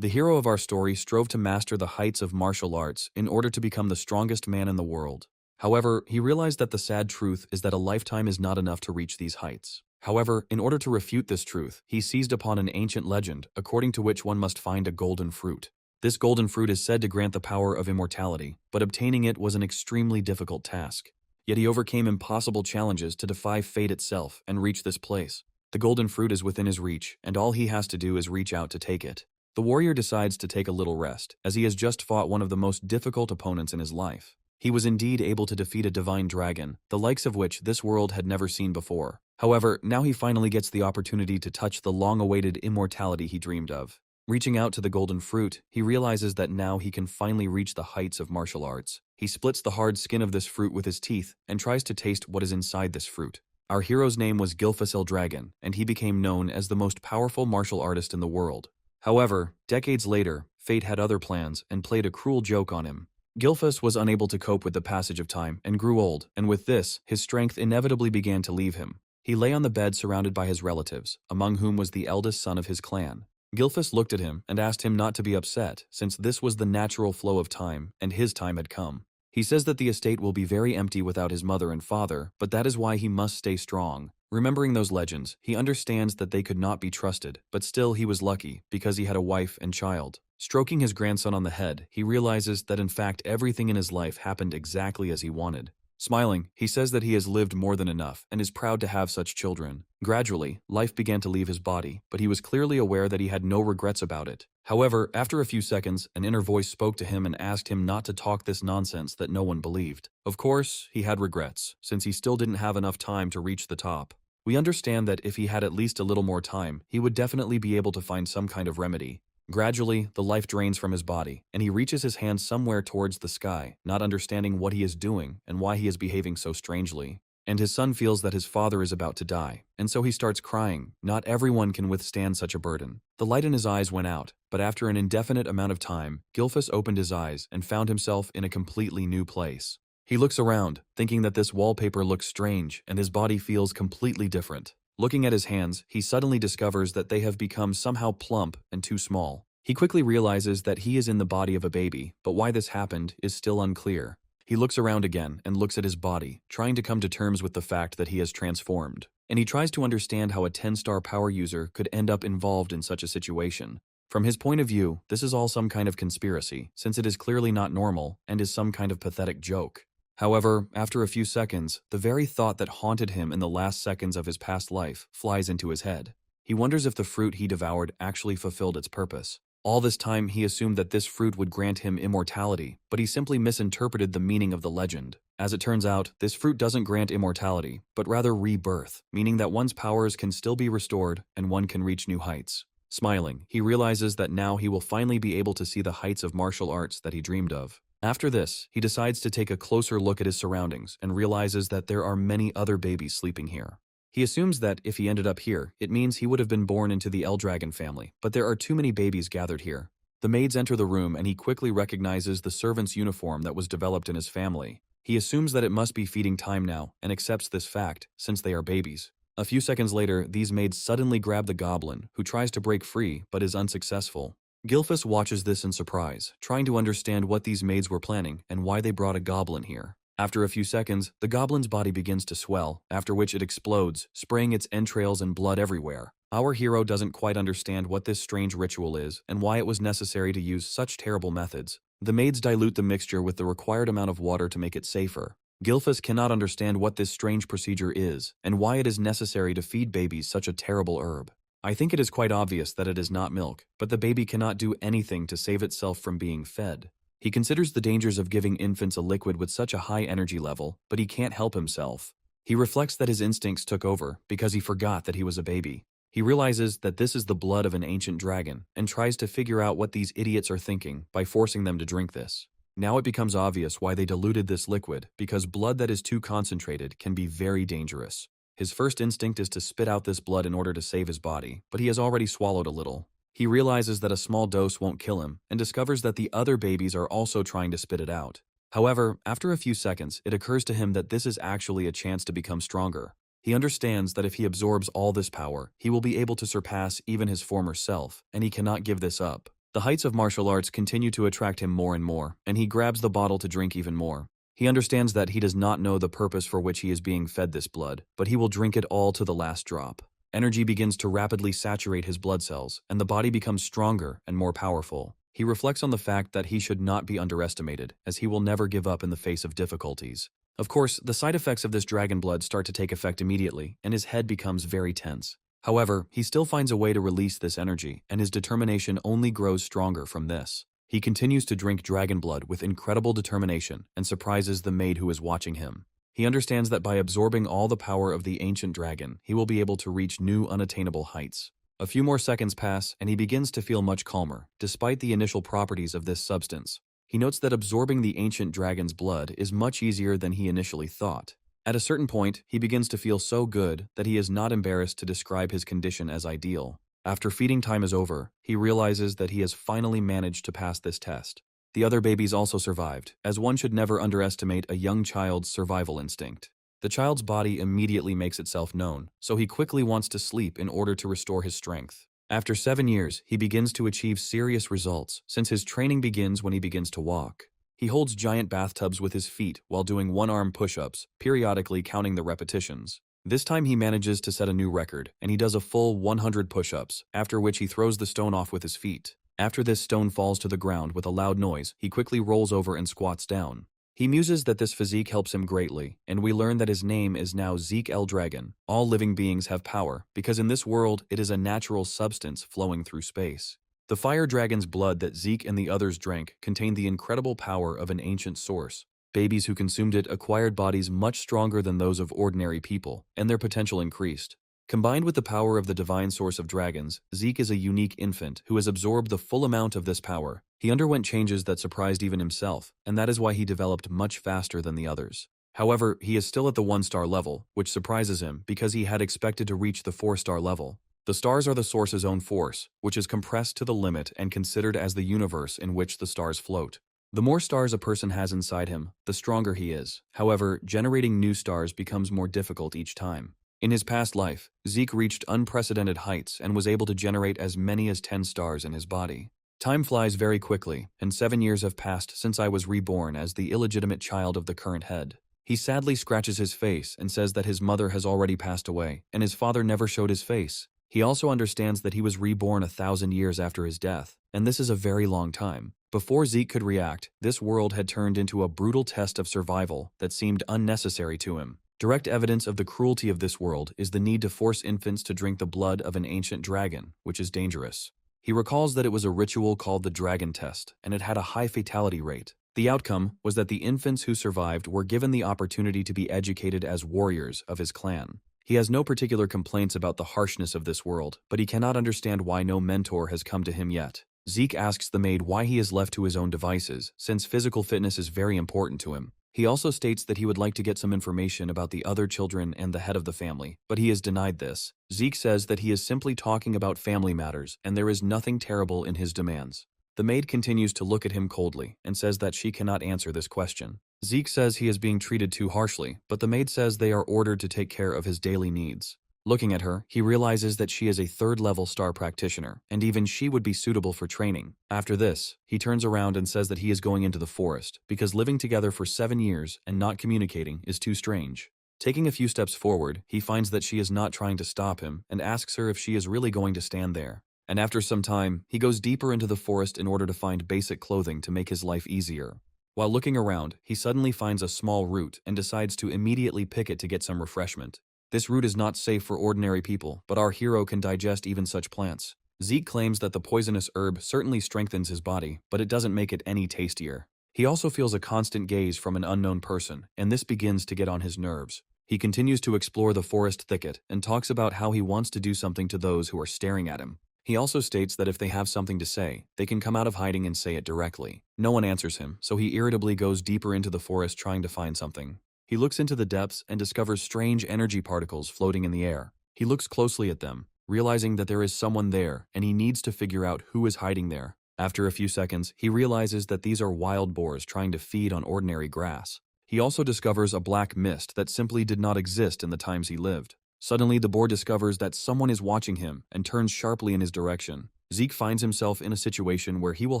The hero of our story strove to master the heights of martial arts in order to become the strongest man in the world. However, he realized that the sad truth is that a lifetime is not enough to reach these heights. However, in order to refute this truth, he seized upon an ancient legend according to which one must find a golden fruit. This golden fruit is said to grant the power of immortality, but obtaining it was an extremely difficult task. Yet he overcame impossible challenges to defy fate itself and reach this place. The golden fruit is within his reach, and all he has to do is reach out to take it. The warrior decides to take a little rest, as he has just fought one of the most difficult opponents in his life. He was indeed able to defeat a divine dragon, the likes of which this world had never seen before. However, now he finally gets the opportunity to touch the long-awaited immortality he dreamed of. Reaching out to the golden fruit, he realizes that now he can finally reach the heights of martial arts. He splits the hard skin of this fruit with his teeth and tries to taste what is inside this fruit. Our hero's name was Gilfus Dragon, and he became known as the most powerful martial artist in the world. However, decades later, fate had other plans and played a cruel joke on him. Gilfus was unable to cope with the passage of time and grew old, and with this, his strength inevitably began to leave him. He lay on the bed surrounded by his relatives, among whom was the eldest son of his clan. Gilfus looked at him and asked him not to be upset, since this was the natural flow of time, and his time had come. He says that the estate will be very empty without his mother and father, but that is why he must stay strong. Remembering those legends, he understands that they could not be trusted, but still he was lucky, because he had a wife and child. Stroking his grandson on the head, he realizes that in fact everything in his life happened exactly as he wanted. Smiling, he says that he has lived more than enough and is proud to have such children. Gradually, life began to leave his body, but he was clearly aware that he had no regrets about it. However, after a few seconds, an inner voice spoke to him and asked him not to talk this nonsense that no one believed. Of course, he had regrets, since he still didn't have enough time to reach the top. We understand that if he had at least a little more time, he would definitely be able to find some kind of remedy. Gradually, the life drains from his body, and he reaches his hand somewhere towards the sky, not understanding what he is doing and why he is behaving so strangely. And his son feels that his father is about to die, and so he starts crying. Not everyone can withstand such a burden. The light in his eyes went out, but after an indefinite amount of time, Gilfus opened his eyes and found himself in a completely new place. He looks around, thinking that this wallpaper looks strange and his body feels completely different. Looking at his hands, he suddenly discovers that they have become somehow plump and too small. He quickly realizes that he is in the body of a baby, but why this happened is still unclear. He looks around again and looks at his body, trying to come to terms with the fact that he has transformed. And he tries to understand how a 10-star power user could end up involved in such a situation. From his point of view, this is all some kind of conspiracy, since it is clearly not normal and is some kind of pathetic joke. However, after a few seconds, the very thought that haunted him in the last seconds of his past life flies into his head. He wonders if the fruit he devoured actually fulfilled its purpose. All this time, he assumed that this fruit would grant him immortality, but he simply misinterpreted the meaning of the legend. As it turns out, this fruit doesn't grant immortality, but rather rebirth, meaning that one's powers can still be restored and one can reach new heights. Smiling, he realizes that now he will finally be able to see the heights of martial arts that he dreamed of. After this, he decides to take a closer look at his surroundings and realizes that there are many other babies sleeping here. He assumes that if he ended up here, it means he would have been born into the Dragon family, but there are too many babies gathered here. The maids enter the room and he quickly recognizes the servant's uniform that was developed in his family. He assumes that it must be feeding time now and accepts this fact, since they are babies. A few seconds later, these maids suddenly grab the goblin, who tries to break free but is unsuccessful. Gilfus watches this in surprise, trying to understand what these maids were planning and why they brought a goblin here. After a few seconds, the goblin's body begins to swell, after which it explodes, spraying its entrails and blood everywhere. Our hero doesn't quite understand what this strange ritual is and why it was necessary to use such terrible methods. The maids dilute the mixture with the required amount of water to make it safer. Gilfus cannot understand what this strange procedure is and why it is necessary to feed babies such a terrible herb. I think it is quite obvious that it is not milk, but the baby cannot do anything to save itself from being fed. He considers the dangers of giving infants a liquid with such a high energy level, but he can't help himself. He reflects that his instincts took over because he forgot that he was a baby. He realizes that this is the blood of an ancient dragon and tries to figure out what these idiots are thinking by forcing them to drink this. Now it becomes obvious why they diluted this liquid, because blood that is too concentrated can be very dangerous. His first instinct is to spit out this blood in order to save his body, but he has already swallowed a little. He realizes that a small dose won't kill him, and discovers that the other babies are also trying to spit it out. However, after a few seconds, it occurs to him that this is actually a chance to become stronger. He understands that if he absorbs all this power, he will be able to surpass even his former self, and he cannot give this up. The heights of martial arts continue to attract him more and more, and he grabs the bottle to drink even more. He understands that he does not know the purpose for which he is being fed this blood, but he will drink it all to the last drop. Energy begins to rapidly saturate his blood cells, and the body becomes stronger and more powerful. He reflects on the fact that he should not be underestimated, as he will never give up in the face of difficulties. Of course, the side effects of this dragon blood start to take effect immediately, and his head becomes very tense. However, he still finds a way to release this energy, and his determination only grows stronger from this. He continues to drink dragon blood with incredible determination and surprises the maid who is watching him. He understands that by absorbing all the power of the ancient dragon, he will be able to reach new unattainable heights. A few more seconds pass, and he begins to feel much calmer, despite the initial properties of this substance. He notes that absorbing the ancient dragon's blood is much easier than he initially thought. At a certain point, he begins to feel so good that he is not embarrassed to describe his condition as ideal. After feeding time is over, he realizes that he has finally managed to pass this test. The other babies also survived, as one should never underestimate a young child's survival instinct. The child's body immediately makes itself known, so he quickly wants to sleep in order to restore his strength. After 7 years, he begins to achieve serious results, since his training begins when he begins to walk. He holds giant bathtubs with his feet while doing one-arm push-ups, periodically counting the repetitions. This time he manages to set a new record, and he does a full 100 push-ups, after which he throws the stone off with his feet. After this stone falls to the ground with a loud noise, he quickly rolls over and squats down. He muses that this physique helps him greatly, and we learn that his name is now Zeke L. Dragon. All living beings have power, because in this world it is a natural substance flowing through space. The fire dragon's blood that Zeke and the others drank contained the incredible power of an ancient source. Babies who consumed it acquired bodies much stronger than those of ordinary people, and their potential increased. Combined with the power of the divine source of dragons, Zeke is a unique infant who has absorbed the full amount of this power. He underwent changes that surprised even himself, and that is why he developed much faster than the others. However, he is still at the 1-star level, which surprises him because he had expected to reach the 4-star level. The stars are the source's own force, which is compressed to the limit and considered as the universe in which the stars float. The more stars a person has inside him, the stronger he is. However, generating new stars becomes more difficult each time. In his past life, Zeke reached unprecedented heights and was able to generate as many as 10 stars in his body. Time flies very quickly, and 7 years have passed since I was reborn as the illegitimate child of the current head. He sadly scratches his face and says that his mother has already passed away, and his father never showed his face. He also understands that he was reborn 1,000 years after his death, and this is a very long time. Before Zeke could react, this world had turned into a brutal test of survival that seemed unnecessary to him. Direct evidence of the cruelty of this world is the need to force infants to drink the blood of an ancient dragon, which is dangerous. He recalls that it was a ritual called the Dragon Test, and it had a high fatality rate. The outcome was that the infants who survived were given the opportunity to be educated as warriors of his clan. He has no particular complaints about the harshness of this world, but he cannot understand why no mentor has come to him yet. Zeke asks the maid why he is left to his own devices, since physical fitness is very important to him. He also states that he would like to get some information about the other children and the head of the family, but he is denied this. Zeke says that he is simply talking about family matters, and there is nothing terrible in his demands. The maid continues to look at him coldly and says that she cannot answer this question. Zeke says he is being treated too harshly, but the maid says they are ordered to take care of his daily needs. Looking at her, he realizes that she is a 3rd-level star practitioner, and even she would be suitable for training. After this, he turns around and says that he is going into the forest, because living together for 7 years and not communicating is too strange. Taking a few steps forward, he finds that she is not trying to stop him and asks her if she is really going to stand there. And after some time, he goes deeper into the forest in order to find basic clothing to make his life easier. While looking around, he suddenly finds a small root and decides to immediately pick it to get some refreshment. This root is not safe for ordinary people, but our hero can digest even such plants. Zeke claims that the poisonous herb certainly strengthens his body, but it doesn't make it any tastier. He also feels a constant gaze from an unknown person, and this begins to get on his nerves. He continues to explore the forest thicket and talks about how he wants to do something to those who are staring at him. He also states that if they have something to say, they can come out of hiding and say it directly. No one answers him, so he irritably goes deeper into the forest trying to find something. He looks into the depths and discovers strange energy particles floating in the air. He looks closely at them, realizing that there is someone there, and he needs to figure out who is hiding there. After a few seconds, he realizes that these are wild boars trying to feed on ordinary grass. He also discovers a black mist that simply did not exist in the times he lived. Suddenly, the boar discovers that someone is watching him and turns sharply in his direction. Zeke finds himself in a situation where he will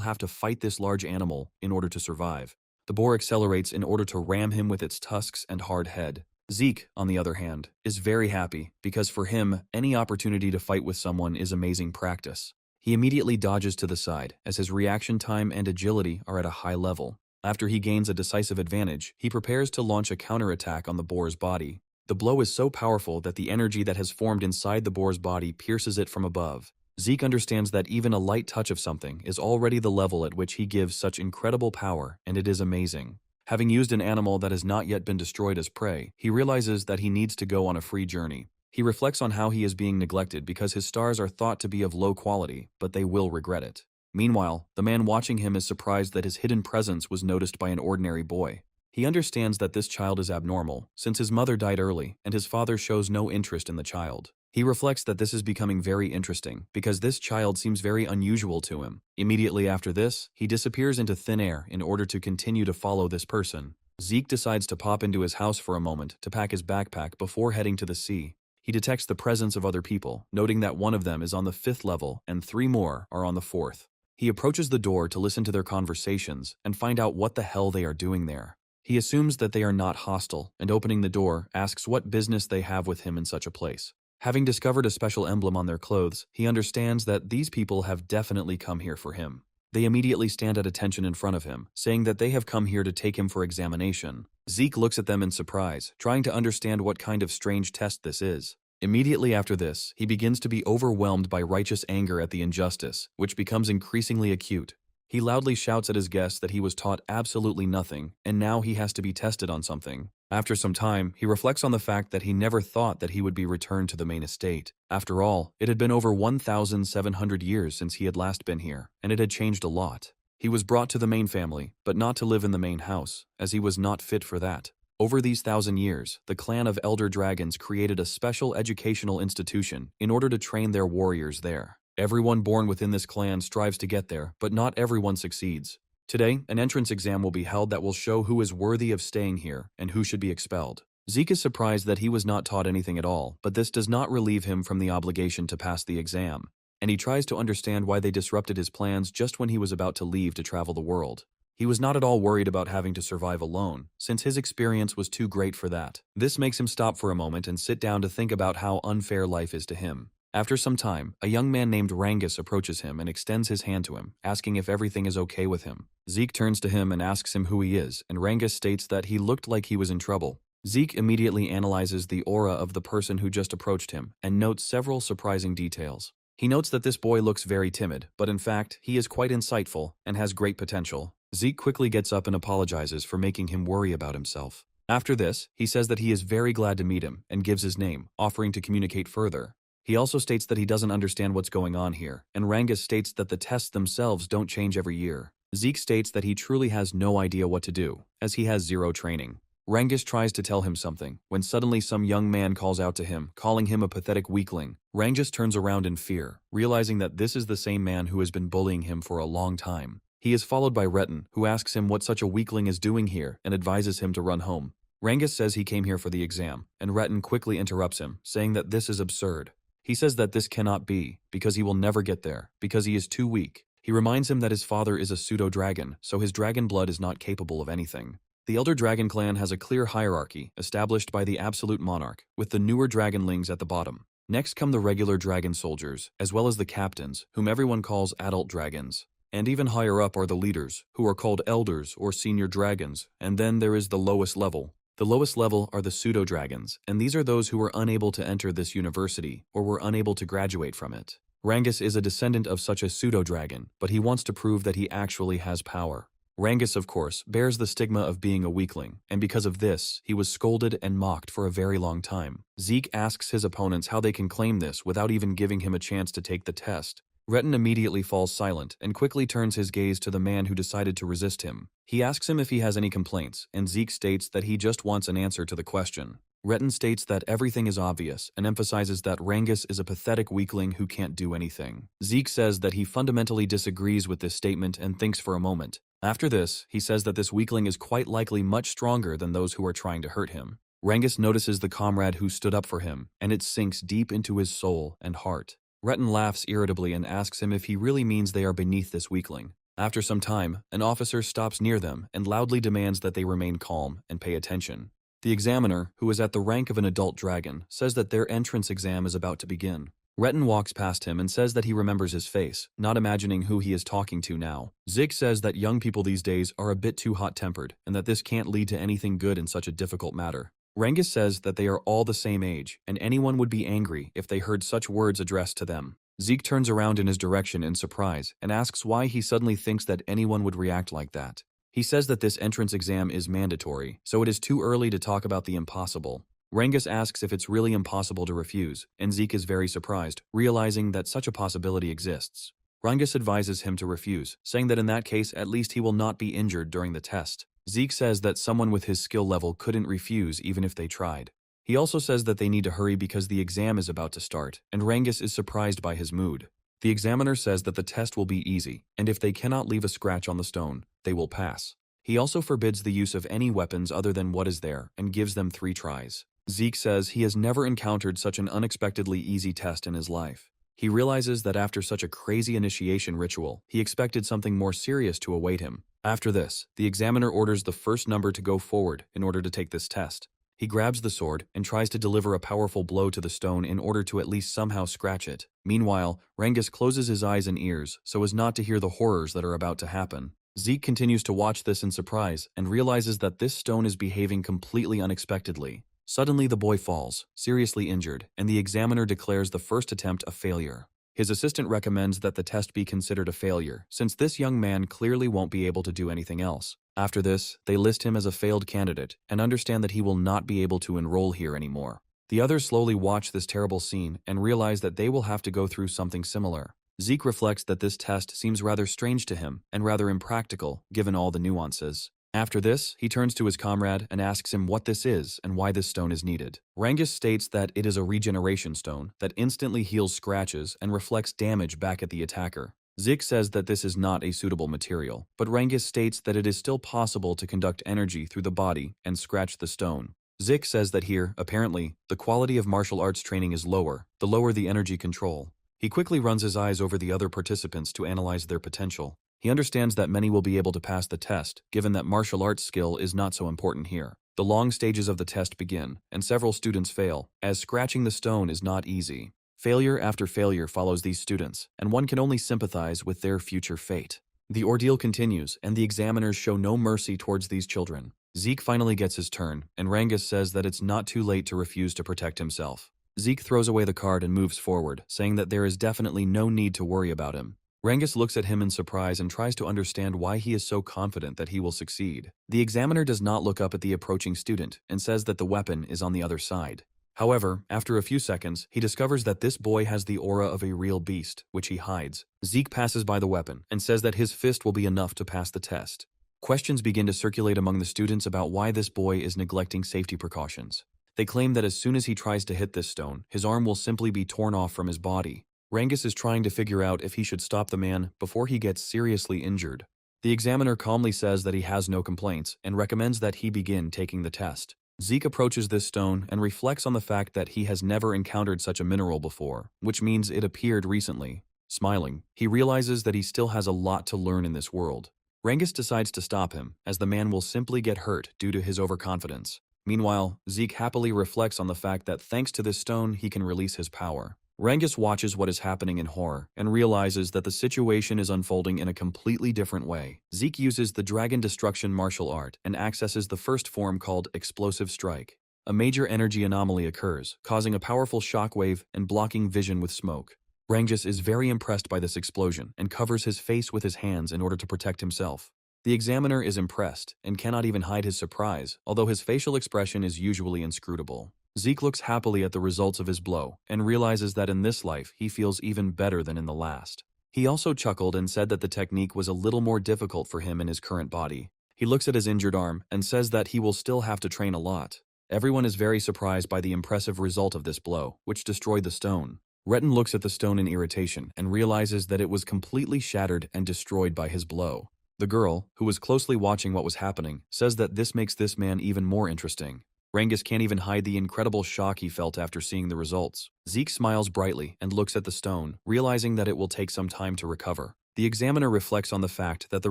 have to fight this large animal in order to survive. The boar accelerates in order to ram him with its tusks and hard head. Zeke, on the other hand, is very happy because for him, any opportunity to fight with someone is amazing practice. He immediately dodges to the side, as his reaction time and agility are at a high level. After he gains a decisive advantage, he prepares to launch a counterattack on the boar's body. The blow is so powerful that the energy that has formed inside the boar's body pierces it from above. Zeke understands that even a light touch of something is already the level at which he gives such incredible power, and it is amazing. Having used an animal that has not yet been destroyed as prey, he realizes that he needs to go on a free journey. He reflects on how he is being neglected because his stars are thought to be of low quality, but they will regret it. Meanwhile, the man watching him is surprised that his hidden presence was noticed by an ordinary boy. He understands that this child is abnormal, since his mother died early and his father shows no interest in the child. He reflects that this is becoming very interesting because this child seems very unusual to him. Immediately after this, he disappears into thin air in order to continue to follow this person. Zeke decides to pop into his house for a moment to pack his backpack before heading to the sea. He detects the presence of other people, noting that one of them is on the 5th level and 3 more are on the 4th. He approaches the door to listen to their conversations and find out what the hell they are doing there. He assumes that they are not hostile and opening the door asks what business they have with him in such a place. Having discovered a special emblem on their clothes, he understands that these people have definitely come here for him. They immediately stand at attention in front of him, saying that they have come here to take him for examination. Zeke looks at them in surprise, trying to understand what kind of strange test this is. Immediately after this, he begins to be overwhelmed by righteous anger at the injustice, which becomes increasingly acute. He loudly shouts at his guests that he was taught absolutely nothing, and now he has to be tested on something. After some time, he reflects on the fact that he never thought that he would be returned to the main estate. After all, it had been over 1,700 years since he had last been here, and it had changed a lot. He was brought to the main family, but not to live in the main house, as he was not fit for that. Over these 1,000 years, the clan of Elder Dragons created a special educational institution in order to train their warriors there. Everyone born within this clan strives to get there, but not everyone succeeds. Today, an entrance exam will be held that will show who is worthy of staying here and who should be expelled. Zeke is surprised that he was not taught anything at all, but this does not relieve him from the obligation to pass the exam, and he tries to understand why they disrupted his plans just when he was about to leave to travel the world. He was not at all worried about having to survive alone, since his experience was too great for that. This makes him stop for a moment and sit down to think about how unfair life is to him. After some time, a young man named Rangus approaches him and extends his hand to him, asking if everything is okay with him. Zeke turns to him and asks him who he is, and Rangus states that he looked like he was in trouble. Zeke immediately analyzes the aura of the person who just approached him and notes several surprising details. He notes that this boy looks very timid, but in fact, he is quite insightful and has great potential. Zeke quickly gets up and apologizes for making him worry about himself. After this, he says that he is very glad to meet him and gives his name, offering to communicate further. He also states that he doesn't understand what's going on here, and Rangus states that the tests themselves don't change every year. Zeke states that he truly has no idea what to do, as he has zero training. Rangus tries to tell him something, when suddenly some young man calls out to him, calling him a pathetic weakling. Rangus turns around in fear, realizing that this is the same man who has been bullying him for a long time. He is followed by Retin, who asks him what such a weakling is doing here and advises him to run home. Rangus says he came here for the exam, and Retin quickly interrupts him, saying that this is absurd. He says that this cannot be, because he will never get there, because he is too weak. He reminds him that his father is a pseudo-dragon, so his dragon blood is not capable of anything. The Elder Dragon clan has a clear hierarchy, established by the absolute monarch, with the newer dragonlings at the bottom. Next come the regular dragon soldiers, as well as the captains, whom everyone calls adult dragons. And even higher up are the leaders, who are called elders or senior dragons, and then there is the lowest level. The lowest level are the pseudo-dragons, and these are those who were unable to enter this university or were unable to graduate from it. Rangus is a descendant of such a pseudo-dragon, but he wants to prove that he actually has power. Rangus, of course, bears the stigma of being a weakling, and because of this, he was scolded and mocked for a very long time. Zeke asks his opponents how they can claim this without even giving him a chance to take the test. Retin immediately falls silent and quickly turns his gaze to the man who decided to resist him. He asks him if he has any complaints, and Zeke states that he just wants an answer to the question. Retin states that everything is obvious and emphasizes that Rangus is a pathetic weakling who can't do anything. Zeke says that he fundamentally disagrees with this statement and thinks for a moment. After this, he says that this weakling is quite likely much stronger than those who are trying to hurt him. Rangus notices the comrade who stood up for him, and it sinks deep into his soul and heart. Retin laughs irritably and asks him if he really means they are beneath this weakling. After some time, an officer stops near them and loudly demands that they remain calm and pay attention. The examiner, who is at the rank of an adult dragon, says that their entrance exam is about to begin. Retin walks past him and says that he remembers his face, not imagining who he is talking to now. Zeke says that young people these days are a bit too hot-tempered and that this can't lead to anything good in such a difficult matter. Rangus says that they are all the same age and anyone would be angry if they heard such words addressed to them. Zeke turns around in his direction in surprise and asks why he suddenly thinks that anyone would react like that. He says that this entrance exam is mandatory, so it is too early to talk about the impossible. Rangus asks if it's really impossible to refuse, and Zeke is very surprised, realizing that such a possibility exists. Rangus advises him to refuse, saying that in that case at least he will not be injured during the test. Zeke says that someone with his skill level couldn't refuse even if they tried. He also says that they need to hurry because the exam is about to start, and Rangus is surprised by his mood. The examiner says that the test will be easy, and if they cannot leave a scratch on the stone, they will pass. He also forbids the use of any weapons other than what is there, and gives them 3 tries. Zeke says he has never encountered such an unexpectedly easy test in his life. He realizes that after such a crazy initiation ritual, he expected something more serious to await him. After this, the examiner orders the first number to go forward in order to take this test. He grabs the sword and tries to deliver a powerful blow to the stone in order to at least somehow scratch it. Meanwhile, Rangus closes his eyes and ears so as not to hear the horrors that are about to happen. Zeke continues to watch this in surprise and realizes that this stone is behaving completely unexpectedly. Suddenly the boy falls, seriously injured, and the examiner declares the first attempt a failure. His assistant recommends that the test be considered a failure, since this young man clearly won't be able to do anything else. After this, they list him as a failed candidate and understand that he will not be able to enroll here anymore. The others slowly watch this terrible scene and realize that they will have to go through something similar. Zeke reflects that this test seems rather strange to him and rather impractical, given all the nuances. After this, he turns to his comrade and asks him what this is and why this stone is needed. Rangus states that it is a regeneration stone that instantly heals scratches and reflects damage back at the attacker. Zeke says that this is not a suitable material, but Rangus states that it is still possible to conduct energy through the body and scratch the stone. Zeke says that here, apparently, the quality of martial arts training is lower, the lower the energy control. He quickly runs his eyes over the other participants to analyze their potential. He understands that many will be able to pass the test, given that martial arts skill is not so important here. The long stages of the test begin, and several students fail, as scratching the stone is not easy. Failure after failure follows these students, and one can only sympathize with their future fate. The ordeal continues, and the examiners show no mercy towards these children. Zeke finally gets his turn, and Rangus says that it's not too late to refuse to protect himself. Zeke throws away the card and moves forward, saying that there is definitely no need to worry about him. Rangus looks at him in surprise and tries to understand why he is so confident that he will succeed. The examiner does not look up at the approaching student and says that the weapon is on the other side. However, after a few seconds, he discovers that this boy has the aura of a real beast, which he hides. Zeke passes by the weapon and says that his fist will be enough to pass the test. Questions begin to circulate among the students about why this boy is neglecting safety precautions. They claim that as soon as he tries to hit this stone, his arm will simply be torn off from his body. Rangus is trying to figure out if he should stop the man before he gets seriously injured. The examiner calmly says that he has no complaints and recommends that he begin taking the test. Zeke approaches this stone and reflects on the fact that he has never encountered such a mineral before, which means it appeared recently. Smiling, he realizes that he still has a lot to learn in this world. Rangus decides to stop him, as the man will simply get hurt due to his overconfidence. Meanwhile, Zeke happily reflects on the fact that thanks to this stone he can release his power. Rangus watches what is happening in horror and realizes that the situation is unfolding in a completely different way. Zeke uses the Dragon Destruction martial art and accesses the first form called Explosive Strike. A major energy anomaly occurs, causing a powerful shockwave and blocking vision with smoke. Rangus is very impressed by this explosion and covers his face with his hands in order to protect himself. The examiner is impressed and cannot even hide his surprise, although his facial expression is usually inscrutable. Zeke looks happily at the results of his blow and realizes that in this life he feels even better than in the last. He also chuckled and said that the technique was a little more difficult for him in his current body. He looks at his injured arm and says that he will still have to train a lot. Everyone is very surprised by the impressive result of this blow, which destroyed the stone. Retin looks at the stone in irritation and realizes that it was completely shattered and destroyed by his blow. The girl, who was closely watching what was happening, says that this makes this man even more interesting. Rangus can't even hide the incredible shock he felt after seeing the results. Zeke smiles brightly and looks at the stone, realizing that it will take some time to recover. The examiner reflects on the fact that the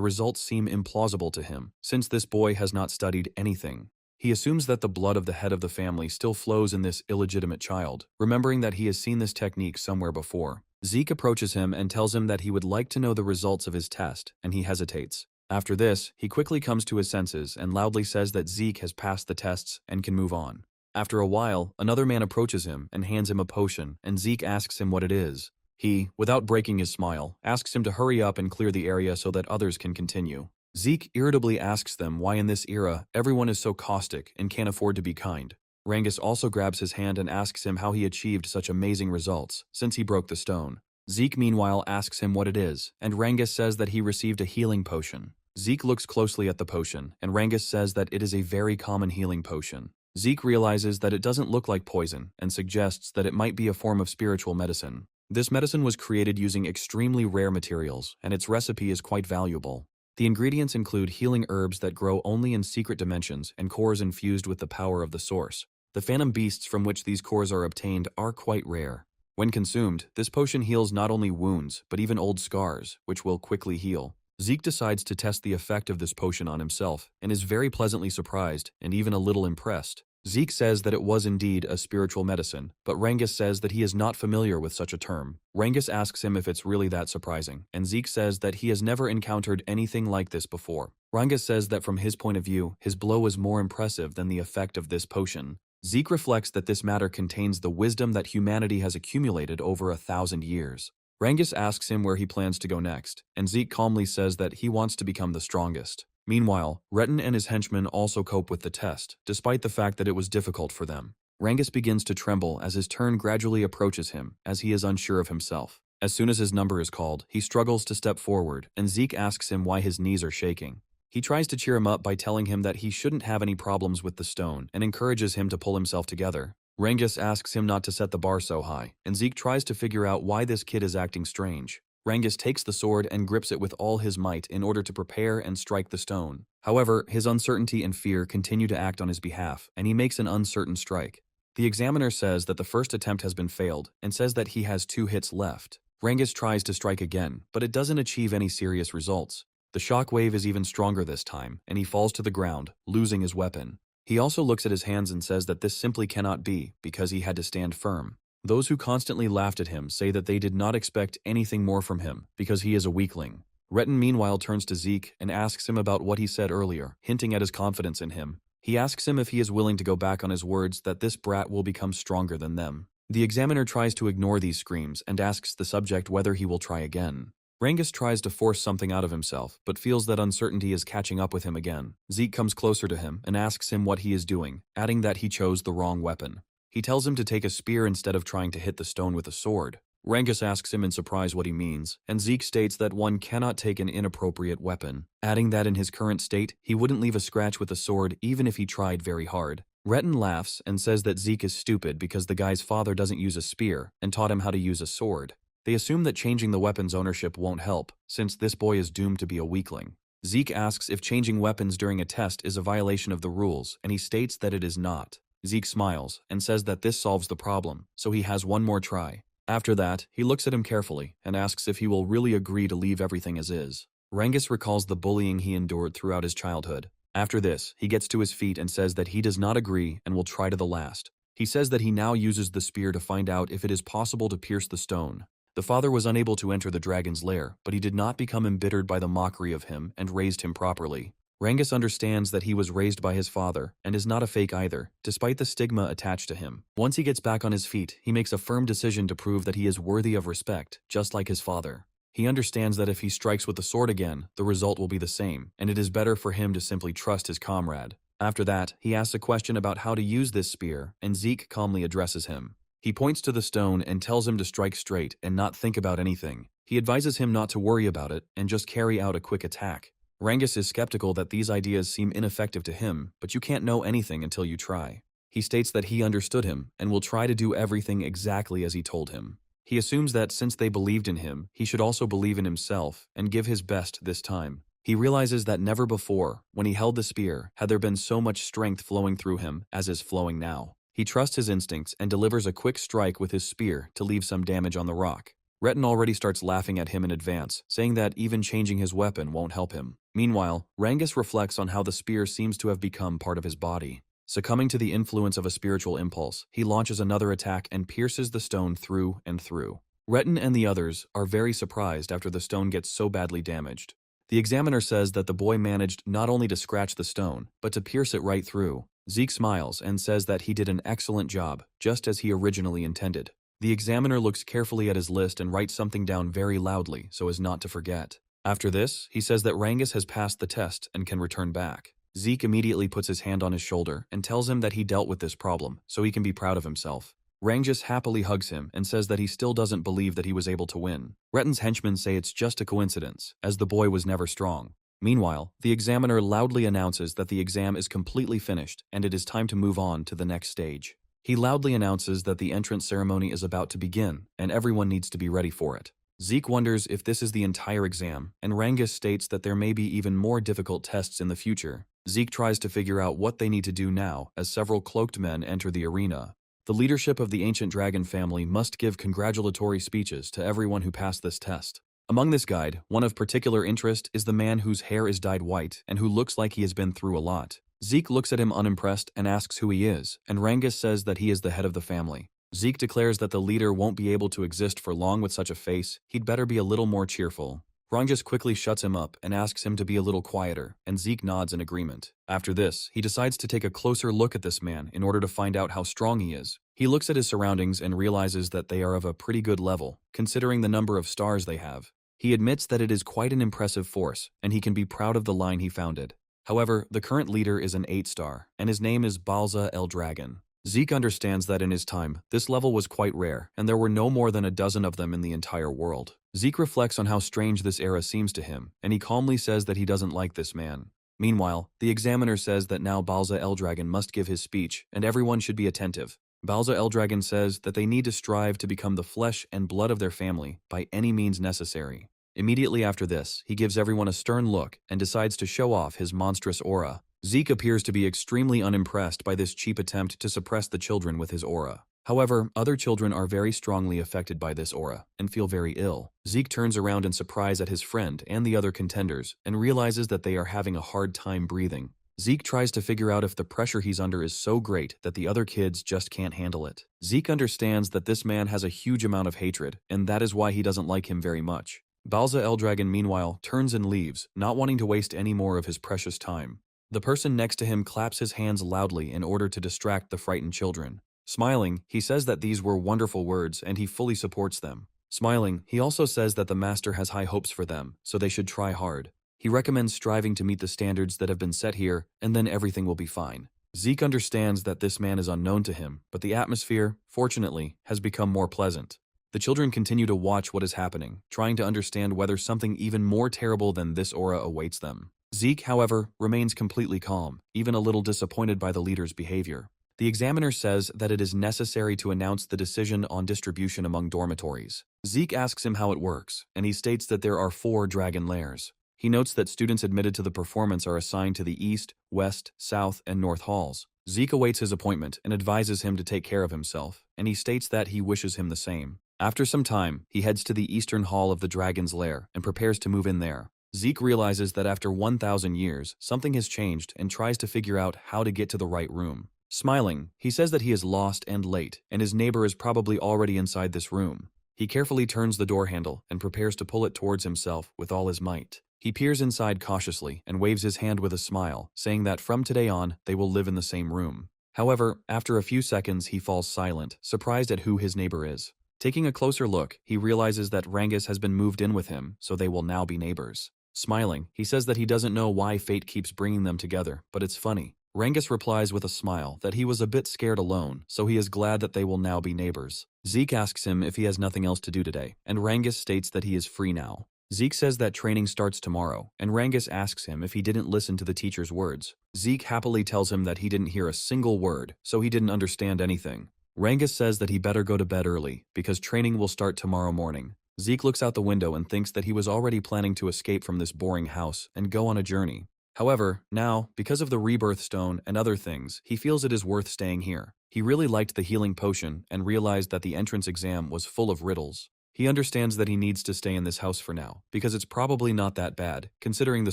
results seem implausible to him, since this boy has not studied anything. He assumes that the blood of the head of the family still flows in this illegitimate child, remembering that he has seen this technique somewhere before. Zeke approaches him and tells him that he would like to know the results of his test, and he hesitates. After this, he quickly comes to his senses and loudly says that Zeke has passed the tests and can move on. After a while, another man approaches him and hands him a potion, and Zeke asks him what it is. He, without breaking his smile, asks him to hurry up and clear the area so that others can continue. Zeke irritably asks them why in this era everyone is so caustic and can't afford to be kind. Rangus also grabs his hand and asks him how he achieved such amazing results, since he broke the stone. Zeke meanwhile asks him what it is, and Rangus says that he received a healing potion. Zeke looks closely at the potion, and Rangus says that it is a very common healing potion. Zeke realizes that it doesn't look like poison, and suggests that it might be a form of spiritual medicine. This medicine was created using extremely rare materials, and its recipe is quite valuable. The ingredients include healing herbs that grow only in secret dimensions and cores infused with the power of the source. The phantom beasts from which these cores are obtained are quite rare. When consumed, this potion heals not only wounds, but even old scars, which will quickly heal. Zeke decides to test the effect of this potion on himself, and is very pleasantly surprised and even a little impressed. Zeke says that it was indeed a spiritual medicine, but Rangus says that he is not familiar with such a term. Rangus asks him if it's really that surprising, and Zeke says that he has never encountered anything like this before. Rangus says that from his point of view, his blow is more impressive than the effect of this potion. Zeke reflects that this matter contains the wisdom that humanity has accumulated over 1,000 years. Rangus asks him where he plans to go next, and Zeke calmly says that he wants to become the strongest. Meanwhile, Retin and his henchmen also cope with the test, despite the fact that it was difficult for them. Rangus begins to tremble as his turn gradually approaches him, as he is unsure of himself. As soon as his number is called, he struggles to step forward, and Zeke asks him why his knees are shaking. He tries to cheer him up by telling him that he shouldn't have any problems with the stone, and encourages him to pull himself together. Rangus asks him not to set the bar so high, and Zeke tries to figure out why this kid is acting strange. Rangus takes the sword and grips it with all his might in order to prepare and strike the stone. However, his uncertainty and fear continue to act on his behalf, and he makes an uncertain strike. The examiner says that the first attempt has been failed, and says that he has 2 hits left. Rangus tries to strike again, but it doesn't achieve any serious results. The shock wave is even stronger this time, and he falls to the ground, losing his weapon. He also looks at his hands and says that this simply cannot be, because he had to stand firm. Those who constantly laughed at him say that they did not expect anything more from him, because he is a weakling. Retin meanwhile turns to Zeke and asks him about what he said earlier, hinting at his confidence in him. He asks him if he is willing to go back on his words that this brat will become stronger than them. The examiner tries to ignore these screams and asks the subject whether he will try again. Rangus tries to force something out of himself, but feels that uncertainty is catching up with him again. Zeke comes closer to him and asks him what he is doing, adding that he chose the wrong weapon. He tells him to take a spear instead of trying to hit the stone with a sword. Rangus asks him in surprise what he means, and Zeke states that one cannot take an inappropriate weapon, adding that in his current state, he wouldn't leave a scratch with a sword even if he tried very hard. Retin laughs and says that Zeke is stupid because the guy's father doesn't use a spear and taught him how to use a sword. They assume that changing the weapon's ownership won't help, since this boy is doomed to be a weakling. Zeke asks if changing weapons during a test is a violation of the rules, and he states that it is not. Zeke smiles and says that this solves the problem, so he has one more try. After that, he looks at him carefully and asks if he will really agree to leave everything as is. Rangus recalls the bullying he endured throughout his childhood. After this, he gets to his feet and says that he does not agree and will try to the last. He says that he now uses the spear to find out if it is possible to pierce the stone. The father was unable to enter the dragon's lair, but he did not become embittered by the mockery of him and raised him properly. Rangus understands that he was raised by his father and is not a fake either, despite the stigma attached to him. Once he gets back on his feet, he makes a firm decision to prove that he is worthy of respect, just like his father. He understands that if he strikes with the sword again, the result will be the same, and it is better for him to simply trust his comrade. After that, he asks a question about how to use this spear, and Zeke calmly addresses him. He points to the stone and tells him to strike straight and not think about anything. He advises him not to worry about it and just carry out a quick attack. Rangus is skeptical that these ideas seem ineffective to him, but you can't know anything until you try. He states that he understood him and will try to do everything exactly as he told him. He assumes that since they believed in him, he should also believe in himself and give his best this time. He realizes that never before, when he held the spear, had there been so much strength flowing through him as is flowing now. He trusts his instincts and delivers a quick strike with his spear to leave some damage on the rock. Retin already starts laughing at him in advance, saying that even changing his weapon won't help him. Meanwhile, Rangus reflects on how the spear seems to have become part of his body. Succumbing to the influence of a spiritual impulse, he launches another attack and pierces the stone through and through. Retin and the others are very surprised after the stone gets so badly damaged. The examiner says that the boy managed not only to scratch the stone, but to pierce it right through. Zeke smiles and says that he did an excellent job, just as he originally intended. The examiner looks carefully at his list and writes something down very loudly so as not to forget. After this, he says that Rangus has passed the test and can return back. Zeke immediately puts his hand on his shoulder and tells him that he dealt with this problem, so he can be proud of himself. Rangus happily hugs him and says that he still doesn't believe that he was able to win. Retin's henchmen say it's just a coincidence, as the boy was never strong. Meanwhile, the examiner loudly announces that the exam is completely finished and it is time to move on to the next stage. He loudly announces that the entrance ceremony is about to begin and everyone needs to be ready for it. Zeke wonders if this is the entire exam, and Rangus states that there may be even more difficult tests in the future. Zeke tries to figure out what they need to do now as several cloaked men enter the arena. The leadership of the ancient dragon family must give congratulatory speeches to everyone who passed this test. Among this guide, one of particular interest is the man whose hair is dyed white and who looks like he has been through a lot. Zeke looks at him unimpressed and asks who he is, and Rangus says that he is the head of the family. Zeke declares that the leader won't be able to exist for long with such a face, he'd better be a little more cheerful. Rangus quickly shuts him up and asks him to be a little quieter, and Zeke nods in agreement. After this, he decides to take a closer look at this man in order to find out how strong he is. He looks at his surroundings and realizes that they are of a pretty good level, considering the number of stars they have. He admits that it is quite an impressive force, and he can be proud of the line he founded. However, the current leader is an 8-star, and his name is Balza el Dragon. Zeke understands that in his time, this level was quite rare, and there were no more than a dozen of them in the entire world. Zeke reflects on how strange this era seems to him, and he calmly says that he doesn't like this man. Meanwhile, the examiner says that now Balza el Dragon must give his speech, and everyone should be attentive. Balza el Dragon says that they need to strive to become the flesh and blood of their family by any means necessary. Immediately after this, he gives everyone a stern look and decides to show off his monstrous aura. Zeke appears to be extremely unimpressed by this cheap attempt to suppress the children with his aura. However, other children are very strongly affected by this aura and feel very ill. Zeke turns around in surprise at his friend and the other contenders and realizes that they are having a hard time breathing. Zeke tries to figure out if the pressure he's under is so great that the other kids just can't handle it. Zeke understands that this man has a huge amount of hatred, and that is why he doesn't like him very much. Balza el Dragon, meanwhile, turns and leaves, not wanting to waste any more of his precious time. The person next to him claps his hands loudly in order to distract the frightened children. Smiling, he says that these were wonderful words and he fully supports them. Smiling, he also says that the master has high hopes for them, so they should try hard. He recommends striving to meet the standards that have been set here, and then everything will be fine. Zeke understands that this man is unknown to him, but the atmosphere, fortunately, has become more pleasant. The children continue to watch what is happening, trying to understand whether something even more terrible than this aura awaits them. Zeke, however, remains completely calm, even a little disappointed by the leader's behavior. The examiner says that it is necessary to announce the decision on distribution among dormitories. Zeke asks him how it works, and he states that there are 4 dragon lairs. He notes that students admitted to the performance are assigned to the East, West, South, and North halls. Zeke awaits his appointment and advises him to take care of himself, and he states that he wishes him the same. After some time, he heads to the Eastern Hall of the Dragon's Lair and prepares to move in there. Zeke realizes that after 1,000 years, something has changed and tries to figure out how to get to the right room. Smiling, he says that he is lost and late, and his neighbor is probably already inside this room. He carefully turns the door handle and prepares to pull it towards himself with all his might. He peers inside cautiously and waves his hand with a smile, saying that from today on, they will live in the same room. However, after a few seconds, he falls silent, surprised at who his neighbor is. Taking a closer look, he realizes that Rangus has been moved in with him, so they will now be neighbors. Smiling, he says that he doesn't know why fate keeps bringing them together, but it's funny. Rangus replies with a smile that he was a bit scared alone, so he is glad that they will now be neighbors. Zeke asks him if he has nothing else to do today, and Rangus states that he is free now. Zeke says that training starts tomorrow, and Rangus asks him if he didn't listen to the teacher's words. Zeke happily tells him that he didn't hear a single word, so he didn't understand anything. Rangus says that he better go to bed early, because training will start tomorrow morning. Zeke looks out the window and thinks that he was already planning to escape from this boring house and go on a journey. However, now, because of the rebirth stone and other things, he feels it is worth staying here. He really liked the healing potion and realized that the entrance exam was full of riddles. He understands that he needs to stay in this house for now, because it's probably not that bad, considering the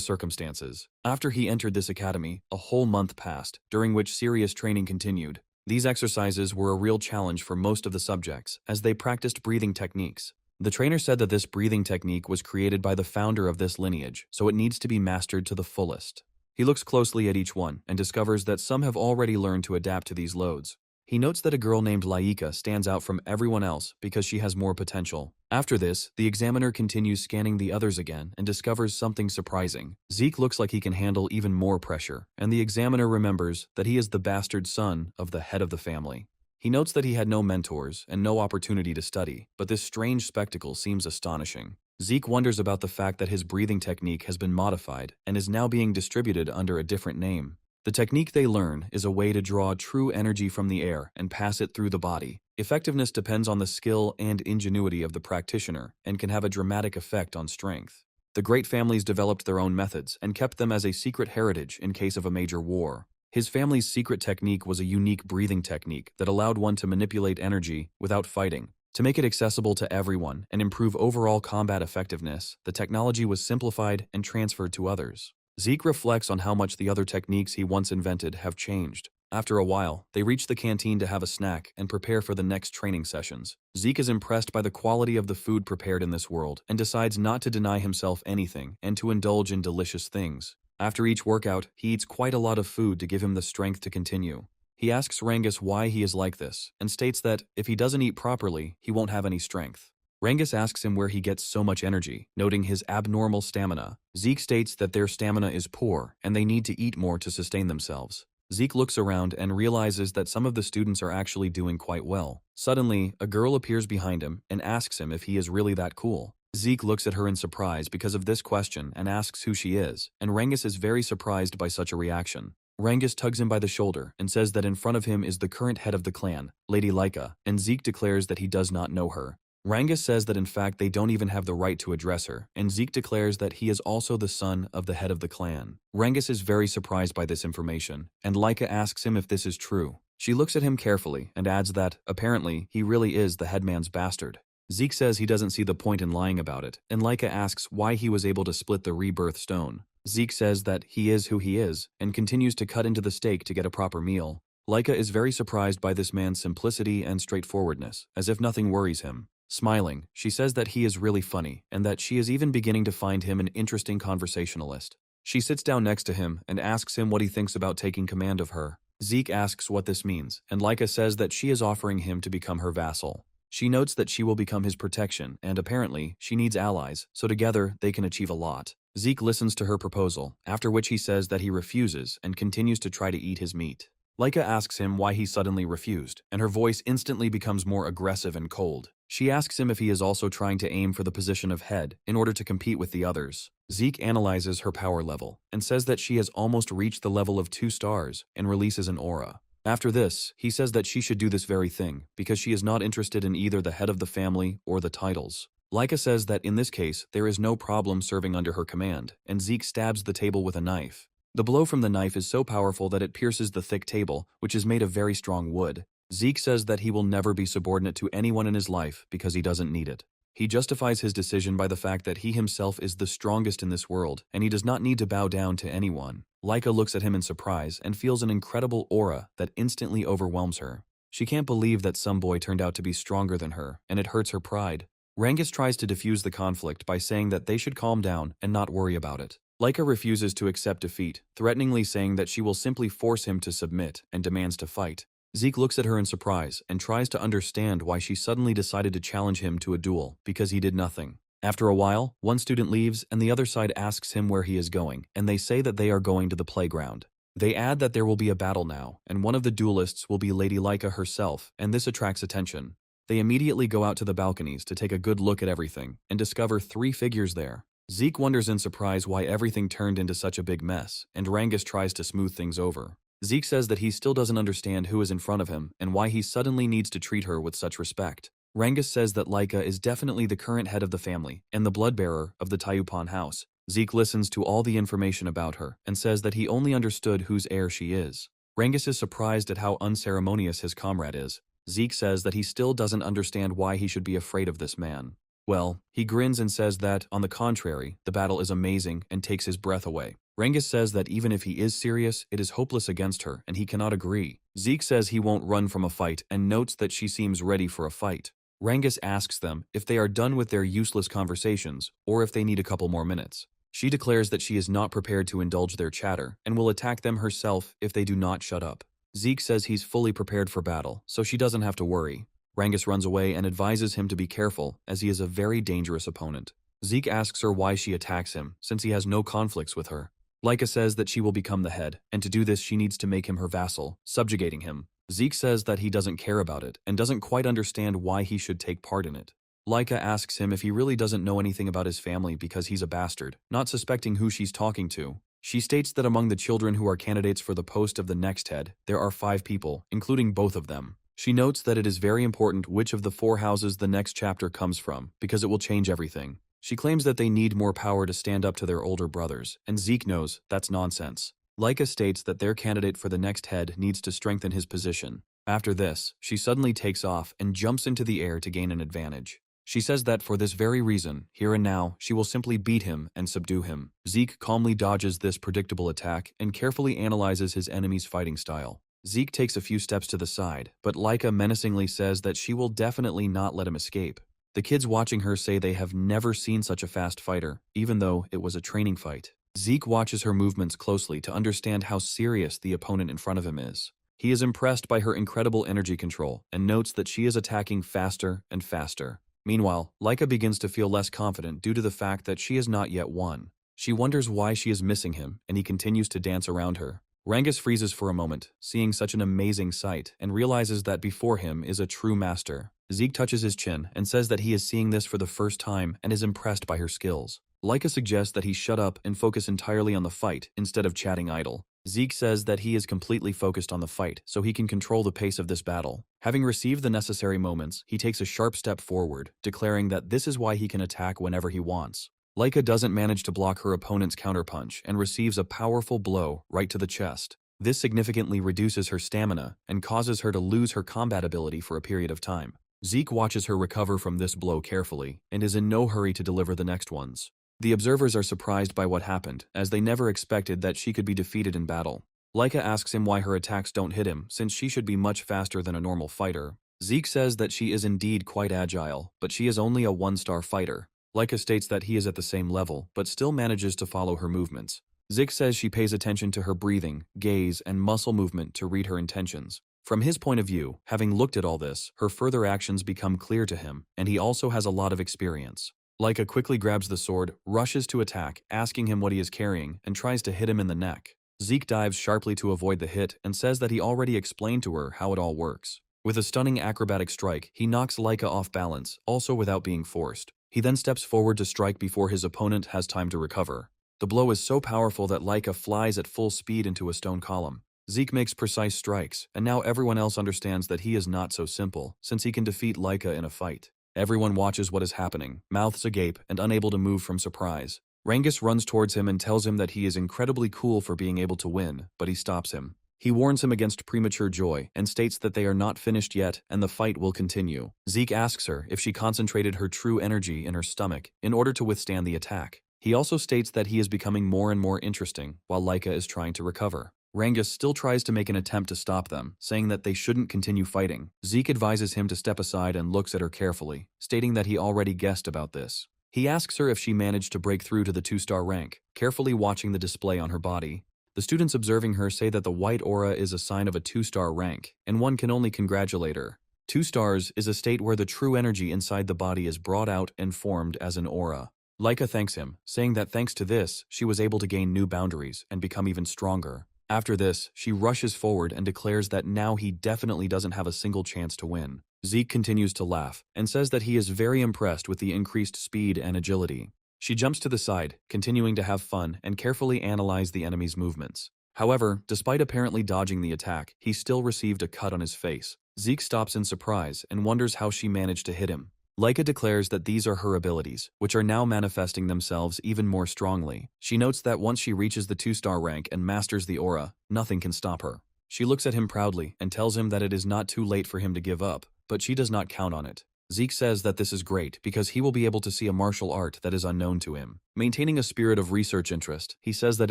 circumstances. After he entered this academy, a whole month passed, during which serious training continued. These exercises were a real challenge for most of the subjects, as they practiced breathing techniques. The trainer said that this breathing technique was created by the founder of this lineage, so it needs to be mastered to the fullest. He looks closely at each one and discovers that some have already learned to adapt to these loads. He notes that a girl named Laika stands out from everyone else because she has more potential. After this, the examiner continues scanning the others again and discovers something surprising. Zeke looks like he can handle even more pressure, and the examiner remembers that he is the bastard son of the head of the family. He notes that he had no mentors and no opportunity to study, but this strange spectacle seems astonishing. Zeke wonders about the fact that his breathing technique has been modified and is now being distributed under a different name. The technique they learn is a way to draw true energy from the air and pass it through the body. Effectiveness depends on the skill and ingenuity of the practitioner and can have a dramatic effect on strength. The great families developed their own methods and kept them as a secret heritage in case of a major war. His family's secret technique was a unique breathing technique that allowed one to manipulate energy without fighting. To make it accessible to everyone and improve overall combat effectiveness, the technology was simplified and transferred to others. Zeke reflects on how much the other techniques he once invented have changed. After a while, they reach the canteen to have a snack and prepare for the next training sessions. Zeke is impressed by the quality of the food prepared in this world and decides not to deny himself anything and to indulge in delicious things. After each workout, he eats quite a lot of food to give him the strength to continue. He asks Rangus why he is like this and states that if he doesn't eat properly, he won't have any strength. Rangus asks him where he gets so much energy, noting his abnormal stamina. Zeke states that their stamina is poor and they need to eat more to sustain themselves. Zeke looks around and realizes that some of the students are actually doing quite well. Suddenly, a girl appears behind him and asks him if he is really that cool. Zeke looks at her in surprise because of this question and asks who she is, and Rangus is very surprised by such a reaction. Rangus tugs him by the shoulder and says that in front of him is the current head of the clan, Lady Laika, and Zeke declares that he does not know her. Rangus says that in fact they don't even have the right to address her, and Zeke declares that he is also the son of the head of the clan. Rangus is very surprised by this information, and Laika asks him if this is true. She looks at him carefully and adds that, apparently, he really is the headman's bastard. Zeke says he doesn't see the point in lying about it, and Laika asks why he was able to split the rebirth stone. Zeke says that he is who he is, and continues to cut into the steak to get a proper meal. Laika is very surprised by this man's simplicity and straightforwardness, as if nothing worries him. Smiling, she says that he is really funny, and that she is even beginning to find him an interesting conversationalist. She sits down next to him and asks him what he thinks about taking command of her. Zeke asks what this means, and Laika says that she is offering him to become her vassal. She notes that she will become his protection, and apparently, she needs allies, so together they can achieve a lot. Zeke listens to her proposal, after which he says that he refuses and continues to try to eat his meat. Laika asks him why he suddenly refused, and her voice instantly becomes more aggressive and cold. She asks him if he is also trying to aim for the position of head in order to compete with the others. Zeke analyzes her power level and says that she has almost reached the level of 2 stars and releases an aura. After this, he says that she should do this very thing because she is not interested in either the head of the family or the titles. Laika says that in this case, there is no problem serving under her command, and Zeke stabs the table with a knife. The blow from the knife is so powerful that it pierces the thick table, which is made of very strong wood. Zeke says that he will never be subordinate to anyone in his life because he doesn't need it. He justifies his decision by the fact that he himself is the strongest in this world, and he does not need to bow down to anyone. Laika looks at him in surprise and feels an incredible aura that instantly overwhelms her. She can't believe that some boy turned out to be stronger than her, and it hurts her pride. Rangus tries to defuse the conflict by saying that they should calm down and not worry about it. Laika refuses to accept defeat, threateningly saying that she will simply force him to submit and demands to fight. Zeke looks at her in surprise and tries to understand why she suddenly decided to challenge him to a duel because he did nothing. After a while, one student leaves and the other side asks him where he is going, and they say that they are going to the playground. They add that there will be a battle now, and one of the duelists will be Lady Laika herself, and this attracts attention. They immediately go out to the balconies to take a good look at everything and discover 3 figures there. Zeke wonders in surprise why everything turned into such a big mess, and Rangus tries to smooth things over. Zeke says that he still doesn't understand who is in front of him and why he suddenly needs to treat her with such respect. Rangus says that Laika is definitely the current head of the family and the blood-bearer of the Tayupan house. Zeke listens to all the information about her and says that he only understood whose heir she is. Rangus is surprised at how unceremonious his comrade is. Zeke says that he still doesn't understand why he should be afraid of this man. Well, he grins and says that, on the contrary, the battle is amazing and takes his breath away. Rangus says that even if he is serious, it is hopeless against her and he cannot agree. Zeke says he won't run from a fight and notes that she seems ready for a fight. Rangus asks them if they are done with their useless conversations or if they need a couple more minutes. She declares that she is not prepared to indulge their chatter and will attack them herself if they do not shut up. Zeke says he's fully prepared for battle, so she doesn't have to worry. Rangus runs away and advises him to be careful, as he is a very dangerous opponent. Zeke asks her why she attacks him, since he has no conflicts with her. Laika says that she will become the head, and to do this she needs to make him her vassal, subjugating him. Zeke says that he doesn't care about it, and doesn't quite understand why he should take part in it. Laika asks him if he really doesn't know anything about his family because he's a bastard, not suspecting who she's talking to. She states that among the children who are candidates for the post of the next head, there are 5 people, including both of them. She notes that it is very important which of the 4 houses the next chapter comes from, because it will change everything. She claims that they need more power to stand up to their older brothers, and Zeke knows that's nonsense. Laika states that their candidate for the next head needs to strengthen his position. After this, she suddenly takes off and jumps into the air to gain an advantage. She says that for this very reason, here and now, she will simply beat him and subdue him. Zeke calmly dodges this predictable attack and carefully analyzes his enemy's fighting style. Zeke takes a few steps to the side, but Laika menacingly says that she will definitely not let him escape. The kids watching her say they have never seen such a fast fighter, even though it was a training fight. Zeke watches her movements closely to understand how serious the opponent in front of him is. He is impressed by her incredible energy control and notes that she is attacking faster and faster. Meanwhile, Laika begins to feel less confident due to the fact that she has not yet won. She wonders why she is missing him, and he continues to dance around her. Rangus freezes for a moment, seeing such an amazing sight, and realizes that before him is a true master. Zeke touches his chin and says that he is seeing this for the first time and is impressed by her skills. Laika suggests that he shut up and focus entirely on the fight instead of chatting idle. Zeke says that he is completely focused on the fight, so he can control the pace of this battle. Having received the necessary moments, he takes a sharp step forward, declaring that this is why he can attack whenever he wants. Laika doesn't manage to block her opponent's counterpunch and receives a powerful blow right to the chest. This significantly reduces her stamina and causes her to lose her combat ability for a period of time. Zeke watches her recover from this blow carefully and is in no hurry to deliver the next ones. The observers are surprised by what happened, as they never expected that she could be defeated in battle. Laika asks him why her attacks don't hit him, since she should be much faster than a normal fighter. Zeke says that she is indeed quite agile, but she is only a 1-star fighter. Laika states that he is at the same level, but still manages to follow her movements. Zeke says she pays attention to her breathing, gaze, and muscle movement to read her intentions. From his point of view, having looked at all this, her further actions become clear to him, and he also has a lot of experience. Laika quickly grabs the sword, rushes to attack, asking him what he is carrying, and tries to hit him in the neck. Zeke dives sharply to avoid the hit and says that he already explained to her how it all works. With a stunning acrobatic strike, he knocks Laika off balance, also without being forced. He then steps forward to strike before his opponent has time to recover. The blow is so powerful that Laika flies at full speed into a stone column. Zeke makes precise strikes, and now everyone else understands that he is not so simple, since he can defeat Laika in a fight. Everyone watches what is happening, mouths agape and unable to move from surprise. Rangus runs towards him and tells him that he is incredibly cool for being able to win, but he stops him. He warns him against premature joy and states that they are not finished yet and the fight will continue. Zeke asks her if she concentrated her true energy in her stomach in order to withstand the attack. He also states that he is becoming more and more interesting while Laika is trying to recover. Rangus still tries to make an attempt to stop them, saying that they shouldn't continue fighting. Zeke advises him to step aside and looks at her carefully, stating that he already guessed about this. He asks her if she managed to break through to the 2-star rank, carefully watching the display on her body. The students observing her say that the white aura is a sign of a 2-star rank, and one can only congratulate her. 2 stars is a state where the true energy inside the body is brought out and formed as an aura. Laika thanks him, saying that thanks to this, she was able to gain new boundaries and become even stronger. After this, she rushes forward and declares that now he definitely doesn't have a single chance to win. Zeke continues to laugh and says that he is very impressed with the increased speed and agility. She jumps to the side, continuing to have fun and carefully analyze the enemy's movements. However, despite apparently dodging the attack, he still received a cut on his face. Zeke stops in surprise and wonders how she managed to hit him. Laika declares that these are her abilities, which are now manifesting themselves even more strongly. She notes that once she reaches the 2-star rank and masters the aura, nothing can stop her. She looks at him proudly and tells him that it is not too late for him to give up, but she does not count on it. Zeke says that this is great because he will be able to see a martial art that is unknown to him. Maintaining a spirit of research interest, he says that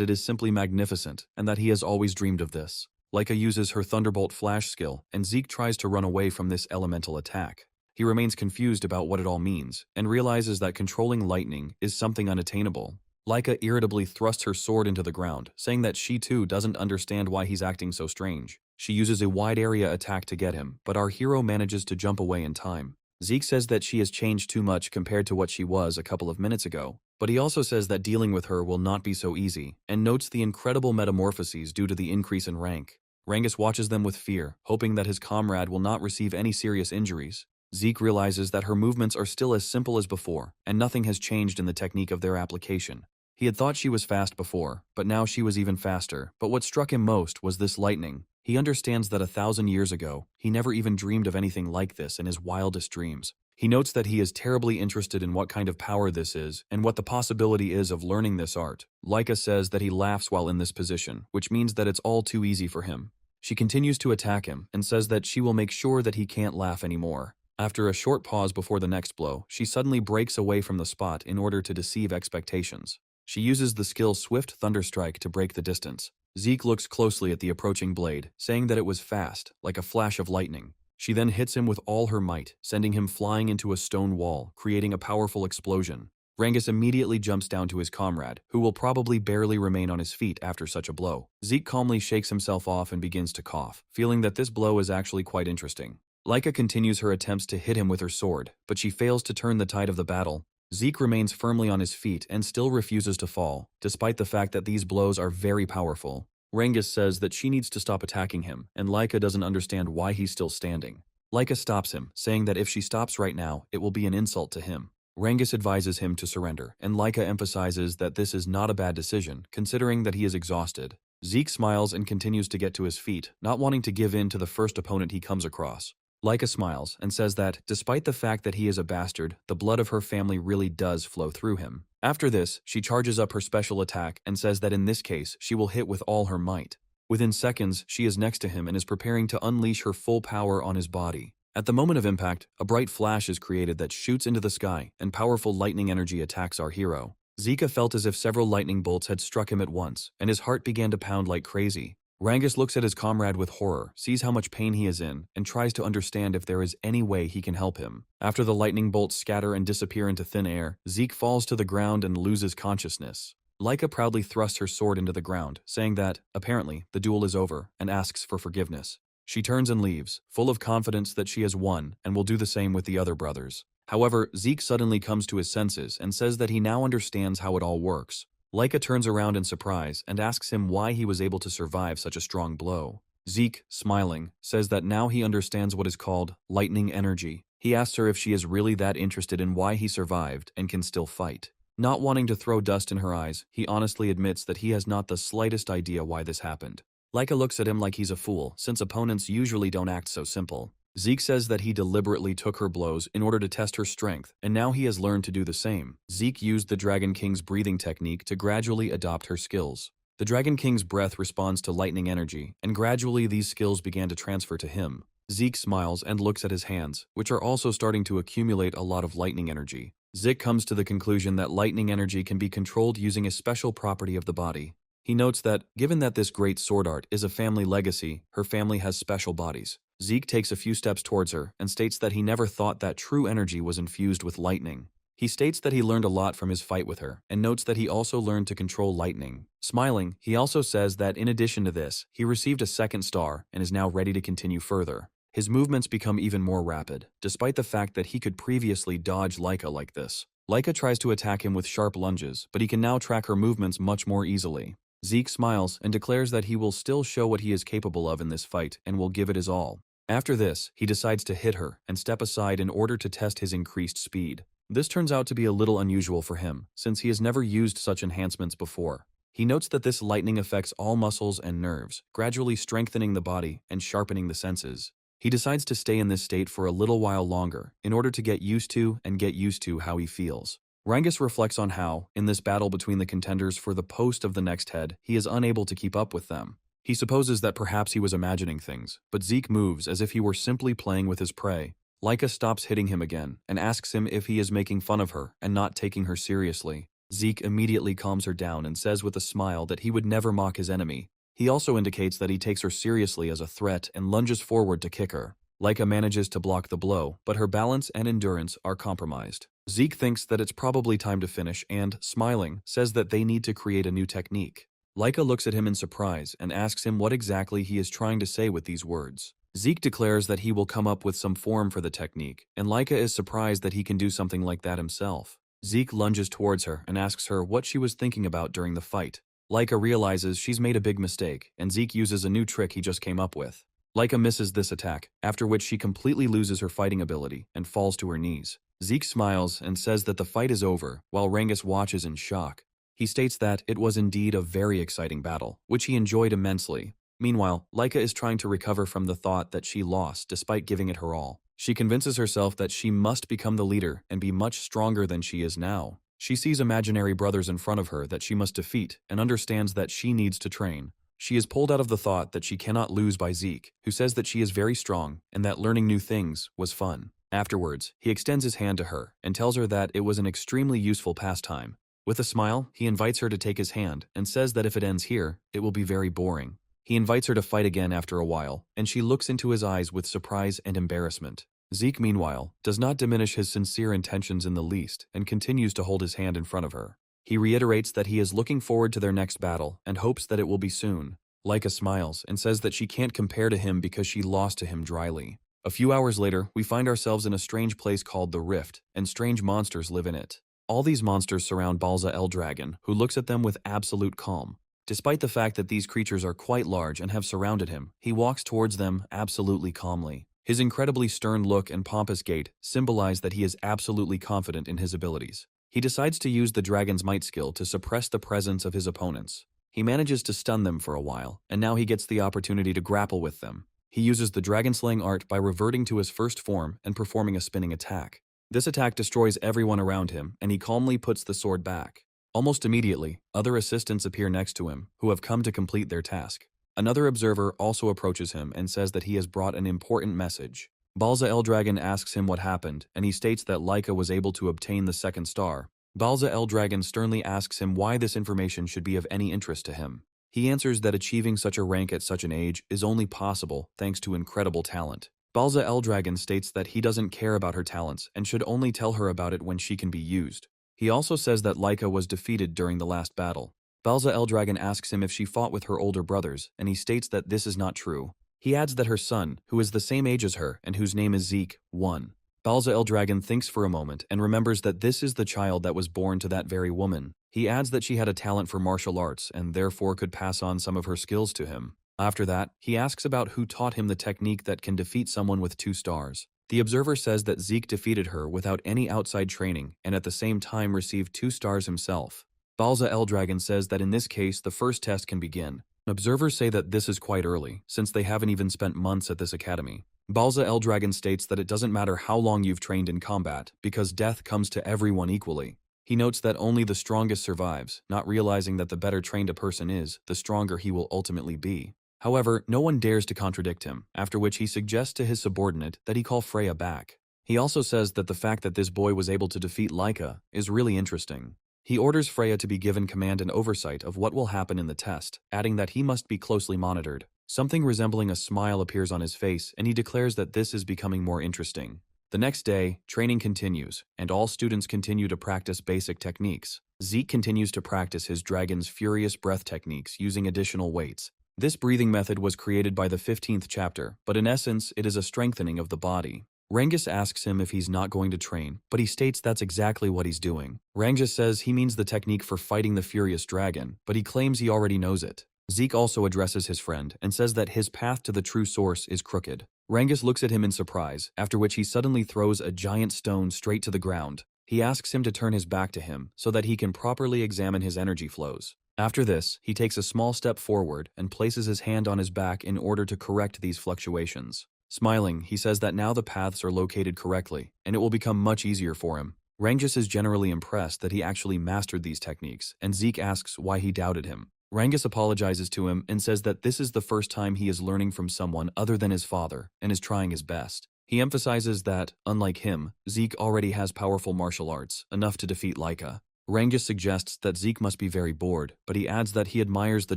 it is simply magnificent and that he has always dreamed of this. Laika uses her Thunderbolt Flash skill, and Zeke tries to run away from this elemental attack. He remains confused about what it all means, and realizes that controlling lightning is something unattainable. Laika irritably thrusts her sword into the ground, saying that she too doesn't understand why he's acting so strange. She uses a wide area attack to get him, but our hero manages to jump away in time. Zeke says that she has changed too much compared to what she was a couple of minutes ago, but he also says that dealing with her will not be so easy, and notes the incredible metamorphoses due to the increase in rank. Rangus watches them with fear, hoping that his comrade will not receive any serious injuries. Zeke realizes that her movements are still as simple as before, and nothing has changed in the technique of their application. He had thought she was fast before, but now she was even faster. But what struck him most was this lightning. He understands that 1,000 years ago, he never even dreamed of anything like this in his wildest dreams. He notes that he is terribly interested in what kind of power this is, and what the possibility is of learning this art. Laika says that he laughs while in this position, which means that it's all too easy for him. She continues to attack him, and says that she will make sure that he can't laugh anymore. After a short pause before the next blow, she suddenly breaks away from the spot in order to deceive expectations. She uses the skill Swift Thunderstrike to break the distance. Zeke looks closely at the approaching blade, saying that it was fast, like a flash of lightning. She then hits him with all her might, sending him flying into a stone wall, creating a powerful explosion. Rangus immediately jumps down to his comrade, who will probably barely remain on his feet after such a blow. Zeke calmly shakes himself off and begins to cough, feeling that this blow is actually quite interesting. Laika continues her attempts to hit him with her sword, but she fails to turn the tide of the battle. Zeke remains firmly on his feet and still refuses to fall, despite the fact that these blows are very powerful. Rangus says that she needs to stop attacking him, and Laika doesn't understand why he's still standing. Laika stops him, saying that if she stops right now, it will be an insult to him. Rangus advises him to surrender, and Laika emphasizes that this is not a bad decision, considering that he is exhausted. Zeke smiles and continues to get to his feet, not wanting to give in to the first opponent he comes across. Laika smiles and says that, despite the fact that he is a bastard, the blood of her family really does flow through him. After this, she charges up her special attack and says that in this case, she will hit with all her might. Within seconds, she is next to him and is preparing to unleash her full power on his body. At the moment of impact, a bright flash is created that shoots into the sky, and powerful lightning energy attacks our hero. Zeke felt as if several lightning bolts had struck him at once, and his heart began to pound like crazy. Rangus looks at his comrade with horror, sees how much pain he is in, and tries to understand if there is any way he can help him. After the lightning bolts scatter and disappear into thin air, Zeke falls to the ground and loses consciousness. Laika proudly thrusts her sword into the ground, saying that, apparently, the duel is over, and asks for forgiveness. She turns and leaves, full of confidence that she has won and will do the same with the other brothers. However, Zeke suddenly comes to his senses and says that he now understands how it all works. Laika turns around in surprise and asks him why he was able to survive such a strong blow. Zeke, smiling, says that now he understands what is called lightning energy. He asks her if she is really that interested in why he survived and can still fight. Not wanting to throw dust in her eyes, he honestly admits that he has not the slightest idea why this happened. Laika looks at him like he's a fool, since opponents usually don't act so simple. Zeke says that he deliberately took her blows in order to test her strength, and now he has learned to do the same. Zeke used the Dragon King's breathing technique to gradually adopt her skills. The Dragon King's breath responds to lightning energy, and gradually these skills began to transfer to him. Zeke smiles and looks at his hands, which are also starting to accumulate a lot of lightning energy. Zeke comes to the conclusion that lightning energy can be controlled using a special property of the body. He notes that, given that this great sword art is a family legacy, her family has special bodies. Zeke takes a few steps towards her and states that he never thought that true energy was infused with lightning. He states that he learned a lot from his fight with her, and notes that he also learned to control lightning. Smiling, he also says that in addition to this, he received a 2nd star and is now ready to continue further. His movements become even more rapid, despite the fact that he could previously dodge Laika like this. Laika tries to attack him with sharp lunges, but he can now track her movements much more easily. Zeke smiles and declares that he will still show what he is capable of in this fight and will give it his all. After this, he decides to hit her and step aside in order to test his increased speed. This turns out to be a little unusual for him, since he has never used such enhancements before. He notes that this lightning affects all muscles and nerves, gradually strengthening the body and sharpening the senses. He decides to stay in this state for a little while longer in order to get used to how he feels. Rangus reflects on how, in this battle between the contenders for the post of the next head, he is unable to keep up with them. He supposes that perhaps he was imagining things, but Zeke moves as if he were simply playing with his prey. Laika stops hitting him again and asks him if he is making fun of her and not taking her seriously. Zeke immediately calms her down and says with a smile that he would never mock his enemy. He also indicates that he takes her seriously as a threat and lunges forward to kick her. Laika manages to block the blow, but her balance and endurance are compromised. Zeke thinks that it's probably time to finish and, smiling, says that they need to create a new technique. Laika looks at him in surprise and asks him what exactly he is trying to say with these words. Zeke declares that he will come up with some form for the technique, and Laika is surprised that he can do something like that himself. Zeke lunges towards her and asks her what she was thinking about during the fight. Laika realizes she's made a big mistake, and Zeke uses a new trick he just came up with. Laika misses this attack, after which she completely loses her fighting ability and falls to her knees. Zeke smiles and says that the fight is over, while Rangus watches in shock. He states that it was indeed a very exciting battle, which he enjoyed immensely. Meanwhile, Laika is trying to recover from the thought that she lost despite giving it her all. She convinces herself that she must become the leader and be much stronger than she is now. She sees imaginary brothers in front of her that she must defeat and understands that she needs to train. She is pulled out of the thought that she cannot lose by Zeke, who says that she is very strong and that learning new things was fun. Afterwards, he extends his hand to her and tells her that it was an extremely useful pastime. With a smile, he invites her to take his hand and says that if it ends here, it will be very boring. He invites her to fight again after a while, and she looks into his eyes with surprise and embarrassment. Zeke, meanwhile, does not diminish his sincere intentions in the least and continues to hold his hand in front of her. He reiterates that he is looking forward to their next battle and hopes that it will be soon. Laika smiles and says that she can't compare to him because she lost to him dryly. A few hours later, we find ourselves in a strange place called the Rift, and strange monsters live in it. All these monsters surround Balza El Dragon, who looks at them with absolute calm. Despite the fact that these creatures are quite large and have surrounded him, he walks towards them absolutely calmly. His incredibly stern look and pompous gait symbolize that he is absolutely confident in his abilities. He decides to use the Dragon's Might skill to suppress the presence of his opponents. He manages to stun them for a while, and now he gets the opportunity to grapple with them. He uses the dragon slaying art by reverting to his first form and performing a spinning attack. This attack destroys everyone around him, and he calmly puts the sword back. Almost immediately, other assistants appear next to him, who have come to complete their task. Another observer also approaches him and says that he has brought an important message. Balza El Dragon asks him what happened, and he states that Laika was able to obtain the second star. Balza El Dragon sternly asks him why this information should be of any interest to him. He answers that achieving such a rank at such an age is only possible thanks to incredible talent. Balza El Dragon states that he doesn't care about her talents and should only tell her about it when she can be used. He also says that Laika was defeated during the last battle. Balza El Dragon asks him if she fought with her older brothers, and he states that this is not true. He adds that her son, who is the same age as her and whose name is Zeke, won. Balza El Dragon thinks for a moment and remembers that this is the child that was born to that very woman. He adds that she had a talent for martial arts and therefore could pass on some of her skills to him. After that, he asks about who taught him the technique that can defeat someone with 2 stars. The observer says that Zeke defeated her without any outside training and at the same time received 2 stars himself. Balza El Dragon says that in this case the first test can begin. Observers say that this is quite early, since they haven't even spent months at this academy. Balza El Dragon states that it doesn't matter how long you've trained in combat, because death comes to everyone equally. He notes that only the strongest survives, not realizing that the better trained a person is, the stronger he will ultimately be. However, no one dares to contradict him, after which he suggests to his subordinate that he call Freya back. He also says that the fact that this boy was able to defeat Laika is really interesting. He orders Freya to be given command and oversight of what will happen in the test, adding that he must be closely monitored. Something resembling a smile appears on his face, and he declares that this is becoming more interesting. The next day, training continues, and all students continue to practice basic techniques. Zeke continues to practice his dragon's furious breath techniques using additional weights. This breathing method was created by the 15th chapter, but in essence, it is a strengthening of the body. Rangus asks him if he's not going to train, but he states that's exactly what he's doing. Rangus says he means the technique for fighting the furious dragon, but he claims he already knows it. Zeke also addresses his friend and says that his path to the true source is crooked. Rangus looks at him in surprise, after which he suddenly throws a giant stone straight to the ground. He asks him to turn his back to him so that he can properly examine his energy flows. After this, he takes a small step forward and places his hand on his back in order to correct these fluctuations. Smiling, he says that now the paths are located correctly, and it will become much easier for him. Rangus is generally impressed that he actually mastered these techniques, and Zeke asks why he doubted him. Rangus apologizes to him and says that this is the first time he is learning from someone other than his father, and is trying his best. He emphasizes that, unlike him, Zeke already has powerful martial arts, enough to defeat Laika. Rangus suggests that Zeke must be very bored, but he adds that he admires the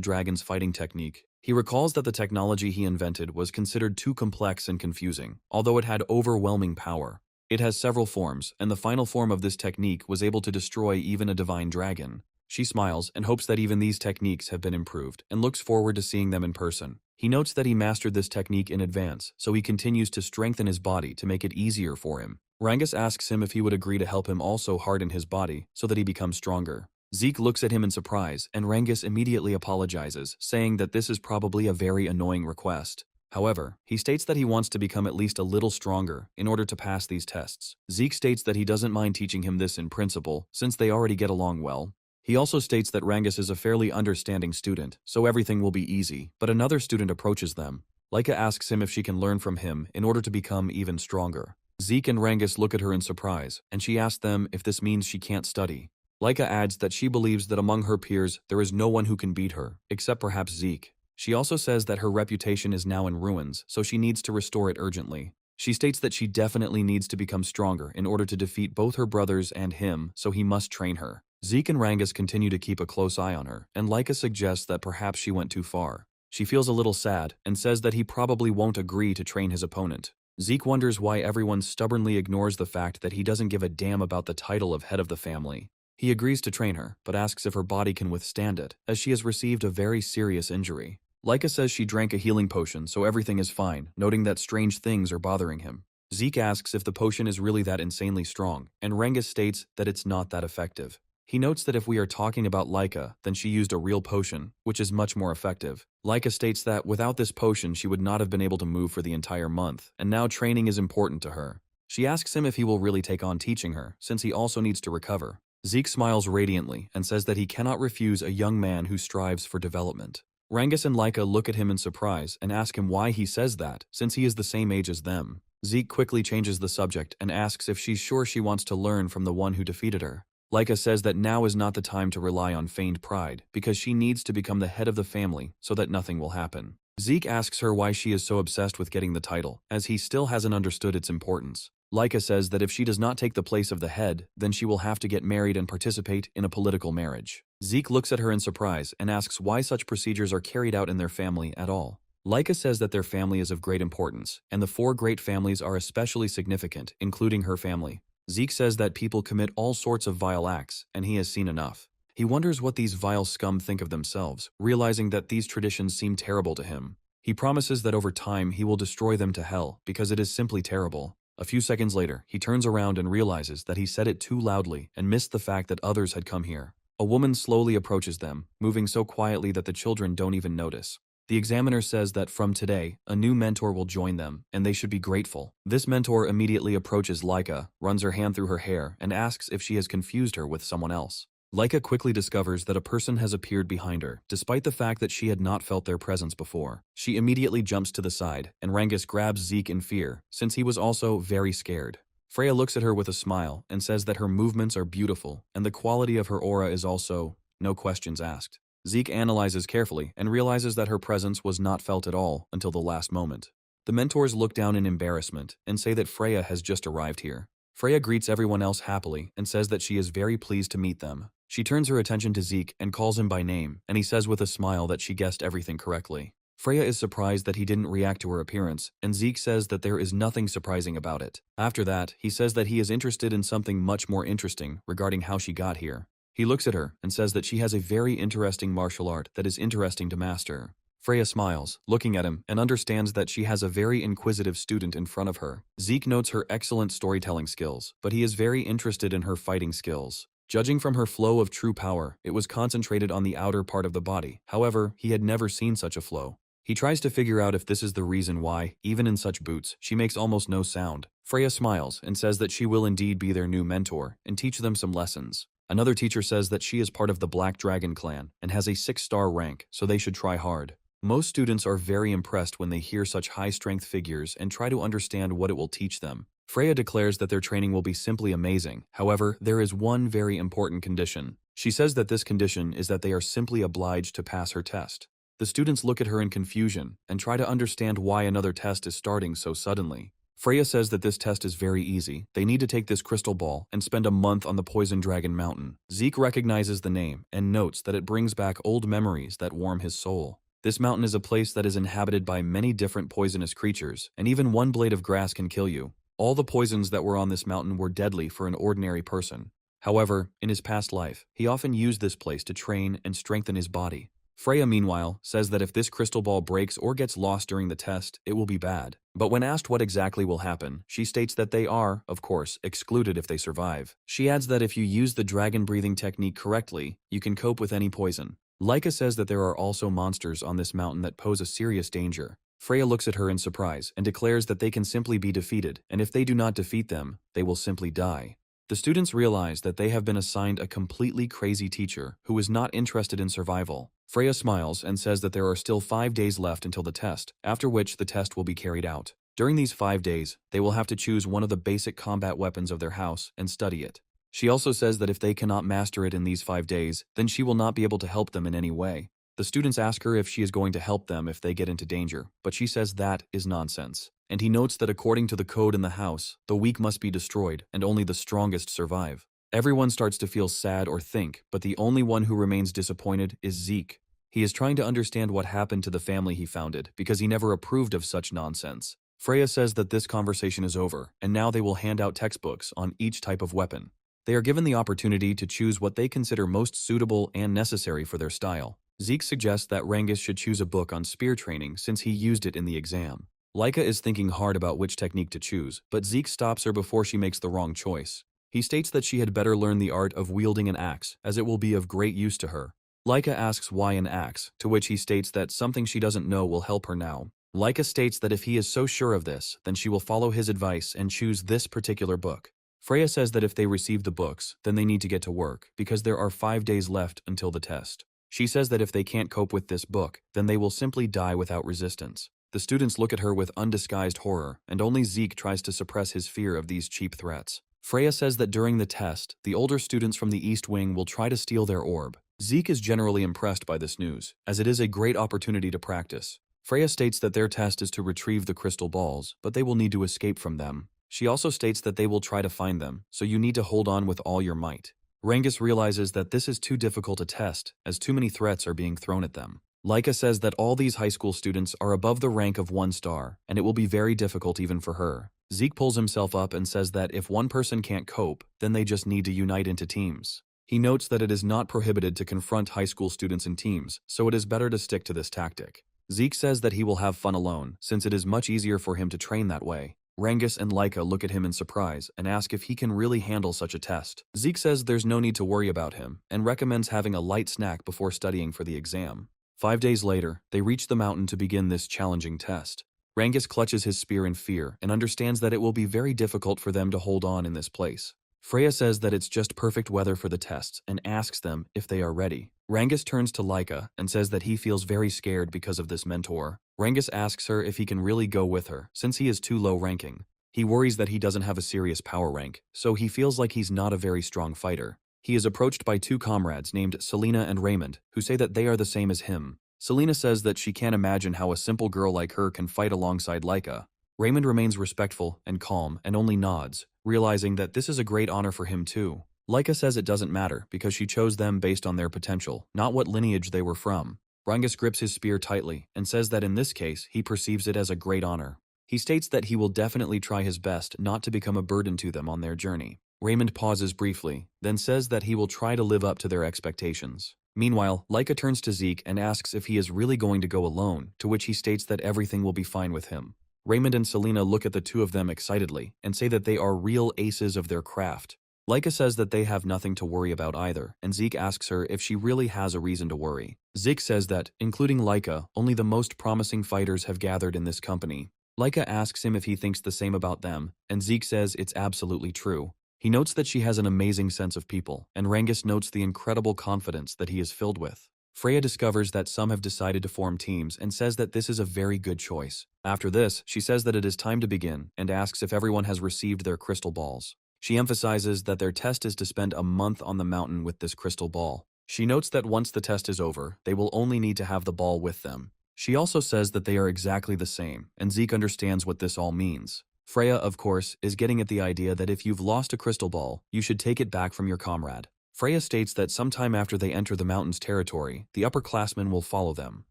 dragon's fighting technique. He recalls that the technology he invented was considered too complex and confusing, although it had overwhelming power. It has several forms, and the final form of this technique was able to destroy even a divine dragon. She smiles and hopes that even these techniques have been improved, and looks forward to seeing them in person. He notes that he mastered this technique in advance, so he continues to strengthen his body to make it easier for him. Rangus asks him if he would agree to help him also harden his body so that he becomes stronger. Zeke looks at him in surprise, and Rangus immediately apologizes, saying that this is probably a very annoying request. However, he states that he wants to become at least a little stronger in order to pass these tests. Zeke states that he doesn't mind teaching him this in principle, since they already get along well. He also states that Rangus is a fairly understanding student, so everything will be easy, but another student approaches them. Laika asks him if she can learn from him in order to become even stronger. Zeke and Rangus look at her in surprise, and she asks them if this means she can't study. Laika adds that she believes that among her peers there is no one who can beat her, except perhaps Zeke. She also says that her reputation is now in ruins, so she needs to restore it urgently. She states that she definitely needs to become stronger in order to defeat both her brothers and him, so he must train her. Zeke and Rangus continue to keep a close eye on her, and Laika suggests that perhaps she went too far. She feels a little sad, and says that he probably won't agree to train his opponent. Zeke wonders why everyone stubbornly ignores the fact that he doesn't give a damn about the title of head of the family. He agrees to train her, but asks if her body can withstand it, as she has received a very serious injury. Laika says she drank a healing potion, so everything is fine, noting that strange things are bothering him. Zeke asks if the potion is really that insanely strong, and Rangus states that it's not that effective. He notes that if we are talking about Laika, then she used a real potion, which is much more effective. Laika states that without this potion she would not have been able to move for the entire month, and now training is important to her. She asks him if he will really take on teaching her, since he also needs to recover. Zeke smiles radiantly and says that he cannot refuse a young man who strives for development. Rangus and Laika look at him in surprise and ask him why he says that, since he is the same age as them. Zeke quickly changes the subject and asks if she's sure she wants to learn from the one who defeated her. Laika says that now is not the time to rely on feigned pride, because she needs to become the head of the family so that nothing will happen. Zeke asks her why she is so obsessed with getting the title, as he still hasn't understood its importance. Laika says that if she does not take the place of the head, then she will have to get married and participate in a political marriage. Zeke looks at her in surprise and asks why such procedures are carried out in their family at all. Laika says that their family is of great importance, and the 4 great families are especially significant, including her family. Zeke says that people commit all sorts of vile acts, and he has seen enough. He wonders what these vile scum think of themselves, realizing that these traditions seem terrible to him. He promises that over time he will destroy them to hell, because it is simply terrible. A few seconds later, he turns around and realizes that he said it too loudly and missed the fact that others had come here. A woman slowly approaches them, moving so quietly that the children don't even notice. The examiner says that from today, a new mentor will join them, and they should be grateful. This mentor immediately approaches Laika, runs her hand through her hair, and asks if she has confused her with someone else. Laika quickly discovers that a person has appeared behind her, despite the fact that she had not felt their presence before. She immediately jumps to the side, and Rangus grabs Zeke in fear, since he was also very scared. Freya looks at her with a smile and says that her movements are beautiful, and the quality of her aura is also, no questions asked. Zeke analyzes carefully and realizes that her presence was not felt at all until the last moment. The mentors look down in embarrassment and say that Freya has just arrived here. Freya greets everyone else happily and says that she is very pleased to meet them. She turns her attention to Zeke and calls him by name, and he says with a smile that she guessed everything correctly. Freya is surprised that he didn't react to her appearance, and Zeke says that there is nothing surprising about it. After that, he says that he is interested in something much more interesting regarding how she got here. He looks at her and says that she has a very interesting martial art that is interesting to master. Freya smiles, looking at him, and understands that she has a very inquisitive student in front of her. Zeke notes her excellent storytelling skills, but he is very interested in her fighting skills. Judging from her flow of true power, it was concentrated on the outer part of the body. However, he had never seen such a flow. He tries to figure out if this is the reason why, even in such boots, she makes almost no sound. Freya smiles and says that she will indeed be their new mentor and teach them some lessons. Another teacher says that she is part of the Black Dragon clan and has a 6-star rank, so they should try hard. Most students are very impressed when they hear such high-strength figures and try to understand what it will teach them. Freya declares that their training will be simply amazing. However, there is one very important condition. She says that this condition is that they are simply obliged to pass her test. The students look at her in confusion and try to understand why another test is starting so suddenly. Freya says that this test is very easy. They need to take this crystal ball and spend a month on the Poison Dragon Mountain. Zeke recognizes the name and notes that it brings back old memories that warm his soul. This mountain is a place that is inhabited by many different poisonous creatures, and even one blade of grass can kill you. All the poisons that were on this mountain were deadly for an ordinary person. However, in his past life, he often used this place to train and strengthen his body. Freya, meanwhile, says that if this crystal ball breaks or gets lost during the test, it will be bad. But when asked what exactly will happen, she states that they are, of course, excluded if they survive. She adds that if you use the dragon breathing technique correctly, you can cope with any poison. Laika says that there are also monsters on this mountain that pose a serious danger. Freya looks at her in surprise and declares that they can simply be defeated, and if they do not defeat them, they will simply die. The students realize that they have been assigned a completely crazy teacher who is not interested in survival. Freya smiles and says that there are still 5 days left until the test, after which the test will be carried out. During these 5 days, they will have to choose one of the basic combat weapons of their house and study it. She also says that if they cannot master it in these 5 days, then she will not be able to help them in any way. The students ask her if she is going to help them if they get into danger, but she says that is nonsense. And he notes that according to the code in the house, the weak must be destroyed and only the strongest survive. Everyone starts to feel sad or think, but the only one who remains disappointed is Zeke. He is trying to understand what happened to the family he founded because he never approved of such nonsense. Freya says that this conversation is over, and now they will hand out textbooks on each type of weapon. They are given the opportunity to choose what they consider most suitable and necessary for their style. Zeke suggests that Rangus should choose a book on spear training since he used it in the exam. Laika is thinking hard about which technique to choose, but Zeke stops her before she makes the wrong choice. He states that she had better learn the art of wielding an axe, as it will be of great use to her. Laika asks why an axe, to which he states that something she doesn't know will help her now. Laika states that if he is so sure of this, then she will follow his advice and choose this particular book. Freya says that if they receive the books, then they need to get to work, because there are 5 days left until the test. She says that if they can't cope with this book, then they will simply die without resistance. The students look at her with undisguised horror, and only Zeke tries to suppress his fear of these cheap threats. Freya says that during the test, the older students from the East Wing will try to steal their orb. Zeke is generally impressed by this news, as it is a great opportunity to practice. Freya states that their test is to retrieve the crystal balls, but they will need to escape from them. She also states that they will try to find them, so you need to hold on with all your might. Rangus realizes that this is too difficult a test, as too many threats are being thrown at them. Laika says that all these high school students are above the rank of 1 star, and it will be very difficult even for her. Zeke pulls himself up and says that if one person can't cope, then they just need to unite into teams. He notes that it is not prohibited to confront high school students in teams, so it is better to stick to this tactic. Zeke says that he will have fun alone, since it is much easier for him to train that way. Rangus and Laika look at him in surprise and ask if he can really handle such a test. Zeke says there's no need to worry about him, and recommends having a light snack before studying for the exam. 5 days later, they reach the mountain to begin this challenging test. Rangus clutches his spear in fear and understands that it will be very difficult for them to hold on in this place. Freya says that it's just perfect weather for the tests and asks them if they are ready. Rangus turns to Laika and says that he feels very scared because of this mentor. Rangus asks her if he can really go with her, since he is too low ranking. He worries that he doesn't have a serious power rank, so he feels like he's not a very strong fighter. He is approached by 2 comrades named Selena and Raymond, who say that they are the same as him. Selena says that she can't imagine how a simple girl like her can fight alongside Laika. Raymond remains respectful and calm and only nods, realizing that this is a great honor for him too. Laika says it doesn't matter because she chose them based on their potential, not what lineage they were from. Rangus grips his spear tightly and says that in this case he perceives it as a great honor. He states that he will definitely try his best not to become a burden to them on their journey. Raymond pauses briefly, then says that he will try to live up to their expectations. Meanwhile, Laika turns to Zeke and asks if he is really going to go alone, to which he states that everything will be fine with him. Raymond and Selena look at the 2 of them excitedly and say that they are real aces of their craft. Laika says that they have nothing to worry about either, and Zeke asks her if she really has a reason to worry. Zeke says that, including Laika, only the most promising fighters have gathered in this company. Laika asks him if he thinks the same about them, and Zeke says it's absolutely true. He notes that she has an amazing sense of people, and Rangus notes the incredible confidence that he is filled with. Freya discovers that some have decided to form teams and says that this is a very good choice. After this, she says that it is time to begin and asks if everyone has received their crystal balls. She emphasizes that their test is to spend a month on the mountain with this crystal ball. She notes that once the test is over, they will only need to have the ball with them. She also says that they are exactly the same, and Zeke understands what this all means. Freya, of course, is getting at the idea that if you've lost a crystal ball, you should take it back from your comrade. Freya states that sometime after they enter the mountain's territory, the upperclassmen will follow them.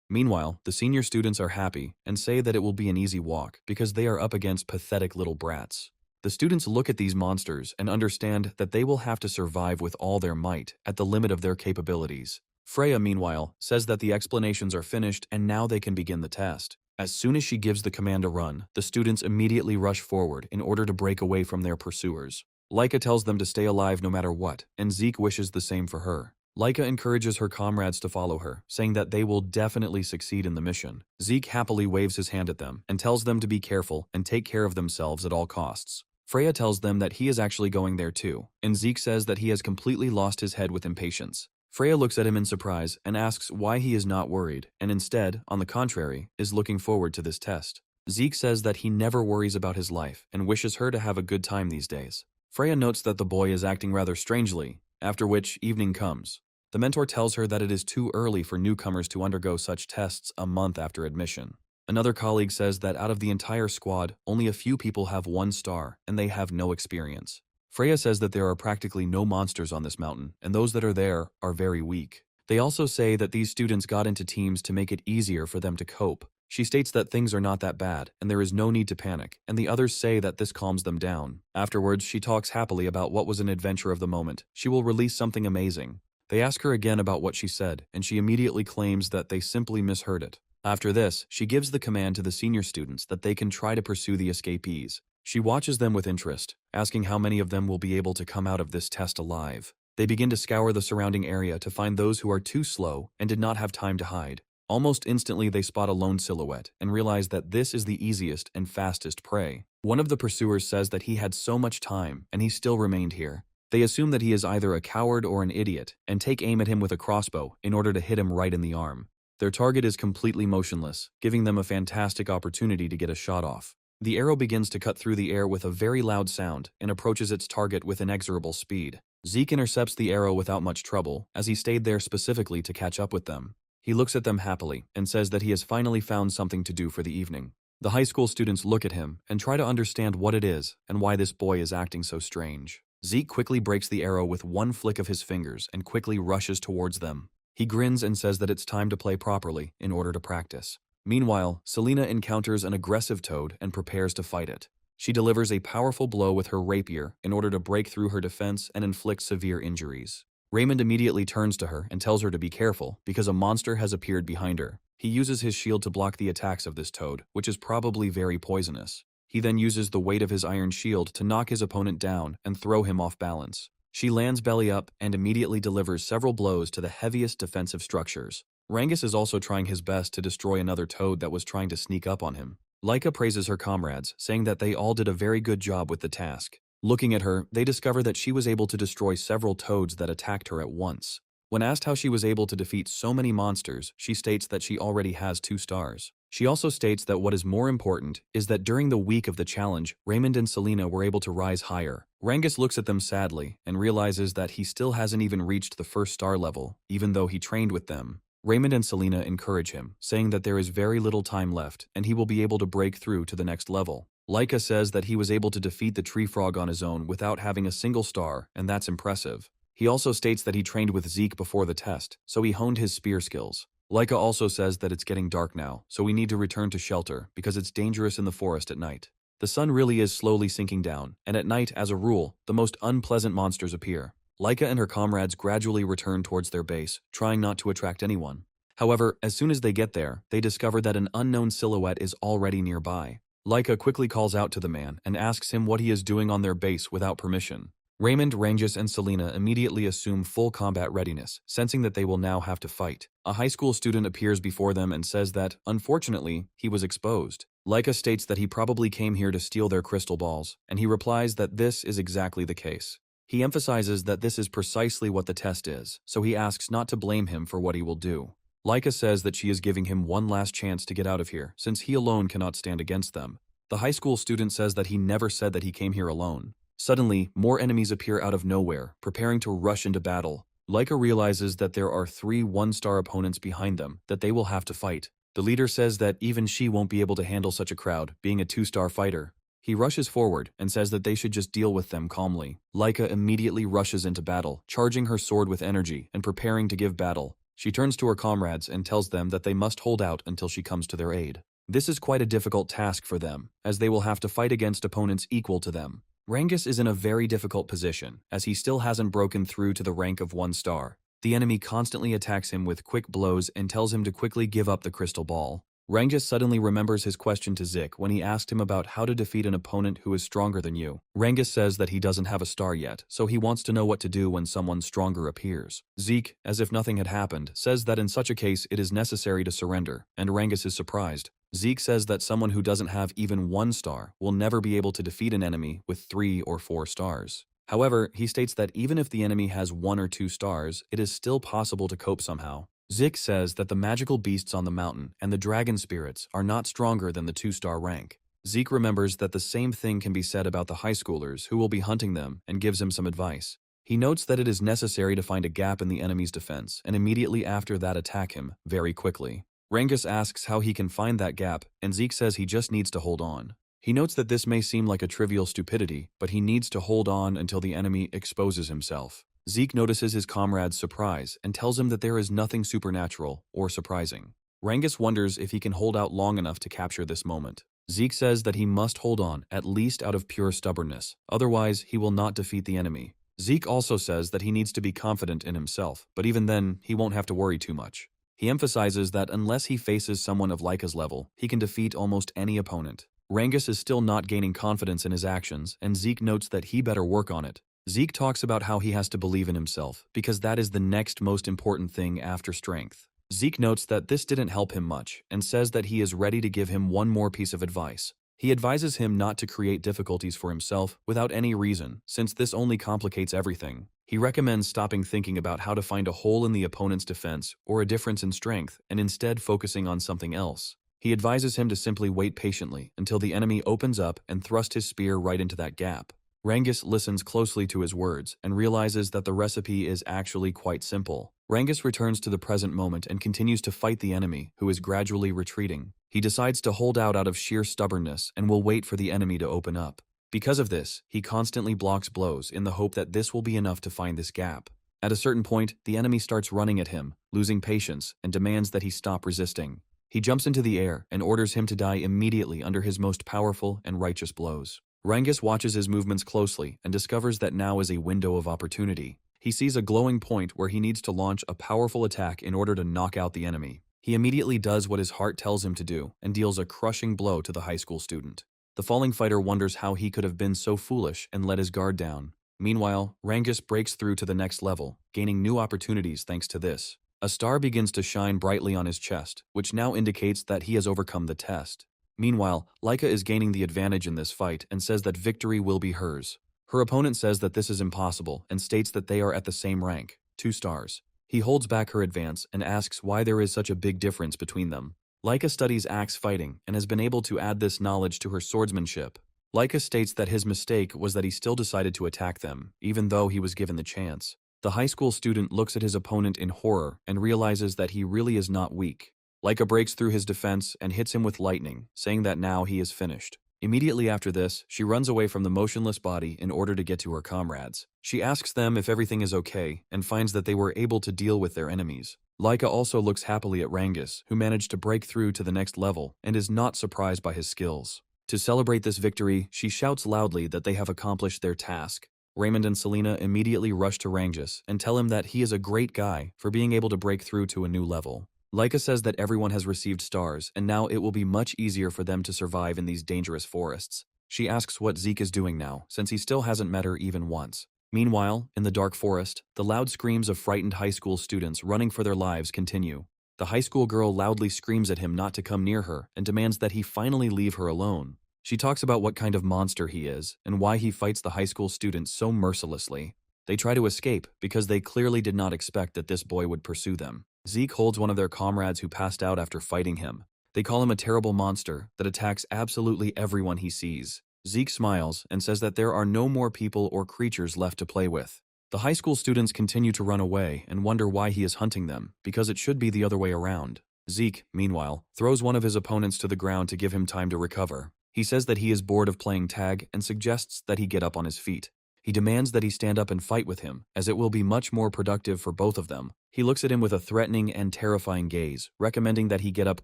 Meanwhile, the senior students are happy and say that it will be an easy walk because they are up against pathetic little brats. The students look at these monsters and understand that they will have to survive with all their might at the limit of their capabilities. Freya, meanwhile, says that the explanations are finished and now they can begin the test. As soon as she gives the command to run, the students immediately rush forward in order to break away from their pursuers. Laika tells them to stay alive no matter what, and Zeke wishes the same for her. Laika encourages her comrades to follow her, saying that they will definitely succeed in the mission. Zeke happily waves his hand at them and tells them to be careful and take care of themselves at all costs. Freya tells them that he is actually going there too, and Zeke says that he has completely lost his head with impatience. Freya looks at him in surprise and asks why he is not worried, and instead, on the contrary, is looking forward to this test. Zeke says that he never worries about his life and wishes her to have a good time these days. Freya notes that the boy is acting rather strangely, after which evening comes. The mentor tells her that it is too early for newcomers to undergo such tests a month after admission. Another colleague says that out of the entire squad, only a few people have 1 star, and they have no experience. Freya says that there are practically no monsters on this mountain, and those that are there are very weak. They also say that these students got into teams to make it easier for them to cope. She states that things are not that bad, and there is no need to panic, and the others say that this calms them down. Afterwards, she talks happily about what was an adventure of the moment. She will release something amazing. They ask her again about what she said, and she immediately claims that they simply misheard it. After this, she gives the command to the senior students that they can try to pursue the escapees. She watches them with interest, asking how many of them will be able to come out of this test alive. They begin to scour the surrounding area to find those who are too slow and did not have time to hide. Almost instantly they spot a lone silhouette and realize that this is the easiest and fastest prey. One of the pursuers says that he had so much time and he still remained here. They assume that he is either a coward or an idiot and take aim at him with a crossbow in order to hit him right in the arm. Their target is completely motionless, giving them a fantastic opportunity to get a shot off. The arrow begins to cut through the air with a very loud sound and approaches its target with inexorable speed. Zeke intercepts the arrow without much trouble, as he stayed there specifically to catch up with them. He looks at them happily and says that he has finally found something to do for the evening. The high school students look at him and try to understand what it is and why this boy is acting so strange. Zeke quickly breaks the arrow with one flick of his fingers and quickly rushes towards them. He grins and says that it's time to play properly in order to practice. Meanwhile, Selena encounters an aggressive toad and prepares to fight it. She delivers a powerful blow with her rapier in order to break through her defense and inflict severe injuries. Raymond immediately turns to her and tells her to be careful because a monster has appeared behind her. He uses his shield to block the attacks of this toad, which is probably very poisonous. He then uses the weight of his iron shield to knock his opponent down and throw him off balance. She lands belly up and immediately delivers several blows to the heaviest defensive structures. Rangus is also trying his best to destroy another toad that was trying to sneak up on him. Laika praises her comrades, saying that they all did a very good job with the task. Looking at her, they discover that she was able to destroy several toads that attacked her at once. When asked how she was able to defeat so many monsters, she states that she already has 2 stars. She also states that what is more important is that during the week of the challenge, Raymond and Selena were able to rise higher. Rangus looks at them sadly and realizes that he still hasn't even reached the 1st star level, even though he trained with them. Raymond and Selena encourage him, saying that there is very little time left and he will be able to break through to the next level. Laika says that he was able to defeat the tree frog on his own without having a single star, and that's impressive. He also states that he trained with Zeke before the test, so he honed his spear skills. Laika also says that it's getting dark now, so we need to return to shelter because it's dangerous in the forest at night. The sun really is slowly sinking down, and at night, as a rule, the most unpleasant monsters appear. Laika and her comrades gradually return towards their base, trying not to attract anyone. However, as soon as they get there, they discover that an unknown silhouette is already nearby. Laika quickly calls out to the man and asks him what he is doing on their base without permission. Raymond, Rangus, and Selena immediately assume full combat readiness, sensing that they will now have to fight. A high school student appears before them and says that, unfortunately, he was exposed. Laika states that he probably came here to steal their crystal balls, and he replies that this is exactly the case. He emphasizes that this is precisely what the test is, so he asks not to blame him for what he will do. Laika says that she is giving him one last chance to get out of here, since he alone cannot stand against them. The high school student says that he never said that he came here alone. Suddenly, more enemies appear out of nowhere, preparing to rush into battle. Laika realizes that there are 3 one-star opponents behind them that they will have to fight. The leader says that even she won't be able to handle such a crowd, being a 2-star fighter. He rushes forward and says that they should just deal with them calmly. Laika immediately rushes into battle, charging her sword with energy and preparing to give battle. She turns to her comrades and tells them that they must hold out until she comes to their aid. This is quite a difficult task for them, as they will have to fight against opponents equal to them. Rangus is in a very difficult position, as he still hasn't broken through to the rank of 1 star. The enemy constantly attacks him with quick blows and tells him to quickly give up the crystal ball. Rangus suddenly remembers his question to Zik when he asked him about how to defeat an opponent who is stronger than you. Rangus says that he doesn't have a star yet, so he wants to know what to do when someone stronger appears. Zik, as if nothing had happened, says that in such a case it is necessary to surrender, and Rangus is surprised. Zik says that someone who doesn't have even 1 star will never be able to defeat an enemy with 3 or 4 stars. However, he states that even if the enemy has 1 or 2 stars, it is still possible to cope somehow. Zik says that the magical beasts on the mountain and the dragon spirits are not stronger than the 2-star rank. Zik remembers that the same thing can be said about the high schoolers who will be hunting them and gives him some advice. He notes that it is necessary to find a gap in the enemy's defense and immediately after that attack him very quickly. Rangus asks how he can find that gap, and Zik says he just needs to hold on. He notes that this may seem like a trivial stupidity, but he needs to hold on until the enemy exposes himself. Zik notices his comrade's surprise and tells him that there is nothing supernatural or surprising. Rangus wonders if he can hold out long enough to capture this moment. Zik says that he must hold on, at least out of pure stubbornness, otherwise he will not defeat the enemy. Zik also says that he needs to be confident in himself, but even then, he won't have to worry too much. He emphasizes that unless he faces someone of Laika's level, he can defeat almost any opponent. Rangus is still not gaining confidence in his actions, and Zik notes that he better work on it. Zik talks about how he has to believe in himself, because that is the next most important thing after strength. Zik notes that this didn't help him much, and says that he is ready to give him one more piece of advice. He advises him not to create difficulties for himself without any reason, since this only complicates everything. He recommends stopping thinking about how to find a hole in the opponent's defense or a difference in strength, and instead focusing on something else. He advises him to simply wait patiently until the enemy opens up and thrust his spear right into that gap. Rangus listens closely to his words and realizes that the recipe is actually quite simple. Rangus returns to the present moment and continues to fight the enemy, who is gradually retreating. He decides to hold out of sheer stubbornness and will wait for the enemy to open up. Because of this, he constantly blocks blows in the hope that this will be enough to find this gap. At a certain point, the enemy starts running at him, losing patience, and demands that he stop resisting. He jumps into the air and orders him to die immediately under his most powerful and righteous blows. Rangus watches his movements closely and discovers that now is a window of opportunity. He sees a glowing point where he needs to launch a powerful attack in order to knock out the enemy. He immediately does what his heart tells him to do and deals a crushing blow to the high school student. The falling fighter wonders how he could have been so foolish and let his guard down. Meanwhile, Rangus breaks through to the next level, gaining new opportunities thanks to this. A star begins to shine brightly on his chest, which now indicates that he has overcome the test. Meanwhile, Laika is gaining the advantage in this fight and says that victory will be hers. Her opponent says that this is impossible and states that they are at the same rank, 2 stars. He holds back her advance and asks why there is such a big difference between them. Laika studies axe fighting and has been able to add this knowledge to her swordsmanship. Laika states that his mistake was that he still decided to attack them, even though he was given the chance. The high school student looks at his opponent in horror and realizes that he really is not weak. Laika breaks through his defense and hits him with lightning, saying that now he is finished. Immediately after this, she runs away from the motionless body in order to get to her comrades. She asks them if everything is okay and finds that they were able to deal with their enemies. Laika also looks happily at Rangus, who managed to break through to the next level and is not surprised by his skills. To celebrate this victory, she shouts loudly that they have accomplished their task. Raymond and Selena immediately rush to Rangus and tell him that he is a great guy for being able to break through to a new level. Laika says that everyone has received stars, and now it will be much easier for them to survive in these dangerous forests. She asks what Zeke is doing now, since he still hasn't met her even once. Meanwhile, in the dark forest, the loud screams of frightened high school students running for their lives continue. The high school girl loudly screams at him not to come near her and demands that he finally leave her alone. She talks about what kind of monster he is and why he fights the high school students so mercilessly. They try to escape because they clearly did not expect that this boy would pursue them. Zeke holds one of their comrades who passed out after fighting him. They call him a terrible monster that attacks absolutely everyone he sees. Zeke smiles and says that there are no more people or creatures left to play with. The high school students continue to run away and wonder why he is hunting them, because it should be the other way around. Zeke, meanwhile, throws one of his opponents to the ground to give him time to recover. He says that he is bored of playing tag and suggests that he get up on his feet. He demands that he stand up and fight with him, as it will be much more productive for both of them. He looks at him with a threatening and terrifying gaze, recommending that he get up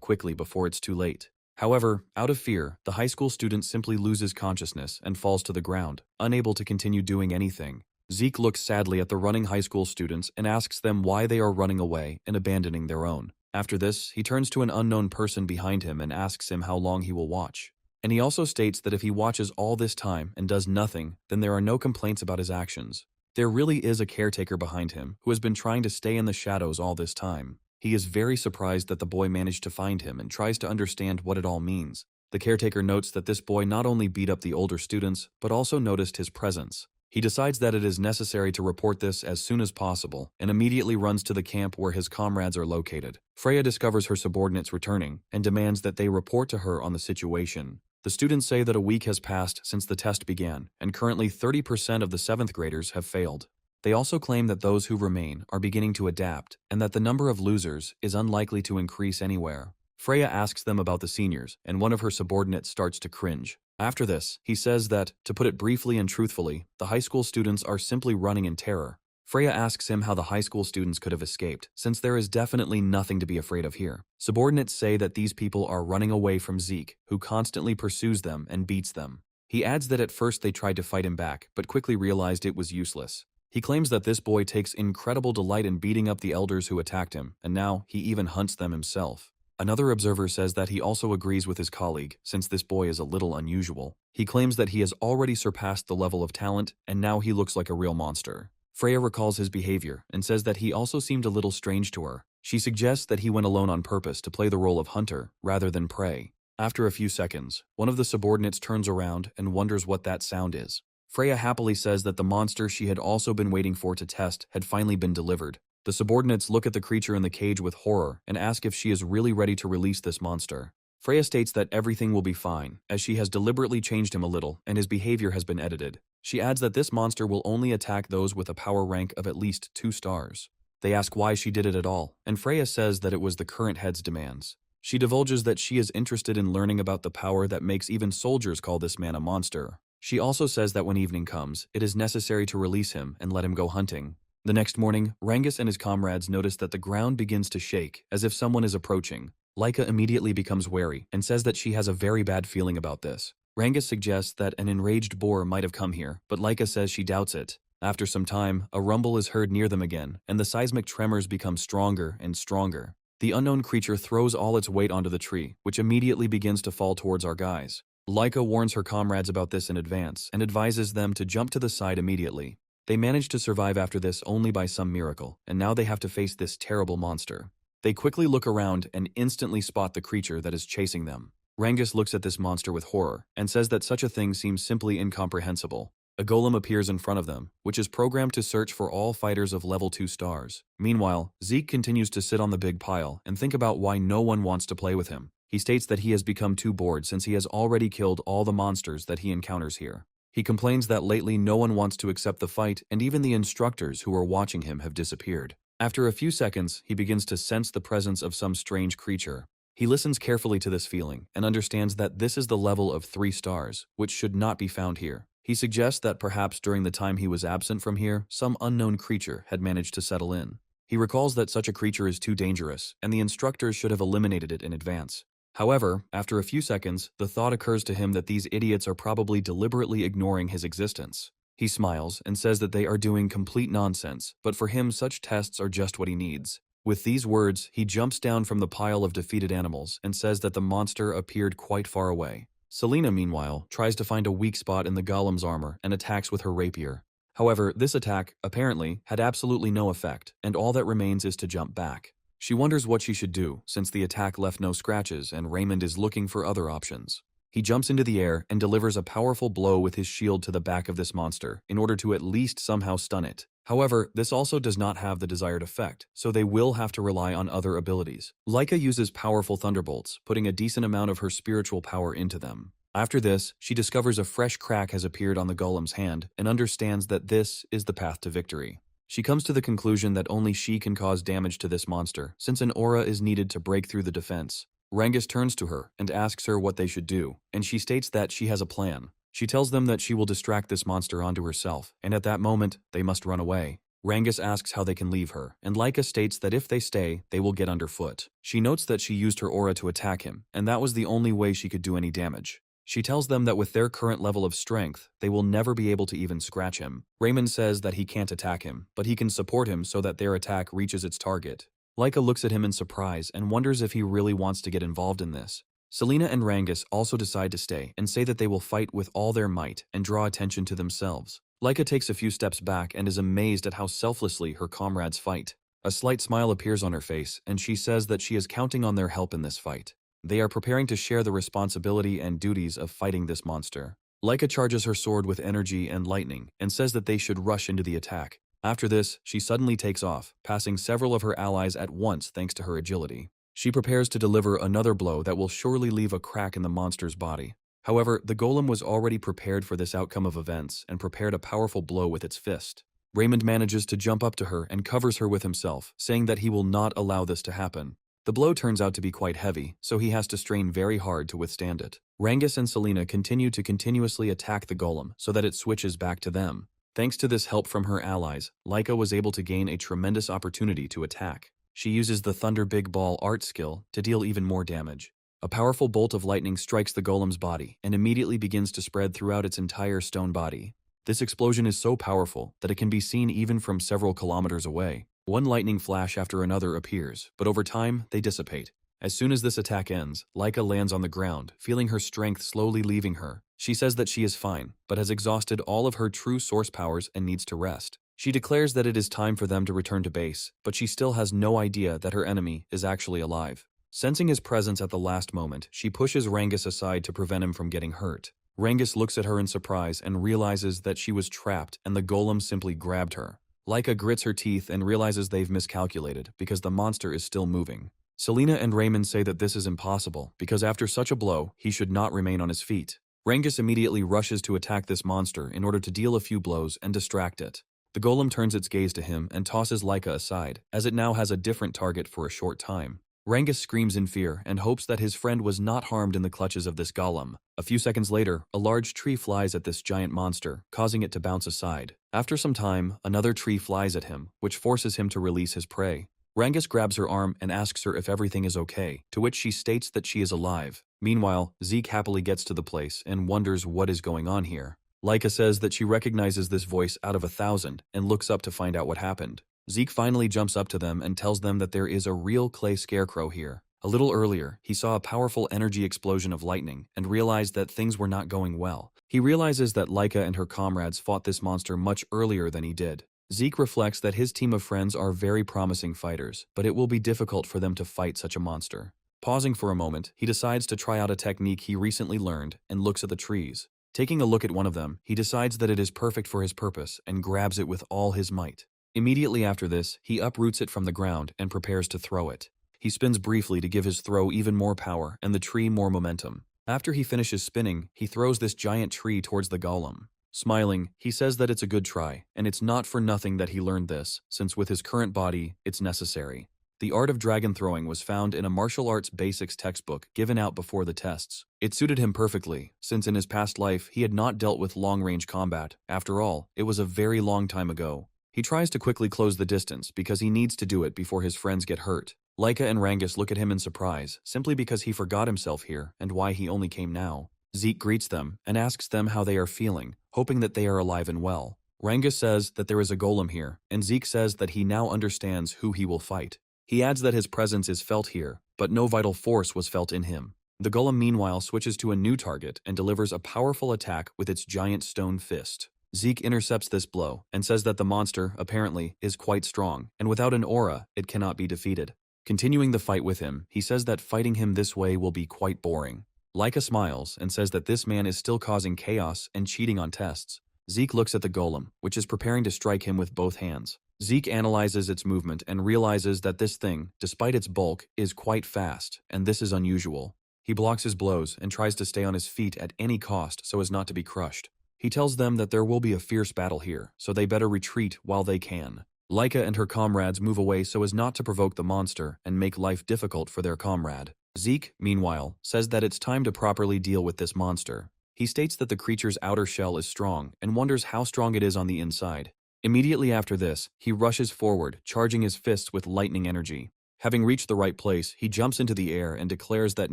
quickly before it's too late. However, out of fear, the high school student simply loses consciousness and falls to the ground, unable to continue doing anything. Zeke looks sadly at the running high school students and asks them why they are running away and abandoning their own. After this, he turns to an unknown person behind him and asks him how long he will watch. And he also states that if he watches all this time and does nothing, then there are no complaints about his actions. There really is a caretaker behind him who has been trying to stay in the shadows all this time. He is very surprised that the boy managed to find him and tries to understand what it all means. The caretaker notes that this boy not only beat up the older students, but also noticed his presence. He decides that it is necessary to report this as soon as possible and immediately runs to the camp where his comrades are located. Freya discovers her subordinates returning and demands that they report to her on the situation. The students say that a week has passed since the test began, and currently 30% of the 7th graders have failed. They also claim that those who remain are beginning to adapt, and that the number of losers is unlikely to increase anywhere. Freya asks them about the seniors, and one of her subordinates starts to cringe. After this, he says that, to put it briefly and truthfully, the high school students are simply running in terror. Freya asks him how the high school students could have escaped, since there is definitely nothing to be afraid of here. Subordinates say that these people are running away from Zeke, who constantly pursues them and beats them. He adds that at first they tried to fight him back, but quickly realized it was useless. He claims that this boy takes incredible delight in beating up the elders who attacked him, and now he even hunts them himself. Another observer says that he also agrees with his colleague, since this boy is a little unusual. He claims that he has already surpassed the level of talent, and now he looks like a real monster. Freya recalls his behavior and says that he also seemed a little strange to her. She suggests that he went alone on purpose to play the role of hunter rather than prey. After a few seconds, one of the subordinates turns around and wonders what that sound is. Freya happily says that the monster she had also been waiting for to test had finally been delivered. The subordinates look at the creature in the cage with horror and ask if she is really ready to release this monster. Freya states that everything will be fine, as she has deliberately changed him a little and his behavior has been edited. She adds that this monster will only attack those with a power rank of at least 2 stars. They ask why she did it at all, and Freya says that it was the current head's demands. She divulges that she is interested in learning about the power that makes even soldiers call this man a monster. She also says that when evening comes, it is necessary to release him and let him go hunting. The next morning, Rangus and his comrades notice that the ground begins to shake, as if someone is approaching. Laika immediately becomes wary and says that she has a very bad feeling about this. Rangus suggests that an enraged boar might have come here, but Laika says she doubts it. After some time, a rumble is heard near them again, and the seismic tremors become stronger and stronger. The unknown creature throws all its weight onto the tree, which immediately begins to fall towards our guys. Laika warns her comrades about this in advance and advises them to jump to the side immediately. They manage to survive after this only by some miracle, and now they have to face this terrible monster. They quickly look around and instantly spot the creature that is chasing them. Rangus looks at this monster with horror and says that such a thing seems simply incomprehensible. A golem appears in front of them, which is programmed to search for all fighters of level 2 stars. Meanwhile, Zeke continues to sit on the big pile and think about why no one wants to play with him. He states that he has become too bored since he has already killed all the monsters that he encounters here. He complains that lately no one wants to accept the fight, and even the instructors who are watching him have disappeared. After a few seconds, he begins to sense the presence of some strange creature. He listens carefully to this feeling and understands that this is the level of 3 stars, which should not be found here. He suggests that perhaps during the time he was absent from here, some unknown creature had managed to settle in. He recalls that such a creature is too dangerous, and the instructors should have eliminated it in advance. However, after a few seconds, the thought occurs to him that these idiots are probably deliberately ignoring his existence. He smiles and says that they are doing complete nonsense, but for him such tests are just what he needs. With these words, he jumps down from the pile of defeated animals and says that the monster appeared quite far away. Selena, meanwhile, tries to find a weak spot in the golem's armor and attacks with her rapier. However, this attack, apparently, had absolutely no effect, and all that remains is to jump back. She wonders what she should do, since the attack left no scratches and Raymond is looking for other options. He jumps into the air and delivers a powerful blow with his shield to the back of this monster, in order to at least somehow stun it. However, this also does not have the desired effect, so they will have to rely on other abilities. Laika uses powerful thunderbolts, putting a decent amount of her spiritual power into them. After this, she discovers a fresh crack has appeared on the golem's hand and understands that this is the path to victory. She comes to the conclusion that only she can cause damage to this monster, since an aura is needed to break through the defense. Rangus turns to her and asks her what they should do, and she states that she has a plan. She tells them that she will distract this monster onto herself, and at that moment, they must run away. Rangus asks how they can leave her, and Laika states that if they stay, they will get underfoot. She notes that she used her aura to attack him, and that was the only way she could do any damage. She tells them that with their current level of strength, they will never be able to even scratch him. Raymond says that he can't attack him, but he can support him so that their attack reaches its target. Laika looks at him in surprise and wonders if he really wants to get involved in this. Selena and Rangus also decide to stay and say that they will fight with all their might and draw attention to themselves. Laika takes a few steps back and is amazed at how selflessly her comrades fight. A slight smile appears on her face, and she says that she is counting on their help in this fight. They are preparing to share the responsibility and duties of fighting this monster. Laika charges her sword with energy and lightning and says that they should rush into the attack. After this, she suddenly takes off, passing several of her allies at once thanks to her agility. She prepares to deliver another blow that will surely leave a crack in the monster's body. However, the golem was already prepared for this outcome of events and prepared a powerful blow with its fist. Raymond manages to jump up to her and covers her with himself, saying that he will not allow this to happen. The blow turns out to be quite heavy, so he has to strain very hard to withstand it. Rangus and Selena continue to continuously attack the golem so that it switches back to them. Thanks to this help from her allies, Laika was able to gain a tremendous opportunity to attack. She uses the Thunder Big Ball art skill to deal even more damage. A powerful bolt of lightning strikes the golem's body and immediately begins to spread throughout its entire stone body. This explosion is so powerful that it can be seen even from several kilometers away. One lightning flash after another appears, but over time, they dissipate. As soon as this attack ends, Laika lands on the ground, feeling her strength slowly leaving her. She says that she is fine, but has exhausted all of her true source powers and needs to rest. She declares that it is time for them to return to base, but she still has no idea that her enemy is actually alive. Sensing his presence at the last moment, she pushes Rangus aside to prevent him from getting hurt. Rangus looks at her in surprise and realizes that she was trapped and the golem simply grabbed her. Laika grits her teeth and realizes they've miscalculated because the monster is still moving. Selena and Raymond say that this is impossible because after such a blow, he should not remain on his feet. Rangus immediately rushes to attack this monster in order to deal a few blows and distract it. The golem turns its gaze to him and tosses Laika aside, as it now has a different target for a short time. Rangus screams in fear and hopes that his friend was not harmed in the clutches of this golem. A few seconds later, a large tree flies at this giant monster, causing it to bounce aside. After some time, another tree flies at him, which forces him to release his prey. Rangus grabs her arm and asks her if everything is okay, to which she states that she is alive. Meanwhile, Zeke happily gets to the place and wonders what is going on here. Laika says that she recognizes this voice out of 1,000 and looks up to find out what happened. Zeke finally jumps up to them and tells them that there is a real clay scarecrow here. A little earlier, he saw a powerful energy explosion of lightning and realized that things were not going well. He realizes that Laika and her comrades fought this monster much earlier than he did. Zeke reflects that his team of friends are very promising fighters, but it will be difficult for them to fight such a monster. Pausing for a moment, he decides to try out a technique he recently learned and looks at the trees. Taking a look at one of them, he decides that it is perfect for his purpose and grabs it with all his might. Immediately after this, he uproots it from the ground and prepares to throw it. He spins briefly to give his throw even more power and the tree more momentum. After he finishes spinning, he throws this giant tree towards the golem. Smiling, he says that it's a good try, and it's not for nothing that he learned this, since with his current body, it's necessary. The art of dragon throwing was found in a martial arts basics textbook given out before the tests. It suited him perfectly, since in his past life he had not dealt with long-range combat. After all, it was a very long time ago. He tries to quickly close the distance because he needs to do it before his friends get hurt. Laika and Rangus look at him in surprise, simply because he forgot himself here and why he only came now. Zeke greets them and asks them how they are feeling, hoping that they are alive and well. Rangus says that there is a golem here, and Zeke says that he now understands who he will fight. He adds that his presence is felt here, but no vital force was felt in him. The golem meanwhile switches to a new target and delivers a powerful attack with its giant stone fist. Zeke intercepts this blow and says that the monster, apparently, is quite strong, and without an aura, it cannot be defeated. Continuing the fight with him, he says that fighting him this way will be quite boring. Laika smiles and says that this man is still causing chaos and cheating on tests. Zeke looks at the golem, which is preparing to strike him with both hands. Zeke analyzes its movement and realizes that this thing, despite its bulk, is quite fast, and this is unusual. He blocks his blows and tries to stay on his feet at any cost so as not to be crushed. He tells them that there will be a fierce battle here, so they better retreat while they can. Laika and her comrades move away so as not to provoke the monster and make life difficult for their comrade. Zeke, meanwhile, says that it's time to properly deal with this monster. He states that the creature's outer shell is strong and wonders how strong it is on the inside. Immediately after this, he rushes forward, charging his fists with lightning energy. Having reached the right place, he jumps into the air and declares that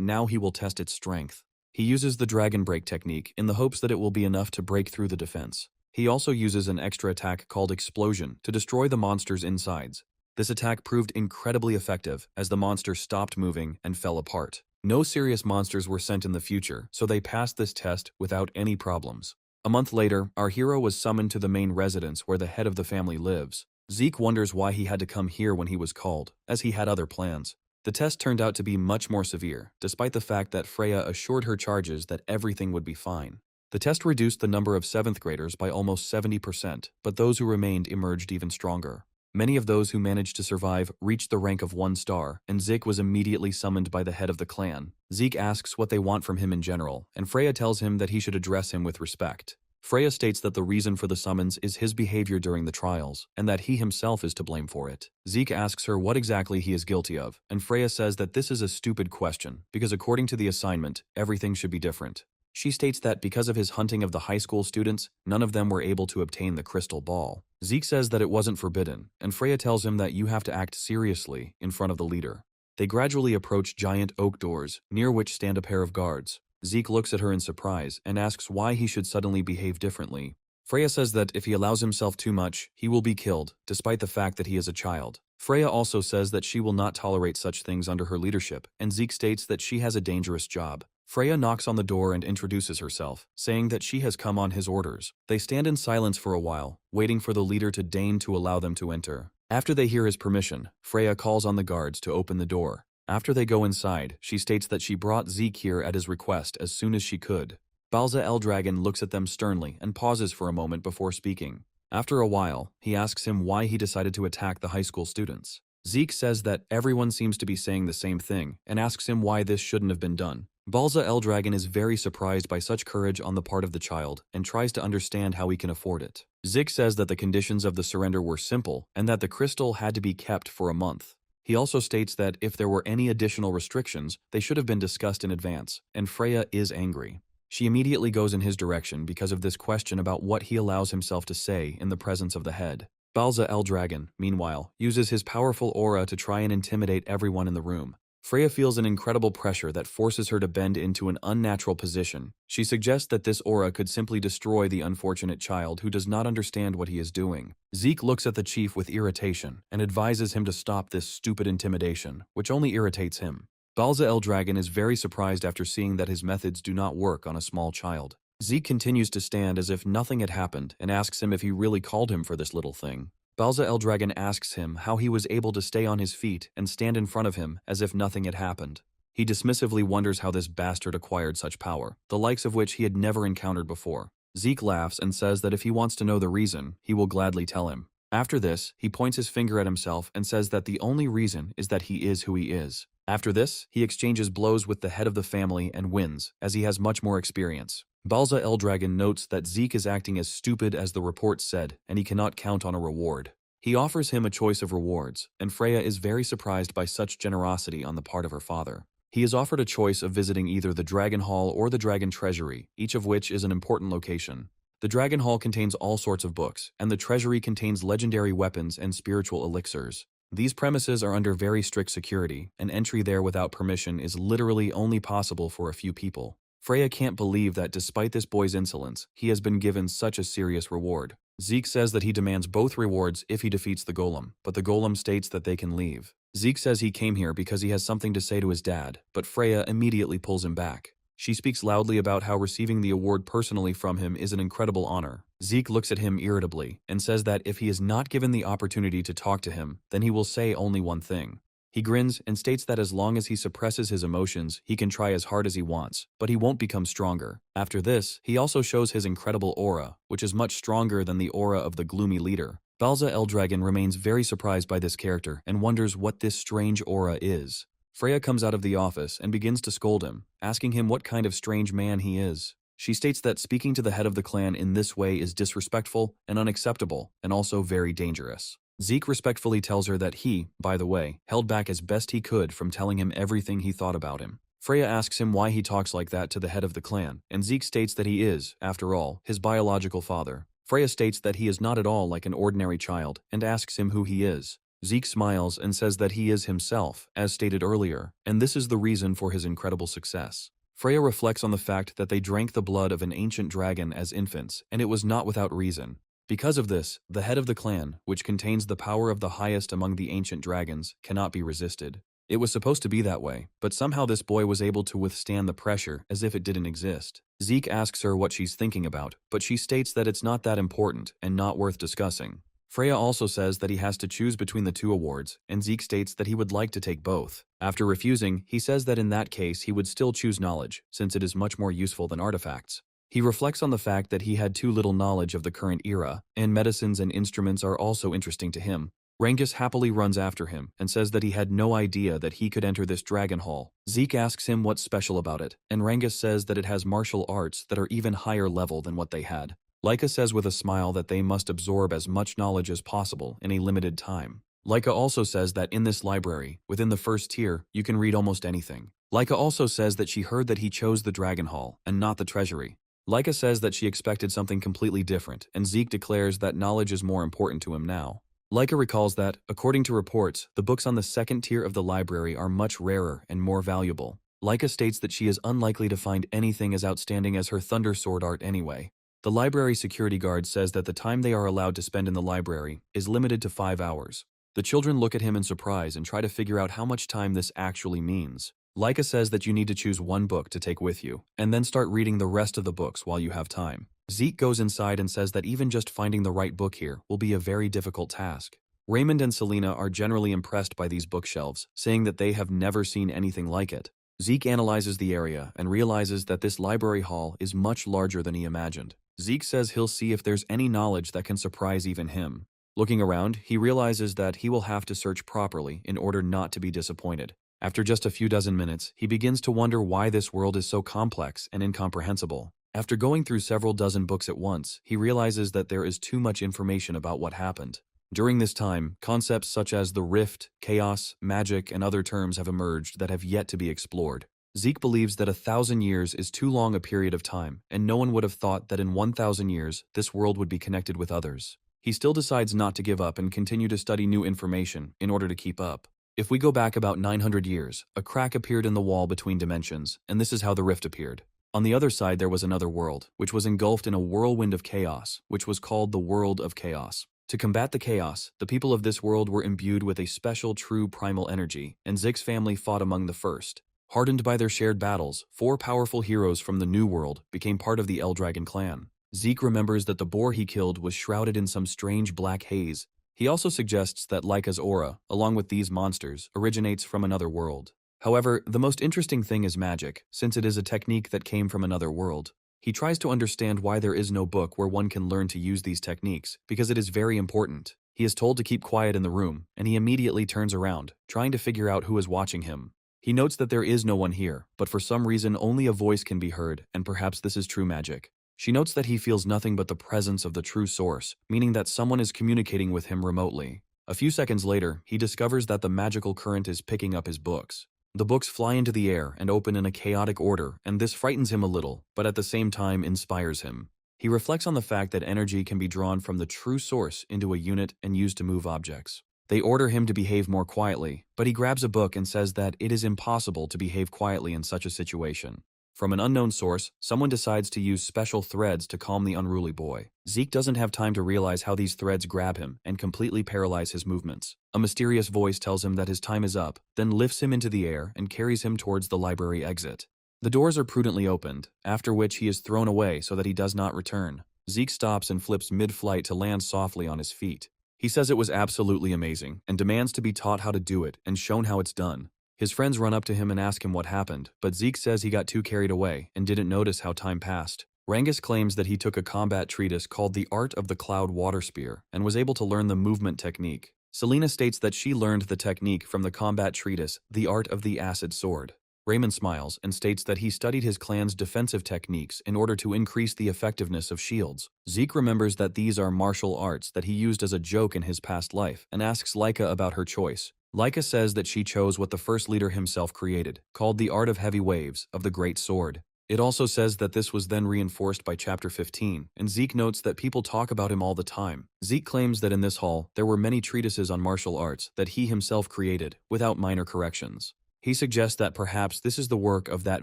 now he will test its strength. He uses the dragon break technique in the hopes that it will be enough to break through the defense. He also uses an extra attack called Explosion to destroy the monster's insides. This attack proved incredibly effective as the monster stopped moving and fell apart. No serious monsters were sent in the future, so they passed this test without any problems. A month later, our hero was summoned to the main residence where the head of the family lives. Zeke wonders why he had to come here when he was called, as he had other plans. The test turned out to be much more severe, despite the fact that Freya assured her charges that everything would be fine. The test reduced the number of 7th graders by almost 70%, but those who remained emerged even stronger. Many of those who managed to survive reached the rank of 1 star, and Zeke was immediately summoned by the head of the clan. Zeke asks what they want from him in general, and Freya tells him that he should address him with respect. Freya states that the reason for the summons is his behavior during the trials, and that he himself is to blame for it. Zeke asks her what exactly he is guilty of, and Freya says that this is a stupid question, because according to the assignment, everything should be different. She states that because of his hunting of the high school students, none of them were able to obtain the crystal ball. Zeke says that it wasn't forbidden, and Freya tells him that you have to act seriously in front of the leader. They gradually approach giant oak doors, near which stand a pair of guards. Zeke looks at her in surprise and asks why he should suddenly behave differently. Freya says that if he allows himself too much, he will be killed, despite the fact that he is a child. Freya also says that she will not tolerate such things under her leadership, and Zeke states that she has a dangerous job. Freya knocks on the door and introduces herself, saying that she has come on his orders. They stand in silence for a while, waiting for the leader to deign to allow them to enter. After they hear his permission, Freya calls on the guards to open the door. After they go inside, she states that she brought Zeke here at his request as soon as she could. Balza Eldragon looks at them sternly and pauses for a moment before speaking. After a while, he asks him why he decided to attack the high school students. Zeke says that everyone seems to be saying the same thing and asks him why this shouldn't have been done. Balza Eldragon is very surprised by such courage on the part of the child and tries to understand how he can afford it. Zeke says that the conditions of the surrender were simple and that the crystal had to be kept for a month. He also states that if there were any additional restrictions, they should have been discussed in advance, and Freya is angry. She immediately goes in his direction because of this question about what he allows himself to say in the presence of the head. Balza Eldragon, meanwhile, uses his powerful aura to try and intimidate everyone in the room. Freya feels an incredible pressure that forces her to bend into an unnatural position. She suggests that this aura could simply destroy the unfortunate child who does not understand what he is doing. Zeke looks at the chief with irritation and advises him to stop this stupid intimidation, which only irritates him. Balza Eldragon is very surprised after seeing that his methods do not work on a small child. Zeke continues to stand as if nothing had happened and asks him if he really called him for this little thing. Balza Eldragon asks him how he was able to stay on his feet and stand in front of him as if nothing had happened. He dismissively wonders how this bastard acquired such power, the likes of which he had never encountered before. Zeke laughs and says that if he wants to know the reason, he will gladly tell him. After this, he points his finger at himself and says that the only reason is that he is who he is. After this, he exchanges blows with the head of the family and wins, as he has much more experience. Balza Eldragon notes that Zeke is acting as stupid as the report said, and he cannot count on a reward. He offers him a choice of rewards, and Freya is very surprised by such generosity on the part of her father. He is offered a choice of visiting either the Dragon Hall or the Dragon Treasury, each of which is an important location. The Dragon Hall contains all sorts of books, and the Treasury contains legendary weapons and spiritual elixirs. These premises are under very strict security, and entry there without permission is literally only possible for a few people. Freya can't believe that despite this boy's insolence, he has been given such a serious reward. Zeke says that he demands both rewards if he defeats the golem, but the golem states that they can leave. Zeke says he came here because he has something to say to his dad, but Freya immediately pulls him back. She speaks loudly about how receiving the award personally from him is an incredible honor. Zeke looks at him irritably and says that if he is not given the opportunity to talk to him, then he will say only one thing. He grins and states that as long as he suppresses his emotions, he can try as hard as he wants, but he won't become stronger. After this, he also shows his incredible aura, which is much stronger than the aura of the gloomy leader. Balza Eldragon remains very surprised by this character and wonders what this strange aura is. Freya comes out of the office and begins to scold him, asking him what kind of strange man he is. She states that speaking to the head of the clan in this way is disrespectful and unacceptable, and also very dangerous. Zeke respectfully tells her that he, by the way, held back as best he could from telling him everything he thought about him. Freya asks him why he talks like that to the head of the clan, and Zeke states that he is, after all, his biological father. Freya states that he is not at all like an ordinary child, and asks him who he is. Zeke smiles and says that he is himself, as stated earlier, and this is the reason for his incredible success. Freya reflects on the fact that they drank the blood of an ancient dragon as infants, and it was not without reason. Because of this, the head of the clan, which contains the power of the highest among the ancient dragons, cannot be resisted. It was supposed to be that way, but somehow this boy was able to withstand the pressure as if it didn't exist. Zeke asks her what she's thinking about, but she states that it's not that important and not worth discussing. Freya also says that he has to choose between the two awards, and Zeke states that he would like to take both. After refusing, he says that in that case he would still choose knowledge, since it is much more useful than artifacts. He reflects on the fact that he had too little knowledge of the current era, and medicines and instruments are also interesting to him. Rangus happily runs after him and says that he had no idea that he could enter this dragon hall. Zeke asks him what's special about it, and Rangus says that it has martial arts that are even higher level than what they had. Laika says with a smile that they must absorb as much knowledge as possible in a limited time. Laika also says that in this library, within the first tier, you can read almost anything. Laika also says that she heard that he chose the dragon hall and not the treasury. Laika says that she expected something completely different, and Zeke declares that knowledge is more important to him now. Laika recalls that, according to reports, the books on the second tier of the library are much rarer and more valuable. Laika states that she is unlikely to find anything as outstanding as her Thunder Sword art anyway. The library security guard says that the time they are allowed to spend in the library is limited to 5 hours. The children look at him in surprise and try to figure out how much time this actually means. Laika says that you need to choose one book to take with you, and then start reading the rest of the books while you have time. Zeke goes inside and says that even just finding the right book here will be a very difficult task. Raymond and Selena are generally impressed by these bookshelves, saying that they have never seen anything like it. Zeke analyzes the area and realizes that this library hall is much larger than he imagined. Zeke says he'll see if there's any knowledge that can surprise even him. Looking around, he realizes that he will have to search properly in order not to be disappointed. After just a few dozen minutes, he begins to wonder why this world is so complex and incomprehensible. After going through several dozen books at once, he realizes that there is too much information about what happened. During this time, concepts such as the rift, chaos, magic, and other terms have emerged that have yet to be explored. Zeke believes that 1,000 years is too long a period of time, and no one would have thought that in 1,000 years, this world would be connected with others. He still decides not to give up and continue to study new information in order to keep up. If we go back about 900 years, a crack appeared in the wall between dimensions, and this is how the rift appeared. On the other side there was another world, which was engulfed in a whirlwind of chaos, which was called the World of Chaos. To combat the chaos, the people of this world were imbued with a special true primal energy, and Zeke's family fought among the first. Hardened by their shared battles, 4 powerful heroes from the New World became part of the Eldragon clan. Zeke remembers that the boar he killed was shrouded in some strange black haze. He also suggests that Laika's aura, along with these monsters, originates from another world. However, the most interesting thing is magic, since it is a technique that came from another world. He tries to understand why there is no book where one can learn to use these techniques, because it is very important. He is told to keep quiet in the room, and he immediately turns around, trying to figure out who is watching him. He notes that there is no one here, but for some reason only a voice can be heard, and perhaps this is true magic. She notes that he feels nothing but the presence of the true source, meaning that someone is communicating with him remotely. A few seconds later, he discovers that the magical current is picking up his books. The books fly into the air and open in a chaotic order, and this frightens him a little, but at the same time inspires him. He reflects on the fact that energy can be drawn from the true source into a unit and used to move objects. They order him to behave more quietly, but he grabs a book and says that it is impossible to behave quietly in such a situation. From an unknown source, someone decides to use special threads to calm the unruly boy. Zeke doesn't have time to realize how these threads grab him and completely paralyze his movements. A mysterious voice tells him that his time is up, then lifts him into the air and carries him towards the library exit. The doors are prudently opened, after which he is thrown away so that he does not return. Zeke stops and flips mid-flight to land softly on his feet. He says it was absolutely amazing and demands to be taught how to do it and shown how it's done. His friends run up to him and ask him what happened, but Zeke says he got too carried away and didn't notice how time passed. Rangus claims that he took a combat treatise called The Art of the Cloud Water Spear and was able to learn the movement technique. Selena states that she learned the technique from the combat treatise The Art of the Acid Sword. Raymond smiles and states that he studied his clan's defensive techniques in order to increase the effectiveness of shields. Zeke remembers that these are martial arts that he used as a joke in his past life and asks Laika about her choice. Laika says that she chose what the first leader himself created, called the Art of Heavy Waves of the Great Sword. It also says that this was then reinforced by Chapter 15, and Zeke notes that people talk about him all the time. Zeke claims that in this hall, there were many treatises on martial arts that he himself created, without minor corrections. He suggests that perhaps this is the work of that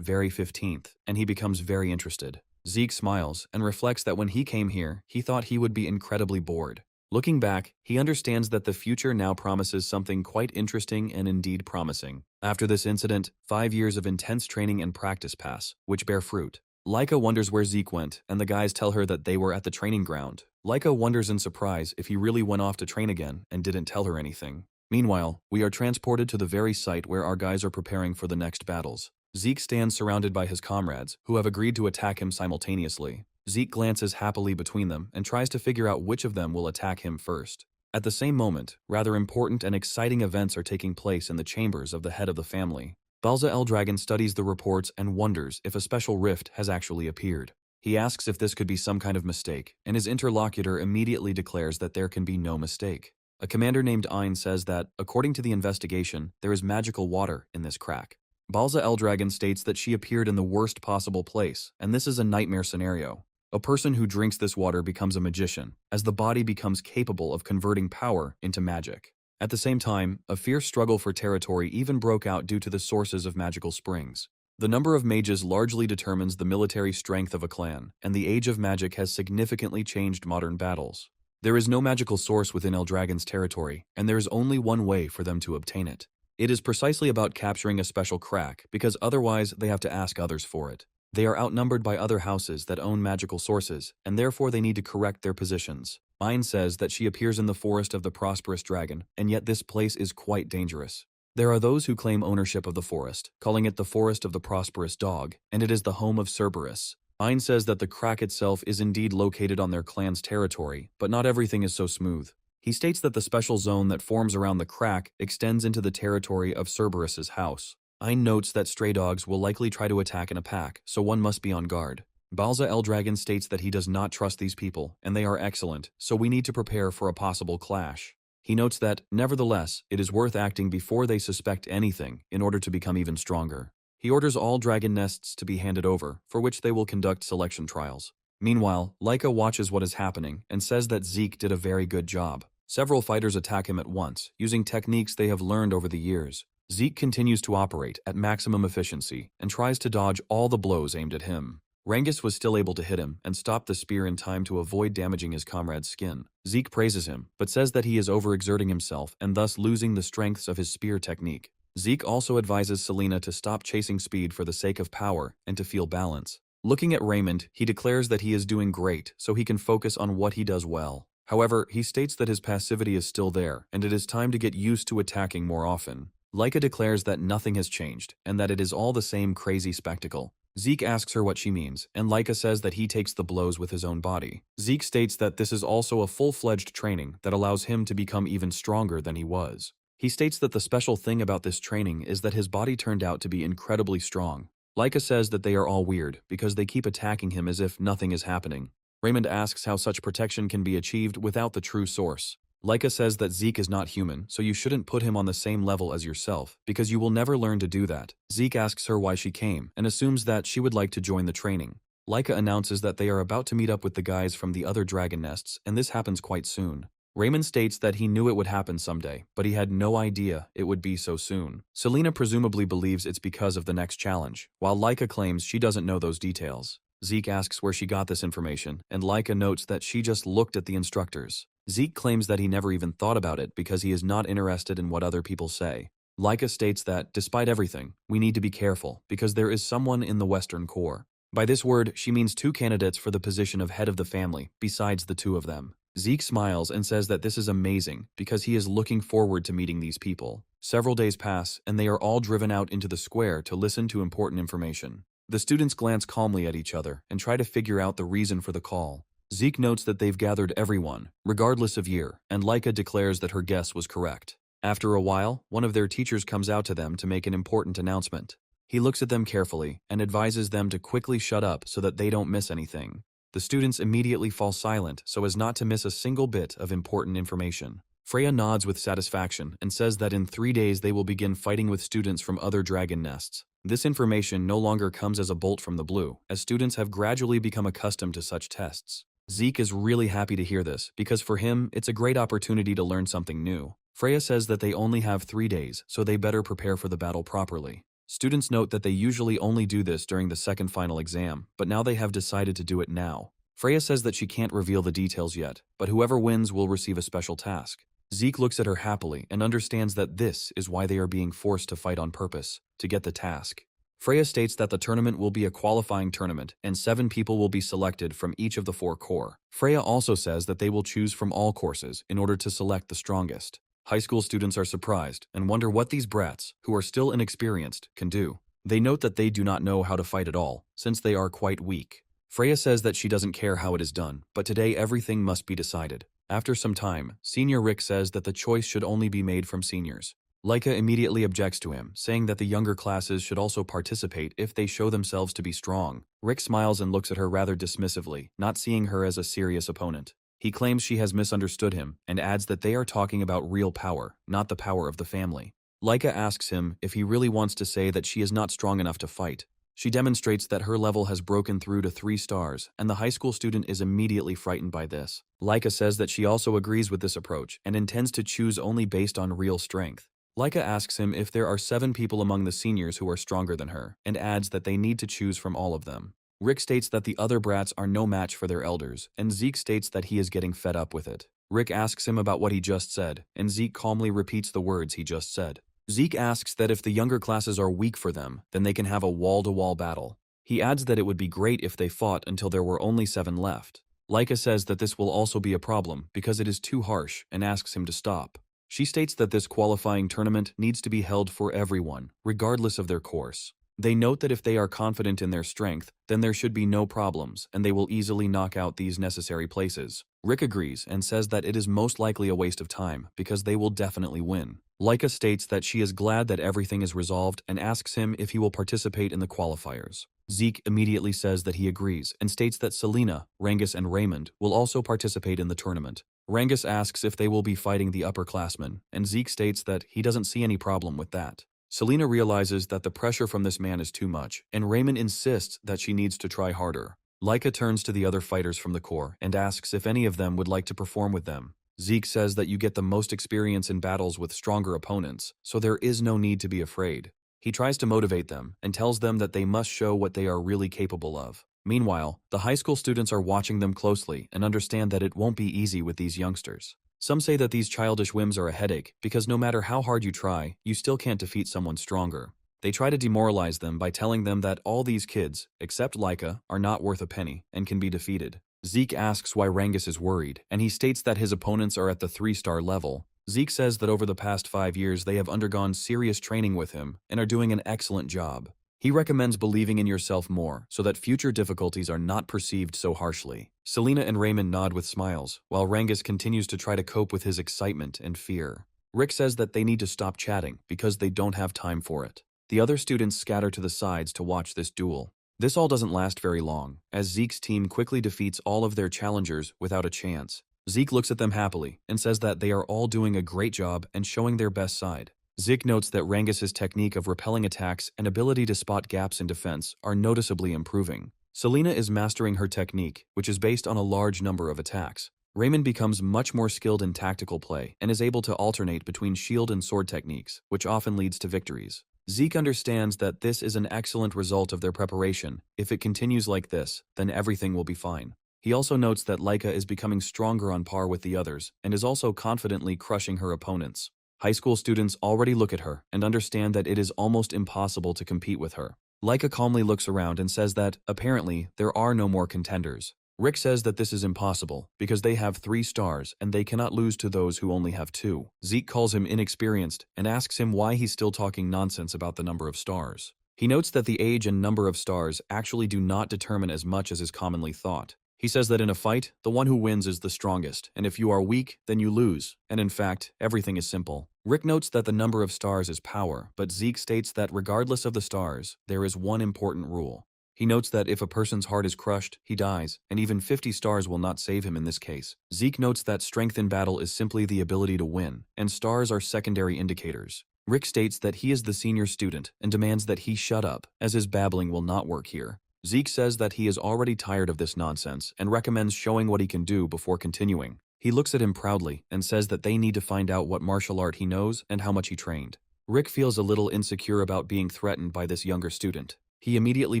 very 15th, and he becomes very interested. Zeke smiles and reflects that when he came here, he thought he would be incredibly bored. Looking back, he understands that the future now promises something quite interesting and indeed promising. After this incident, 5 years of intense training and practice pass, which bear fruit. Laika wonders where Zeke went, and the guys tell her that they were at the training ground. Laika wonders in surprise if he really went off to train again and didn't tell her anything. Meanwhile, we are transported to the very site where our guys are preparing for the next battles. Zeke stands surrounded by his comrades, who have agreed to attack him simultaneously. Zeke glances happily between them and tries to figure out which of them will attack him first. At the same moment, rather important and exciting events are taking place in the chambers of the head of the family. Balza Eldragon studies the reports and wonders if a special rift has actually appeared. He asks if this could be some kind of mistake, and his interlocutor immediately declares that there can be no mistake. A commander named Ein says that, according to the investigation, there is magical water in this crack. Balza Eldragon states that she appeared in the worst possible place, and this is a nightmare scenario. A person who drinks this water becomes a magician, as the body becomes capable of converting power into magic. At the same time, a fierce struggle for territory even broke out due to the sources of magical springs. The number of mages largely determines the military strength of a clan, and the age of magic has significantly changed modern battles. There is no magical source within Eldragon's territory, and there is only one way for them to obtain it. It is precisely about capturing a special crack, because otherwise they have to ask others for it. They are outnumbered by other houses that own magical sources, and therefore they need to correct their positions. Ein says that she appears in the forest of the Prosperous Dragon, and yet this place is quite dangerous. There are those who claim ownership of the forest, calling it the Forest of the Prosperous Dog, and it is the home of Cerberus. Ein says that the crack itself is indeed located on their clan's territory, but not everything is so smooth. He states that the special zone that forms around the crack extends into the territory of Cerberus's house. Ein notes that stray dogs will likely try to attack in a pack, so one must be on guard. Balza Eldragon states that he does not trust these people, and they are excellent, so we need to prepare for a possible clash. He notes that, nevertheless, it is worth acting before they suspect anything in order to become even stronger. He orders all dragon nests to be handed over, for which they will conduct selection trials. Meanwhile, Laika watches what is happening and says that Zeke did a very good job. Several fighters attack him at once, using techniques they have learned over the years. Zeke continues to operate at maximum efficiency and tries to dodge all the blows aimed at him. Rangus was still able to hit him and stop the spear in time to avoid damaging his comrade's skin. Zeke praises him, but says that he is overexerting himself and thus losing the strengths of his spear technique. Zeke also advises Selena to stop chasing speed for the sake of power and to feel balance. Looking at Raymond, he declares that he is doing great so he can focus on what he does well. However, he states that his passivity is still there and it is time to get used to attacking more often. Laika declares that nothing has changed and that it is all the same crazy spectacle. Zeke asks her what she means, and Laika says that he takes the blows with his own body. Zeke states that this is also a full-fledged training that allows him to become even stronger than he was. He states that the special thing about this training is that his body turned out to be incredibly strong. Laika says that they are all weird because they keep attacking him as if nothing is happening. Raymond asks how such protection can be achieved without the true source. Laika says that Zeke is not human, so you shouldn't put him on the same level as yourself, because you will never learn to do that. Zeke asks her why she came, and assumes that she would like to join the training. Laika announces that they are about to meet up with the guys from the other dragon nests, and this happens quite soon. Raymond states that he knew it would happen someday, but he had no idea it would be so soon. Selena presumably believes it's because of the next challenge, while Laika claims she doesn't know those details. Zeke asks where she got this information, and Laika notes that she just looked at the instructors. Zeke claims that he never even thought about it because he is not interested in what other people say. Laika states that, despite everything, we need to be careful because there is someone in the Western Core. By this word, she means 2 candidates for the position of head of the family, besides the 2 of them. Zeke smiles and says that this is amazing because he is looking forward to meeting these people. Several days pass, and they are all driven out into the square to listen to important information. The students glance calmly at each other and try to figure out the reason for the call. Zeke notes that they've gathered everyone, regardless of year, and Laika declares that her guess was correct. After a while, one of their teachers comes out to them to make an important announcement. He looks at them carefully and advises them to quickly shut up so that they don't miss anything. The students immediately fall silent so as not to miss a single bit of important information. Freya nods with satisfaction and says that in 3 days they will begin fighting with students from other dragon nests. This information no longer comes as a bolt from the blue, as students have gradually become accustomed to such tests. Zeke is really happy to hear this because for him, it's a great opportunity to learn something new. Freya says that they only have 3 days, so they better prepare for the battle properly. Students note that they usually only do this during the second final exam, but now they have decided to do it now. Freya says that she can't reveal the details yet, but whoever wins will receive a special task. Zeke looks at her happily and understands that this is why they are being forced to fight on purpose, to get the task. Freya states that the tournament will be a qualifying tournament and 7 people will be selected from each of the 4 corps. Freya also says that they will choose from all courses in order to select the strongest. High school students are surprised and wonder what these brats, who are still inexperienced, can do. They note that they do not know how to fight at all, since they are quite weak. Freya says that she doesn't care how it is done, but today everything must be decided. After some time, Senior Rick says that the choice should only be made from seniors. Laika immediately objects to him, saying that the younger classes should also participate if they show themselves to be strong. Rick smiles and looks at her rather dismissively, not seeing her as a serious opponent. He claims she has misunderstood him and adds that they are talking about real power, not the power of the family. Laika asks him if he really wants to say that she is not strong enough to fight. She demonstrates that her level has broken through to 3 stars, and the high school student is immediately frightened by this. Laika says that she also agrees with this approach and intends to choose only based on real strength. Laika asks him if there are 7 people among the seniors who are stronger than her, and adds that they need to choose from all of them. Rick states that the other brats are no match for their elders, and Zeke states that he is getting fed up with it. Rick asks him about what he just said, and Zeke calmly repeats the words he just said. Zeke asks that if the younger classes are weak for them, then they can have a wall-to-wall battle. He adds that it would be great if they fought until there were only 7 left. Laika says that this will also be a problem because it is too harsh and asks him to stop. She states that this qualifying tournament needs to be held for everyone, regardless of their course. They note that if they are confident in their strength, then there should be no problems, and they will easily knock out these necessary places. Rick agrees and says that it is most likely a waste of time, because they will definitely win. Laika states that she is glad that everything is resolved and asks him if he will participate in the qualifiers. Zeke immediately says that he agrees and states that Selena, Rangus, and Raymond will also participate in the tournament. Rangus asks if they will be fighting the upperclassmen, and Zeke states that he doesn't see any problem with that. Selena realizes that the pressure from this man is too much, and Raymond insists that she needs to try harder. Laika turns to the other fighters from the corps and asks if any of them would like to perform with them. Zeke says that you get the most experience in battles with stronger opponents, so there is no need to be afraid. He tries to motivate them and tells them that they must show what they are really capable of. Meanwhile, the high school students are watching them closely and understand that it won't be easy with these youngsters. Some say that these childish whims are a headache because no matter how hard you try, you still can't defeat someone stronger. They try to demoralize them by telling them that all these kids, except Laika, are not worth a penny and can be defeated. Zeke asks why Rangus is worried, and he states that his opponents are at the 3-star level. Zeke says that over the past 5 years they have undergone serious training with him and are doing an excellent job. He recommends believing in yourself more so that future difficulties are not perceived so harshly. Selena and Raymond nod with smiles, while Rangus continues to try to cope with his excitement and fear. Rick says that they need to stop chatting because they don't have time for it. The other students scatter to the sides to watch this duel. This all doesn't last very long, as Zeke's team quickly defeats all of their challengers without a chance. Zeke looks at them happily and says that they are all doing a great job and showing their best side. Zeke notes that Rangus's technique of repelling attacks and ability to spot gaps in defense are noticeably improving. Selena is mastering her technique, which is based on a large number of attacks. Raymond becomes much more skilled in tactical play and is able to alternate between shield and sword techniques, which often leads to victories. Zeke understands that this is an excellent result of their preparation. If it continues like this, then everything will be fine. He also notes that Laika is becoming stronger on par with the others and is also confidently crushing her opponents. High school students already look at her and understand that it is almost impossible to compete with her. Laika calmly looks around and says that, apparently, there are no more contenders. Rick says that this is impossible because they have 3 stars and they cannot lose to those who only have 2. Zeke calls him inexperienced and asks him why he's still talking nonsense about the number of stars. He notes that the age and number of stars actually do not determine as much as is commonly thought. He says that in a fight, the one who wins is the strongest, and if you are weak, then you lose, and in fact, everything is simple. Rick notes that the number of stars is power, but Zeke states that regardless of the stars, there is one important rule. He notes that if a person's heart is crushed, he dies, and even 50 stars will not save him in this case. Zeke notes that strength in battle is simply the ability to win, and stars are secondary indicators. Rick states that he is the senior student and demands that he shut up, as his babbling will not work here. Zeke says that he is already tired of this nonsense and recommends showing what he can do before continuing. He looks at him proudly and says that they need to find out what martial art he knows and how much he trained. Rick feels a little insecure about being threatened by this younger student. He immediately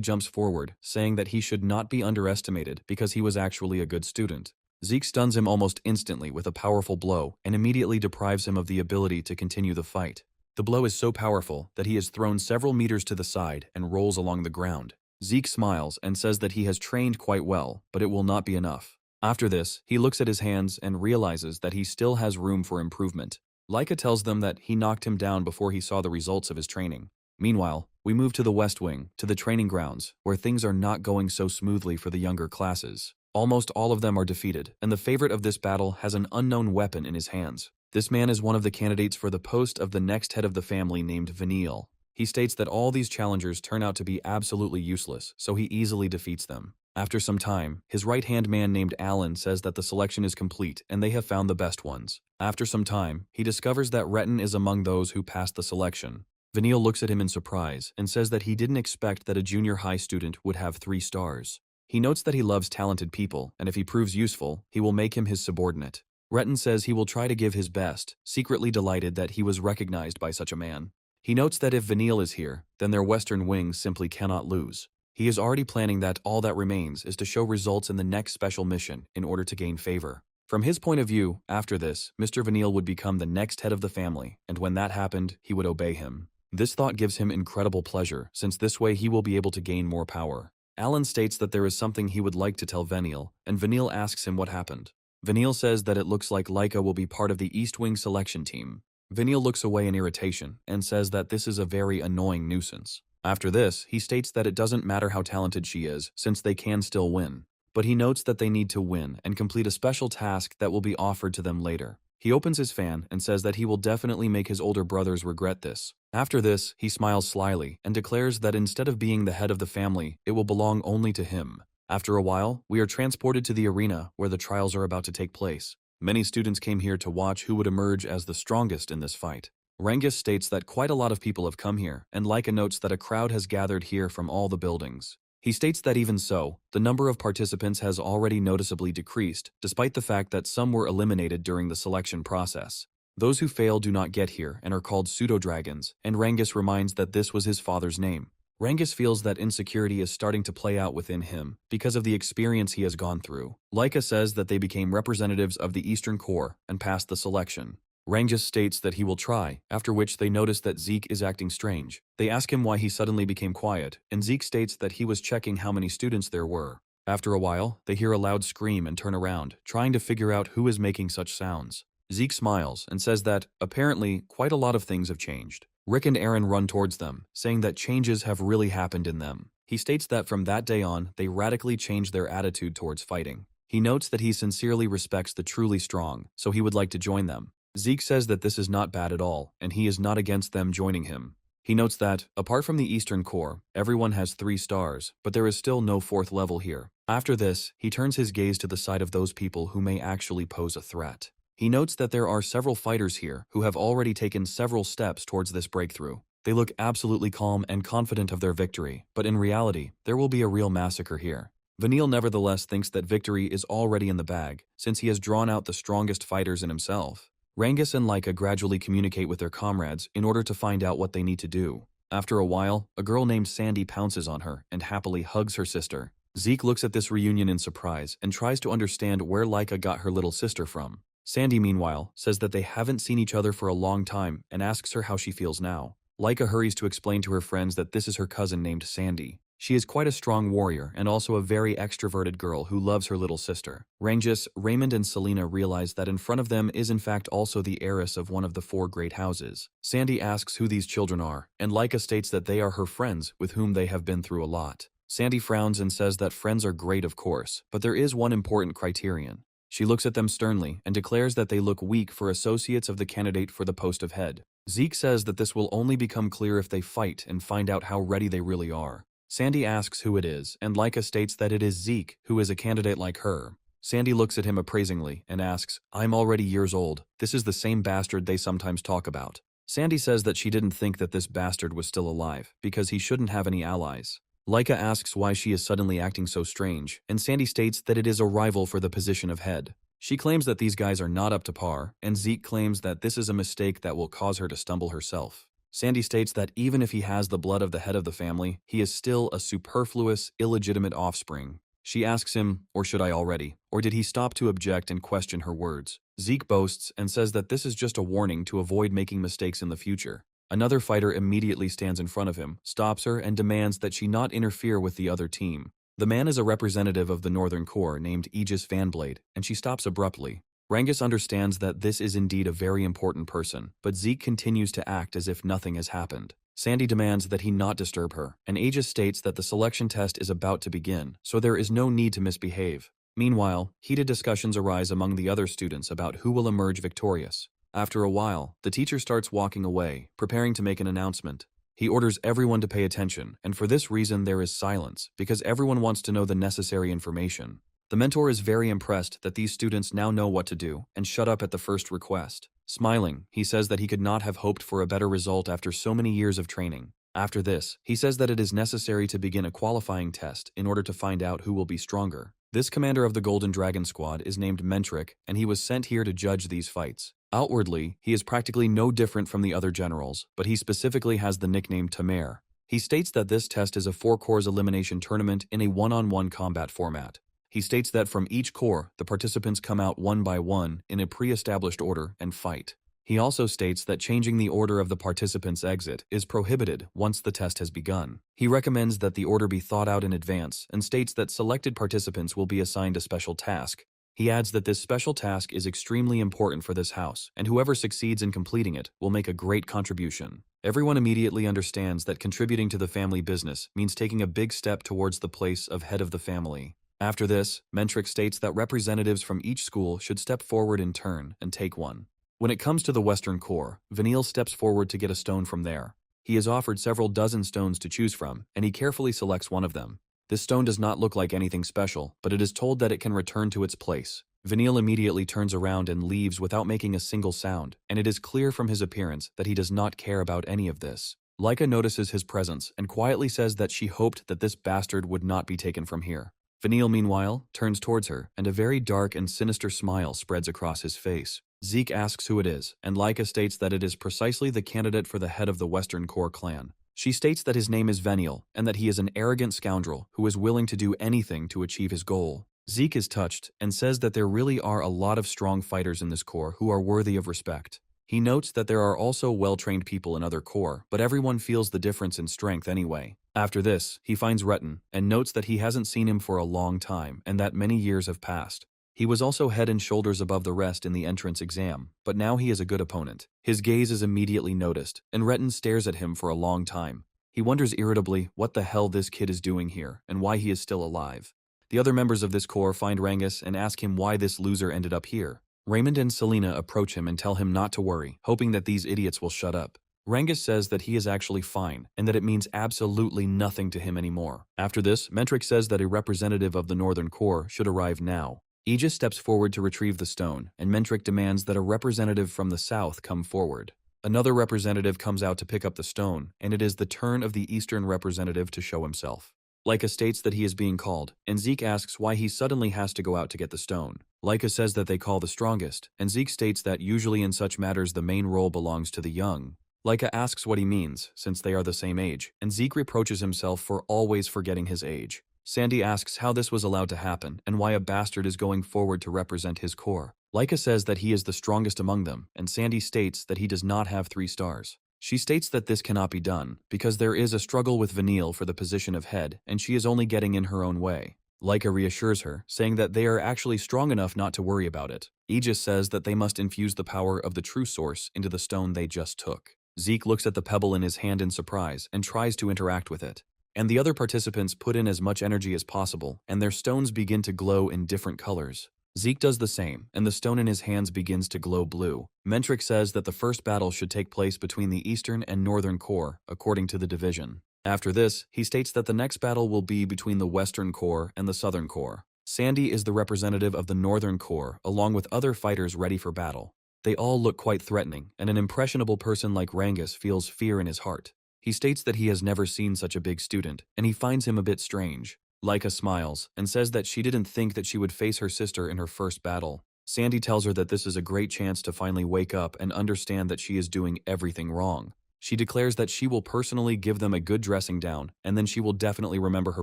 jumps forward, saying that he should not be underestimated because he was actually a good student. Zeke stuns him almost instantly with a powerful blow and immediately deprives him of the ability to continue the fight. The blow is so powerful that he is thrown several meters to the side and rolls along the ground. Zeke smiles and says that he has trained quite well, but it will not be enough. After this, he looks at his hands and realizes that he still has room for improvement. Laika tells them that he knocked him down before he saw the results of his training. Meanwhile, we move to the West Wing, to the training grounds, where things are not going so smoothly for the younger classes. Almost all of them are defeated, and the favorite of this battle has an unknown weapon in his hands. This man is one of the candidates for the post of the next head of the family named Vanille. He states that all these challengers turn out to be absolutely useless, so he easily defeats them. After some time, his right-hand man named Alan says that the selection is complete and they have found the best ones. After some time, he discovers that Retin is among those who passed the selection. Vanille looks at him in surprise and says that he didn't expect that a junior high student would have 3 stars. He notes that he loves talented people, and if he proves useful, he will make him his subordinate. Retin says he will try to give his best, secretly delighted that he was recognized by such a man. He notes that if Vanille is here, then their Western wings simply cannot lose. He is already planning that all that remains is to show results in the next special mission in order to gain favor. From his point of view, after this, Mr. Vanille would become the next head of the family, and when that happened, he would obey him. This thought gives him incredible pleasure, since this way he will be able to gain more power. Alan states that there is something he would like to tell Vanille, and Vanille asks him what happened. Vanille says that it looks like Laika will be part of the East Wing selection team. Vanille looks away in irritation and says that this is a very annoying nuisance. After this, he states that it doesn't matter how talented she is, since they can still win. But he notes that they need to win and complete a special task that will be offered to them later. He opens his fan and says that he will definitely make his older brothers regret this. After this, he smiles slyly and declares that instead of being the head of the family, it will belong only to him. After a while, we are transported to the arena where the trials are about to take place. Many students came here to watch who would emerge as the strongest in this fight. Rengis states that quite a lot of people have come here, and Laika notes that a crowd has gathered here from all the buildings. He states that even so, the number of participants has already noticeably decreased, despite the fact that some were eliminated during the selection process. Those who fail do not get here and are called pseudo-dragons, and Rengis reminds that this was his father's name. Rengis feels that insecurity is starting to play out within him because of the experience he has gone through. Laika says that they became representatives of the Eastern Corps and passed the selection. Rengis states that he will try, after which they notice that Zeke is acting strange. They ask him why he suddenly became quiet, and Zeke states that he was checking how many students there were. After a while, they hear a loud scream and turn around, trying to figure out who is making such sounds. Zeke smiles and says that, apparently, quite a lot of things have changed. Rick and Aaron run towards them, saying that changes have really happened in them. He states that from that day on, they radically changed their attitude towards fighting. He notes that he sincerely respects the truly strong, so he would like to join them. Zeke says that this is not bad at all, and he is not against them joining him. He notes that, apart from the Eastern Corps, everyone has 3 stars, but there is still no 4th level here. After this, he turns his gaze to the side of those people who may actually pose a threat. He notes that there are several fighters here who have already taken several steps towards this breakthrough. They look absolutely calm and confident of their victory, but in reality, there will be a real massacre here. Vanille nevertheless thinks that victory is already in the bag, since he has drawn out the strongest fighters in himself. Rengis and Laika gradually communicate with their comrades in order to find out what they need to do. After a while, a girl named Sandy pounces on her and happily hugs her sister. Zeke looks at this reunion in surprise and tries to understand where Laika got her little sister from. Sandy, meanwhile, says that they haven't seen each other for a long time and asks her how she feels now. Laika hurries to explain to her friends that this is her cousin named Sandy. She is quite a strong warrior and also a very extroverted girl who loves her little sister. Rangus, Raymond and Selena realize that in front of them is in fact also the heiress of one of the 4 great houses. Sandy asks who these children are, and Laika states that they are her friends with whom they have been through a lot. Sandy frowns and says that friends are great of course, but there is one important criterion. She looks at them sternly and declares that they look weak for associates of the candidate for the post of head. Zeke says that this will only become clear if they fight and find out how ready they really are. Sandy asks who it is, and Laika states that it is Zeke, who is a candidate like her. Sandy looks at him appraisingly and asks, "I'm already years old. This is the same bastard they sometimes talk about." Sandy says that she didn't think that this bastard was still alive, because he shouldn't have any allies. Laika asks why she is suddenly acting so strange, and Sandy states that it is a rival for the position of head. She claims that these guys are not up to par, and Zeke claims that this is a mistake that will cause her to stumble herself. Sandy states that even if he has the blood of the head of the family, he is still a superfluous, illegitimate offspring. She asks him, "Or should I already?" Or did he stop to object and question her words? Zeke boasts and says that this is just a warning to avoid making mistakes in the future. Another fighter immediately stands in front of him, stops her, and demands that she not interfere with the other team. The man is a representative of the Northern Corps named Aegis Vanblade, and she stops abruptly. Rangus understands that this is indeed a very important person, but Zeke continues to act as if nothing has happened. Sandy demands that he not disturb her, and Aegis states that the selection test is about to begin, so there is no need to misbehave. Meanwhile, heated discussions arise among the other students about who will emerge victorious. After a while, the teacher starts walking away, preparing to make an announcement. He orders everyone to pay attention, and for this reason there is silence, because everyone wants to know the necessary information. The mentor is very impressed that these students now know what to do, and shut up at the first request. Smiling, he says that he could not have hoped for a better result after so many years of training. After this, he says that it is necessary to begin a qualifying test in order to find out who will be stronger. This commander of the Golden Dragon Squad is named Mentric, and he was sent here to judge these fights. Outwardly, he is practically no different from the other generals, but he specifically has the nickname Tamer. He states that this test is a 4-corps elimination tournament in a one-on-one combat format. He states that from each corps, the participants come out one by one in a pre-established order and fight. He also states that changing the order of the participants' exit is prohibited once the test has begun. He recommends that the order be thought out in advance and states that selected participants will be assigned a special task. He adds that this special task is extremely important for this house, and whoever succeeds in completing it will make a great contribution. Everyone immediately understands that contributing to the family business means taking a big step towards the place of head of the family. After this, Mentric states that representatives from each school should step forward in turn and take one. When it comes to the Western Corps, Vanille steps forward to get a stone from there. He is offered several dozen stones to choose from, and he carefully selects one of them. This stone does not look like anything special, but it is told that it can return to its place. Vanille immediately turns around and leaves without making a single sound, and it is clear from his appearance that he does not care about any of this. Laika notices his presence and quietly says that she hoped that this bastard would not be taken from here. Vanille, meanwhile, turns towards her, and a very dark and sinister smile spreads across his face. Zeke asks who it is, and Laika states that it is precisely the candidate for the head of the Western Corps clan. She states that his name is Vanille, and that he is an arrogant scoundrel who is willing to do anything to achieve his goal. Zeke is touched and says that there really are a lot of strong fighters in this corps who are worthy of respect. He notes that there are also well-trained people in other corps, but everyone feels the difference in strength anyway. After this, he finds Retin and notes that he hasn't seen him for a long time and that many years have passed. He was also head and shoulders above the rest in the entrance exam, but now he is a good opponent. His gaze is immediately noticed, and Retin stares at him for a long time. He wonders irritably what the hell this kid is doing here and why he is still alive. The other members of this corps find Rangus and ask him why this loser ended up here. Raymond and Selena approach him and tell him not to worry, hoping that these idiots will shut up. Rangus says that he is actually fine, and that it means absolutely nothing to him anymore. After this, Mentric says that a representative of the Northern Corps should arrive now. Aegis steps forward to retrieve the stone, and Mentric demands that a representative from the south come forward. Another representative comes out to pick up the stone, and it is the turn of the eastern representative to show himself. Laika states that he is being called, and Zeke asks why he suddenly has to go out to get the stone. Laika says that they call the strongest, and Zeke states that usually in such matters the main role belongs to the young. Laika asks what he means, since they are the same age, and Zeke reproaches himself for always forgetting his age. Sandy asks how this was allowed to happen, and why a bastard is going forward to represent his corps. Laika says that he is the strongest among them, and Sandy states that he does not have 3 stars. She states that this cannot be done, because there is a struggle with Vanille for the position of head, and she is only getting in her own way. Leica reassures her, saying that they are actually strong enough not to worry about it. Aegis says that they must infuse the power of the true source into the stone they just took. Zeke looks at the pebble in his hand in surprise and tries to interact with it. And the other participants put in as much energy as possible, and their stones begin to glow in different colors. Zeke does the same, and the stone in his hands begins to glow blue. Mentric says that the first battle should take place between the Eastern and Northern Corps, according to the division. After this, he states that the next battle will be between the Western Corps and the Southern Corps. Sandy is the representative of the Northern Corps, along with other fighters ready for battle. They all look quite threatening, and an impressionable person like Rangus feels fear in his heart. He states that he has never seen such a big student, and he finds him a bit strange. Leica smiles, and says that she didn't think that she would face her sister in her first battle. Sandy tells her that this is a great chance to finally wake up and understand that she is doing everything wrong. She declares that she will personally give them a good dressing down, and then she will definitely remember her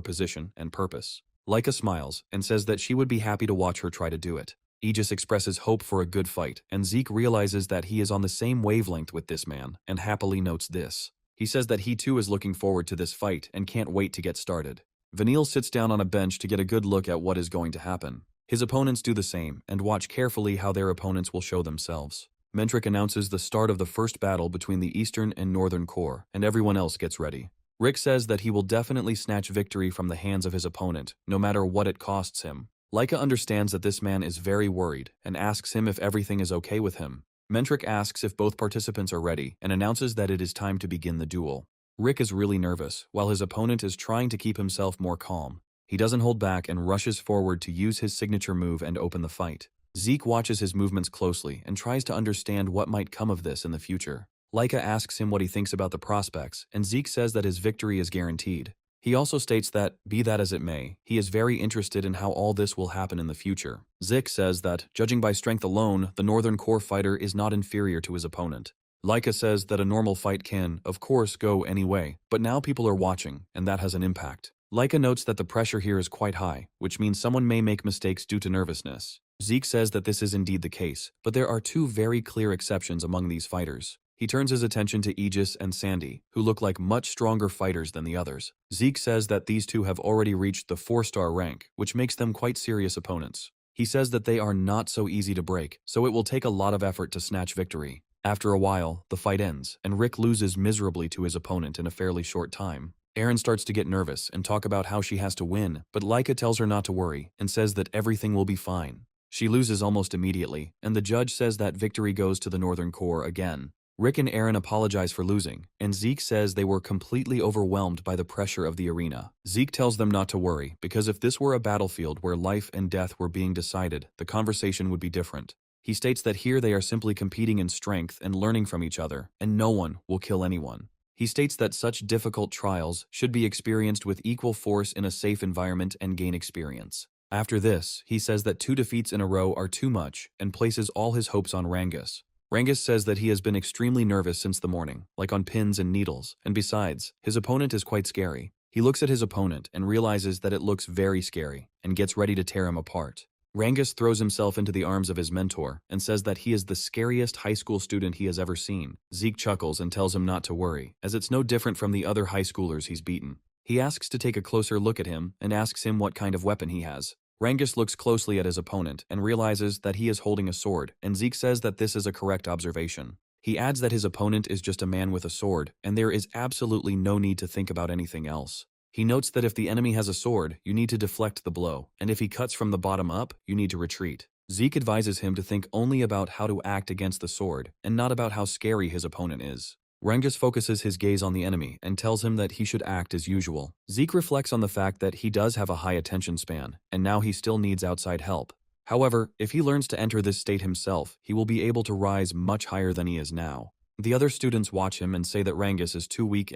position and purpose. Leica smiles, and says that she would be happy to watch her try to do it. Aegis expresses hope for a good fight, and Zeke realizes that he is on the same wavelength with this man, and happily notes this. He says that he too is looking forward to this fight and can't wait to get started. Vanille sits down on a bench to get a good look at what is going to happen. His opponents do the same, and watch carefully how their opponents will show themselves. Mentric announces the start of the first battle between the Eastern and Northern Corps, and everyone else gets ready. Rick says that he will definitely snatch victory from the hands of his opponent, no matter what it costs him. Leica understands that this man is very worried, and asks him if everything is okay with him. Mentric asks if both participants are ready, and announces that it is time to begin the duel. Rick is really nervous, while his opponent is trying to keep himself more calm. He doesn't hold back and rushes forward to use his signature move and open the fight. Zeke watches his movements closely and tries to understand what might come of this in the future. Leica asks him what he thinks about the prospects, and Zeke says that his victory is guaranteed. He also states that, be that as it may, he is very interested in how all this will happen in the future. Zeke says that, judging by strength alone, the Northern Corps fighter is not inferior to his opponent. Leica says that a normal fight can, of course, go any way, but now people are watching, and that has an impact. Leica notes that the pressure here is quite high, which means someone may make mistakes due to nervousness. Zeke says that this is indeed the case, but there are two very clear exceptions among these fighters. He turns his attention to Aegis and Sandy, who look like much stronger fighters than the others. Zeke says that these two have already reached the 4-star rank, which makes them quite serious opponents. He says that they are not so easy to break, so it will take a lot of effort to snatch victory. After a while, the fight ends, and Rick loses miserably to his opponent in a fairly short time. Erin starts to get nervous and talk about how she has to win, but Leica tells her not to worry and says that everything will be fine. She loses almost immediately, and the judge says that victory goes to the Northern Corps again. Rick and Erin apologize for losing, and Zeke says they were completely overwhelmed by the pressure of the arena. Zeke tells them not to worry, because if this were a battlefield where life and death were being decided, the conversation would be different. He states that here they are simply competing in strength and learning from each other, and no one will kill anyone. He states that such difficult trials should be experienced with equal force in a safe environment and gain experience. After this, he says that 2 defeats in a row are too much and places all his hopes on Rangus. Rangus says that he has been extremely nervous since the morning, like on pins and needles, and besides, his opponent is quite scary. He looks at his opponent and realizes that it looks very scary, and gets ready to tear him apart. Rangus throws himself into the arms of his mentor and says that he is the scariest high school student he has ever seen. Zeke chuckles and tells him not to worry, as it's no different from the other high schoolers he's beaten. He asks to take a closer look at him and asks him what kind of weapon he has. Rangus looks closely at his opponent and realizes that he is holding a sword, and Zeke says that this is a correct observation. He adds that his opponent is just a man with a sword, and there is absolutely no need to think about anything else. He notes that if the enemy has a sword, you need to deflect the blow, and if he cuts from the bottom up, you need to retreat. Zeke advises him to think only about how to act against the sword, and not about how scary his opponent is. Rangus focuses his gaze on the enemy and tells him that he should act as usual. Zeke reflects on the fact that he does have a high attention span, and now he still needs outside help. However, if he learns to enter this state himself, he will be able to rise much higher than he is now. The other students watch him and say that Rangus is too weak,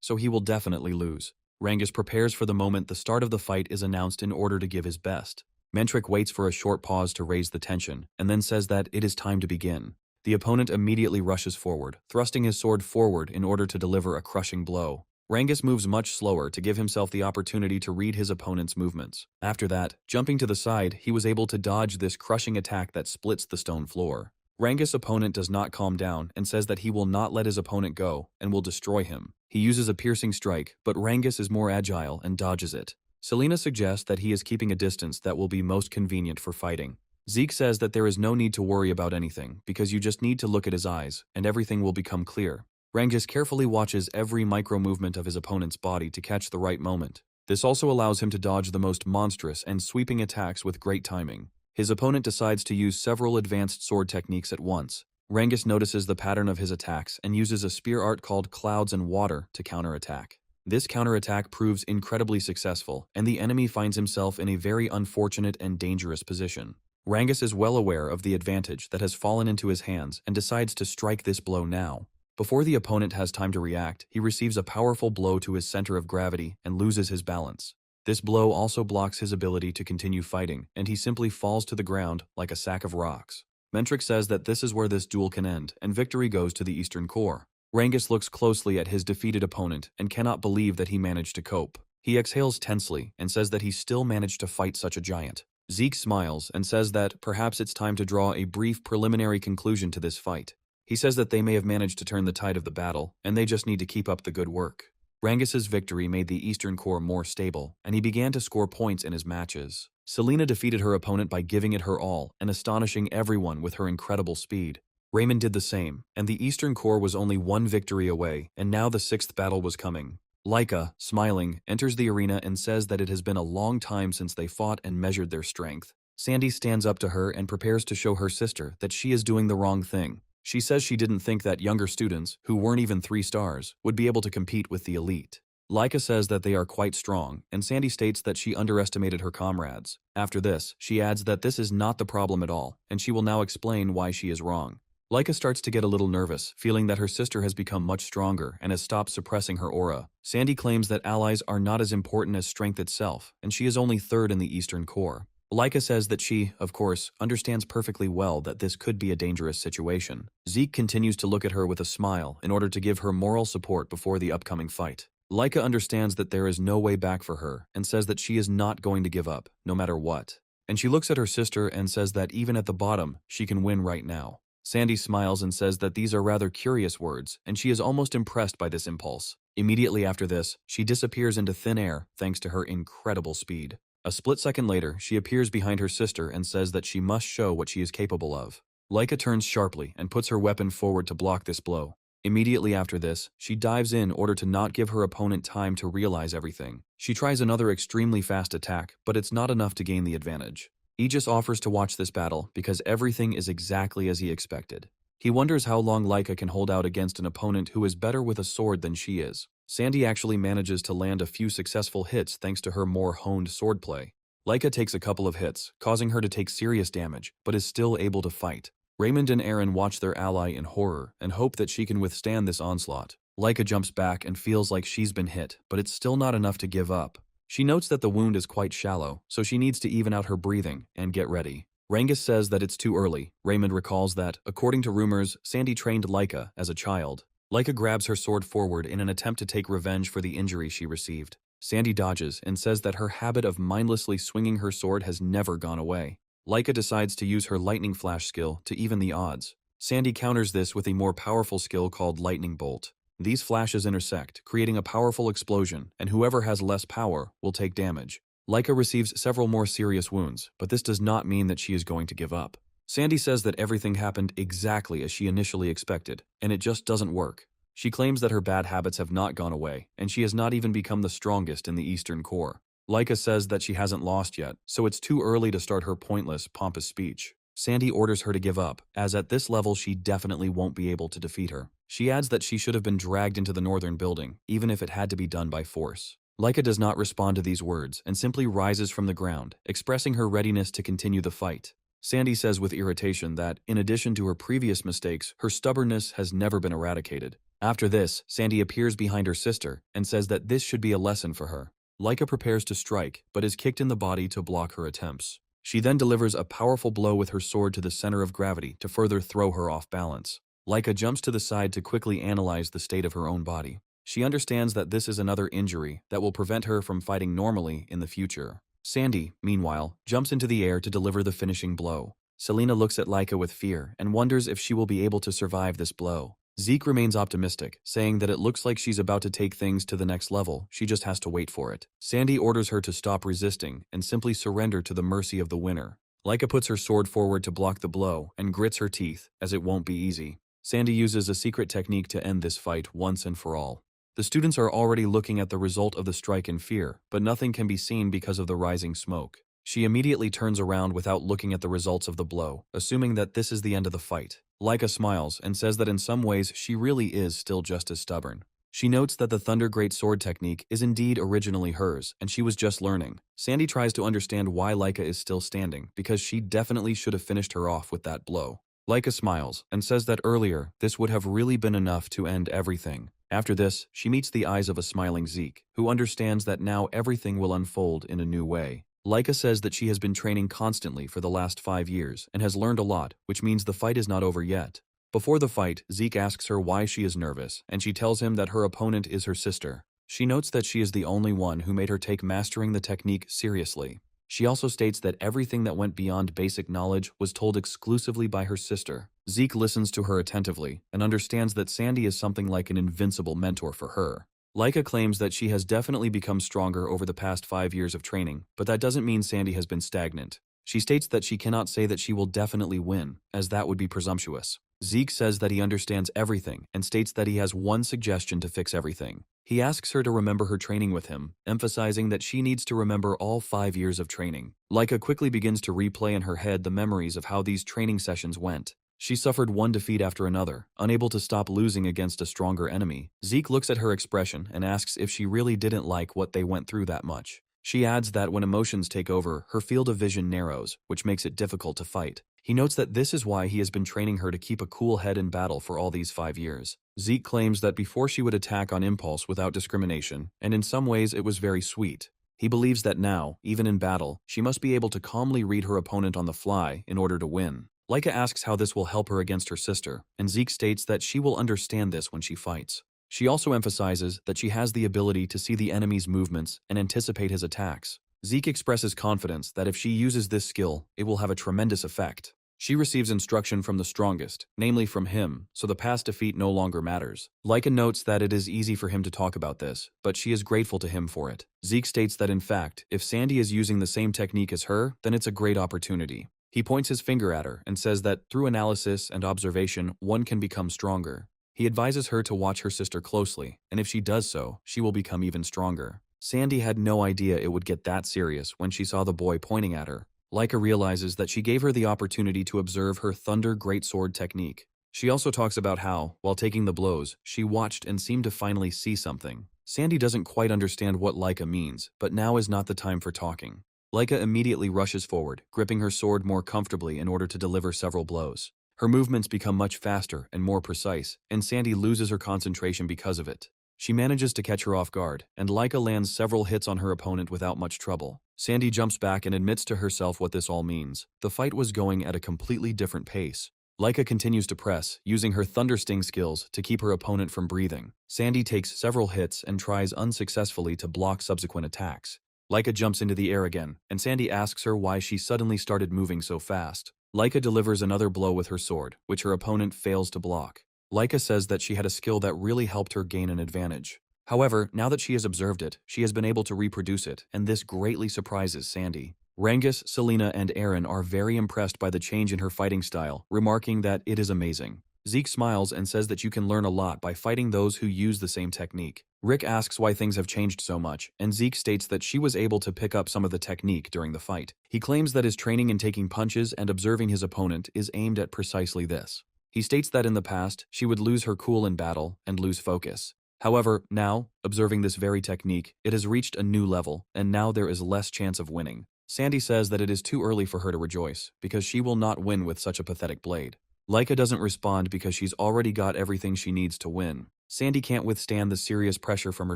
so he will definitely lose. Rangus prepares for the moment the start of the fight is announced in order to give his best. Mentric waits for a short pause to raise the tension, and then says that it is time to begin. The opponent immediately rushes forward, thrusting his sword forward in order to deliver a crushing blow. Rangus moves much slower to give himself the opportunity to read his opponent's movements. After that, jumping to the side, he was able to dodge this crushing attack that splits the stone floor. Rangus' opponent does not calm down and says that he will not let his opponent go and will destroy him. He uses a piercing strike, but Rangus is more agile and dodges it. Selena suggests that he is keeping a distance that will be most convenient for fighting. Zeke says that there is no need to worry about anything because you just need to look at his eyes and everything will become clear. Rangus carefully watches every micro-movement of his opponent's body to catch the right moment. This also allows him to dodge the most monstrous and sweeping attacks with great timing. His opponent decides to use several advanced sword techniques at once. Rangus notices the pattern of his attacks and uses a spear art called Clouds and Water to counterattack. This counterattack proves incredibly successful, and the enemy finds himself in a very unfortunate and dangerous position. Rangus is well aware of the advantage that has fallen into his hands and decides to strike this blow now. Before the opponent has time to react, he receives a powerful blow to his center of gravity and loses his balance. This blow also blocks his ability to continue fighting, and he simply falls to the ground like a sack of rocks. Mentrix says that this is where this duel can end, and victory goes to the Eastern Corps. Rangus looks closely at his defeated opponent and cannot believe that he managed to cope. He exhales tensely and says that he still managed to fight such a giant. Zeke smiles and says that perhaps it's time to draw a brief preliminary conclusion to this fight. He says that they may have managed to turn the tide of the battle, and they just need to keep up the good work. Rangus's victory made the Eastern Corps more stable, and he began to score points in his matches. Selena defeated her opponent by giving it her all and astonishing everyone with her incredible speed. Raymond did the same, and the Eastern Corps was only one victory away, and now the sixth battle was coming. Laika, smiling, enters the arena and says that it has been a long time since they fought and measured their strength. Sandy stands up to her and prepares to show her sister that she is doing the wrong thing. She says she didn't think that younger students, who weren't even 3 stars, would be able to compete with the elite. Laika says that they are quite strong, and Sandy states that she underestimated her comrades. After this, she adds that this is not the problem at all, and she will now explain why she is wrong. Laika starts to get a little nervous, feeling that her sister has become much stronger and has stopped suppressing her aura. Sandy claims that allies are not as important as strength itself, and she is only 3rd in the Eastern Corps. Laika says that she, of course, understands perfectly well that this could be a dangerous situation. Zeke continues to look at her with a smile in order to give her moral support before the upcoming fight. Laika understands that there is no way back for her and says that she is not going to give up, no matter what. And she looks at her sister and says that even at the bottom, she can win right now. Sandy smiles and says that these are rather curious words, and she is almost impressed by this impulse. Immediately after this, she disappears into thin air thanks to her incredible speed. A split second later, she appears behind her sister and says that she must show what she is capable of. Laika turns sharply and puts her weapon forward to block this blow. Immediately after this, she dives in order to not give her opponent time to realize everything. She tries another extremely fast attack, but it's not enough to gain the advantage. Aegis offers to watch this battle because everything is exactly as he expected. He wonders how long Laika can hold out against an opponent who is better with a sword than she is. Sandy actually manages to land a few successful hits thanks to her more honed swordplay. Laika takes a couple of hits, causing her to take serious damage, but is still able to fight. Raymond and Aaron watch their ally in horror and hope that she can withstand this onslaught. Laika jumps back and feels like she's been hit, but it's still not enough to give up. She notes that the wound is quite shallow, so she needs to even out her breathing and get ready. Rangus says that it's too early. Raymond recalls that, according to rumors, Sandy trained Laika as a child. Laika grabs her sword forward in an attempt to take revenge for the injury she received. Sandy dodges and says that her habit of mindlessly swinging her sword has never gone away. Laika decides to use her lightning flash skill to even the odds. Sandy counters this with a more powerful skill called lightning bolt. These flashes intersect, creating a powerful explosion, and whoever has less power will take damage. Laika receives several more serious wounds, but this does not mean that she is going to give up. Sandy says that everything happened exactly as she initially expected, and it just doesn't work. She claims that her bad habits have not gone away, and she has not even become the strongest in the Eastern Corps. Laika says that she hasn't lost yet, so it's too early to start her pointless, pompous speech. Sandy orders her to give up, as at this level she definitely won't be able to defeat her. She adds that she should have been dragged into the northern building, even if it had to be done by force. Laika does not respond to these words and simply rises from the ground, expressing her readiness to continue the fight. Sandy says with irritation that, in addition to her previous mistakes, her stubbornness has never been eradicated. After this, Sandy appears behind her sister and says that this should be a lesson for her. Laika prepares to strike, but is kicked in the body to block her attempts. She then delivers a powerful blow with her sword to the center of gravity to further throw her off balance. Laika jumps to the side to quickly analyze the state of her own body. She understands that this is another injury that will prevent her from fighting normally in the future. Sandy, meanwhile, jumps into the air to deliver the finishing blow. Selena looks at Laika with fear and wonders if she will be able to survive this blow. Zeke remains optimistic, saying that it looks like she's about to take things to the next level, she just has to wait for it. Sandy orders her to stop resisting and simply surrender to the mercy of the winner. Laika puts her sword forward to block the blow and grits her teeth, as it won't be easy. Sandy uses a secret technique to end this fight once and for all. The students are already looking at the result of the strike in fear, but nothing can be seen because of the rising smoke. She immediately turns around without looking at the results of the blow, assuming that this is the end of the fight. Laika smiles and says that in some ways she really is still just as stubborn. She notes that the Thunder Great Sword technique is indeed originally hers, and she was just learning. Sandy tries to understand why Laika is still standing, because she definitely should have finished her off with that blow. Laika smiles and says that earlier, this would have really been enough to end everything. After this, she meets the eyes of a smiling Zeke, who understands that now everything will unfold in a new way. Laika says that she has been training constantly for the last 5 years and has learned a lot, which means the fight is not over yet. Before the fight, Zeke asks her why she is nervous, and she tells him that her opponent is her sister. She notes that she is the only one who made her take mastering the technique seriously. She also states that everything that went beyond basic knowledge was told exclusively by her sister. Zeke listens to her attentively and understands that Sandy is something like an invincible mentor for her. Laika claims that she has definitely become stronger over the past 5 years of training, but that doesn't mean Sandy has been stagnant. She states that she cannot say that she will definitely win, as that would be presumptuous. Zeke says that he understands everything and states that he has one suggestion to fix everything. He asks her to remember her training with him, emphasizing that she needs to remember all 5 years of training. Laika quickly begins to replay in her head the memories of how these training sessions went. She suffered one defeat after another, unable to stop losing against a stronger enemy. Zeke looks at her expression and asks if she really didn't like what they went through that much. She adds that when emotions take over, her field of vision narrows, which makes it difficult to fight. He notes that this is why he has been training her to keep a cool head in battle for all these 5 years. Zeke claims that before she would attack on impulse without discrimination, and in some ways it was very sweet. He believes that now, even in battle, she must be able to calmly read her opponent on the fly in order to win. Laika asks how this will help her against her sister, and Zeke states that she will understand this when she fights. She also emphasizes that she has the ability to see the enemy's movements and anticipate his attacks. Zeke expresses confidence that if she uses this skill, it will have a tremendous effect. She receives instruction from the strongest, namely from him, so the past defeat no longer matters. Laika notes that it is easy for him to talk about this, but she is grateful to him for it. Zeke states that in fact, if Sandy is using the same technique as her, then it's a great opportunity. He points his finger at her and says that through analysis and observation, one can become stronger. He advises her to watch her sister closely, and if she does so, she will become even stronger. Sandy had no idea it would get that serious when she saw the boy pointing at her. Laika realizes that she gave her the opportunity to observe her Thunder Greatsword technique. She also talks about how, while taking the blows, she watched and seemed to finally see something. Sandy doesn't quite understand what Laika means, but now is not the time for talking. Laika immediately rushes forward, gripping her sword more comfortably in order to deliver several blows. Her movements become much faster and more precise, and Sandy loses her concentration because of it. She manages to catch her off guard, and Laika lands several hits on her opponent without much trouble. Sandy jumps back and admits to herself what this all means. The fight was going at a completely different pace. Laika continues to press, using her Thunder Sting skills to keep her opponent from breathing. Sandy takes several hits and tries unsuccessfully to block subsequent attacks. Laika jumps into the air again, and Sandy asks her why she suddenly started moving so fast. Laika delivers another blow with her sword, which her opponent fails to block. Laika says that she had a skill that really helped her gain an advantage. However, now that she has observed it, she has been able to reproduce it, and this greatly surprises Sandy. Rangus, Selena, and Aaron are very impressed by the change in her fighting style, remarking that it is amazing. Zeke smiles and says that you can learn a lot by fighting those who use the same technique. Rick asks why things have changed so much, and Zeke states that she was able to pick up some of the technique during the fight. He claims that his training in taking punches and observing his opponent is aimed at precisely this. He states that in the past, she would lose her cool in battle and lose focus. However, now, observing this very technique, it has reached a new level, and now there is less chance of winning. Sandy says that it is too early for her to rejoice, because she will not win with such a pathetic blade. Laika doesn't respond because she's already got everything she needs to win. Sandy can't withstand the serious pressure from her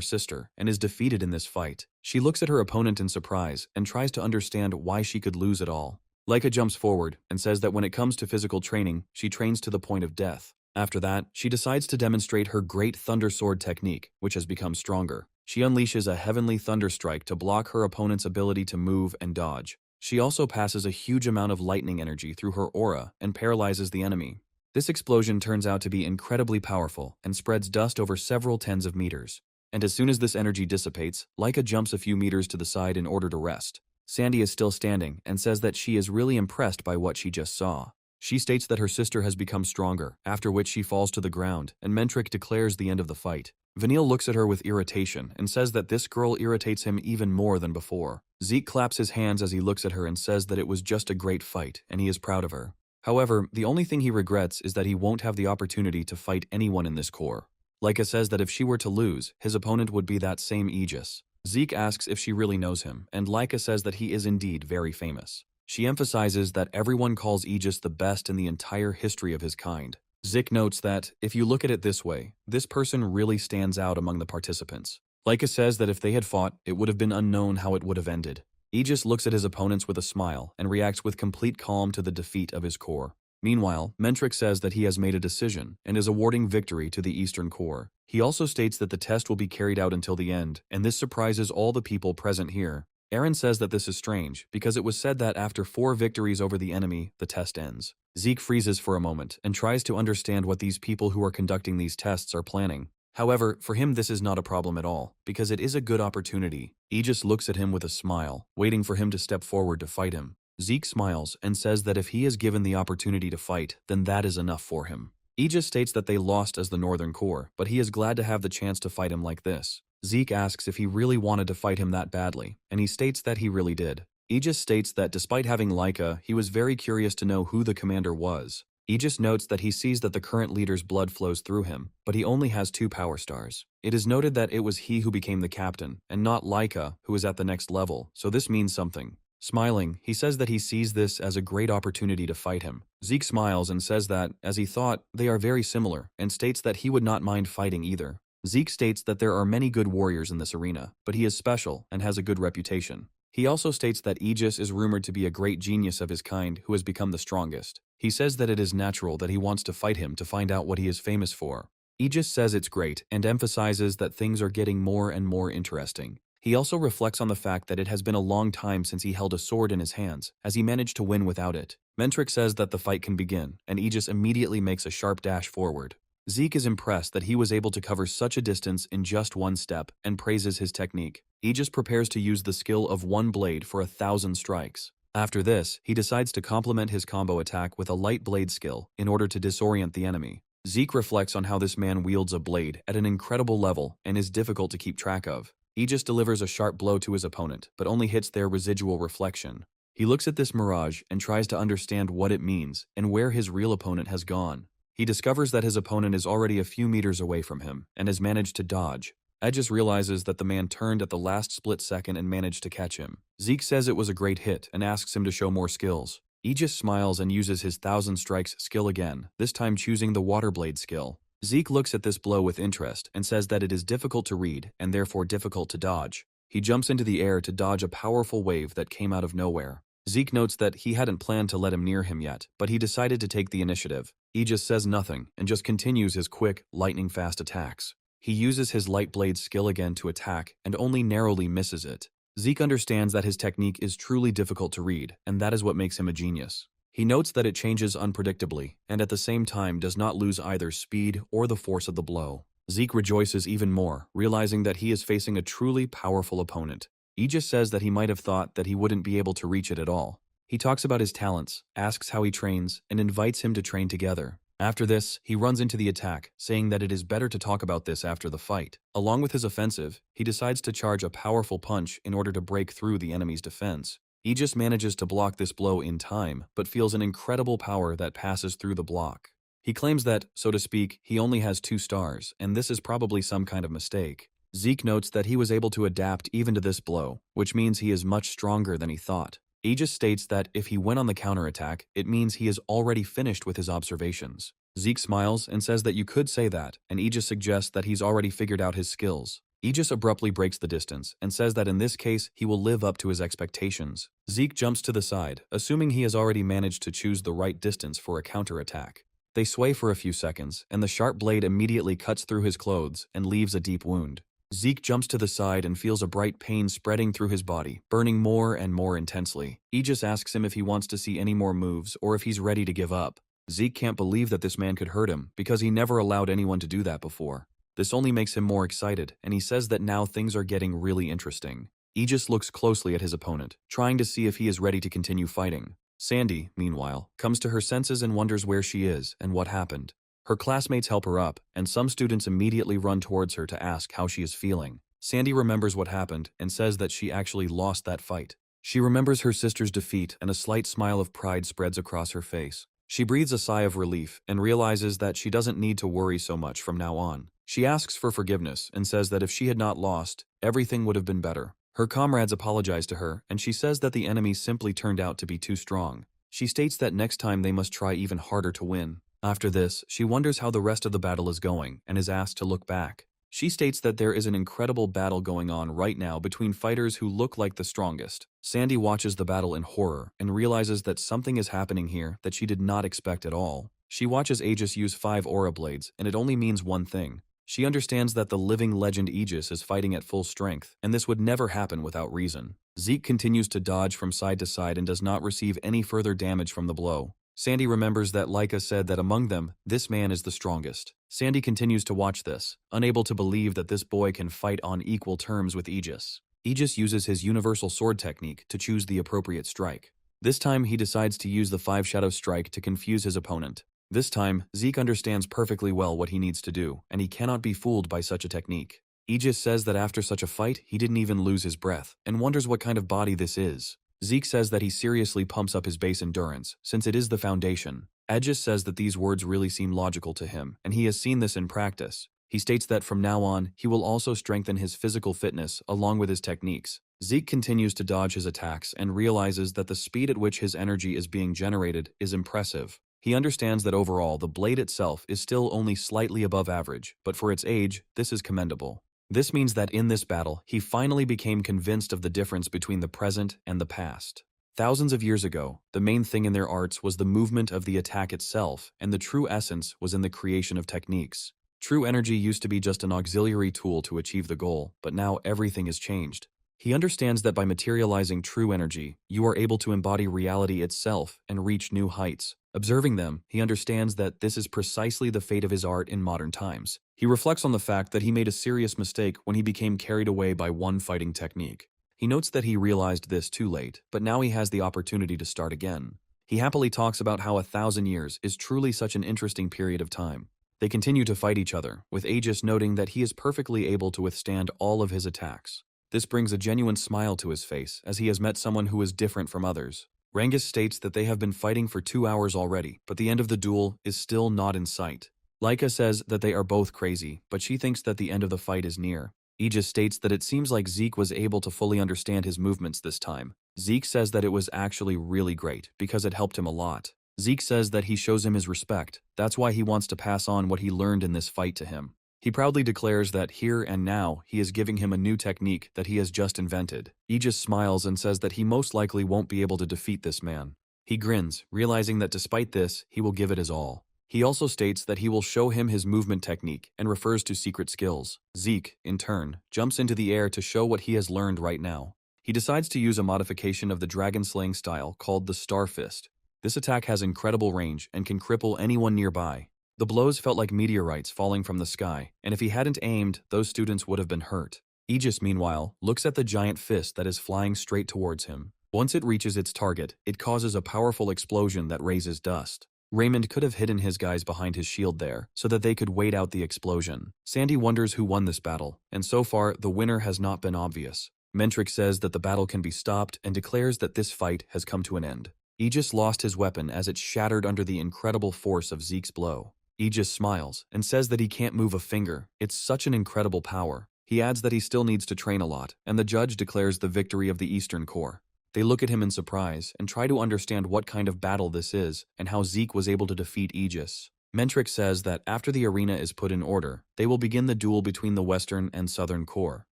sister and is defeated in this fight. She looks at her opponent in surprise and tries to understand why she could lose it all. Laika jumps forward and says that when it comes to physical training, she trains to the point of death. After that, she decides to demonstrate her great Thunder Sword technique, which has become stronger. She unleashes a heavenly thunder strike to block her opponent's ability to move and dodge. She also passes a huge amount of lightning energy through her aura and paralyzes the enemy. This explosion turns out to be incredibly powerful and spreads dust over several tens of meters. And as soon as this energy dissipates, Laika jumps a few meters to the side in order to rest. Sandy is still standing and says that she is really impressed by what she just saw. She states that her sister has become stronger, after which she falls to the ground, and Mentric declares the end of the fight. Vanille looks at her with irritation and says that this girl irritates him even more than before. Zeke claps his hands as he looks at her and says that it was just a great fight, and he is proud of her. However, the only thing he regrets is that he won't have the opportunity to fight anyone in this corps. Laika says that if she were to lose, his opponent would be that same Aegis. Zeke asks if she really knows him, and Laika says that he is indeed very famous. She emphasizes that everyone calls Aegis the best in the entire history of his kind. Zeke notes that, if you look at it this way, this person really stands out among the participants. Laika says that if they had fought, it would have been unknown how it would have ended. Aegis looks at his opponents with a smile and reacts with complete calm to the defeat of his corps. Meanwhile, Mentric says that he has made a decision and is awarding victory to the Eastern Corps. He also states that the test will be carried out until the end, and this surprises all the people present here. Aaron says that this is strange, because it was said that after 4 victories over the enemy, the test ends. Zeke freezes for a moment and tries to understand what these people who are conducting these tests are planning. However, for him this is not a problem at all, because it is a good opportunity. Aegis looks at him with a smile, waiting for him to step forward to fight him. Zeke smiles and says that if he is given the opportunity to fight, then that is enough for him. Aegis states that they lost as the Northern Corps, but he is glad to have the chance to fight him like this. Zeke asks if he really wanted to fight him that badly, and he states that he really did. Aegis states that despite having Laika, he was very curious to know who the commander was. Aegis notes that he sees that the current leader's blood flows through him, but he only has 2 power stars. It is noted that it was he who became the captain, and not Laika, who is at the next level, so this means something. Smiling, he says that he sees this as a great opportunity to fight him. Zeke smiles and says that, as he thought, they are very similar, and states that he would not mind fighting either. Zeke states that there are many good warriors in this arena, but he is special and has a good reputation. He also states that Aegis is rumored to be a great genius of his kind who has become the strongest. He says that it is natural that he wants to fight him to find out what he is famous for. Aegis says it's great and emphasizes that things are getting more and more interesting. He also reflects on the fact that it has been a long time since he held a sword in his hands, as he managed to win without it. Mentric says that the fight can begin, and Aegis immediately makes a sharp dash forward. Zeke is impressed that he was able to cover such a distance in just 1 step and praises his technique. Aegis prepares to use the skill of 1 blade for 1,000 strikes. After this, he decides to complement his combo attack with a light blade skill in order to disorient the enemy. Zeke reflects on how this man wields a blade at an incredible level and is difficult to keep track of. Aegis delivers a sharp blow to his opponent, but only hits their residual reflection. He looks at this mirage and tries to understand what it means and where his real opponent has gone. He discovers that his opponent is already a few meters away from him and has managed to dodge. Aegis realizes that the man turned at the last split second and managed to catch him. Zeke says it was a great hit and asks him to show more skills. Aegis smiles and uses his 1,000 strikes skill again, this time choosing the water blade skill. Zeke looks at this blow with interest and says that it is difficult to read and therefore difficult to dodge. He jumps into the air to dodge a powerful wave that came out of nowhere. Zeke notes that he hadn't planned to let him near him yet, but he decided to take the initiative. Aegis says nothing and just continues his quick, lightning-fast attacks. He uses his light blade skill again to attack and only narrowly misses it. Zeke understands that his technique is truly difficult to read, and that is what makes him a genius. He notes that it changes unpredictably, and at the same time does not lose either speed or the force of the blow. Zeke rejoices even more, realizing that he is facing a truly powerful opponent. Aegis says that he might have thought that he wouldn't be able to reach it at all. He talks about his talents, asks how he trains, and invites him to train together. After this, he runs into the attack, saying that it is better to talk about this after the fight. Along with his offensive, he decides to charge a powerful punch in order to break through the enemy's defense. Aegis manages to block this blow in time, but feels an incredible power that passes through the block. He claims that, so to speak, he only has 2 stars, and this is probably some kind of mistake. Zeke notes that he was able to adapt even to this blow, which means he is much stronger than he thought. Aegis states that if he went on the counterattack, it means he is already finished with his observations. Zeke smiles and says that you could say that, and Aegis suggests that he's already figured out his skills. Aegis abruptly breaks the distance and says that in this case he will live up to his expectations. Zeke jumps to the side, assuming he has already managed to choose the right distance for a counterattack. They sway for a few seconds, and the sharp blade immediately cuts through his clothes and leaves a deep wound. Zeke jumps to the side and feels a bright pain spreading through his body, burning more and more intensely. Aegis asks him if he wants to see any more moves or if he's ready to give up. Zeke can't believe that this man could hurt him because he never allowed anyone to do that before. This only makes him more excited, and he says that now things are getting really interesting. Aegis looks closely at his opponent, trying to see if he is ready to continue fighting. Sandy, meanwhile, comes to her senses and wonders where she is and what happened. Her classmates help her up, and some students immediately run towards her to ask how she is feeling. Sandy remembers what happened and says that she actually lost that fight. She remembers her sister's defeat, and a slight smile of pride spreads across her face. She breathes a sigh of relief and realizes that she doesn't need to worry so much from now on. She asks for forgiveness and says that if she had not lost, everything would have been better. Her comrades apologize to her, and she says that the enemy simply turned out to be too strong. She states that next time they must try even harder to win. After this, she wonders how the rest of the battle is going and is asked to look back. She states that there is an incredible battle going on right now between fighters who look like the strongest. Sandy watches the battle in horror and realizes that something is happening here that she did not expect at all. She watches Aegis use 5 aura blades, and it only means one thing. She understands that the living legend Aegis is fighting at full strength, and this would never happen without reason. Zeke continues to dodge from side to side and does not receive any further damage from the blow. Sandy remembers that Laika said that among them, this man is the strongest. Sandy continues to watch this, unable to believe that this boy can fight on equal terms with Aegis. Aegis uses his universal sword technique to choose the appropriate strike. This time he decides to use the 5 shadow strike to confuse his opponent. This time, Zeke understands perfectly well what he needs to do, and he cannot be fooled by such a technique. Aegis says that after such a fight, he didn't even lose his breath, and wonders what kind of body this is. Zeke says that he seriously pumps up his base endurance, since it is the foundation. Aegis says that these words really seem logical to him, and he has seen this in practice. He states that from now on, he will also strengthen his physical fitness along with his techniques. Zeke continues to dodge his attacks and realizes that the speed at which his energy is being generated is impressive. He understands that overall, the blade itself is still only slightly above average, but for its age, this is commendable. This means that in this battle, he finally became convinced of the difference between the present and the past. Thousands of years ago, the main thing in their arts was the movement of the attack itself, and the true essence was in the creation of techniques. True energy used to be just an auxiliary tool to achieve the goal, but now everything is changed. He understands that by materializing true energy, you are able to embody reality itself and reach new heights. Observing them, he understands that this is precisely the fate of his art in modern times. He reflects on the fact that he made a serious mistake when he became carried away by one fighting technique. He notes that he realized this too late, but now he has the opportunity to start again. He happily talks about how 1,000 years is truly such an interesting period of time. They continue to fight each other, with Aegis noting that he is perfectly able to withstand all of his attacks. This brings a genuine smile to his face, as he has met someone who is different from others. Rangus states that they have been fighting for 2 hours already, but the end of the duel is still not in sight. Laika says that they are both crazy, but she thinks that the end of the fight is near. Aegis states that it seems like Zeke was able to fully understand his movements this time. Zeke says that it was actually really great, because it helped him a lot. Zeke says that he shows him his respect. That's why he wants to pass on what he learned in this fight to him. He proudly declares that here and now he is giving him a new technique that he has just invented. Aegis smiles and says that he most likely won't be able to defeat this man. He grins, realizing that despite this, he will give it his all. He also states that he will show him his movement technique and refers to secret skills. Zeke, in turn, jumps into the air to show what he has learned right now. He decides to use a modification of the dragon-slaying style called the Star Fist. This attack has incredible range and can cripple anyone nearby. The blows felt like meteorites falling from the sky, and if he hadn't aimed, those students would have been hurt. Aegis, meanwhile, looks at the giant fist that is flying straight towards him. Once it reaches its target, it causes a powerful explosion that raises dust. Raymond could have hidden his guys behind his shield there, so that they could wait out the explosion. Sandy wonders who won this battle, and so far, the winner has not been obvious. Mentrix says that the battle can be stopped and declares that this fight has come to an end. Aegis lost his weapon as it shattered under the incredible force of Zeke's blow. Aegis smiles and says that he can't move a finger. It's such an incredible power. He adds that he still needs to train a lot, and the judge declares the victory of the Eastern Corps. They look at him in surprise and try to understand what kind of battle this is and how Zeke was able to defeat Aegis. Mentrix says that after the arena is put in order, they will begin the duel between the Western and Southern Corps.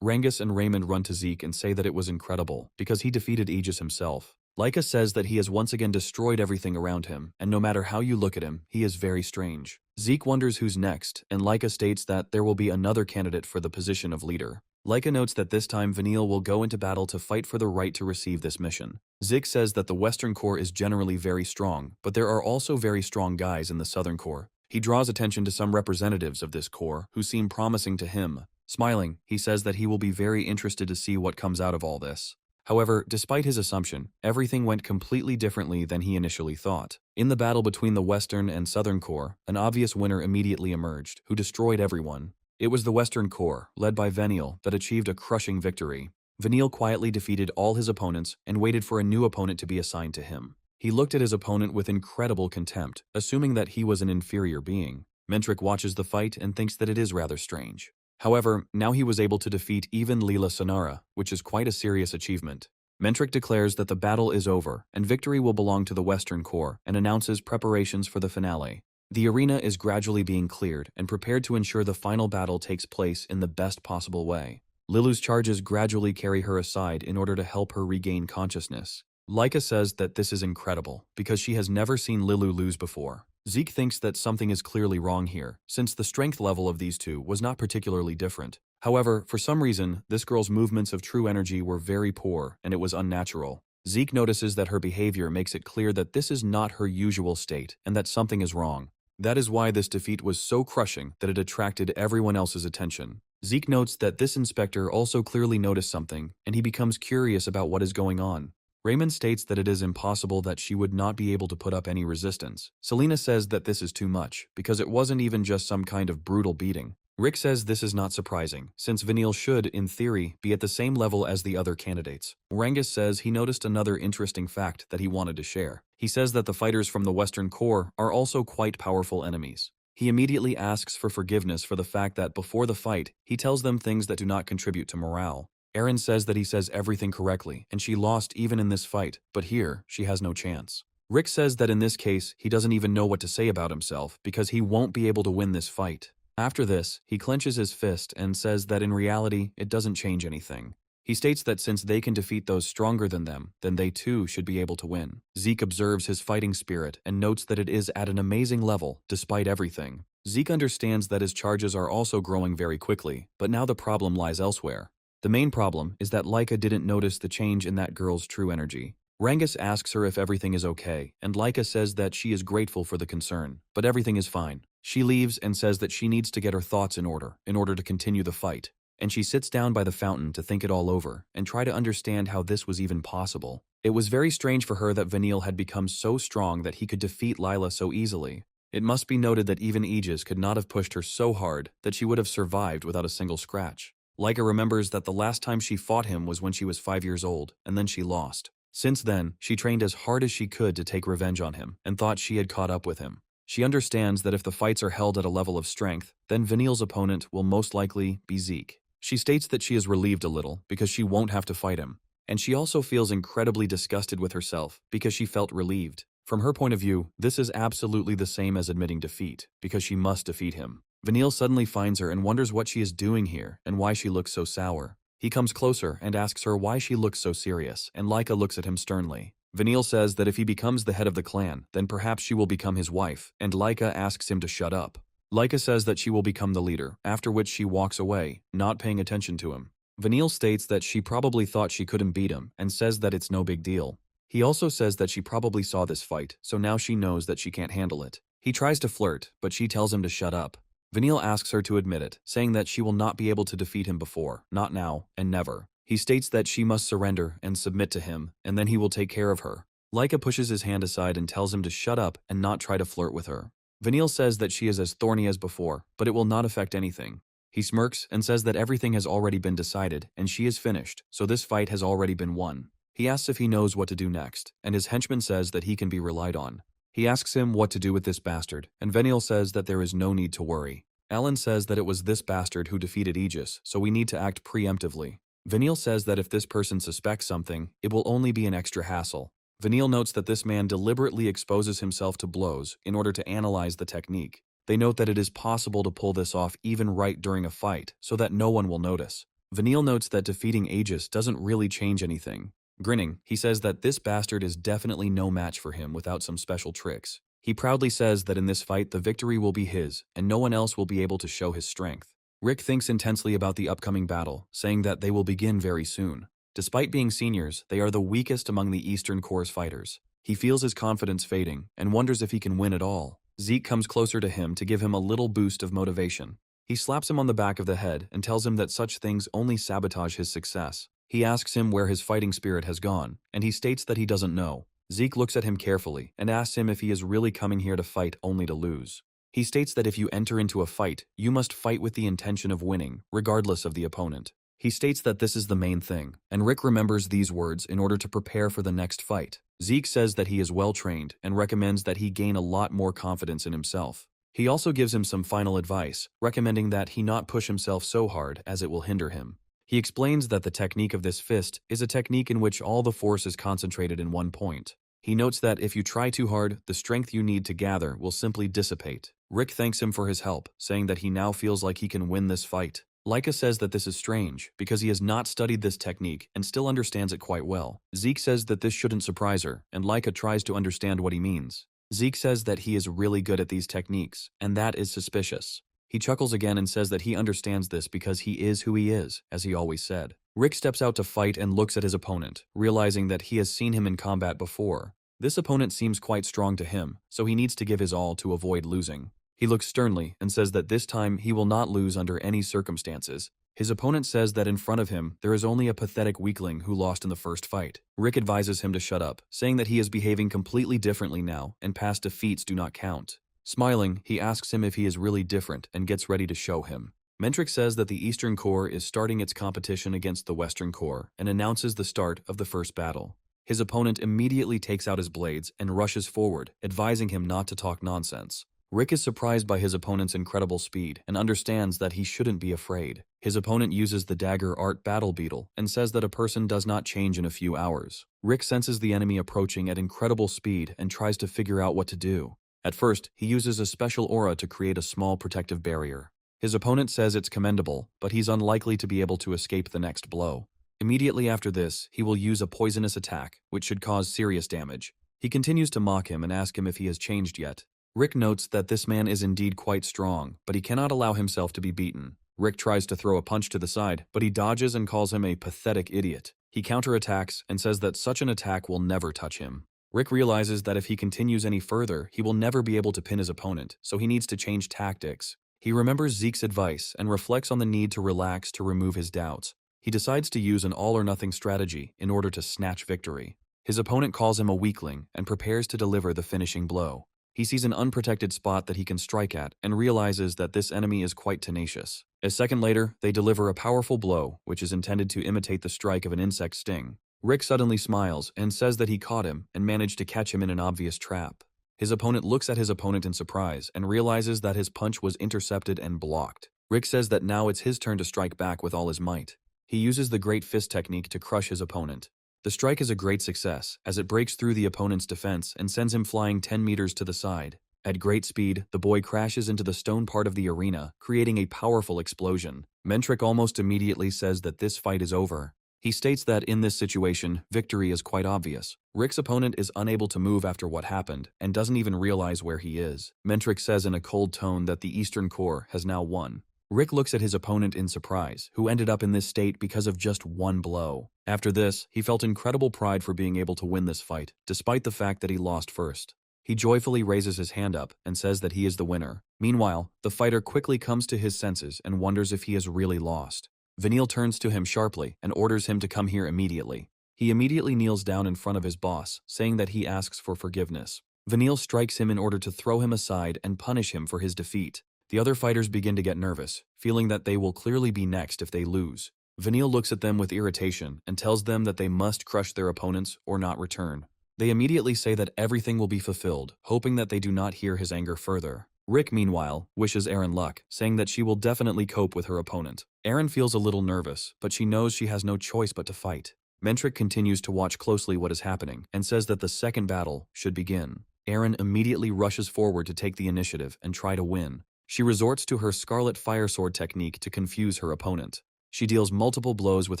Rangus and Raymond run to Zeke and say that it was incredible because he defeated Aegis himself. Laika says that he has once again destroyed everything around him, and no matter how you look at him, he is very strange. Zeke wonders who's next, and Laika states that there will be another candidate for the position of leader. Laika notes that this time Vanille will go into battle to fight for the right to receive this mission. Zeke says that the Western Corps is generally very strong, but there are also very strong guys in the Southern Corps. He draws attention to some representatives of this corps who seem promising to him. Smiling, he says that he will be very interested to see what comes out of all this. However, despite his assumption, everything went completely differently than he initially thought. In the battle between the Western and Southern Corps, an obvious winner immediately emerged, who destroyed everyone. It was the Western Corps, led by Vanille, that achieved a crushing victory. Vanille quietly defeated all his opponents and waited for a new opponent to be assigned to him. He looked at his opponent with incredible contempt, assuming that he was an inferior being. Mentric watches the fight and thinks that it is rather strange. However, now he was able to defeat even Leela Sonara, which is quite a serious achievement. Mentric declares that the battle is over, and victory will belong to the Western Corps, and announces preparations for the finale. The arena is gradually being cleared and prepared to ensure the final battle takes place in the best possible way. Lilu's charges gradually carry her aside in order to help her regain consciousness. Laika says that this is incredible, because she has never seen Lilu lose before. Zeke thinks that something is clearly wrong here, since the strength level of these two was not particularly different. However, for some reason, this girl's movements of true energy were very poor, and it was unnatural. Zeke notices that her behavior makes it clear that this is not her usual state, and that something is wrong. That is why this defeat was so crushing that it attracted everyone else's attention. Zeke notes that this inspector also clearly noticed something, and he becomes curious about what is going on. Raymond states that it is impossible that she would not be able to put up any resistance. Selena says that this is too much, because it wasn't even just some kind of brutal beating. Rick says this is not surprising, since Vanille should, in theory, be at the same level as the other candidates. Orangus says he noticed another interesting fact that he wanted to share. He says that the fighters from the Western Corps are also quite powerful enemies. He immediately asks for forgiveness for the fact that before the fight, he tells them things that do not contribute to morale. Erin says that he says everything correctly, and she lost even in this fight, but here, she has no chance. Rick says that in this case, he doesn't even know what to say about himself because he won't be able to win this fight. After this, he clenches his fist and says that in reality, it doesn't change anything. He states that since they can defeat those stronger than them, then they too should be able to win. Zeke observes his fighting spirit and notes that it is at an amazing level, despite everything. Zeke understands that his charges are also growing very quickly, but now the problem lies elsewhere. The main problem is that Laika didn't notice the change in that girl's true energy. Rangus asks her if everything is okay, and Laika says that she is grateful for the concern, but everything is fine. She leaves and says that she needs to get her thoughts in order to continue the fight, and she sits down by the fountain to think it all over and try to understand how this was even possible. It was very strange for her that Vanille had become so strong that he could defeat Lila so easily. It must be noted that even Aegis could not have pushed her so hard that she would have survived without a single scratch. Laika remembers that the last time she fought him was when she was 5 years old, and then she lost. Since then, she trained as hard as she could to take revenge on him, and thought she had caught up with him. She understands that if the fights are held at a level of strength, then Vanille's opponent will most likely be Zeke. She states that she is relieved a little because she won't have to fight him, and she also feels incredibly disgusted with herself because she felt relieved. From her point of view, this is absolutely the same as admitting defeat, because she must defeat him. Vanille suddenly finds her and wonders what she is doing here and why she looks so sour. He comes closer and asks her why she looks so serious, and Laika looks at him sternly. Vanille says that if he becomes the head of the clan, then perhaps she will become his wife, and Laika asks him to shut up. Laika says that she will become the leader, after which she walks away, not paying attention to him. Vanille states that she probably thought she couldn't beat him, and says that it's no big deal. He also says that she probably saw this fight, so now she knows that she can't handle it. He tries to flirt, but she tells him to shut up. Vanille asks her to admit it, saying that she will not be able to defeat him before, not now, and never. He states that she must surrender and submit to him, and then he will take care of her. Laika pushes his hand aside and tells him to shut up and not try to flirt with her. Vanille says that she is as thorny as before, but it will not affect anything. He smirks and says that everything has already been decided, and she is finished, so this fight has already been won. He asks if he knows what to do next, and his henchman says that he can be relied on. He asks him what to do with this bastard, and Vanille says that there is no need to worry. Alan says that it was this bastard who defeated Aegis, so we need to act preemptively. Vanille says that if this person suspects something, it will only be an extra hassle. Vanille notes that this man deliberately exposes himself to blows in order to analyze the technique. They note that it is possible to pull this off even right during a fight, so that no one will notice. Vanille notes that defeating Aegis doesn't really change anything. Grinning, he says that this bastard is definitely no match for him without some special tricks. He proudly says that in this fight the victory will be his, and no one else will be able to show his strength. Rick thinks intensely about the upcoming battle, saying that they will begin very soon. Despite being seniors, they are the weakest among the Eastern Corps fighters. He feels his confidence fading, and wonders if he can win at all. Zeke comes closer to him to give him a little boost of motivation. He slaps him on the back of the head and tells him that such things only sabotage his success. He asks him where his fighting spirit has gone, and he states that he doesn't know. Zeke looks at him carefully and asks him if he is really coming here to fight only to lose. He states that if you enter into a fight, you must fight with the intention of winning, regardless of the opponent. He states that this is the main thing, and Rick remembers these words in order to prepare for the next fight. Zeke says that he is well trained and recommends that he gain a lot more confidence in himself. He also gives him some final advice, recommending that he not push himself so hard as it will hinder him. He explains that the technique of this fist is a technique in which all the force is concentrated in one point. He notes that if you try too hard, the strength you need to gather will simply dissipate. Rick thanks him for his help, saying that he now feels like he can win this fight. Laika says that this is strange, because he has not studied this technique and still understands it quite well. Zeke says that this shouldn't surprise her, and Laika tries to understand what he means. Zeke says that he is really good at these techniques, and that is suspicious. He chuckles again and says that he understands this because he is who he is, as he always said. Rick steps out to fight and looks at his opponent, realizing that he has seen him in combat before. This opponent seems quite strong to him, so he needs to give his all to avoid losing. He looks sternly and says that this time he will not lose under any circumstances. His opponent says that in front of him there is only a pathetic weakling who lost in the first fight. Rick advises him to shut up, saying that he is behaving completely differently now and past defeats do not count. Smiling, he asks him if he is really different and gets ready to show him. Mentric says that the Eastern Corps is starting its competition against the Western Corps and announces the start of the first battle. His opponent immediately takes out his blades and rushes forward, advising him not to talk nonsense. Rick is surprised by his opponent's incredible speed and understands that he shouldn't be afraid. His opponent uses the dagger art battle beetle and says that a person does not change in a few hours. Rick senses the enemy approaching at incredible speed and tries to figure out what to do. At first, he uses a special aura to create a small protective barrier. His opponent says it's commendable, but he's unlikely to be able to escape the next blow. Immediately after this, he will use a poisonous attack, which should cause serious damage. He continues to mock him and ask him if he has changed yet. Rick notes that this man is indeed quite strong, but he cannot allow himself to be beaten. Rick tries to throw a punch to the side, but he dodges and calls him a pathetic idiot. He counterattacks and says that such an attack will never touch him. Rick realizes that if he continues any further, he will never be able to pin his opponent, so he needs to change tactics. He remembers Zeke's advice and reflects on the need to relax to remove his doubts. He decides to use an all-or-nothing strategy in order to snatch victory. His opponent calls him a weakling and prepares to deliver the finishing blow. He sees an unprotected spot that he can strike at and realizes that this enemy is quite tenacious. A second later, they deliver a powerful blow, which is intended to imitate the strike of an insect's sting. Rick suddenly smiles and says that he caught him and managed to catch him in an obvious trap. His opponent looks at his opponent in surprise and realizes that his punch was intercepted and blocked. Rick says that now it's his turn to strike back with all his might. He uses the Great Fist technique to crush his opponent. The strike is a great success, as it breaks through the opponent's defense and sends him flying 10 meters to the side. At great speed, the boy crashes into the stone part of the arena, creating a powerful explosion. Mentric almost immediately says that this fight is over. He states that in this situation, victory is quite obvious. Rick's opponent is unable to move after what happened and doesn't even realize where he is. Mentric says in a cold tone that the Eastern Corps has now won. Rick looks at his opponent in surprise, who ended up in this state because of just one blow. After this, he felt incredible pride for being able to win this fight, despite the fact that he lost first. He joyfully raises his hand up and says that he is the winner. Meanwhile, the fighter quickly comes to his senses and wonders if he has really lost. Vanille turns to him sharply and orders him to come here immediately. He immediately kneels down in front of his boss, saying that he asks for forgiveness. Vanille strikes him in order to throw him aside and punish him for his defeat. The other fighters begin to get nervous, feeling that they will clearly be next if they lose. Vanille looks at them with irritation and tells them that they must crush their opponents or not return. They immediately say that everything will be fulfilled, hoping that they do not hear his anger further. Rick, meanwhile, wishes Erin luck, saying that she will definitely cope with her opponent. Erin feels a little nervous, but she knows she has no choice but to fight. Mentric continues to watch closely what is happening and says that the second battle should begin. Erin immediately rushes forward to take the initiative and try to win. She resorts to her Scarlet Fire Sword technique to confuse her opponent. She deals multiple blows with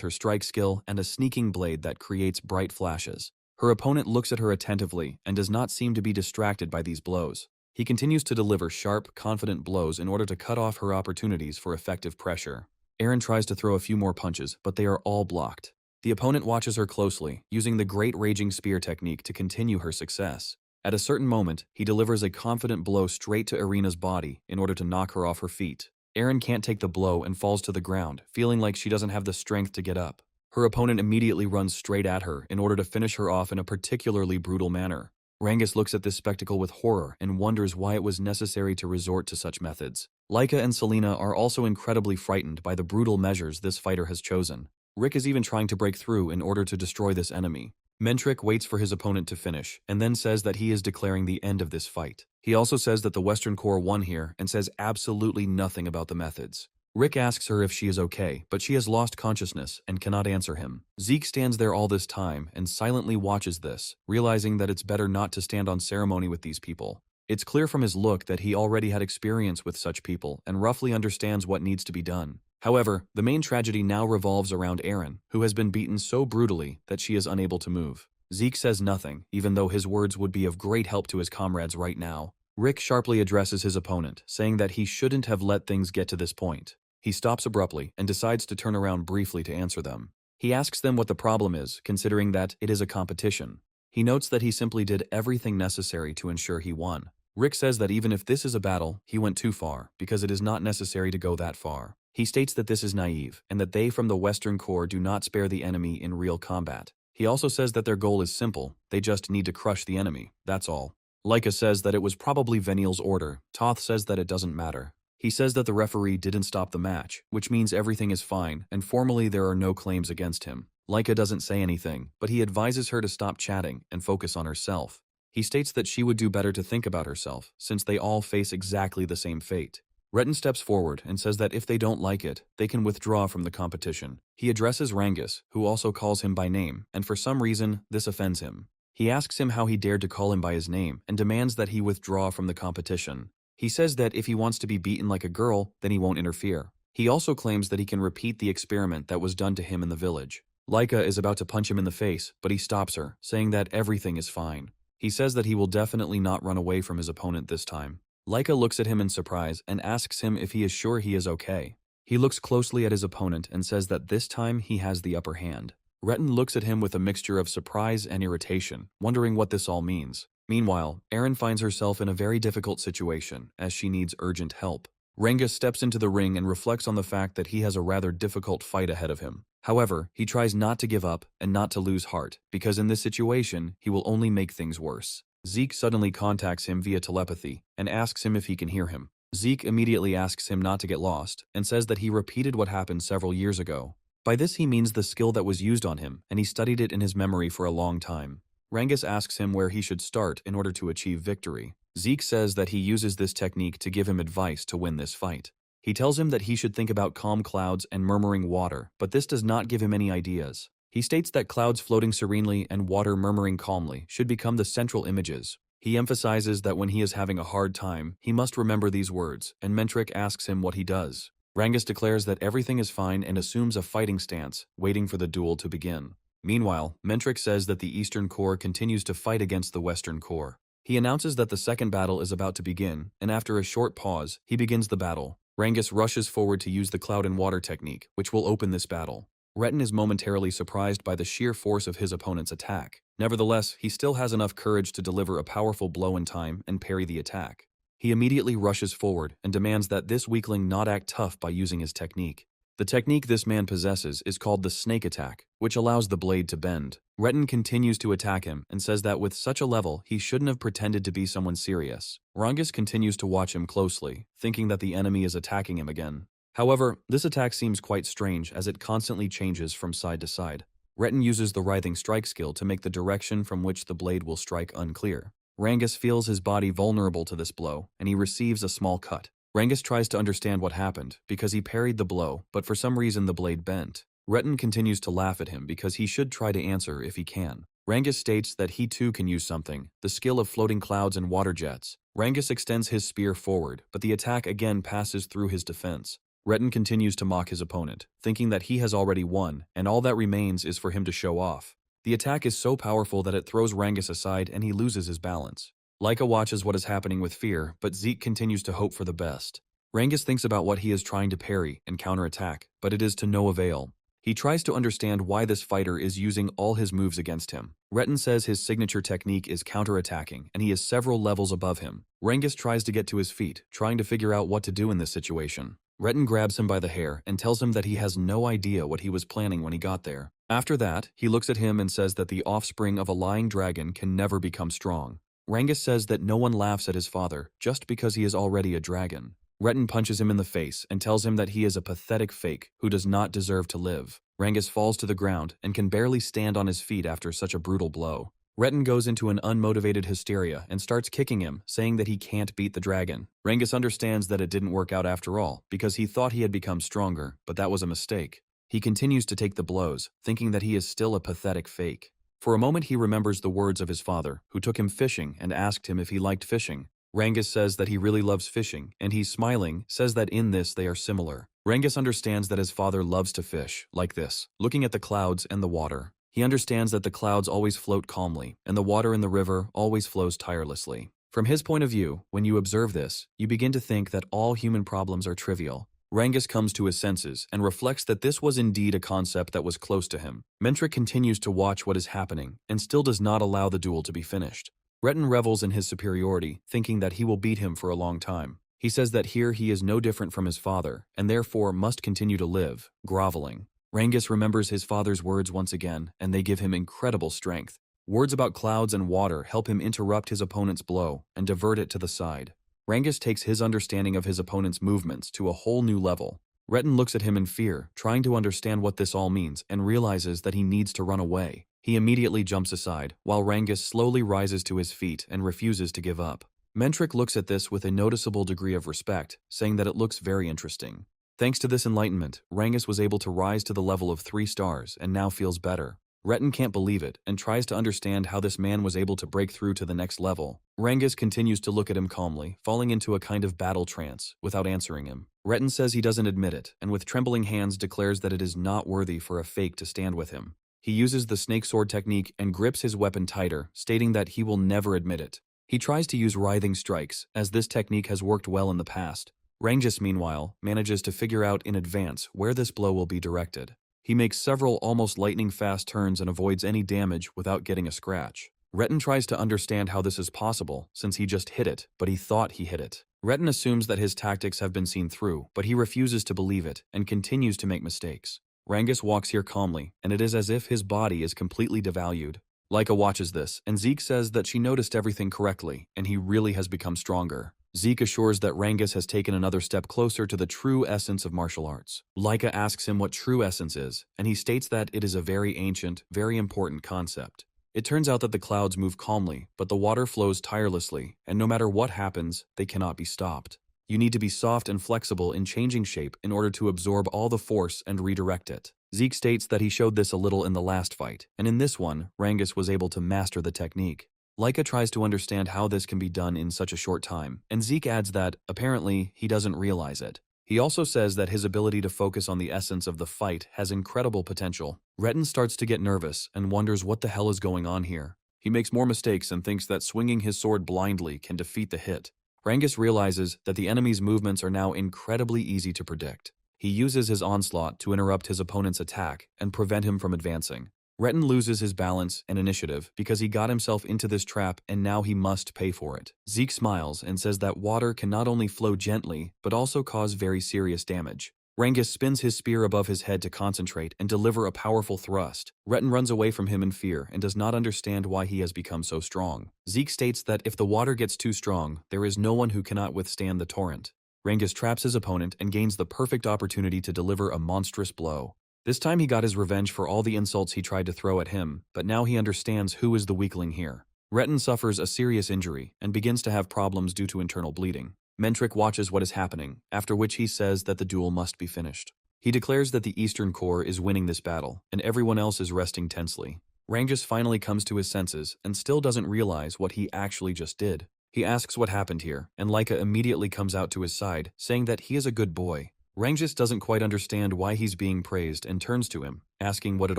her strike skill and a sneaking blade that creates bright flashes. Her opponent looks at her attentively and does not seem to be distracted by these blows. He continues to deliver sharp, confident blows in order to cut off her opportunities for effective pressure. Erin tries to throw a few more punches, but they are all blocked. The opponent watches her closely, using the Great Raging Spear technique to continue her success. At a certain moment, he delivers a confident blow straight to Irina's body in order to knock her off her feet. Erin can't take the blow and falls to the ground, feeling like she doesn't have the strength to get up. Her opponent immediately runs straight at her in order to finish her off in a particularly brutal manner. Rangus looks at this spectacle with horror and wonders why it was necessary to resort to such methods. Laika and Selena are also incredibly frightened by the brutal measures this fighter has chosen. Rick is even trying to break through in order to destroy this enemy. Mentric waits for his opponent to finish, and then says that he is declaring the end of this fight. He also says that the Western Corps won here and says absolutely nothing about the methods. Rick asks her if she is okay, but she has lost consciousness and cannot answer him. Zeke stands there all this time and silently watches this, realizing that it's better not to stand on ceremony with these people. It's clear from his look that he already had experience with such people and roughly understands what needs to be done. However, the main tragedy now revolves around Erin, who has been beaten so brutally that she is unable to move. Zeke says nothing, even though his words would be of great help to his comrades right now. Rick sharply addresses his opponent, saying that he shouldn't have let things get to this point. He stops abruptly and decides to turn around briefly to answer them. He asks them what the problem is, considering that it is a competition. He notes that he simply did everything necessary to ensure he won. Rick says that even if this is a battle, he went too far, because it is not necessary to go that far. He states that this is naive, and that they from the Western Corps do not spare the enemy in real combat. He also says that their goal is simple, they just need to crush the enemy, that's all. Laika says that it was probably Veniel's order. Toth says that it doesn't matter. He says that the referee didn't stop the match, which means everything is fine, and formally there are no claims against him. Laika doesn't say anything, but he advises her to stop chatting and focus on herself. He states that she would do better to think about herself, since they all face exactly the same fate. Retton steps forward and says that if they don't like it, they can withdraw from the competition. He addresses Rangus, who also calls him by name, and for some reason, this offends him. He asks him how he dared to call him by his name and demands that he withdraw from the competition. He says that if he wants to be beaten like a girl, then he won't interfere. He also claims that he can repeat the experiment that was done to him in the village. Laika is about to punch him in the face, but he stops her, saying that everything is fine. He says that he will definitely not run away from his opponent this time. Laika looks at him in surprise and asks him if he is sure he is okay. He looks closely at his opponent and says that this time he has the upper hand. Retton looks at him with a mixture of surprise and irritation, wondering what this all means. Meanwhile, Erin finds herself in a very difficult situation, as she needs urgent help. Rangus steps into the ring and reflects on the fact that he has a rather difficult fight ahead of him. However, he tries not to give up and not to lose heart, because in this situation, he will only make things worse. Zeke suddenly contacts him via telepathy and asks him if he can hear him. Zeke immediately asks him not to get lost and says that he repeated what happened several years ago. By this he means the skill that was used on him, and he studied it in his memory for a long time. Rangus asks him where he should start in order to achieve victory. Zeke says that he uses this technique to give him advice to win this fight. He tells him that he should think about calm clouds and murmuring water, but this does not give him any ideas. He states that clouds floating serenely and water murmuring calmly should become the central images. He emphasizes that when he is having a hard time, he must remember these words, and Mentric asks him what he does. Rangus declares that everything is fine and assumes a fighting stance, waiting for the duel to begin. Meanwhile, Mentric says that the Eastern Corps continues to fight against the Western Corps. He announces that the second battle is about to begin, and after a short pause, he begins the battle. Rangus rushes forward to use the cloud and water technique, which will open this battle. Retton is momentarily surprised by the sheer force of his opponent's attack. Nevertheless, he still has enough courage to deliver a powerful blow in time and parry the attack. He immediately rushes forward and demands that this weakling not act tough by using his technique. The technique this man possesses is called the snake attack, which allows the blade to bend. Retton continues to attack him and says that with such a level, he shouldn't have pretended to be someone serious. Rangus continues to watch him closely, thinking that the enemy is attacking him again. However, this attack seems quite strange as it constantly changes from side to side. Retton uses the writhing strike skill to make the direction from which the blade will strike unclear. Rangus feels his body vulnerable to this blow, and he receives a small cut. Rangus tries to understand what happened, because he parried the blow, but for some reason the blade bent. Retton continues to laugh at him because he should try to answer if he can. Rangus states that he too can use something, the skill of floating clouds and water jets. Rangus extends his spear forward, but the attack again passes through his defense. Retin continues to mock his opponent, thinking that he has already won, and all that remains is for him to show off. The attack is so powerful that it throws Rangus aside and he loses his balance. Laika watches what is happening with fear, but Zeke continues to hope for the best. Rangus thinks about what he is trying to parry and counterattack, but it is to no avail. He tries to understand why this fighter is using all his moves against him. Retin says his signature technique is counterattacking, and he is several levels above him. Rangus tries to get to his feet, trying to figure out what to do in this situation. Retin grabs him by the hair and tells him that he has no idea what he was planning when he got there. After that, he looks at him and says that the offspring of a lying dragon can never become strong. Rangus says that no one laughs at his father just because he is already a dragon. Retin punches him in the face and tells him that he is a pathetic fake who does not deserve to live. Rangus falls to the ground and can barely stand on his feet after such a brutal blow. Retin goes into an unmotivated hysteria and starts kicking him, saying that he can't beat the dragon. Rangus understands that it didn't work out after all, because he thought he had become stronger, but that was a mistake. He continues to take the blows, thinking that he is still a pathetic fake. For a moment he remembers the words of his father, who took him fishing and asked him if he liked fishing. Rangus says that he really loves fishing, and he, smiling, says that in this they are similar. Rangus understands that his father loves to fish, like this, looking at the clouds and the water. He understands that the clouds always float calmly, and the water in the river always flows tirelessly. From his point of view, when you observe this, you begin to think that all human problems are trivial. Rangus comes to his senses and reflects that this was indeed a concept that was close to him. Mentric continues to watch what is happening, and still does not allow the duel to be finished. Retin revels in his superiority, thinking that he will beat him for a long time. He says that here he is no different from his father, and therefore must continue to live, groveling. Rangus remembers his father's words once again, and they give him incredible strength. Words about clouds and water help him interrupt his opponent's blow and divert it to the side. Rangus takes his understanding of his opponent's movements to a whole new level. Retin looks at him in fear, trying to understand what this all means, and realizes that he needs to run away. He immediately jumps aside, while Rangus slowly rises to his feet and refuses to give up. Mentric looks at this with a noticeable degree of respect, saying that it looks very interesting. Thanks to this enlightenment, Rangus was able to rise to the level of 3 stars and now feels better. Retin can't believe it and tries to understand how this man was able to break through to the next level. Rangus continues to look at him calmly, falling into a kind of battle trance, without answering him. Retin says he doesn't admit it, and with trembling hands declares that it is not worthy for a fake to stand with him. He uses the snake sword technique and grips his weapon tighter, stating that he will never admit it. He tries to use writhing strikes, as this technique has worked well in the past. Rangus, meanwhile, manages to figure out in advance where this blow will be directed. He makes several almost lightning-fast turns and avoids any damage without getting a scratch. Retin tries to understand how this is possible, since he just hit it, but he thought he hit it. Retin assumes that his tactics have been seen through, but he refuses to believe it and continues to make mistakes. Rangus walks here calmly, and it is as if his body is completely devalued. Laika watches this, and Zeke says that she noticed everything correctly, and he really has become stronger. Zeke assures that Rangus has taken another step closer to the true essence of martial arts. Laika asks him what true essence is, and he states that it is a very ancient, very important concept. It turns out that the clouds move calmly, but the water flows tirelessly, and no matter what happens, they cannot be stopped. You need to be soft and flexible in changing shape in order to absorb all the force and redirect it. Zeke states that he showed this a little in the last fight, and in this one, Rangus was able to master the technique. Laika tries to understand how this can be done in such a short time, and Zeke adds that, apparently, he doesn't realize it. He also says that his ability to focus on the essence of the fight has incredible potential. Retin starts to get nervous and wonders what the hell is going on here. He makes more mistakes and thinks that swinging his sword blindly can defeat the hit. Rangus realizes that the enemy's movements are now incredibly easy to predict. He uses his onslaught to interrupt his opponent's attack and prevent him from advancing. Retin loses his balance and initiative because he got himself into this trap and now he must pay for it. Zeke smiles and says that water can not only flow gently, but also cause very serious damage. Rangus spins his spear above his head to concentrate and deliver a powerful thrust. Retin runs away from him in fear and does not understand why he has become so strong. Zeke states that if the water gets too strong, there is no one who cannot withstand the torrent. Rangus traps his opponent and gains the perfect opportunity to deliver a monstrous blow. This time he got his revenge for all the insults he tried to throw at him, but now he understands who is the weakling here. Retin suffers a serious injury and begins to have problems due to internal bleeding. Mentric watches what is happening, after which he says that the duel must be finished. He declares that the Eastern Corps is winning this battle, and everyone else is resting tensely. Rangus finally comes to his senses and still doesn't realize what he actually just did. He asks what happened here, and Laika immediately comes out to his side, saying that he is a good boy. Rangjus doesn't quite understand why he's being praised and turns to him, asking what it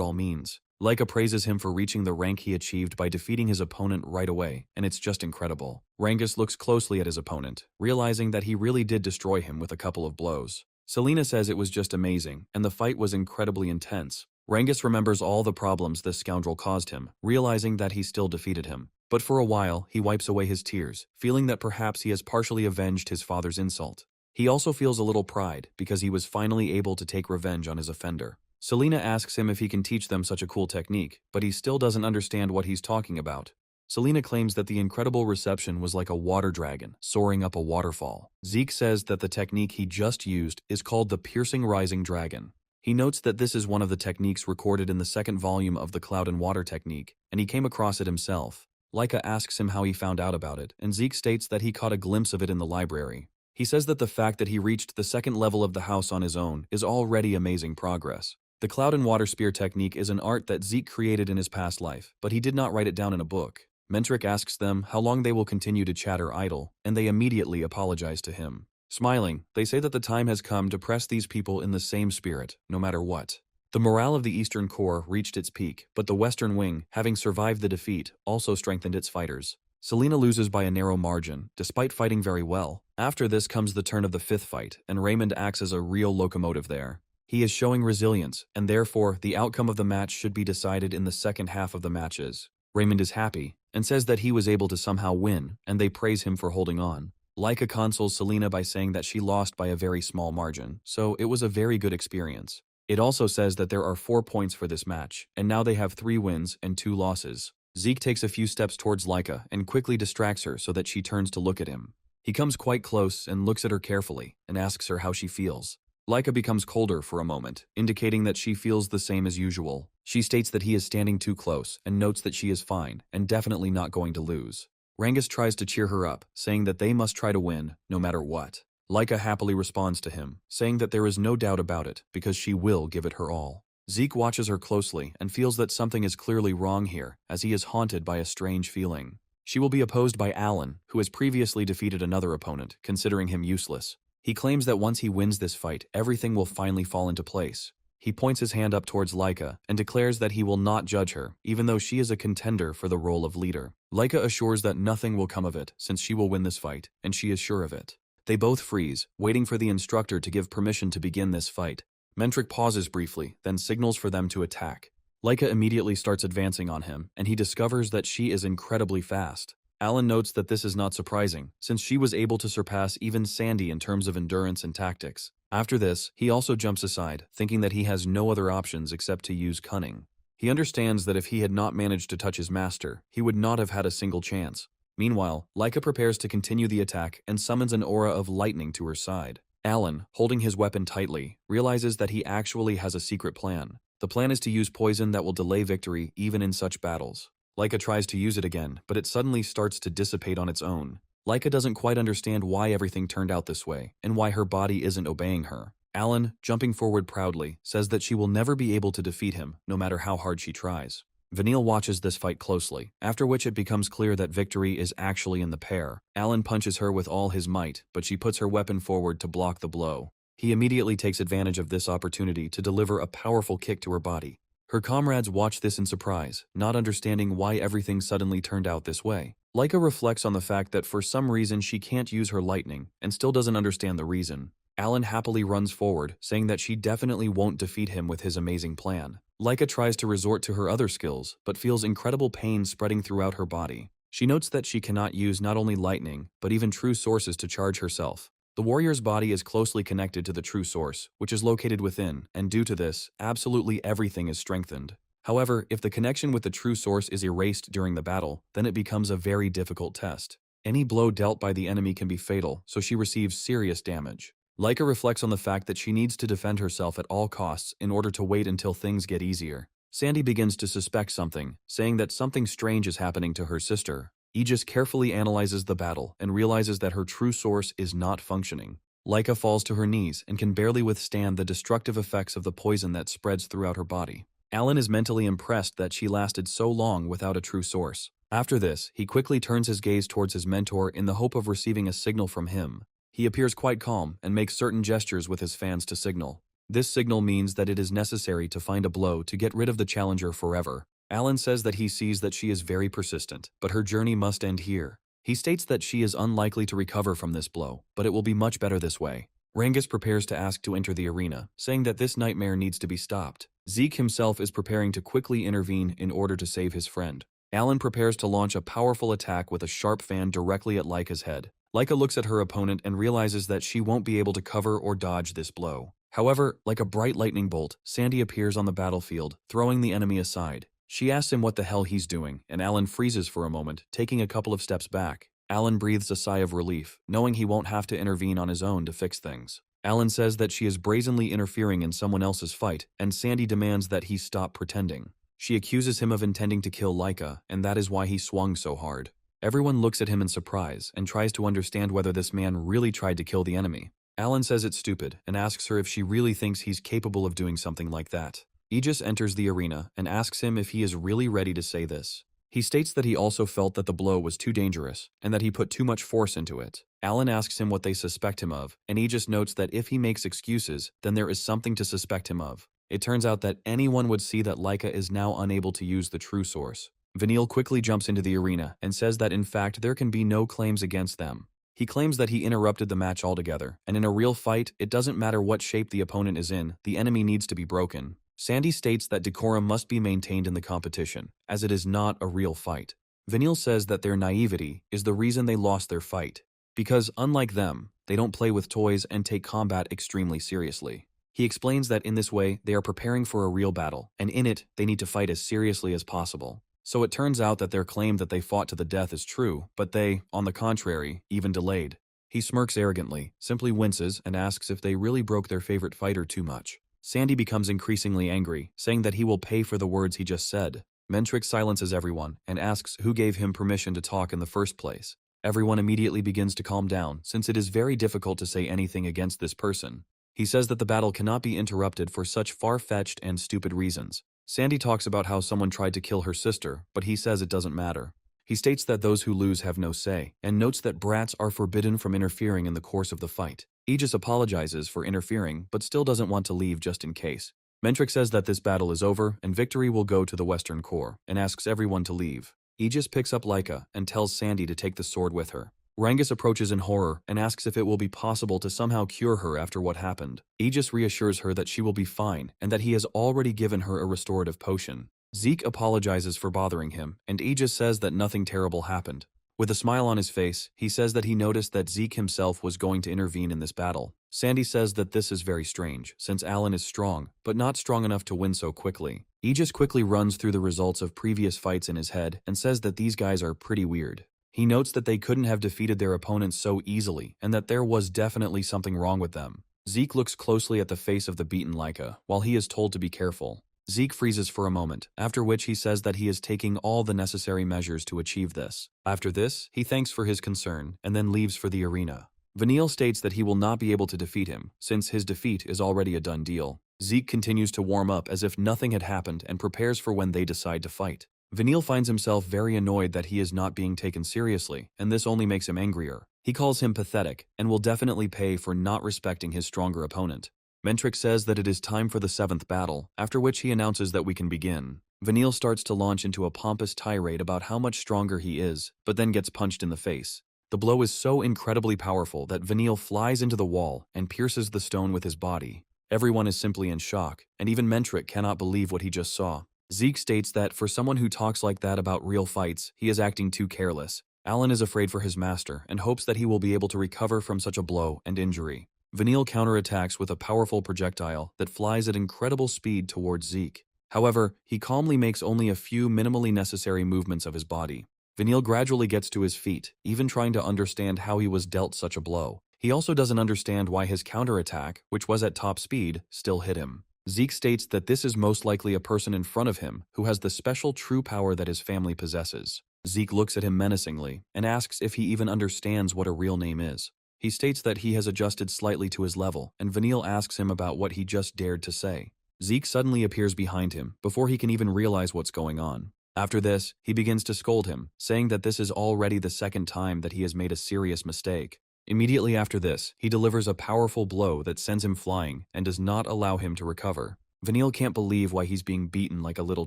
all means. Laika praises him for reaching the rank he achieved by defeating his opponent right away, and it's just incredible. Rangjus looks closely at his opponent, realizing that he really did destroy him with a couple of blows. Selena says it was just amazing, and the fight was incredibly intense. Rangjus remembers all the problems this scoundrel caused him, realizing that he still defeated him. But for a while, he wipes away his tears, feeling that perhaps he has partially avenged his father's insult. He also feels a little pride because he was finally able to take revenge on his offender. Selena asks him if he can teach them such a cool technique, but he still doesn't understand what he's talking about. Selena claims that the incredible reception was like a water dragon soaring up a waterfall. Zeke says that the technique he just used is called the piercing rising dragon. He notes that this is one of the techniques recorded in the second volume of the Cloud and Water technique, and he came across it himself. Laika asks him how he found out about it, and Zeke states that he caught a glimpse of it in the library. He says that the fact that he reached the second level of the house on his own is already amazing progress. The Cloud and Water Spear technique is an art that Zeke created in his past life, but he did not write it down in a book. Mentric asks them how long they will continue to chatter idle, and they immediately apologize to him. Smiling, they say that the time has come to press these people in the same spirit, no matter what. The morale of the Eastern Corps reached its peak, but the Western Wing, having survived the defeat, also strengthened its fighters. Selena loses by a narrow margin, despite fighting very well. After this comes the turn of the fifth fight, and Raymond acts as a real locomotive there. He is showing resilience, and therefore the outcome of the match should be decided in the second half of the matches. Raymond is happy, and says that he was able to somehow win, and they praise him for holding on. Laika consoles Selena by saying that she lost by a very small margin, so it was a very good experience. It also says that there are 4 points for this match, and now they have 3 wins and 2 losses. Zeke takes a few steps towards Laika and quickly distracts her so that she turns to look at him. He comes quite close and looks at her carefully and asks her how she feels. Laika becomes colder for a moment, indicating that she feels the same as usual. She states that he is standing too close and notes that she is fine and definitely not going to lose. Rangjus tries to cheer her up, saying that they must try to win, no matter what. Laika happily responds to him, saying that there is no doubt about it because she will give it her all. Zeke watches her closely and feels that something is clearly wrong here, as he is haunted by a strange feeling. She will be opposed by Alan, who has previously defeated another opponent, considering him useless. He claims that once he wins this fight, everything will finally fall into place. He points his hand up towards Laika and declares that he will not judge her, even though she is a contender for the role of leader. Laika assures that nothing will come of it, since she will win this fight, and she is sure of it. They both freeze, waiting for the instructor to give permission to begin this fight. Mentric pauses briefly, then signals for them to attack. Laika immediately starts advancing on him, and he discovers that she is incredibly fast. Alan notes that this is not surprising, since she was able to surpass even Sandy in terms of endurance and tactics. After this, he also jumps aside, thinking that he has no other options except to use cunning. He understands that if he had not managed to touch his master, he would not have had a single chance. Meanwhile, Laika prepares to continue the attack and summons an aura of lightning to her side. Alan, holding his weapon tightly, realizes that he actually has a secret plan. The plan is to use poison that will delay victory even in such battles. Laika tries to use it again, but it suddenly starts to dissipate on its own. Laika doesn't quite understand why everything turned out this way, and why her body isn't obeying her. Alan, jumping forward proudly, says that she will never be able to defeat him, no matter how hard she tries. Vanille watches this fight closely, after which it becomes clear that victory is actually in the pair. Alan punches her with all his might, but she puts her weapon forward to block the blow. He immediately takes advantage of this opportunity to deliver a powerful kick to her body. Her comrades watch this in surprise, not understanding why everything suddenly turned out this way. Laika reflects on the fact that for some reason she can't use her lightning, and still doesn't understand the reason. Alan happily runs forward, saying that she definitely won't defeat him with his amazing plan. Laika tries to resort to her other skills, but feels incredible pain spreading throughout her body. She notes that she cannot use not only lightning, but even true sources to charge herself. The warrior's body is closely connected to the true source, which is located within, and due to this, absolutely everything is strengthened. However, if the connection with the true source is erased during the battle, then it becomes a very difficult test. Any blow dealt by the enemy can be fatal, so she receives serious damage. Laika reflects on the fact that she needs to defend herself at all costs in order to wait until things get easier. Sandy begins to suspect something, saying that something strange is happening to her sister. Aegis carefully analyzes the battle and realizes that her true source is not functioning. Laika falls to her knees and can barely withstand the destructive effects of the poison that spreads throughout her body. Alan is mentally impressed that she lasted so long without a true source. After this, he quickly turns his gaze towards his mentor in the hope of receiving a signal from him. He appears quite calm and makes certain gestures with his fans to signal. This signal means that it is necessary to find a blow to get rid of the challenger forever. Alan says that he sees that she is very persistent, but her journey must end here. He states that she is unlikely to recover from this blow, but it will be much better this way. Rangus prepares to ask to enter the arena, saying that this nightmare needs to be stopped. Zeke himself is preparing to quickly intervene in order to save his friend. Alan prepares to launch a powerful attack with a sharp fan directly at Laika's head. Laika looks at her opponent and realizes that she won't be able to cover or dodge this blow. However, like a bright lightning bolt, Sandy appears on the battlefield, throwing the enemy aside. She asks him what the hell he's doing, and Alan freezes for a moment, taking a couple of steps back. Alan breathes a sigh of relief, knowing he won't have to intervene on his own to fix things. Alan says that she is brazenly interfering in someone else's fight, and Sandy demands that he stop pretending. She accuses him of intending to kill Laika, and that is why he swung so hard. Everyone looks at him in surprise and tries to understand whether this man really tried to kill the enemy. Alan says it's stupid and asks her if she really thinks he's capable of doing something like that. Aegis enters the arena and asks him if he is really ready to say this. He states that he also felt that the blow was too dangerous and that he put too much force into it. Alan asks him what they suspect him of, and Aegis notes that if he makes excuses, then there is something to suspect him of. It turns out that anyone would see that Laika is now unable to use the true source. Vanille quickly jumps into the arena and says that in fact there can be no claims against them. He claims that he interrupted the match altogether, and in a real fight, it doesn't matter what shape the opponent is in, the enemy needs to be broken. Sandy states that decorum must be maintained in the competition, as it is not a real fight. Vanille says that their naivety is the reason they lost their fight, because unlike them, they don't play with toys and take combat extremely seriously. He explains that in this way, they are preparing for a real battle, and in it, they need to fight as seriously as possible. So it turns out that their claim that they fought to the death is true, but they, on the contrary, even delayed. He smirks arrogantly, simply winces, and asks if they really broke their favorite fighter too much. Sandy becomes increasingly angry, saying that he will pay for the words he just said. Mentrix silences everyone and asks who gave him permission to talk in the first place. Everyone immediately begins to calm down, since it is very difficult to say anything against this person. He says that the battle cannot be interrupted for such far-fetched and stupid reasons. Sandy talks about how someone tried to kill her sister, but he says it doesn't matter. He states that those who lose have no say, and notes that brats are forbidden from interfering in the course of the fight. Aegis apologizes for interfering, but still doesn't want to leave just in case. Mentrix says that this battle is over, and victory will go to the Western Corps, and asks everyone to leave. Aegis picks up Laika and tells Sandy to take the sword with her. Rangus approaches in horror and asks if it will be possible to somehow cure her after what happened. Aegis reassures her that she will be fine and that he has already given her a restorative potion. Zeke apologizes for bothering him, and Aegis says that nothing terrible happened. With a smile on his face, he says that he noticed that Zeke himself was going to intervene in this battle. Sandy says that this is very strange, since Alan is strong, but not strong enough to win so quickly. Aegis quickly runs through the results of previous fights in his head and says that these guys are pretty weird. He notes that they couldn't have defeated their opponents so easily, and that there was definitely something wrong with them. Zeke looks closely at the face of the beaten Laika, while he is told to be careful. Zeke freezes for a moment, after which he says that he is taking all the necessary measures to achieve this. After this, he thanks for his concern, and then leaves for the arena. Vanille states that he will not be able to defeat him, since his defeat is already a done deal. Zeke continues to warm up as if nothing had happened and prepares for when they decide to fight. Vanille finds himself very annoyed that he is not being taken seriously, and this only makes him angrier. He calls him pathetic, and will definitely pay for not respecting his stronger opponent. Mentrix says that it is time for the 7th battle, after which he announces that we can begin. Vanille starts to launch into a pompous tirade about how much stronger he is, but then gets punched in the face. The blow is so incredibly powerful that Vanille flies into the wall and pierces the stone with his body. Everyone is simply in shock, and even Mentrix cannot believe what he just saw. Zeke states that for someone who talks like that about real fights, he is acting too careless. Alan is afraid for his master and hopes that he will be able to recover from such a blow and injury. Vanille counterattacks with a powerful projectile that flies at incredible speed towards Zeke. However, he calmly makes only a few minimally necessary movements of his body. Vanille gradually gets to his feet, even trying to understand how he was dealt such a blow. He also doesn't understand why his counterattack, which was at top speed, still hit him. Zeke states that this is most likely a person in front of him who has the special true power that his family possesses. Zeke looks at him menacingly and asks if he even understands what a real name is. He states that he has adjusted slightly to his level, and Vanille asks him about what he just dared to say. Zeke suddenly appears behind him before he can even realize what's going on. After this, he begins to scold him, saying that this is already the 2nd time that he has made a serious mistake. Immediately after this, he delivers a powerful blow that sends him flying and does not allow him to recover. Vanille can't believe why he's being beaten like a little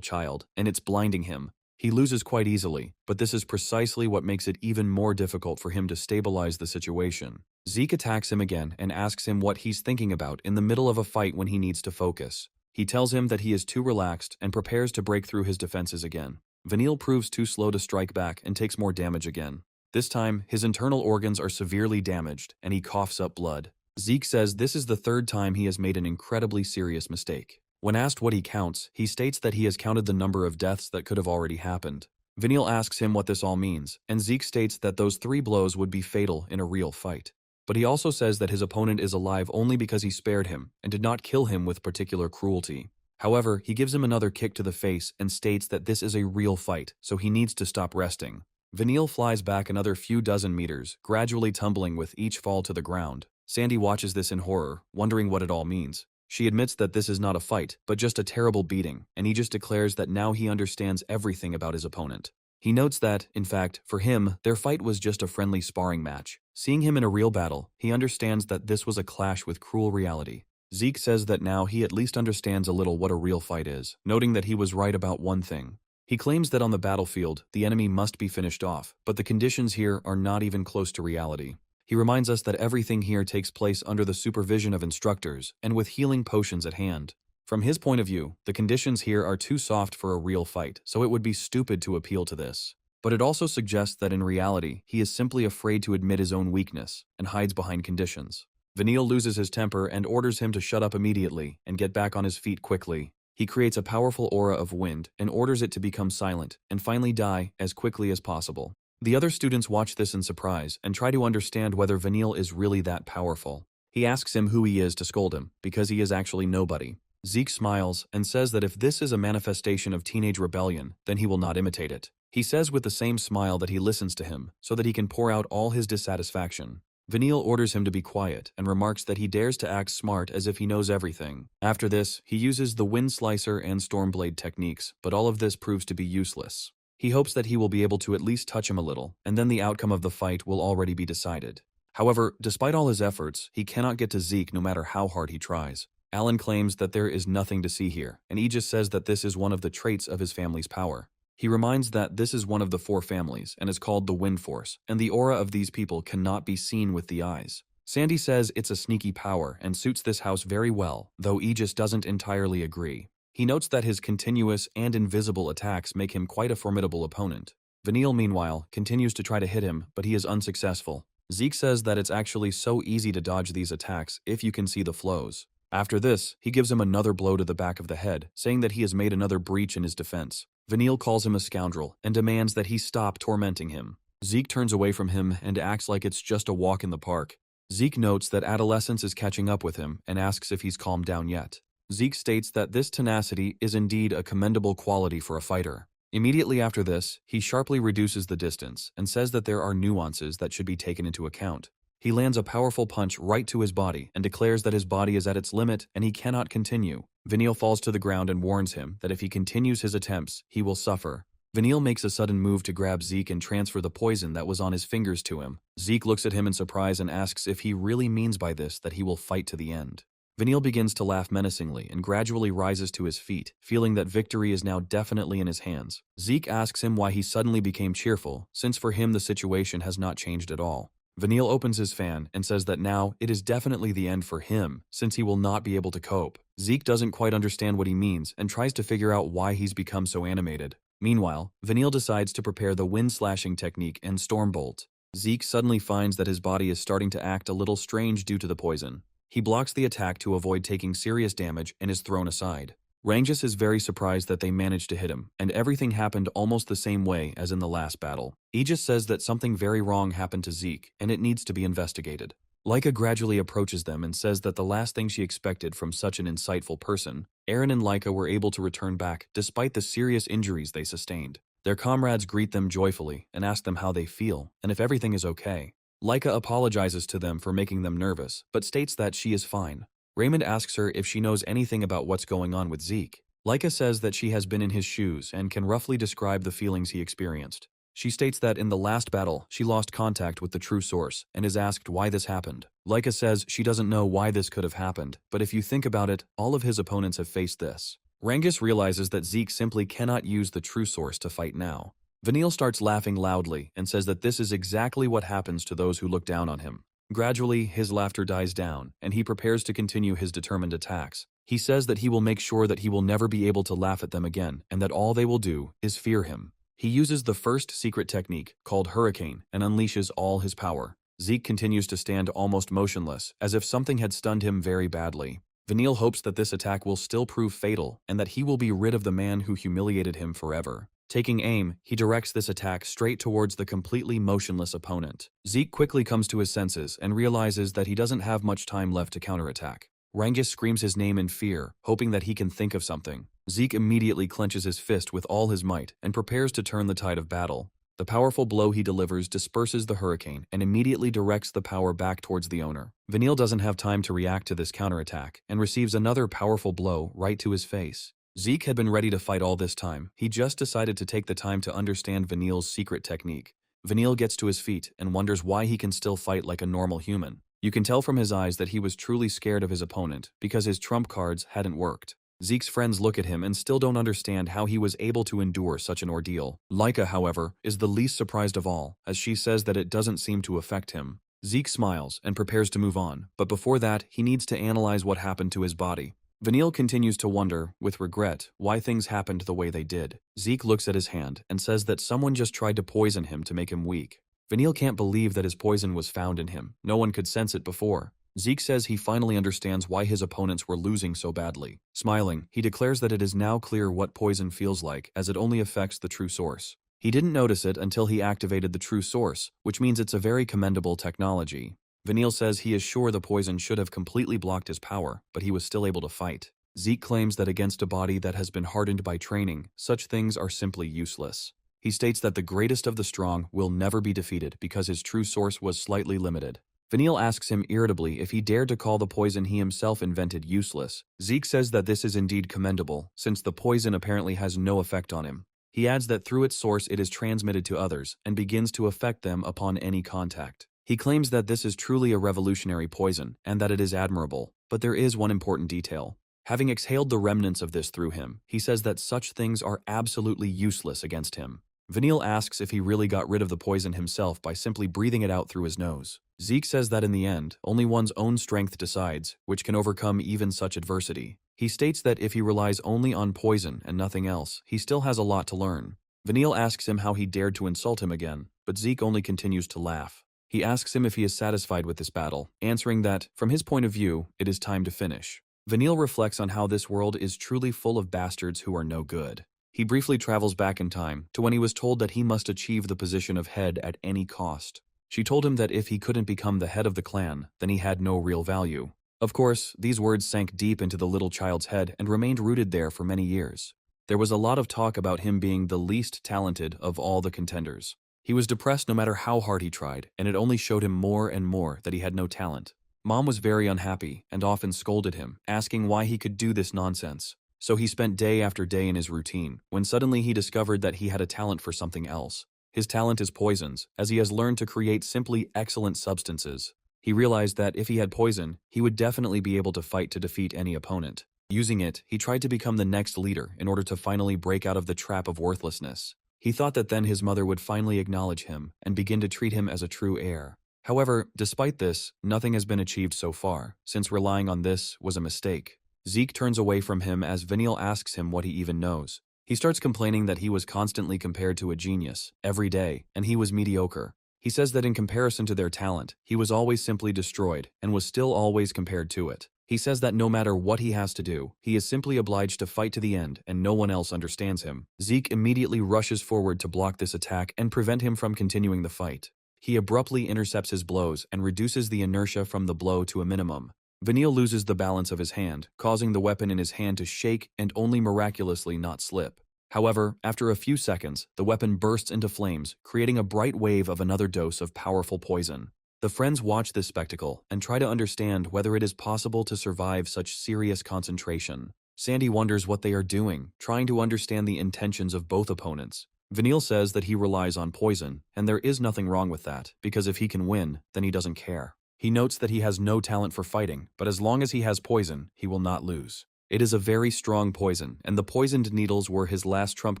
child, and it's blinding him. He loses quite easily, but this is precisely what makes it even more difficult for him to stabilize the situation. Zeke attacks him again and asks him what he's thinking about in the middle of a fight when he needs to focus. He tells him that he is too relaxed and prepares to break through his defenses again. Vanille proves too slow to strike back and takes more damage again. This time, his internal organs are severely damaged, and he coughs up blood. Zeke says this is the third time he has made an incredibly serious mistake. When asked what he counts, he states that he has counted the number of deaths that could have already happened. Vanille asks him what this all means, and Zeke states that those 3 blows would be fatal in a real fight. But he also says that his opponent is alive only because he spared him and did not kill him with particular cruelty. However, he gives him another kick to the face and states that this is a real fight, so he needs to stop resting. Vanille flies back another few dozen meters, gradually tumbling with each fall to the ground. Sandy watches this in horror, wondering what it all means. She admits that this is not a fight, but just a terrible beating, and he just declares that now he understands everything about his opponent. He notes that, in fact, for him, their fight was just a friendly sparring match. Seeing him in a real battle, he understands that this was a clash with cruel reality. Zeke says that now he at least understands a little what a real fight is, noting that he was right about one thing. He claims that on the battlefield, the enemy must be finished off, but the conditions here are not even close to reality. He reminds us that everything here takes place under the supervision of instructors, and with healing potions at hand. From his point of view, the conditions here are too soft for a real fight, so it would be stupid to appeal to this. But it also suggests that in reality, he is simply afraid to admit his own weakness, and hides behind conditions. Vanille loses his temper and orders him to shut up immediately and get back on his feet quickly. He creates a powerful aura of wind and orders it to become silent and finally die as quickly as possible. The other students watch this in surprise and try to understand whether Vanille is really that powerful. He asks him who he is to scold him, because he is actually nobody. Zeke smiles and says that if this is a manifestation of teenage rebellion, then he will not imitate it. He says with the same smile that he listens to him, so that he can pour out all his dissatisfaction. Vanille orders him to be quiet and remarks that he dares to act smart as if he knows everything. After this, he uses the Wind Slicer and Stormblade techniques, but all of this proves to be useless. He hopes that he will be able to at least touch him a little, and then the outcome of the fight will already be decided. However, despite all his efforts, he cannot get to Zeke no matter how hard he tries. Alan claims that there is nothing to see here, and Aegis says that this is one of the traits of his family's power. He reminds that this is one of the 4 families and is called the Wind Force, and the aura of these people cannot be seen with the eyes. Sandy says it's a sneaky power and suits this house very well, though Aegis doesn't entirely agree. He notes that his continuous and invisible attacks make him quite a formidable opponent. Vanille, meanwhile, continues to try to hit him, but he is unsuccessful. Zeke says that it's actually so easy to dodge these attacks if you can see the flows. After this, he gives him another blow to the back of the head, saying that he has made another breach in his defense. Vanille calls him a scoundrel and demands that he stop tormenting him. Zeke turns away from him and acts like it's just a walk in the park. Zeke notes that adolescence is catching up with him and asks if he's calmed down yet. Zeke states that this tenacity is indeed a commendable quality for a fighter. Immediately after this, he sharply reduces the distance and says that there are nuances that should be taken into account. He lands a powerful punch right to his body and declares that his body is at its limit and he cannot continue. Vanille falls to the ground and warns him that if he continues his attempts, he will suffer. Vanille makes a sudden move to grab Zeke and transfer the poison that was on his fingers to him. Zeke looks at him in surprise and asks if he really means by this that he will fight to the end. Vanille begins to laugh menacingly and gradually rises to his feet, feeling that victory is now definitely in his hands. Zeke asks him why he suddenly became cheerful, since for him the situation has not changed at all. Vanille opens his fan and says that now it is definitely the end for him, since he will not be able to cope. Zeke doesn't quite understand what he means and tries to figure out why he's become so animated. Meanwhile, Vanille decides to prepare the wind slashing technique and Stormbolt. Zeke suddenly finds that his body is starting to act a little strange due to the poison. He blocks the attack to avoid taking serious damage and is thrown aside. Rangus is very surprised that they managed to hit him, and everything happened almost the same way as in the last battle. Aegis says that something very wrong happened to Zeke, and it needs to be investigated. Leica gradually approaches them and says that the last thing she expected from such an insightful person, Aaron and Leica were able to return back despite the serious injuries they sustained. Their comrades greet them joyfully and ask them how they feel, and if everything is okay. Leica apologizes to them for making them nervous, but states that she is fine. Raymond asks her if she knows anything about what's going on with Zeke. Leica says that she has been in his shoes and can roughly describe the feelings he experienced. She states that in the last battle, she lost contact with the true source and is asked why this happened. Leica says she doesn't know why this could have happened, but if you think about it, all of his opponents have faced this. Rangus realizes that Zeke simply cannot use the true source to fight now. Vanille starts laughing loudly and says that this is exactly what happens to those who look down on him. Gradually, his laughter dies down, and he prepares to continue his determined attacks. He says that he will make sure that he will never be able to laugh at them again, and that all they will do is fear him. He uses the first secret technique, called Hurricane, and unleashes all his power. Zeke continues to stand almost motionless, as if something had stunned him very badly. Vanille hopes that this attack will still prove fatal, and that he will be rid of the man who humiliated him forever. Taking aim, he directs this attack straight towards the completely motionless opponent. Zeke quickly comes to his senses and realizes that he doesn't have much time left to counterattack. Rangus screams his name in fear, hoping that he can think of something. Zeke immediately clenches his fist with all his might and prepares to turn the tide of battle. The powerful blow he delivers disperses the hurricane and immediately directs the power back towards the owner. Vanille doesn't have time to react to this counterattack and receives another powerful blow right to his face. Zeke had been ready to fight all this time. He just decided to take the time to understand Vanille's secret technique. Vanille gets to his feet and wonders why he can still fight like a normal human. You can tell from his eyes that he was truly scared of his opponent because his trump cards hadn't worked. Zeke's friends look at him and still don't understand how he was able to endure such an ordeal. Leica, however, is the least surprised of all, as she says that it doesn't seem to affect him. Zeke smiles and prepares to move on, but before that, he needs to analyze what happened to his body. Vanille continues to wonder, with regret, why things happened the way they did. Zeke looks at his hand and says that someone just tried to poison him to make him weak. Vanille can't believe that his poison was found in him. No one could sense it before. Zeke says he finally understands why his opponents were losing so badly. Smiling, he declares that it is now clear what poison feels like, as it only affects the true source. He didn't notice it until he activated the true source, which means it's a very commendable technology. Vanille says he is sure the poison should have completely blocked his power, but he was still able to fight. Zeke claims that against a body that has been hardened by training, such things are simply useless. He states that the greatest of the strong will never be defeated because his true source was slightly limited. Vanille asks him irritably if he dared to call the poison he himself invented useless. Zeke says that this is indeed commendable, since the poison apparently has no effect on him. He adds that through its source it is transmitted to others and begins to affect them upon any contact. He claims that this is truly a revolutionary poison and that it is admirable, but there is one important detail. Having exhaled the remnants of this through him, he says that such things are absolutely useless against him. Vanille asks if he really got rid of the poison himself by simply breathing it out through his nose. Zeke says that in the end, only one's own strength decides, which can overcome even such adversity. He states that if he relies only on poison and nothing else, he still has a lot to learn. Vanille asks him how he dared to insult him again, but Zeke only continues to laugh. He asks him if he is satisfied with this battle, answering that, from his point of view, it is time to finish. Vanille reflects on how this world is truly full of bastards who are no good. He briefly travels back in time to when he was told that he must achieve the position of head at any cost. She told him that if he couldn't become the head of the clan, then he had no real value. Of course, these words sank deep into the little child's head and remained rooted there for many years. There was a lot of talk about him being the least talented of all the contenders. He was depressed no matter how hard he tried, and it only showed him more and more that he had no talent. Mom was very unhappy and often scolded him, asking why he could do this nonsense. So he spent day after day in his routine, when suddenly he discovered that he had a talent for something else. His talent is poisons, as he has learned to create simply excellent substances. He realized that if he had poison, he would definitely be able to fight to defeat any opponent. Using it, he tried to become the next leader in order to finally break out of the trap of worthlessness. He thought that then his mother would finally acknowledge him and begin to treat him as a true heir. However, despite this, nothing has been achieved so far, since relying on this was a mistake. Zeke turns away from him as Vanille asks him what he even knows. He starts complaining that he was constantly compared to a genius, every day, and he was mediocre. He says that in comparison to their talent, he was always simply destroyed and was still always compared to it. He says that no matter what he has to do, he is simply obliged to fight to the end and no one else understands him. Zeke immediately rushes forward to block this attack and prevent him from continuing the fight. He abruptly intercepts his blows and reduces the inertia from the blow to a minimum. Vanille loses the balance of his hand, causing the weapon in his hand to shake and only miraculously not slip. However, after a few seconds, the weapon bursts into flames, creating a bright wave of another dose of powerful poison. The friends watch this spectacle and try to understand whether it is possible to survive such serious concentration. Sandy wonders what they are doing, trying to understand the intentions of both opponents. Vanille says that he relies on poison, and there is nothing wrong with that, because if he can win, then he doesn't care. He notes that he has no talent for fighting, but as long as he has poison, he will not lose. It is a very strong poison, and the poisoned needles were his last trump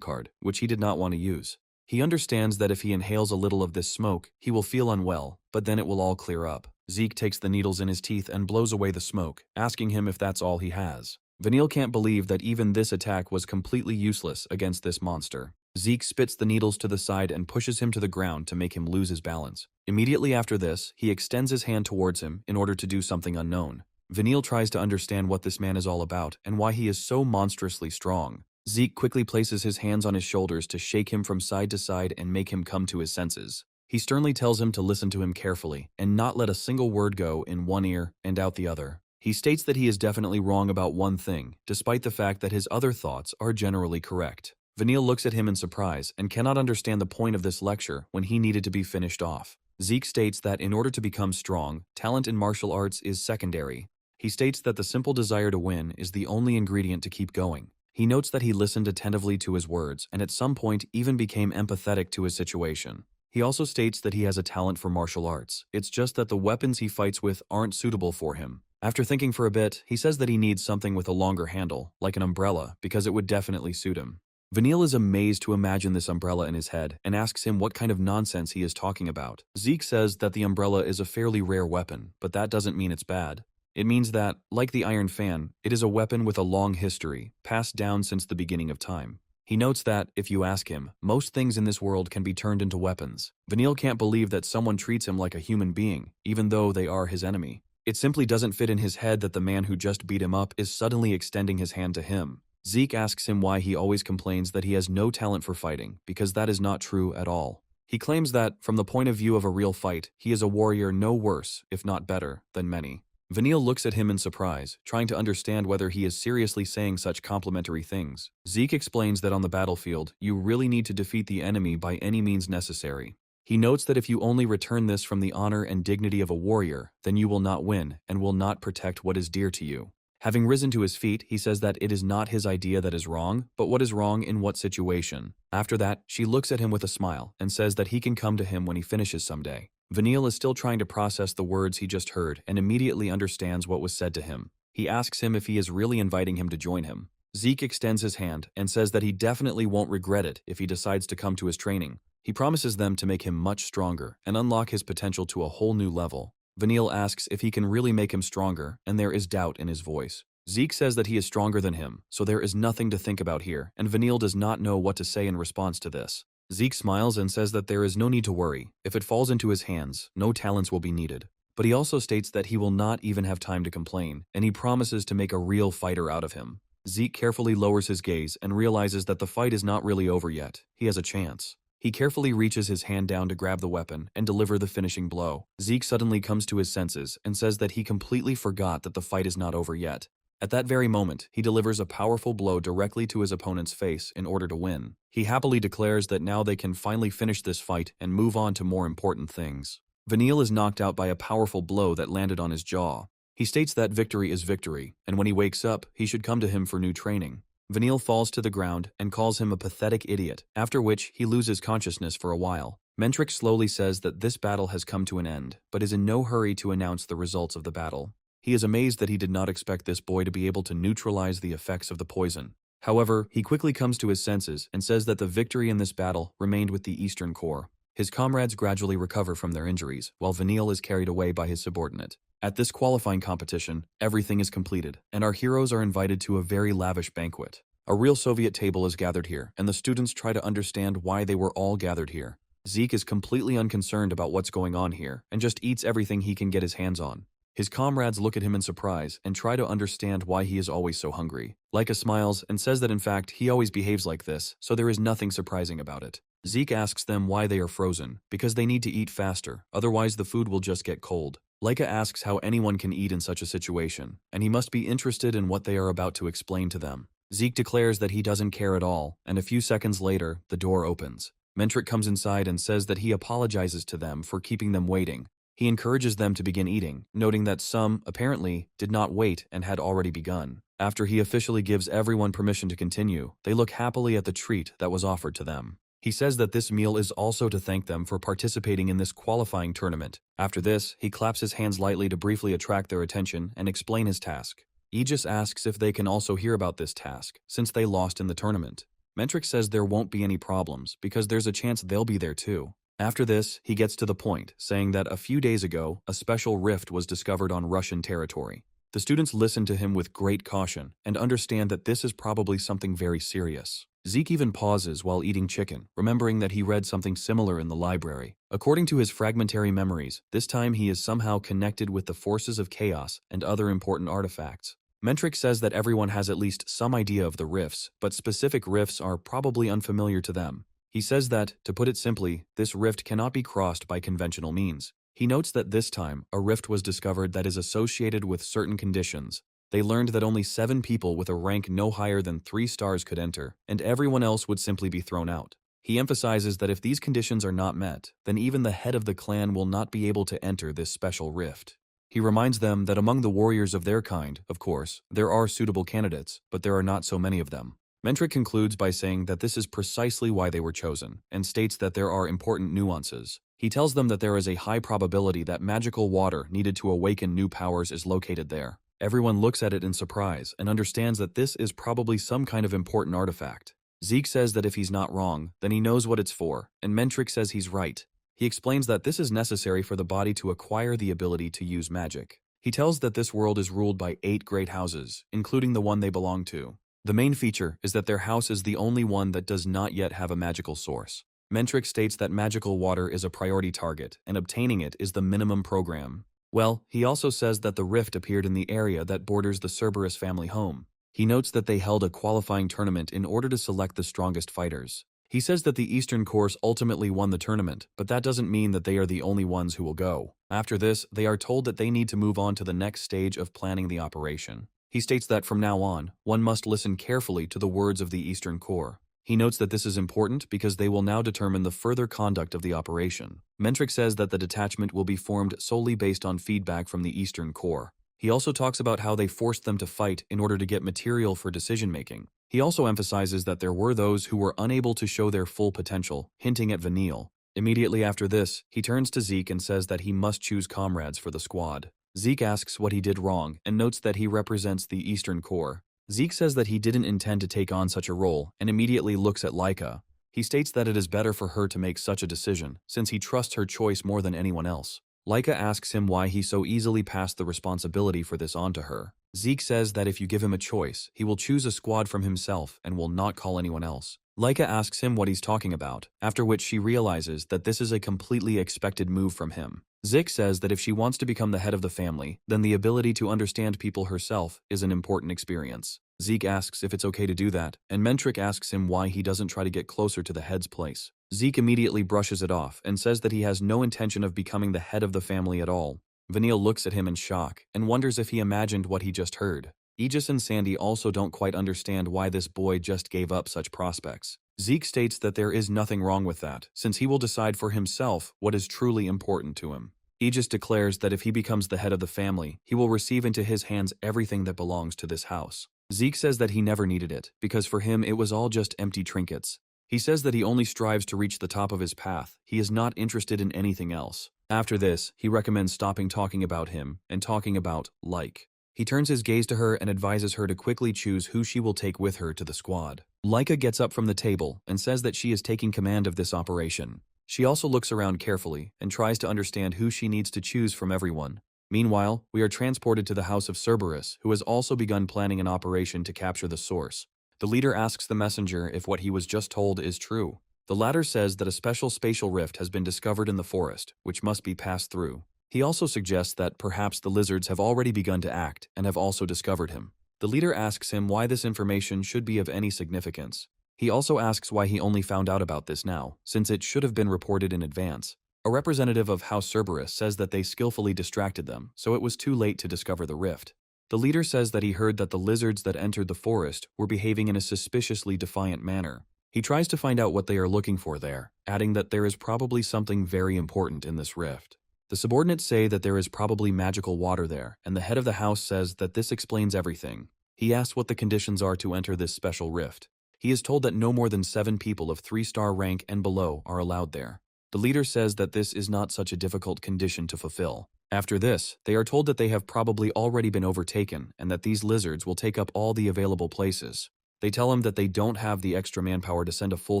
card, which he did not want to use. He understands that if he inhales a little of this smoke, he will feel unwell, but then it will all clear up. Zeke takes the needles in his teeth and blows away the smoke, asking him if that's all he has. Vanille can't believe that even this attack was completely useless against this monster. Zeke spits the needles to the side and pushes him to the ground to make him lose his balance. Immediately after this, he extends his hand towards him in order to do something unknown. Vanille tries to understand what this man is all about and why he is so monstrously strong. Zeke quickly places his hands on his shoulders to shake him from side to side and make him come to his senses. He sternly tells him to listen to him carefully and not let a single word go in one ear and out the other. He states that he is definitely wrong about one thing, despite the fact that his other thoughts are generally correct. Vanille looks at him in surprise and cannot understand the point of this lecture when he needed to be finished off. Zeke states that in order to become strong, talent in martial arts is secondary. He states that the simple desire to win is the only ingredient to keep going. He notes that he listened attentively to his words and at some point even became empathetic to his situation. He also states that he has a talent for martial arts. It's just that the weapons he fights with aren't suitable for him. After thinking for a bit, he says that he needs something with a longer handle, like an umbrella, because it would definitely suit him. Vanille is amazed to imagine this umbrella in his head and asks him what kind of nonsense he is talking about. Zeke says that the umbrella is a fairly rare weapon, but that doesn't mean it's bad. It means that, like the iron fan, it is a weapon with a long history, passed down since the beginning of time. He notes that, if you ask him, most things in this world can be turned into weapons. Vanille can't believe that someone treats him like a human being, even though they are his enemy. It simply doesn't fit in his head that the man who just beat him up is suddenly extending his hand to him. Zeke asks him why he always complains that he has no talent for fighting, because that is not true at all. He claims that, from the point of view of a real fight, he is a warrior no worse, if not better, than many. Vanille looks at him in surprise, trying to understand whether he is seriously saying such complimentary things. Zeke explains that on the battlefield, you really need to defeat the enemy by any means necessary. He notes that if you only return this from the honor and dignity of a warrior, then you will not win and will not protect what is dear to you. Having risen to his feet, he says that it is not his idea that is wrong, but what is wrong in what situation. After that, she looks at him with a smile and says that he can come to him when he finishes someday. Vanille is still trying to process the words he just heard and immediately understands what was said to him. He asks him if he is really inviting him to join him. Zeke extends his hand and says that he definitely won't regret it if he decides to come to his training. He promises them to make him much stronger and unlock his potential to a whole new level. Vanille asks if he can really make him stronger, and there is doubt in his voice. Zeke says that he is stronger than him, so there is nothing to think about here, and Vanille does not know what to say in response to this. Zeke smiles and says that there is no need to worry. If it falls into his hands, no talents will be needed. But he also states that he will not even have time to complain, and he promises to make a real fighter out of him. Zeke carefully lowers his gaze and realizes that the fight is not really over yet. He has a chance. He carefully reaches his hand down to grab the weapon and deliver the finishing blow. Zeke suddenly comes to his senses and says that he completely forgot that the fight is not over yet. At that very moment, he delivers a powerful blow directly to his opponent's face in order to win. He happily declares that now they can finally finish this fight and move on to more important things. Vanille is knocked out by a powerful blow that landed on his jaw. He states that victory is victory, and when he wakes up, he should come to him for new training. Vanille falls to the ground and calls him a pathetic idiot, after which he loses consciousness for a while. Mentric slowly says that this battle has come to an end, but is in no hurry to announce the results of the battle. He is amazed that he did not expect this boy to be able to neutralize the effects of the poison. However, he quickly comes to his senses and says that the victory in this battle remained with the Eastern Corps. His comrades gradually recover from their injuries, while Vanille is carried away by his subordinate. At this qualifying competition, everything is completed, and our heroes are invited to a very lavish banquet. A real Soviet table is gathered here, and the students try to understand why they were all gathered here. Zeke is completely unconcerned about what's going on here, and just eats everything he can get his hands on. His comrades look at him in surprise and try to understand why he is always so hungry. Leica smiles and says that in fact he always behaves like this, so there is nothing surprising about it. Zeke asks them why they are frozen, because they need to eat faster, otherwise the food will just get cold. Leica asks how anyone can eat in such a situation, and he must be interested in what they are about to explain to them. Zeke declares that he doesn't care at all, and a few seconds later, the door opens. Mentric comes inside and says that he apologizes to them for keeping them waiting. He encourages them to begin eating, noting that some, apparently, did not wait and had already begun. After he officially gives everyone permission to continue, they look happily at the treat that was offered to them. He says that this meal is also to thank them for participating in this qualifying tournament. After this, he claps his hands lightly to briefly attract their attention and explain his task. Aegis asks if they can also hear about this task, since they lost in the tournament. Mentrix says there won't be any problems because there's a chance they'll be there too. After this, he gets to the point, saying that a few days ago, a special rift was discovered on Russian territory. The students listen to him with great caution and understand that this is probably something very serious. Zeke even pauses while eating chicken, remembering that he read something similar in the library. According to his fragmentary memories, this time he is somehow connected with the forces of chaos and other important artifacts. Mentrix says that everyone has at least some idea of the rifts, but specific rifts are probably unfamiliar to them. He says that, to put it simply, this rift cannot be crossed by conventional means. He notes that this time, a rift was discovered that is associated with certain conditions. They learned that only 7 people with a rank no higher than 3 stars could enter, and everyone else would simply be thrown out. He emphasizes that if these conditions are not met, then even the head of the clan will not be able to enter this special rift. He reminds them that among the warriors of their kind, of course, there are suitable candidates, but there are not so many of them. Mentrix concludes by saying that this is precisely why they were chosen, and states that there are important nuances. He tells them that there is a high probability that magical water needed to awaken new powers is located there. Everyone looks at it in surprise and understands that this is probably some kind of important artifact. Zeke says that if he's not wrong, then he knows what it's for, and Mentrix says he's right. He explains that this is necessary for the body to acquire the ability to use magic. He tells that this world is ruled by 8 great houses, including the one they belong to. The main feature is that their house is the only one that does not yet have a magical source. Mentrix states that magical water is a priority target, and obtaining it is the minimum program. Well, he also says that the rift appeared in the area that borders the Cerberus family home. He notes that they held a qualifying tournament in order to select the strongest fighters. He says that the Eastern Course ultimately won the tournament, but that doesn't mean that they are the only ones who will go. After this, they are told that they need to move on to the next stage of planning the operation. He states that from now on, one must listen carefully to the words of the Eastern Core. He notes that this is important because they will now determine the further conduct of the operation. Mentrix says that the detachment will be formed solely based on feedback from the Eastern Core. He also talks about how they forced them to fight in order to get material for decision-making. He also emphasizes that there were those who were unable to show their full potential, hinting at Vanille. Immediately after this, he turns to Zeke and says that he must choose comrades for the squad. Zeke asks what he did wrong and notes that he represents the Eastern Core. Zeke says that he didn't intend to take on such a role and immediately looks at Laika. He states that it is better for her to make such a decision, since he trusts her choice more than anyone else. Laika asks him why he so easily passed the responsibility for this on to her. Zeke says that if you give him a choice, he will choose a squad from himself and will not call anyone else. Laika asks him what he's talking about, after which she realizes that this is a completely expected move from him. Zeke says that if she wants to become the head of the family, then the ability to understand people herself is an important experience. Zeke asks if it's okay to do that, and Mentrix asks him why he doesn't try to get closer to the head's place. Zeke immediately brushes it off and says that he has no intention of becoming the head of the family at all. Vanille looks at him in shock and wonders if he imagined what he just heard. Aegis and Sandy also don't quite understand why this boy just gave up such prospects. Zeke states that there is nothing wrong with that, since he will decide for himself what is truly important to him. Aegis declares that if he becomes the head of the family, he will receive into his hands everything that belongs to this house. Zeke says that he never needed it, because for him it was all just empty trinkets. He says that he only strives to reach the top of his path. He is not interested in anything else. After this, he recommends stopping talking about him and talking about like. He turns his gaze to her and advises her to quickly choose who she will take with her to the squad. Laika gets up from the table and says that she is taking command of this operation. She also looks around carefully and tries to understand who she needs to choose from everyone. Meanwhile, we are transported to the house of Cerberus, who has also begun planning an operation to capture the source. The leader asks the messenger if what he was just told is true. The latter says that a special spatial rift has been discovered in the forest, which must be passed through. He also suggests that perhaps the lizards have already begun to act and have also discovered him. The leader asks him why this information should be of any significance. He also asks why he only found out about this now, since it should have been reported in advance. A representative of House Cerberus says that they skillfully distracted them, so it was too late to discover the rift. The leader says that he heard that the lizards that entered the forest were behaving in a suspiciously defiant manner. He tries to find out what they are looking for there, adding that there is probably something very important in this rift. The subordinates say that there is probably magical water there, and the head of the house says that this explains everything. He asks what the conditions are to enter this special rift. He is told that no more than 7 people of 3-star rank and below are allowed there. The leader says that this is not such a difficult condition to fulfill. After this, they are told that they have probably already been overtaken and that these lizards will take up all the available places. They tell him that they don't have the extra manpower to send a full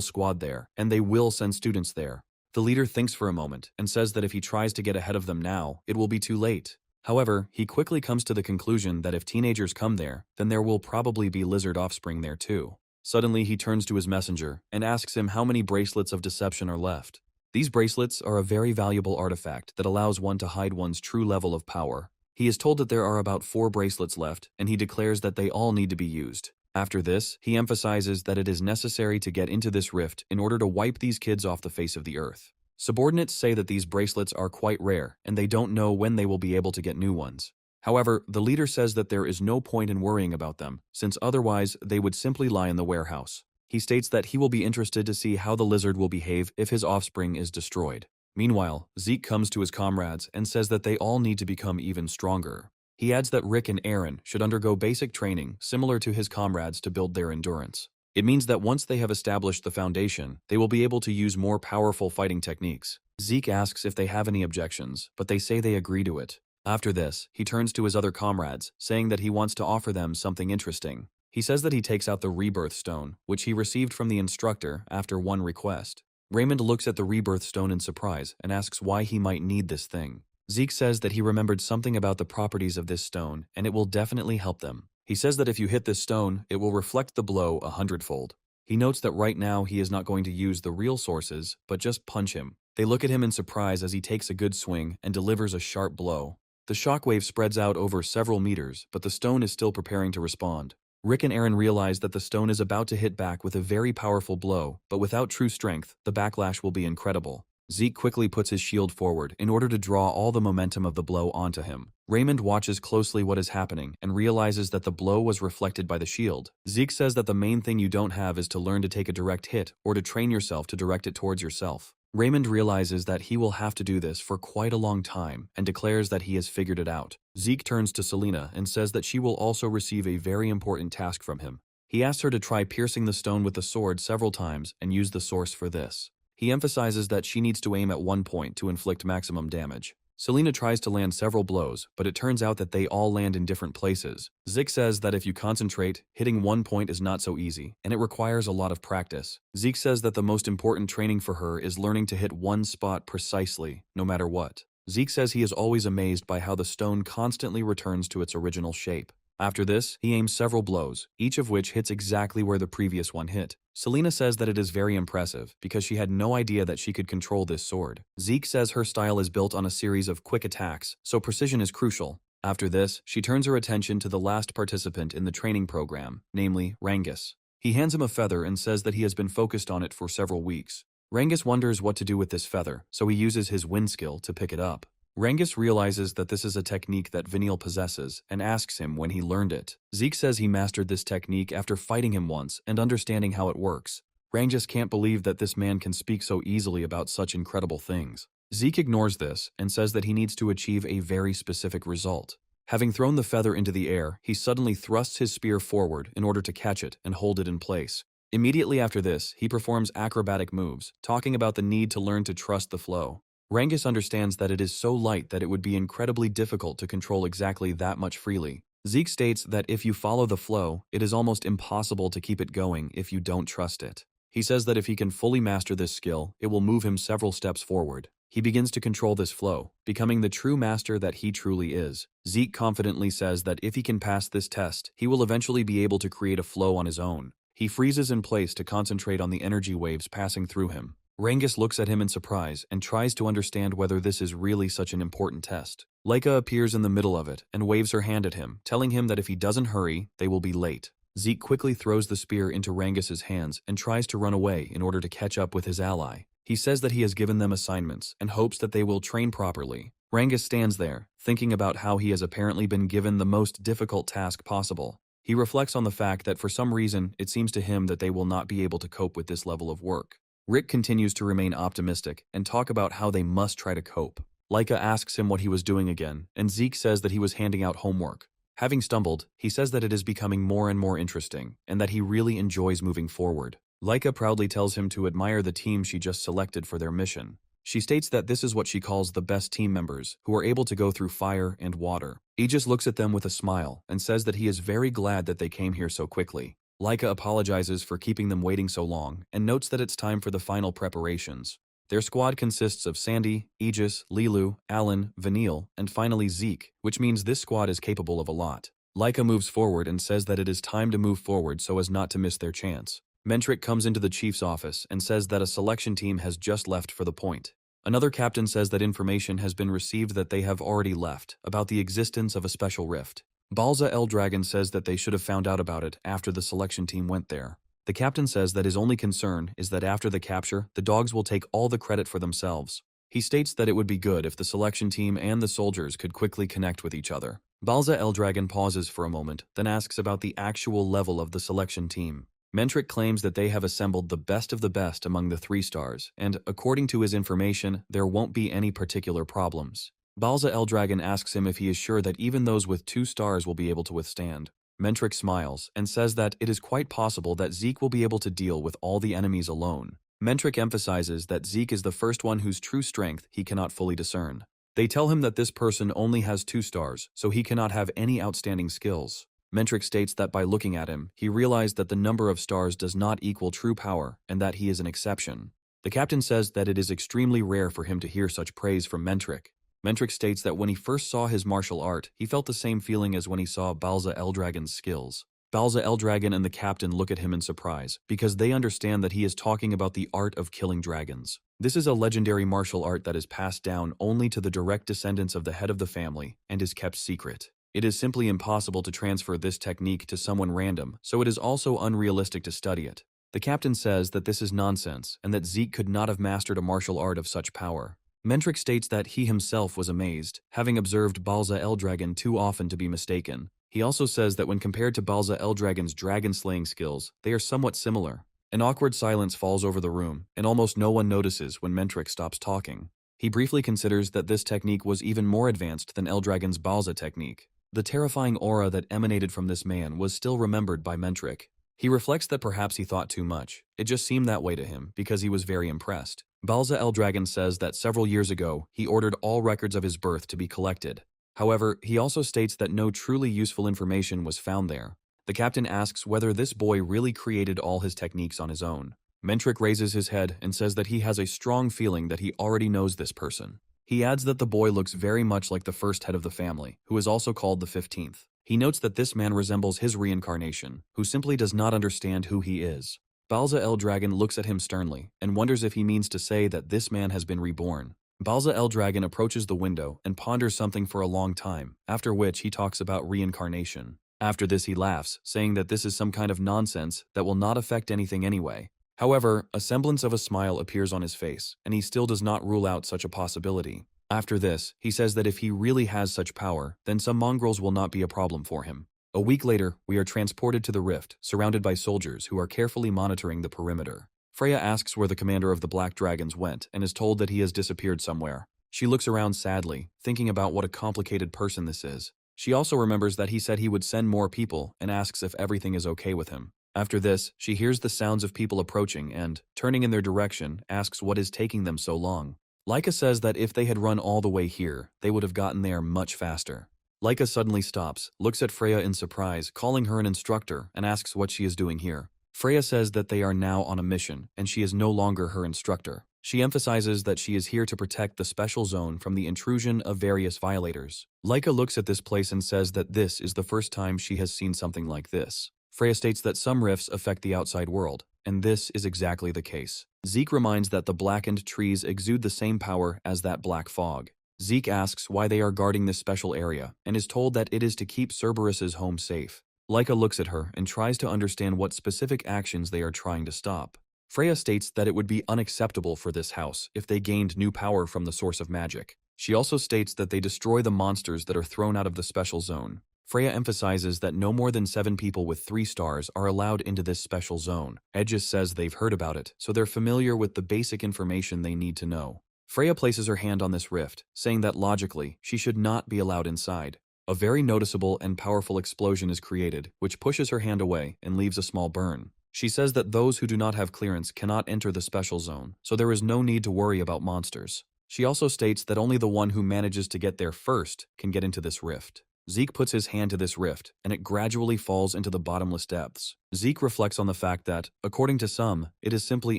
squad there, and they will send students there. The leader thinks for a moment and says that if he tries to get ahead of them now, it will be too late. However, he quickly comes to the conclusion that if teenagers come there, then there will probably be lizard offspring there too. Suddenly, he turns to his messenger and asks him how many bracelets of deception are left. These bracelets are a very valuable artifact that allows one to hide one's true level of power. He is told that there are about 4 bracelets left, and he declares that they all need to be used. After this, he emphasizes that it is necessary to get into this rift in order to wipe these kids off the face of the earth. Subordinates say that these bracelets are quite rare, and they don't know when they will be able to get new ones. However, the leader says that there is no point in worrying about them, since otherwise they would simply lie in the warehouse. He states that he will be interested to see how the lizard will behave if his offspring is destroyed. Meanwhile, Zeke comes to his comrades and says that they all need to become even stronger. He adds that Rick and Aaron should undergo basic training similar to his comrades to build their endurance. It means that once they have established the foundation, they will be able to use more powerful fighting techniques. Zeke asks if they have any objections, but they say they agree to it. After this, he turns to his other comrades, saying that he wants to offer them something interesting. He says that he takes out the rebirth stone, which he received from the instructor after one request. Raymond looks at the rebirth stone in surprise and asks why he might need this thing. Zeke says that he remembered something about the properties of this stone, and it will definitely help them. He says that if you hit this stone, it will reflect the blow 100-fold. He notes that right now he is not going to use the real sources, but just punch him. They look at him in surprise as he takes a good swing and delivers a sharp blow. The shockwave spreads out over several meters, but the stone is still preparing to respond. Rick and Aaron realize that the stone is about to hit back with a very powerful blow, but without true strength, the backlash will be incredible. Zeke quickly puts his shield forward in order to draw all the momentum of the blow onto him. Raymond watches closely what is happening and realizes that the blow was reflected by the shield. Zeke says that the main thing you don't have is to learn to take a direct hit or to train yourself to direct it towards yourself. Raymond realizes that he will have to do this for quite a long time and declares that he has figured it out. Zeke turns to Selena and says that she will also receive a very important task from him. He asks her to try piercing the stone with the sword several times and use the source for this. He emphasizes that she needs to aim at one point to inflict maximum damage. Selena tries to land several blows, but it turns out that they all land in different places. Zeke says that if you concentrate, hitting one point is not so easy, and it requires a lot of practice. Zeke says that the most important training for her is learning to hit one spot precisely, no matter what. Zeke says he is always amazed by how the stone constantly returns to its original shape. After this, he aims several blows, each of which hits exactly where the previous one hit. Selena says that it is very impressive because she had no idea that she could control this sword. Zeke says her style is built on a series of quick attacks, so precision is crucial. After this, she turns her attention to the last participant in the training program, namely Rangus. He hands him a feather and says that he has been focused on it for several weeks. Rangus wonders what to do with this feather, so he uses his wind skill to pick it up. Rangus realizes that this is a technique that Vinyl possesses and asks him when he learned it. Zeke says he mastered this technique after fighting him once and understanding how it works. Rangus can't believe that this man can speak so easily about such incredible things. Zeke ignores this and says that he needs to achieve a very specific result. Having thrown the feather into the air, he suddenly thrusts his spear forward in order to catch it and hold it in place. Immediately after this, he performs acrobatic moves, talking about the need to learn to trust the flow. Rangus understands that it is so light that it would be incredibly difficult to control exactly that much freely. Zeke states that if you follow the flow, it is almost impossible to keep it going if you don't trust it. He says that if he can fully master this skill, it will move him several steps forward. He begins to control this flow, becoming the true master that he truly is. Zeke confidently says that if he can pass this test, he will eventually be able to create a flow on his own. He freezes in place to concentrate on the energy waves passing through him. Rangus looks at him in surprise and tries to understand whether this is really such an important test. Leica appears in the middle of it and waves her hand at him, telling him that if he doesn't hurry, they will be late. Zeke quickly throws the spear into Rangus's hands and tries to run away in order to catch up with his ally. He says that he has given them assignments and hopes that they will train properly. Rangus stands there, thinking about how he has apparently been given the most difficult task possible. He reflects on the fact that for some reason, it seems to him that they will not be able to cope with this level of work. Rick continues to remain optimistic and talk about how they must try to cope. Leica asks him what he was doing again, and Zeke says that he was handing out homework. Having stumbled, he says that it is becoming more and more interesting, and that he really enjoys moving forward. Laika proudly tells him to admire the team she just selected for their mission. She states that this is what she calls the best team members, who are able to go through fire and water. Aegis looks at them with a smile and says that he is very glad that they came here so quickly. Laika apologizes for keeping them waiting so long and notes that it's time for the final preparations. Their squad consists of Sandy, Aegis, Lilu, Alan, Vanille, and finally Zeke, which means this squad is capable of a lot. Laika moves forward and says that it is time to move forward so as not to miss their chance. Mentric comes into the chief's office and says that a selection team has just left for the point. Another captain says that information has been received that they have already left, about the existence of a special rift. Balza Eldragon says that they should have found out about it after the selection team went there. The captain says that his only concern is that after the capture, the dogs will take all the credit for themselves. He states that it would be good if the selection team and the soldiers could quickly connect with each other. Balza Eldragon pauses for a moment, then asks about the actual level of the selection team. Mentric claims that they have assembled the best of the best among the 3 stars, and according to his information, there won't be any particular problems. Balza Eldragon asks him if he is sure that even those with 2 stars will be able to withstand. Mentric smiles and says that it is quite possible that Zeke will be able to deal with all the enemies alone. Mentric emphasizes that Zeke is the first one whose true strength he cannot fully discern. They tell him that this person only has 2 stars, so he cannot have any outstanding skills. Mentric states that by looking at him, he realized that the number of stars does not equal true power and that he is an exception. The captain says that it is extremely rare for him to hear such praise from Mentric. Mentric states that when he first saw his martial art, he felt the same feeling as when he saw Balza Eldragon's skills. Balza Eldragon and the captain look at him in surprise, because they understand that he is talking about the art of killing dragons. This is a legendary martial art that is passed down only to the direct descendants of the head of the family, and is kept secret. It is simply impossible to transfer this technique to someone random, so it is also unrealistic to study it. The captain says that this is nonsense, and that Zeke could not have mastered a martial art of such power. Mentric states that he himself was amazed, having observed Balza Eldragon too often to be mistaken. He also says that when compared to Balza Eldragon's dragon-slaying skills, they are somewhat similar. An awkward silence falls over the room, and almost no one notices when Mentric stops talking. He briefly considers that this technique was even more advanced than Eldragon's Balza technique. The terrifying aura that emanated from this man was still remembered by Mentric. He reflects that perhaps he thought too much. It just seemed that way to him, because he was very impressed. Balza Eldragon says that several years ago, he ordered all records of his birth to be collected. However, he also states that no truly useful information was found there. The captain asks whether this boy really created all his techniques on his own. Mentric raises his head and says that he has a strong feeling that he already knows this person. He adds that the boy looks very much like the first head of the family, who is also called the 15th. He notes that this man resembles his reincarnation, who simply does not understand who he is. Balza Eldragon looks at him sternly and wonders if he means to say that this man has been reborn. Balza Eldragon approaches the window and ponders something for a long time, after which he talks about reincarnation. After this he laughs, saying that this is some kind of nonsense that will not affect anything anyway. However, a semblance of a smile appears on his face, and he still does not rule out such a possibility. After this, he says that if he really has such power, then some mongrels will not be a problem for him. A week later, we are transported to the rift, surrounded by soldiers who are carefully monitoring the perimeter. Freya asks where the commander of the Black Dragons went and is told that he has disappeared somewhere. She looks around sadly, thinking about what a complicated person this is. She also remembers that he said he would send more people and asks if everything is okay with him. After this, she hears the sounds of people approaching and, turning in their direction, asks what is taking them so long. Laika says that if they had run all the way here, they would have gotten there much faster. Laika suddenly stops, looks at Freya in surprise, calling her an instructor, and asks what she is doing here. Freya says that they are now on a mission, and she is no longer her instructor. She emphasizes that she is here to protect the special zone from the intrusion of various violators. Laika looks at this place and says that this is the first time she has seen something like this. Freya states that some rifts affect the outside world, and this is exactly the case. Zeke reminds that the blackened trees exude the same power as that black fog. Zeke asks why they are guarding this special area, and is told that it is to keep Cerberus's home safe. Laika looks at her and tries to understand what specific actions they are trying to stop. Freya states that it would be unacceptable for this house if they gained new power from the source of magic. She also states that they destroy the monsters that are thrown out of the special zone. Freya emphasizes that no more than 7 people with 3 stars are allowed into this special zone. Aegis says they've heard about it, so they're familiar with the basic information they need to know. Freya places her hand on this rift, saying that logically, she should not be allowed inside. A very noticeable and powerful explosion is created, which pushes her hand away and leaves a small burn. She says that those who do not have clearance cannot enter the special zone, so there is no need to worry about monsters. She also states that only the one who manages to get there first can get into this rift. Zeke puts his hand to this rift, and it gradually falls into the bottomless depths. Zeke reflects on the fact that, according to some, it is simply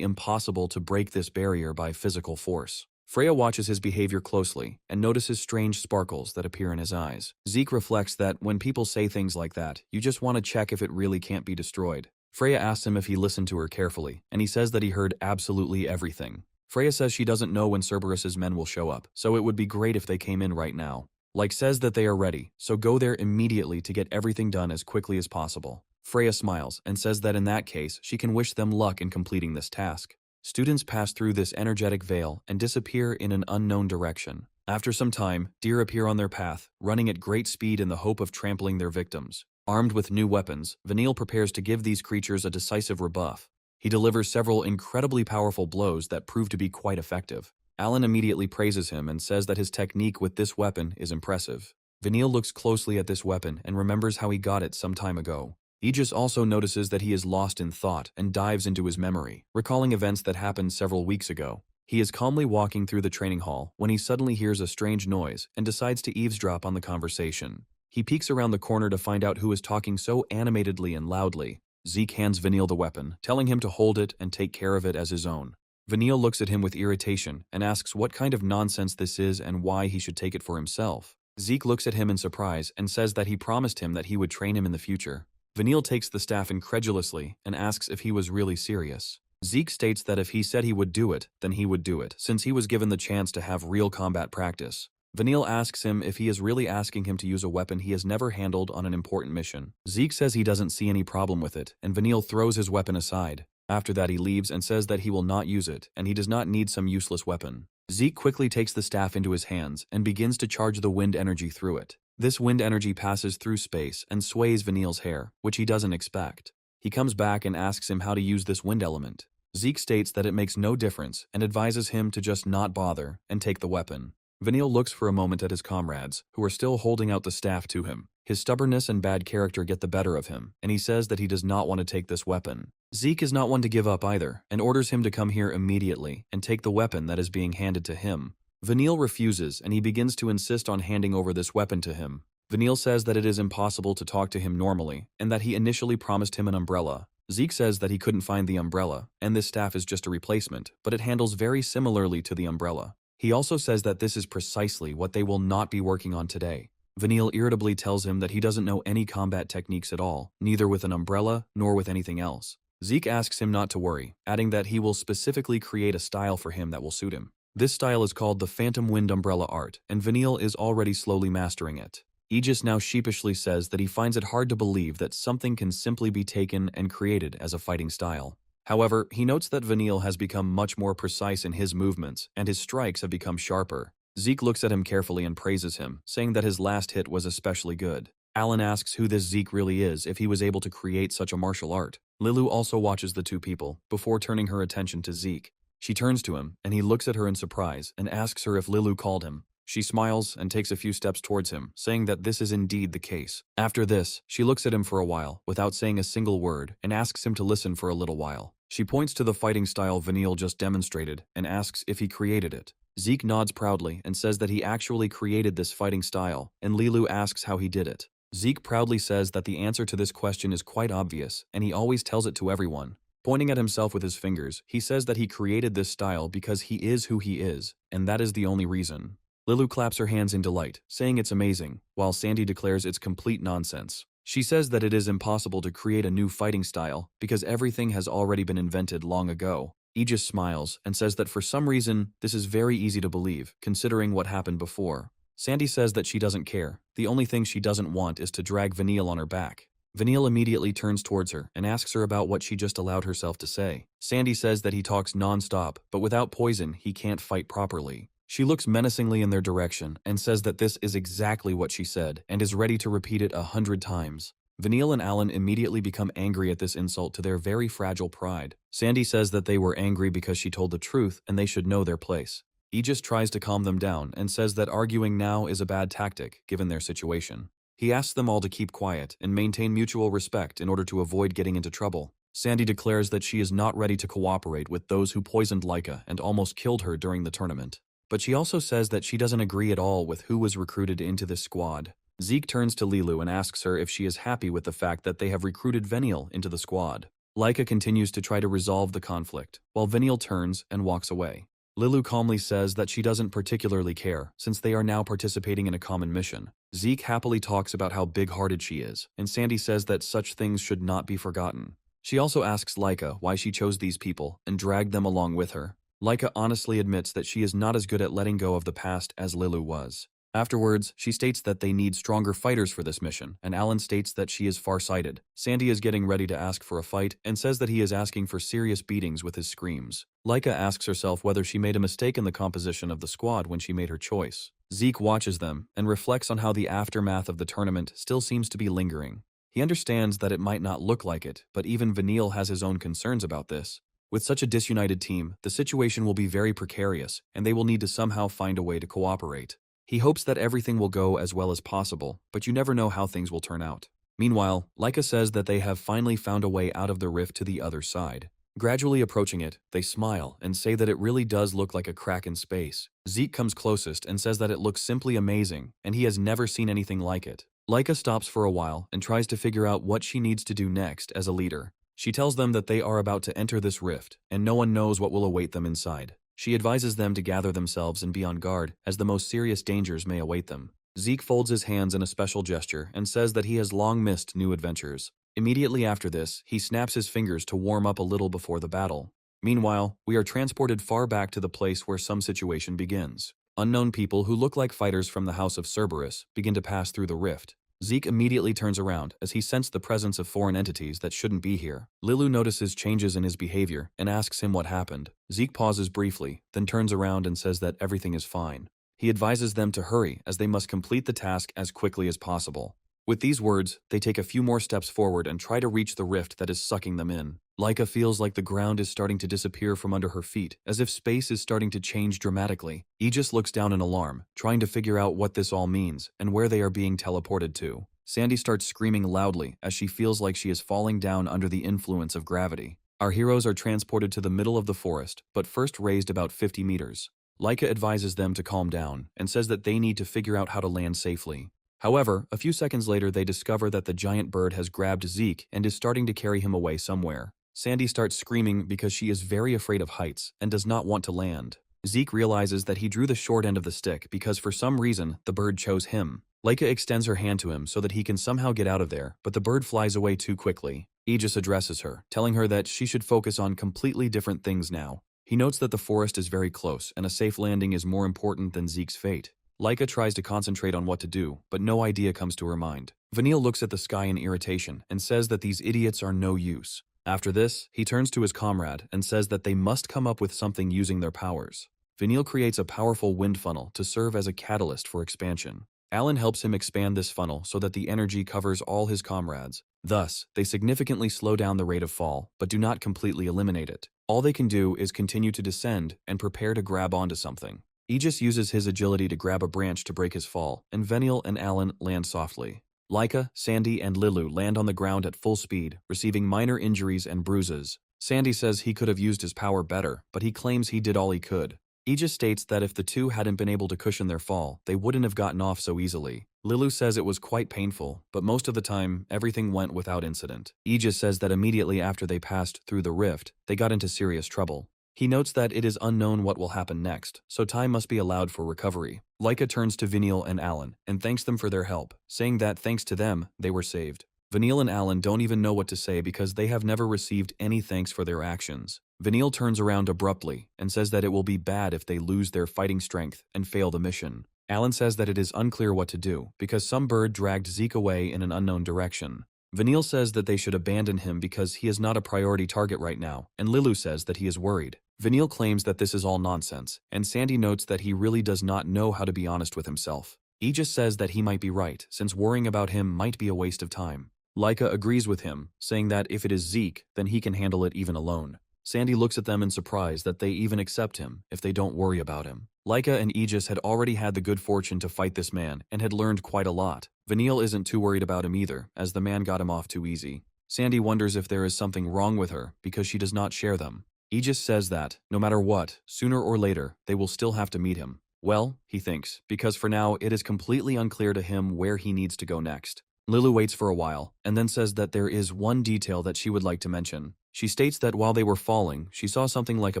impossible to break this barrier by physical force. Freya watches his behavior closely and notices strange sparkles that appear in his eyes. Zeke reflects that when people say things like that, you just want to check if it really can't be destroyed. Freya asks him if he listened to her carefully, and he says that he heard absolutely everything. Freya says she doesn't know when Cerberus's men will show up, so it would be great if they came in right now. Like says that they are ready, so go there immediately to get everything done as quickly as possible. Freya smiles and says that in that case, she can wish them luck in completing this task. Students pass through this energetic veil and disappear in an unknown direction. After some time, deer appear on their path, running at great speed in the hope of trampling their victims. Armed with new weapons, Vanille prepares to give these creatures a decisive rebuff. He delivers several incredibly powerful blows that prove to be quite effective. Alan immediately praises him and says that his technique with this weapon is impressive. Vanille looks closely at this weapon and remembers how he got it some time ago. Aegis also notices that he is lost in thought and dives into his memory, recalling events that happened several weeks ago. He is calmly walking through the training hall when he suddenly hears a strange noise and decides to eavesdrop on the conversation. He peeks around the corner to find out who is talking so animatedly and loudly. Zeke hands Vanille the weapon, telling him to hold it and take care of it as his own. Vanille looks at him with irritation and asks what kind of nonsense this is and why he should take it for himself. Zeke looks at him in surprise and says that he promised him that he would train him in the future. Vanille takes the staff incredulously and asks if he was really serious. Zeke states that if he said he would do it, then he would do it, since he was given the chance to have real combat practice. Vanille asks him if he is really asking him to use a weapon he has never handled on an important mission. Zeke says he doesn't see any problem with it, and Vanille throws his weapon aside. After that he leaves and says that he will not use it, and he does not need some useless weapon. Zeke quickly takes the staff into his hands and begins to charge the wind energy through it. This wind energy passes through space and sways Vanille's hair, which he doesn't expect. He comes back and asks him how to use this wind element. Zeke states that it makes no difference and advises him to just not bother and take the weapon. Vanille looks for a moment at his comrades, who are still holding out the staff to him. His stubbornness and bad character get the better of him, and he says that he does not want to take this weapon. Zeke is not one to give up either, and orders him to come here immediately and take the weapon that is being handed to him. Vanille refuses, and he begins to insist on handing over this weapon to him. Vanille says that it is impossible to talk to him normally, and that he initially promised him an umbrella. Zeke says that he couldn't find the umbrella, and this staff is just a replacement, but it handles very similarly to the umbrella. He also says that this is precisely what they will not be working on today. Vanille irritably tells him that he doesn't know any combat techniques at all, neither with an umbrella nor with anything else. Zeke asks him not to worry, adding that he will specifically create a style for him that will suit him. This style is called the Phantom Wind Umbrella art, and Vanille is already slowly mastering it. Aegis now sheepishly says that he finds it hard to believe that something can simply be taken and created as a fighting style. However, he notes that Vanille has become much more precise in his movements, and his strikes have become sharper. Zeke looks at him carefully and praises him, saying that his last hit was especially good. Alan asks who this Zeke really is if he was able to create such a martial art. Lilu also watches the two people, before turning her attention to Zeke. She turns to him, and he looks at her in surprise and asks her if Lilu called him. She smiles and takes a few steps towards him, saying that this is indeed the case. After this, she looks at him for a while, without saying a single word, and asks him to listen for a little while. She points to the fighting style Vanille just demonstrated, and asks if he created it. Zeke nods proudly and says that he actually created this fighting style, and Lilu asks how he did it. Zeke proudly says that the answer to this question is quite obvious, and he always tells it to everyone. Pointing at himself with his fingers, he says that he created this style because he is who he is, and that is the only reason. Lilu claps her hands in delight, saying it's amazing, while Sandy declares it's complete nonsense. She says that it is impossible to create a new fighting style because everything has already been invented long ago. Aegis smiles and says that for some reason, this is very easy to believe, considering what happened before. Sandy says that she doesn't care. The only thing she doesn't want is to drag Vanille on her back. Vanille immediately turns towards her and asks her about what she just allowed herself to say. Sandy says that he talks non-stop, but without poison, he can't fight properly. She looks menacingly in their direction and says that this is exactly what she said and is ready to repeat it 100 times. Vanille and Alan immediately become angry at this insult to their very fragile pride. Sandy says that they were angry because she told the truth and they should know their place. Aegis tries to calm them down and says that arguing now is a bad tactic given their situation. He asks them all to keep quiet and maintain mutual respect in order to avoid getting into trouble. Sandy declares that she is not ready to cooperate with those who poisoned Laika and almost killed her during the tournament. But she also says that she doesn't agree at all with who was recruited into this squad. Zeke turns to Lilu and asks her if she is happy with the fact that they have recruited Veniel into the squad. Laika continues to try to resolve the conflict, while Veniel turns and walks away. Lilu calmly says that she doesn't particularly care, since they are now participating in a common mission. Zeke happily talks about how big-hearted she is, and Sandy says that such things should not be forgotten. She also asks Laika why she chose these people and dragged them along with her. Laika honestly admits that she is not as good at letting go of the past as Lilu was. Afterwards, she states that they need stronger fighters for this mission, and Alan states that she is far-sighted. Sandy is getting ready to ask for a fight and says that he is asking for serious beatings with his screams. Laika asks herself whether she made a mistake in the composition of the squad when she made her choice. Zeke watches them and reflects on how the aftermath of the tournament still seems to be lingering. He understands that it might not look like it, but even Veniel has his own concerns about this. With such a disunited team, the situation will be very precarious, and they will need to somehow find a way to cooperate. He hopes that everything will go as well as possible, but you never know how things will turn out. Meanwhile, Laika says that they have finally found a way out of the rift to the other side. Gradually approaching it, they smile and say that it really does look like a crack in space. Zeke comes closest and says that it looks simply amazing, and he has never seen anything like it. Laika stops for a while and tries to figure out what she needs to do next as a leader. She tells them that they are about to enter this rift, and no one knows what will await them inside. She advises them to gather themselves and be on guard, as the most serious dangers may await them. Zeke folds his hands in a special gesture and says that he has long missed new adventures. Immediately after this, he snaps his fingers to warm up a little before the battle. Meanwhile, we are transported far back to the place where some situation begins. Unknown people who look like fighters from the House of Cerberus begin to pass through the rift. Zeke immediately turns around as he sensed the presence of foreign entities that shouldn't be here. Lilu notices changes in his behavior and asks him what happened. Zeke pauses briefly, then turns around and says that everything is fine. He advises them to hurry as they must complete the task as quickly as possible. With these words, they take a few more steps forward and try to reach the rift that is sucking them in. Laika feels like the ground is starting to disappear from under her feet, as if space is starting to change dramatically. Aegis looks down in alarm, trying to figure out what this all means and where they are being teleported to. Sandy starts screaming loudly as she feels like she is falling down under the influence of gravity. Our heroes are transported to the middle of the forest, but first raised about 50 meters. Laika advises them to calm down and says that they need to figure out how to land safely. However, a few seconds later they discover that the giant bird has grabbed Zeke and is starting to carry him away somewhere. Sandy starts screaming because she is very afraid of heights and does not want to land. Zeke realizes that he drew the short end of the stick because for some reason the bird chose him. Laika extends her hand to him so that he can somehow get out of there, but the bird flies away too quickly. Aegis addresses her, telling her that she should focus on completely different things now. He notes that the forest is very close and a safe landing is more important than Zeke's fate. Laika tries to concentrate on what to do, but no idea comes to her mind. Veniel looks at the sky in irritation and says that these idiots are no use. After this, he turns to his comrade and says that they must come up with something using their powers. Veniel creates a powerful wind funnel to serve as a catalyst for expansion. Alan helps him expand this funnel so that the energy covers all his comrades. Thus, they significantly slow down the rate of fall, but do not completely eliminate it. All they can do is continue to descend and prepare to grab onto something. Aegis uses his agility to grab a branch to break his fall, and Veniel and Alan land softly. Laika, Sandy, and Lilu land on the ground at full speed, receiving minor injuries and bruises. Sandy says he could have used his power better, but he claims he did all he could. Aegis states that if the two hadn't been able to cushion their fall, they wouldn't have gotten off so easily. Lilu says it was quite painful, but most of the time, everything went without incident. Aegis says that immediately after they passed through the rift, they got into serious trouble. He notes that it is unknown what will happen next, so time must be allowed for recovery. Laika turns to Veniel and Alan and thanks them for their help, saying that thanks to them, they were saved. Veniel and Alan don't even know what to say because they have never received any thanks for their actions. Veniel turns around abruptly and says that it will be bad if they lose their fighting strength and fail the mission. Alan says that it is unclear what to do because some bird dragged Zeke away in an unknown direction. Veniel says that they should abandon him because he is not a priority target right now, and Lilu says that he is worried. Veniel claims that this is all nonsense, and Sandy notes that he really does not know how to be honest with himself. Aegis says that he might be right, since worrying about him might be a waste of time. Laika agrees with him, saying that if it is Zeke, then he can handle it even alone. Sandy looks at them in surprise that they even accept him if they don't worry about him. Laika and Aegis had already had the good fortune to fight this man and had learned quite a lot. Vanille isn't too worried about him either, as the man got him off too easy. Sandy wonders if there is something wrong with her because she does not share them. Aegis says that, no matter what, sooner or later, they will still have to meet him. Well, he thinks, because for now it is completely unclear to him where he needs to go next. Lilu waits for a while, and then says that there is one detail that she would like to mention. She states that while they were falling, she saw something like a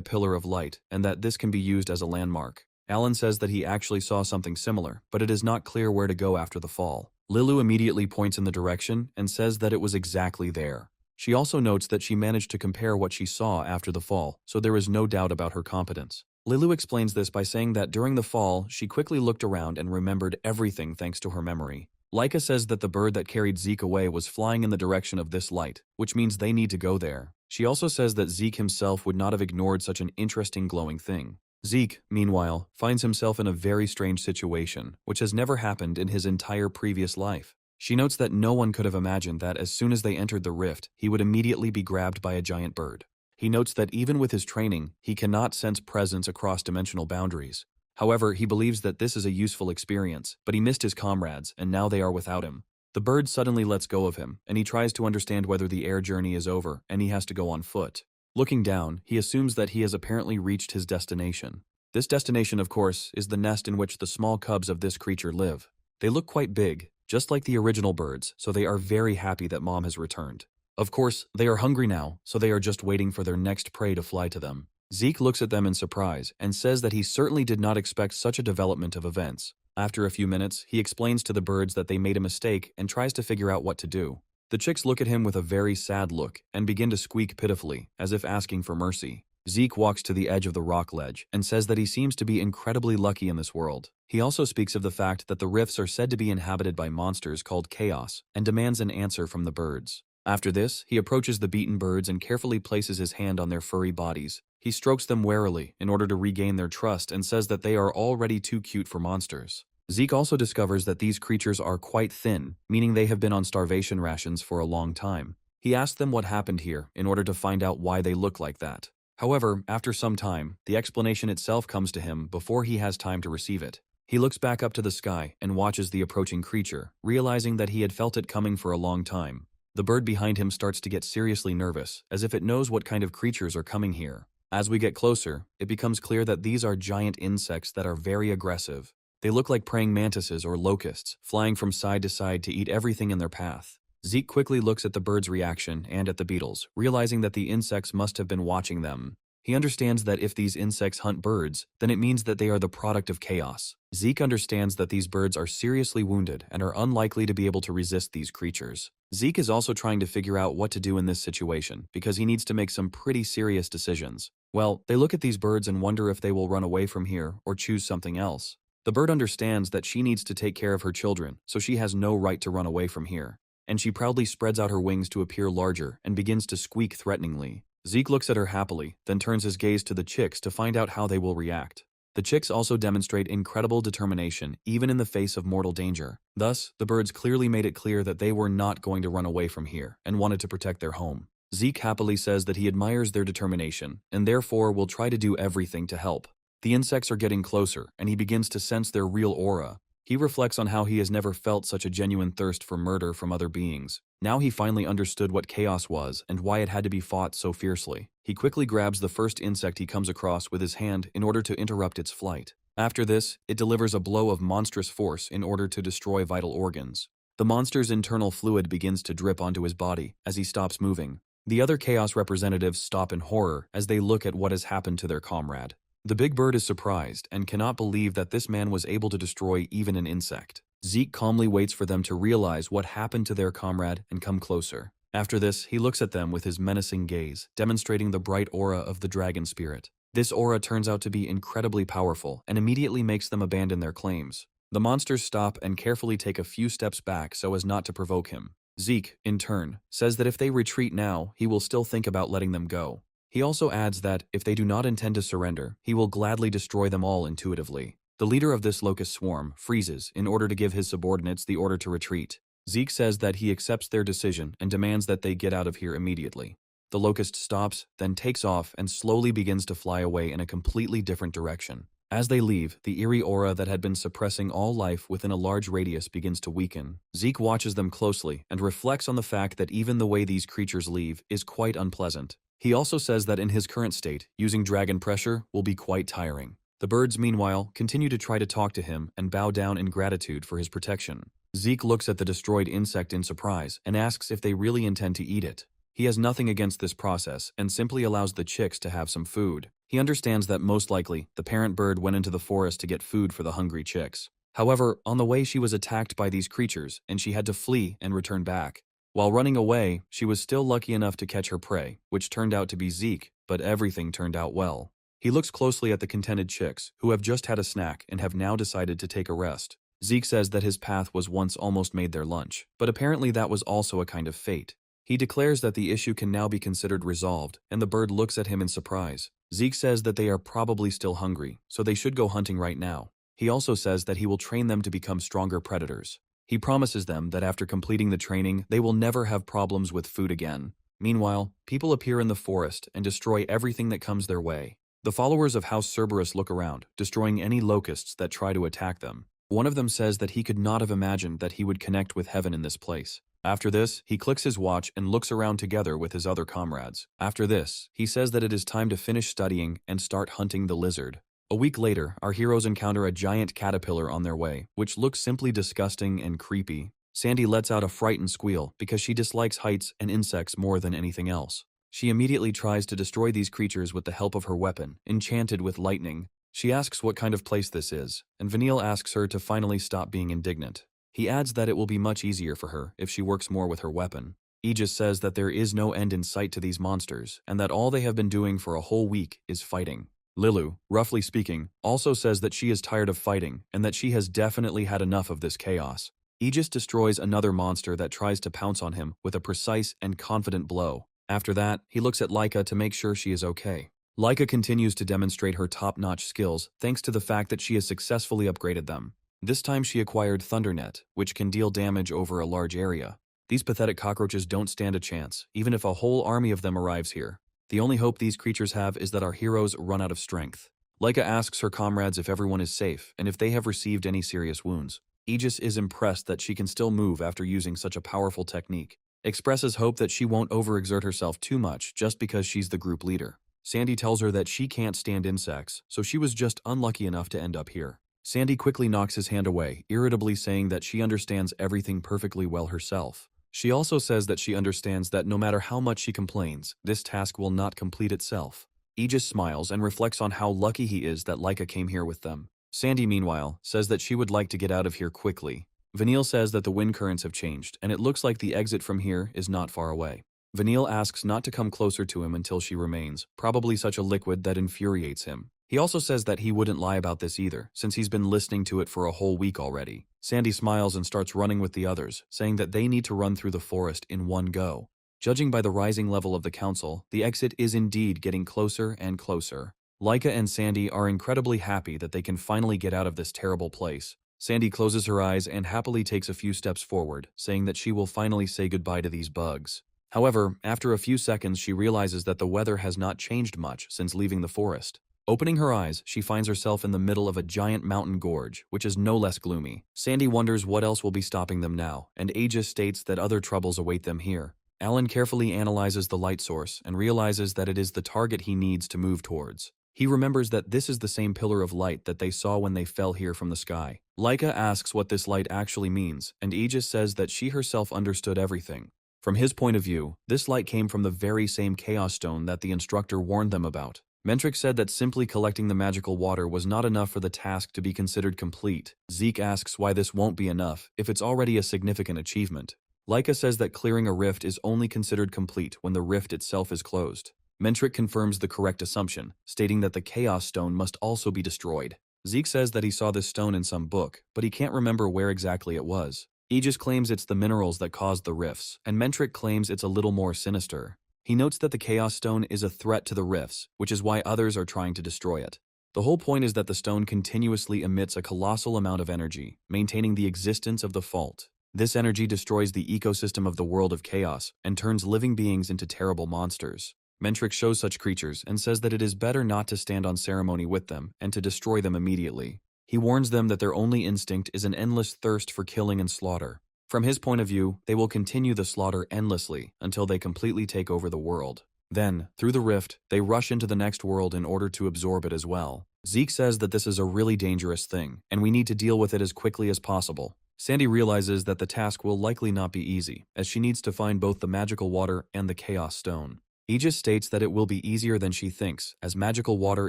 pillar of light, and that this can be used as a landmark. Alan says that he actually saw something similar, but it is not clear where to go after the fall. Lilu immediately points in the direction and says that it was exactly there. She also notes that she managed to compare what she saw after the fall, so there is no doubt about her competence. Lilu explains this by saying that during the fall, she quickly looked around and remembered everything thanks to her memory. Laika says that the bird that carried Zeke away was flying in the direction of this light, which means they need to go there. She also says that Zeke himself would not have ignored such an interesting glowing thing. Zeke, meanwhile, finds himself in a very strange situation, which has never happened in his entire previous life. She notes that no one could have imagined that as soon as they entered the rift, he would immediately be grabbed by a giant bird. He notes that even with his training, he cannot sense presence across dimensional boundaries. However, he believes that this is a useful experience, but he missed his comrades, and now they are without him. The bird suddenly lets go of him, and he tries to understand whether the air journey is over, and he has to go on foot. Looking down, he assumes that he has apparently reached his destination. This destination, of course, is the nest in which the small cubs of this creature live. They look quite big, just like the original birds, so they are very happy that Mom has returned. Of course, they are hungry now, so they are just waiting for their next prey to fly to them. Zeke looks at them in surprise and says that he certainly did not expect such a development of events. After a few minutes, he explains to the birds that they made a mistake and tries to figure out what to do. The chicks look at him with a very sad look and begin to squeak pitifully, as if asking for mercy. Zeke walks to the edge of the rock ledge and says that he seems to be incredibly lucky in this world. He also speaks of the fact that the rifts are said to be inhabited by monsters called chaos and demands an answer from the birds. After this, he approaches the beaten birds and carefully places his hand on their furry bodies. He strokes them warily in order to regain their trust and says that they are already too cute for monsters. Zeke also discovers that these creatures are quite thin, meaning they have been on starvation rations for a long time. He asks them what happened here in order to find out why they look like that. However, after some time, the explanation itself comes to him before he has time to receive it. He looks back up to the sky and watches the approaching creature, realizing that he had felt it coming for a long time. The bird behind him starts to get seriously nervous, as if it knows what kind of creatures are coming here. As we get closer, it becomes clear that these are giant insects that are very aggressive. They look like praying mantises or locusts, flying from side to side to eat everything in their path. Zeke quickly looks at the bird's reaction and at the beetles, realizing that the insects must have been watching them. He understands that if these insects hunt birds, then it means that they are the product of chaos. Zeke understands that these birds are seriously wounded and are unlikely to be able to resist these creatures. Zeke is also trying to figure out what to do in this situation because he needs to make some pretty serious decisions. Well, they look at these birds and wonder if they will run away from here or choose something else. The bird understands that she needs to take care of her children, so she has no right to run away from here. And she proudly spreads out her wings to appear larger and begins to squeak threateningly. Zeke looks at her happily, then turns his gaze to the chicks to find out how they will react. The chicks also demonstrate incredible determination, even in the face of mortal danger. Thus, the birds clearly made it clear that they were not going to run away from here and wanted to protect their home. Zeke happily says that he admires their determination and therefore will try to do everything to help. The insects are getting closer, and he begins to sense their real aura. He reflects on how he has never felt such a genuine thirst for murder from other beings. Now he finally understood what chaos was and why it had to be fought so fiercely. He quickly grabs the first insect he comes across with his hand in order to interrupt its flight. After this, it delivers a blow of monstrous force in order to destroy vital organs. The monster's internal fluid begins to drip onto his body as he stops moving. The other chaos representatives stop in horror as they look at what has happened to their comrade. The big bird is surprised and cannot believe that this man was able to destroy even an insect. Zeke calmly waits for them to realize what happened to their comrade and come closer. After this, he looks at them with his menacing gaze, demonstrating the bright aura of the dragon spirit. This aura turns out to be incredibly powerful and immediately makes them abandon their claims. The monsters stop and carefully take a few steps back so as not to provoke him. Zeke, in turn, says that if they retreat now, he will still think about letting them go. He also adds that, if they do not intend to surrender, he will gladly destroy them all intuitively. The leader of this locust swarm freezes in order to give his subordinates the order to retreat. Zeke says that he accepts their decision and demands that they get out of here immediately. The locust stops, then takes off and slowly begins to fly away in a completely different direction. As they leave, the eerie aura that had been suppressing all life within a large radius begins to weaken. Zeke watches them closely and reflects on the fact that even the way these creatures leave is quite unpleasant. He also says that in his current state, using dragon pressure will be quite tiring. The birds, meanwhile, continue to try to talk to him and bow down in gratitude for his protection. Zeke looks at the destroyed insect in surprise and asks if they really intend to eat it. He has nothing against this process and simply allows the chicks to have some food. He understands that most likely, the parent bird went into the forest to get food for the hungry chicks. However, on the way she was attacked by these creatures and she had to flee and return back. While running away, she was still lucky enough to catch her prey, which turned out to be Zeke, but everything turned out well. He looks closely at the contented chicks, who have just had a snack and have now decided to take a rest. Zeke says that his path was once almost made their lunch, but apparently that was also a kind of fate. He declares that the issue can now be considered resolved, and the bird looks at him in surprise. Zeke says that they are probably still hungry, so they should go hunting right now. He also says that he will train them to become stronger predators. He promises them that after completing the training, they will never have problems with food again. Meanwhile, people appear in the forest and destroy everything that comes their way. The followers of House Cerberus look around, destroying any locusts that try to attack them. One of them says that he could not have imagined that he would connect with heaven in this place. After this, he clicks his watch and looks around together with his other comrades. After this, he says that it is time to finish studying and start hunting the lizard. A week later, our heroes encounter a giant caterpillar on their way, which looks simply disgusting and creepy. Sandy lets out a frightened squeal because she dislikes heights and insects more than anything else. She immediately tries to destroy these creatures with the help of her weapon, enchanted with lightning. She asks what kind of place this is, and Vanille asks her to finally stop being indignant. He adds that it will be much easier for her if she works more with her weapon. Aegis says that there is no end in sight to these monsters, and that all they have been doing for a whole week is fighting. Lilu, roughly speaking, also says that she is tired of fighting, and that she has definitely had enough of this chaos. Aegis destroys another monster that tries to pounce on him with a precise and confident blow. After that, he looks at Laika to make sure she is okay. Laika continues to demonstrate her top-notch skills thanks to the fact that she has successfully upgraded them. This time she acquired Thundernet, which can deal damage over a large area. These pathetic cockroaches don't stand a chance, even if a whole army of them arrives here. The only hope these creatures have is that our heroes run out of strength. Laika asks her comrades if everyone is safe and if they have received any serious wounds. Aegis is impressed that she can still move after using such a powerful technique. Expresses hope that she won't overexert herself too much just because she's the group leader. Sandy tells her that she can't stand insects, so she was just unlucky enough to end up here. Sandy quickly knocks his hand away, irritably saying that she understands everything perfectly well herself. She also says that she understands that no matter how much she complains, this task will not complete itself. Aegis smiles and reflects on how lucky he is that Laika came here with them. Sandy, meanwhile, says that she would like to get out of here quickly. Vanille says that the wind currents have changed, and it looks like the exit from here is not far away. Vanille asks not to come closer to him until she remains, probably such a liquid that infuriates him. He also says that he wouldn't lie about this either, since he's been listening to it for a whole week already. Sandy smiles and starts running with the others, saying that they need to run through the forest in one go. Judging by the rising level of the council, the exit is indeed getting closer and closer. Laika and Sandy are incredibly happy that they can finally get out of this terrible place. Sandy closes her eyes and happily takes a few steps forward, saying that she will finally say goodbye to these bugs. However, after a few seconds she realizes that the weather has not changed much since leaving the forest. Opening her eyes, she finds herself in the middle of a giant mountain gorge, which is no less gloomy. Sandy wonders what else will be stopping them now, and Aegis states that other troubles await them here. Alan carefully analyzes the light source and realizes that it is the target he needs to move towards. He remembers that this is the same pillar of light that they saw when they fell here from the sky. Laika asks what this light actually means, and Aegis says that she herself understood everything. From his point of view, this light came from the very same Chaos Stone that the instructor warned them about. Mentrix said that simply collecting the magical water was not enough for the task to be considered complete. Zeke asks why this won't be enough, if it's already a significant achievement. Laika says that clearing a rift is only considered complete when the rift itself is closed. Mentrix confirms the correct assumption, stating that the Chaos Stone must also be destroyed. Zeke says that he saw this stone in some book, but he can't remember where exactly it was. Aegis claims it's the minerals that caused the rifts, and Mentrix claims it's a little more sinister. He notes that the Chaos Stone is a threat to the rifts, which is why others are trying to destroy it. The whole point is that the stone continuously emits a colossal amount of energy, maintaining the existence of the fault. This energy destroys the ecosystem of the world of chaos and turns living beings into terrible monsters. Mentrix shows such creatures and says that it is better not to stand on ceremony with them and to destroy them immediately. He warns them that their only instinct is an endless thirst for killing and slaughter. From his point of view, they will continue the slaughter endlessly until they completely take over the world. Then, through the rift, they rush into the next world in order to absorb it as well. Zeke says that this is a really dangerous thing, and we need to deal with it as quickly as possible. Sandy realizes that the task will likely not be easy, as she needs to find both the magical water and the Chaos Stone. Aegis states that it will be easier than she thinks, as magical water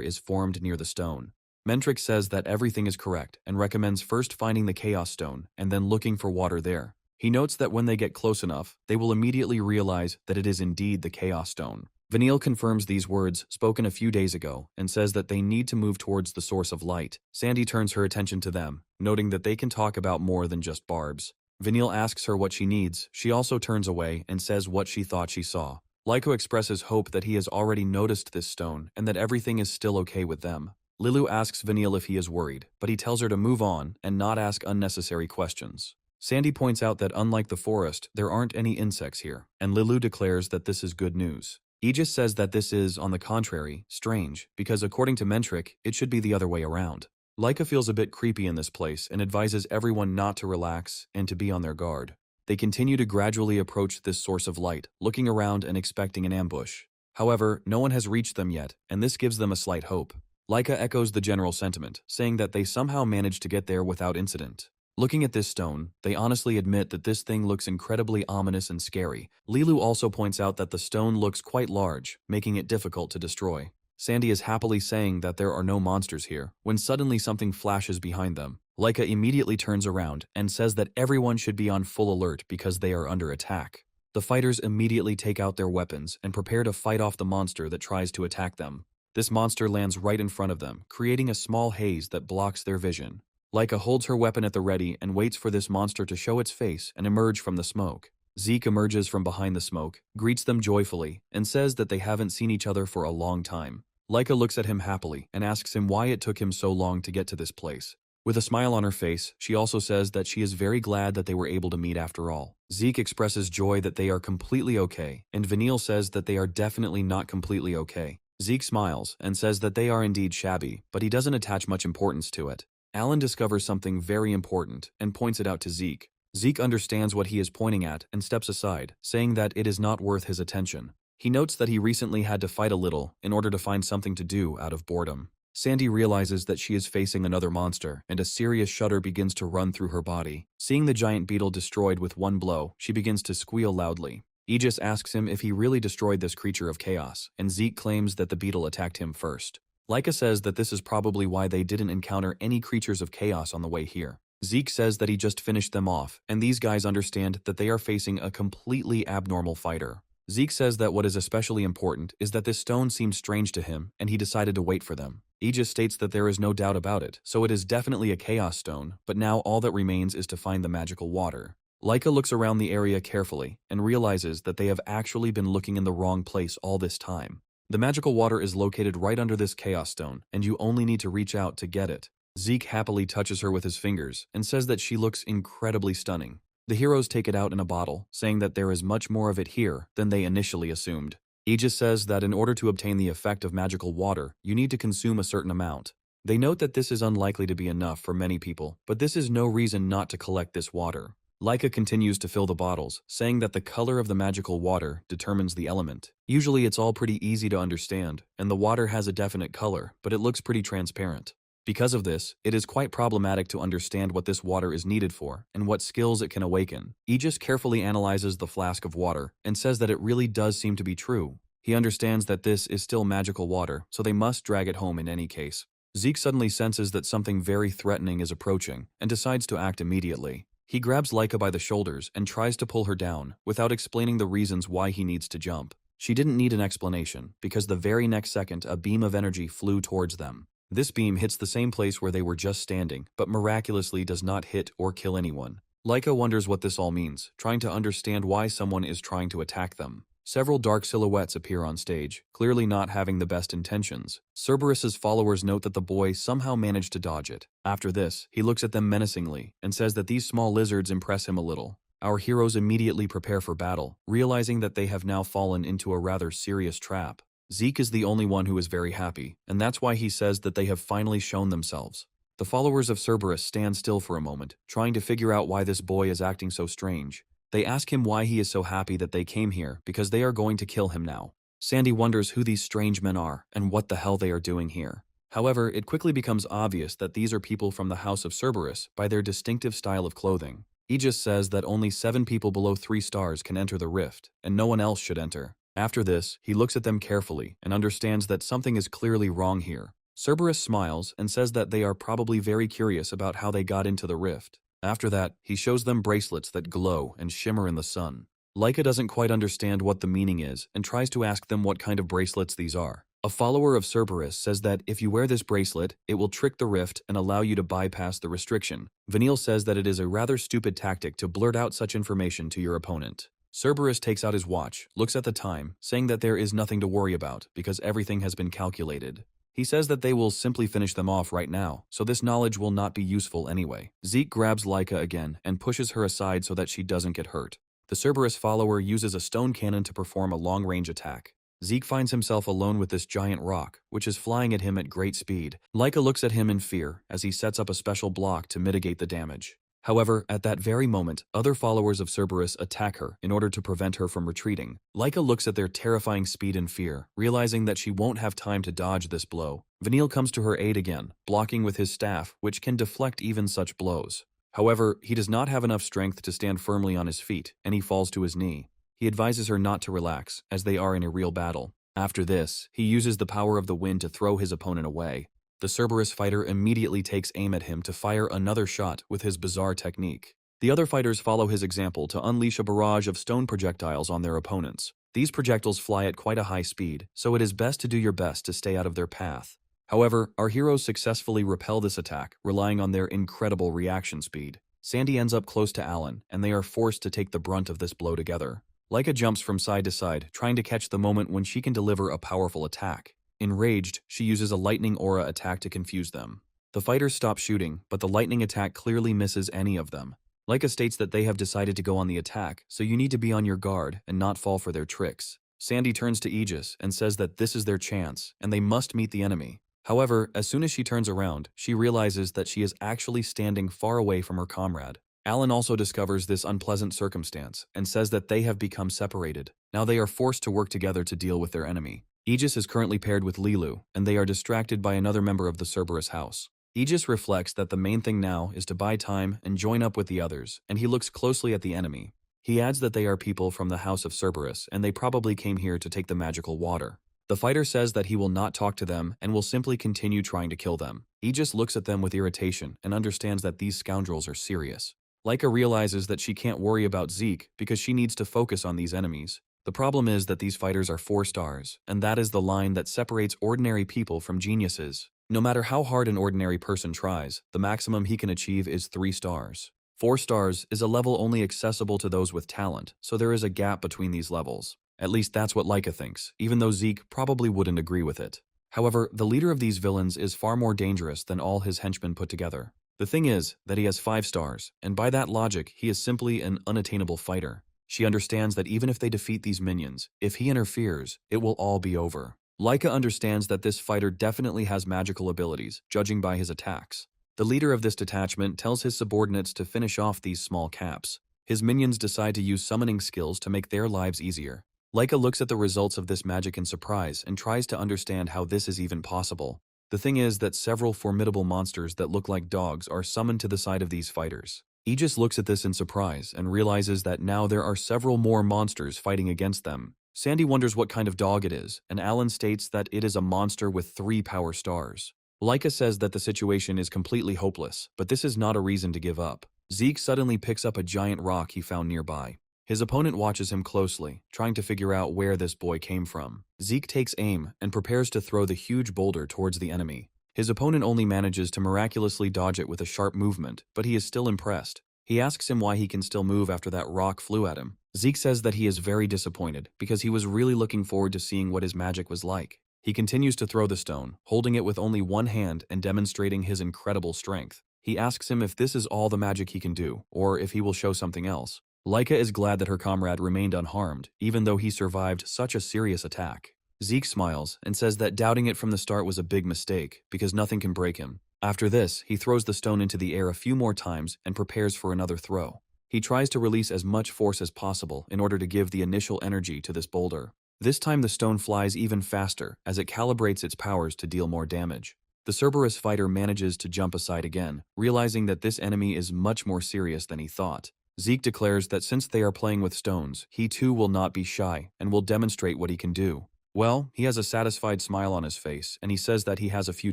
is formed near the stone. Mentrix says that everything is correct and recommends first finding the Chaos Stone and then looking for water there. He notes that when they get close enough, they will immediately realize that it is indeed the Chaos Stone. Vanille confirms these words spoken a few days ago and says that they need to move towards the source of light. Sandy turns her attention to them, noting that they can talk about more than just barbs. Vanille asks her what she needs. She also turns away and says what she thought she saw. Lyko expresses hope that he has already noticed this stone and that everything is still okay with them. Lilu asks Vanille if he is worried, but he tells her to move on and not ask unnecessary questions. Sandy points out that unlike the forest, there aren't any insects here, and Lilu declares that this is good news. Aegis says that this is, on the contrary, strange, because according to Mentrix, it should be the other way around. Lyka feels a bit creepy in this place and advises everyone not to relax and to be on their guard. They continue to gradually approach this source of light, looking around and expecting an ambush. However, no one has reached them yet, and this gives them a slight hope. Lyka echoes the general sentiment, saying that they somehow managed to get there without incident. Looking at this stone, they honestly admit that this thing looks incredibly ominous and scary. Lilu also points out that the stone looks quite large, making it difficult to destroy. Sandy is happily saying that there are no monsters here, when suddenly something flashes behind them. Lyka immediately turns around and says that everyone should be on full alert because they are under attack. The fighters immediately take out their weapons and prepare to fight off the monster that tries to attack them. This monster lands right in front of them, creating a small haze that blocks their vision. Lyka holds her weapon at the ready and waits for this monster to show its face and emerge from the smoke. Zeke emerges from behind the smoke, greets them joyfully, and says that they haven't seen each other for a long time. Lyka looks at him happily and asks him why it took him so long to get to this place. With a smile on her face, she also says that she is very glad that they were able to meet after all. Zeke expresses joy that they are completely okay, and Vanille says that they are definitely not completely okay. Zeke smiles and says that they are indeed shabby, but he doesn't attach much importance to it. Alan discovers something very important and points it out to Zeke. Zeke understands what he is pointing at and steps aside, saying that it is not worth his attention. He notes that he recently had to fight a little in order to find something to do out of boredom. Sandy realizes that she is facing another monster, and a serious shudder begins to run through her body. Seeing the giant beetle destroyed with one blow, she begins to squeal loudly. Aegis asks him if he really destroyed this creature of chaos, and Zeke claims that the beetle attacked him first. Lyka says that this is probably why they didn't encounter any creatures of chaos on the way here. Zeke says that he just finished them off, and these guys understand that they are facing a completely abnormal fighter. Zeke says that what is especially important is that this stone seemed strange to him, and he decided to wait for them. Aegis states that there is no doubt about it, so it is definitely a chaos stone, but now all that remains is to find the magical water. Lyka looks around the area carefully, and realizes that they have actually been looking in the wrong place all this time. The magical water is located right under this chaos stone, and you only need to reach out to get it. Zeke happily touches her with his fingers and says that she looks incredibly stunning. The heroes take it out in a bottle, saying that there is much more of it here than they initially assumed. Aegis says that in order to obtain the effect of magical water, you need to consume a certain amount. They note that this is unlikely to be enough for many people, but this is no reason not to collect this water. Lyka continues to fill the bottles, saying that the color of the magical water determines the element. Usually it's all pretty easy to understand, and the water has a definite color, but it looks pretty transparent. Because of this, it is quite problematic to understand what this water is needed for, and what skills it can awaken. Aegis carefully analyzes the flask of water, and says that it really does seem to be true. He understands that this is still magical water, so they must drag it home in any case. Zeke suddenly senses that something very threatening is approaching, and decides to act immediately. He grabs Lyka by the shoulders and tries to pull her down, without explaining the reasons why he needs to jump. She didn't need an explanation, because the very next second a beam of energy flew towards them. This beam hits the same place where they were just standing, but miraculously does not hit or kill anyone. Lyka wonders what this all means, trying to understand why someone is trying to attack them. Several dark silhouettes appear on stage, clearly not having the best intentions. Cerberus's followers note that the boy somehow managed to dodge it. After this, he looks at them menacingly and says that these small lizards impress him a little. our heroes immediately prepare for battle, realizing that they have now fallen into a rather serious trap. Zeke is the only one who is very happy, and that's why he says that they have finally shown themselves. The followers of Cerberus stand still for a moment, trying to figure out why this boy is acting so strange. They ask him why he is so happy that they came here, because they are going to kill him now. Sandy wonders who these strange men are, and what the hell they are doing here. However, it quickly becomes obvious that these are people from the House of Cerberus by their distinctive style of clothing. Aegis says that only 7 people below 3 stars can enter the rift, and no one else should enter. After this, he looks at them carefully and understands that something is clearly wrong here. Cerberus smiles and says that they are probably very curious about how they got into the rift. After that, he shows them bracelets that glow and shimmer in the sun. Laika doesn't quite understand what the meaning is and tries to ask them what kind of bracelets these are. A follower of Cerberus says that if you wear this bracelet, it will trick the rift and allow you to bypass the restriction. Vanille says that it is a rather stupid tactic to blurt out such information to your opponent. Cerberus takes out his watch, looks at the time, saying that there is nothing to worry about because everything has been calculated. He says that they will simply finish them off right now, so this knowledge will not be useful anyway. Zeke grabs Laika again and pushes her aside so that she doesn't get hurt. The Cerberus follower uses a stone cannon to perform a long-range attack. Zeke finds himself alone with this giant rock, which is flying at him at great speed. Laika looks at him in fear as he sets up a special block to mitigate the damage. However, at that very moment, other followers of Cerberus attack her in order to prevent her from retreating. Laika looks at their terrifying speed and fear, realizing that she won't have time to dodge this blow. Vanille comes to her aid again, blocking with his staff, which can deflect even such blows. However, he does not have enough strength to stand firmly on his feet, and he falls to his knee. He advises her not to relax, as they are in a real battle. After this, he uses the power of the wind to throw his opponent away. The Cerberus fighter immediately takes aim at him to fire another shot with his bizarre technique. The other fighters follow his example to unleash a barrage of stone projectiles on their opponents. These projectiles fly at quite a high speed, so it is best to do your best to stay out of their path. However, our heroes successfully repel this attack, relying on their incredible reaction speed. Sandy ends up close to Alan, and they are forced to take the brunt of this blow together. Laika jumps from side to side, trying to catch the moment when she can deliver a powerful attack. Enraged, she uses a lightning aura attack to confuse them. The fighters stop shooting, but the lightning attack clearly misses any of them. Laika states that they have decided to go on the attack, so you need to be on your guard and not fall for their tricks. Sandy turns to Aegis and says that this is their chance, and they must meet the enemy. However, as soon as she turns around, she realizes that she is actually standing far away from her comrade. Alan also discovers this unpleasant circumstance and says that they have become separated. Now they are forced to work together to deal with their enemy. Aegis is currently paired with Lilu, and they are distracted by another member of the Cerberus house. Aegis reflects that the main thing now is to buy time and join up with the others, and he looks closely at the enemy. He adds that they are people from the House of Cerberus, and they probably came here to take the magical water. The fighter says that he will not talk to them and will simply continue trying to kill them. Aegis looks at them with irritation and understands that these scoundrels are serious. Laika realizes that she can't worry about Zeke because she needs to focus on these enemies. The problem is that these fighters are 4 stars, and that is the line that separates ordinary people from geniuses. No matter how hard an ordinary person tries, the maximum he can achieve is 3 stars. 4 stars is a level only accessible to those with talent, so there is a gap between these levels. At least that's what Laika thinks, even though Zeke probably wouldn't agree with it. However, the leader of these villains is far more dangerous than all his henchmen put together. The thing is that he has 5 stars, and by that logic, he is simply an unattainable fighter. She understands that even if they defeat these minions, if he interferes, it will all be over. Laika understands that this fighter definitely has magical abilities, judging by his attacks. The leader of this detachment tells his subordinates to finish off these small caps. His minions decide to use summoning skills to make their lives easier. Laika looks at the results of this magic in surprise and tries to understand how this is even possible. The thing is that several formidable monsters that look like dogs are summoned to the side of these fighters. Aegis looks at this in surprise and realizes that now there are several more monsters fighting against them. Sandy wonders what kind of dog it is, and Alan states that it is a monster with 3 power stars. Laika says that the situation is completely hopeless, but this is not a reason to give up. Zeke suddenly picks up a giant rock he found nearby. His opponent watches him closely, trying to figure out where this boy came from. Zeke takes aim and prepares to throw the huge boulder towards the enemy. His opponent only manages to miraculously dodge it with a sharp movement, but he is still impressed. He asks him why he can still move after that rock flew at him. Zeke says that he is very disappointed because he was really looking forward to seeing what his magic was like. He continues to throw the stone, holding it with only one hand and demonstrating his incredible strength. He asks him if this is all the magic he can do, or if he will show something else. Laika is glad that her comrade remained unharmed, even though he survived such a serious attack. Zeke smiles and says that doubting it from the start was a big mistake, because nothing can break him. After this, he throws the stone into the air a few more times and prepares for another throw. He tries to release as much force as possible in order to give the initial energy to this boulder. This time the stone flies even faster as it calibrates its powers to deal more damage. The Cerberus fighter manages to jump aside again, realizing that this enemy is much more serious than he thought. Zeke declares that since they are playing with stones, he too will not be shy and will demonstrate what he can do. Well, he has a satisfied smile on his face, and he says that he has a few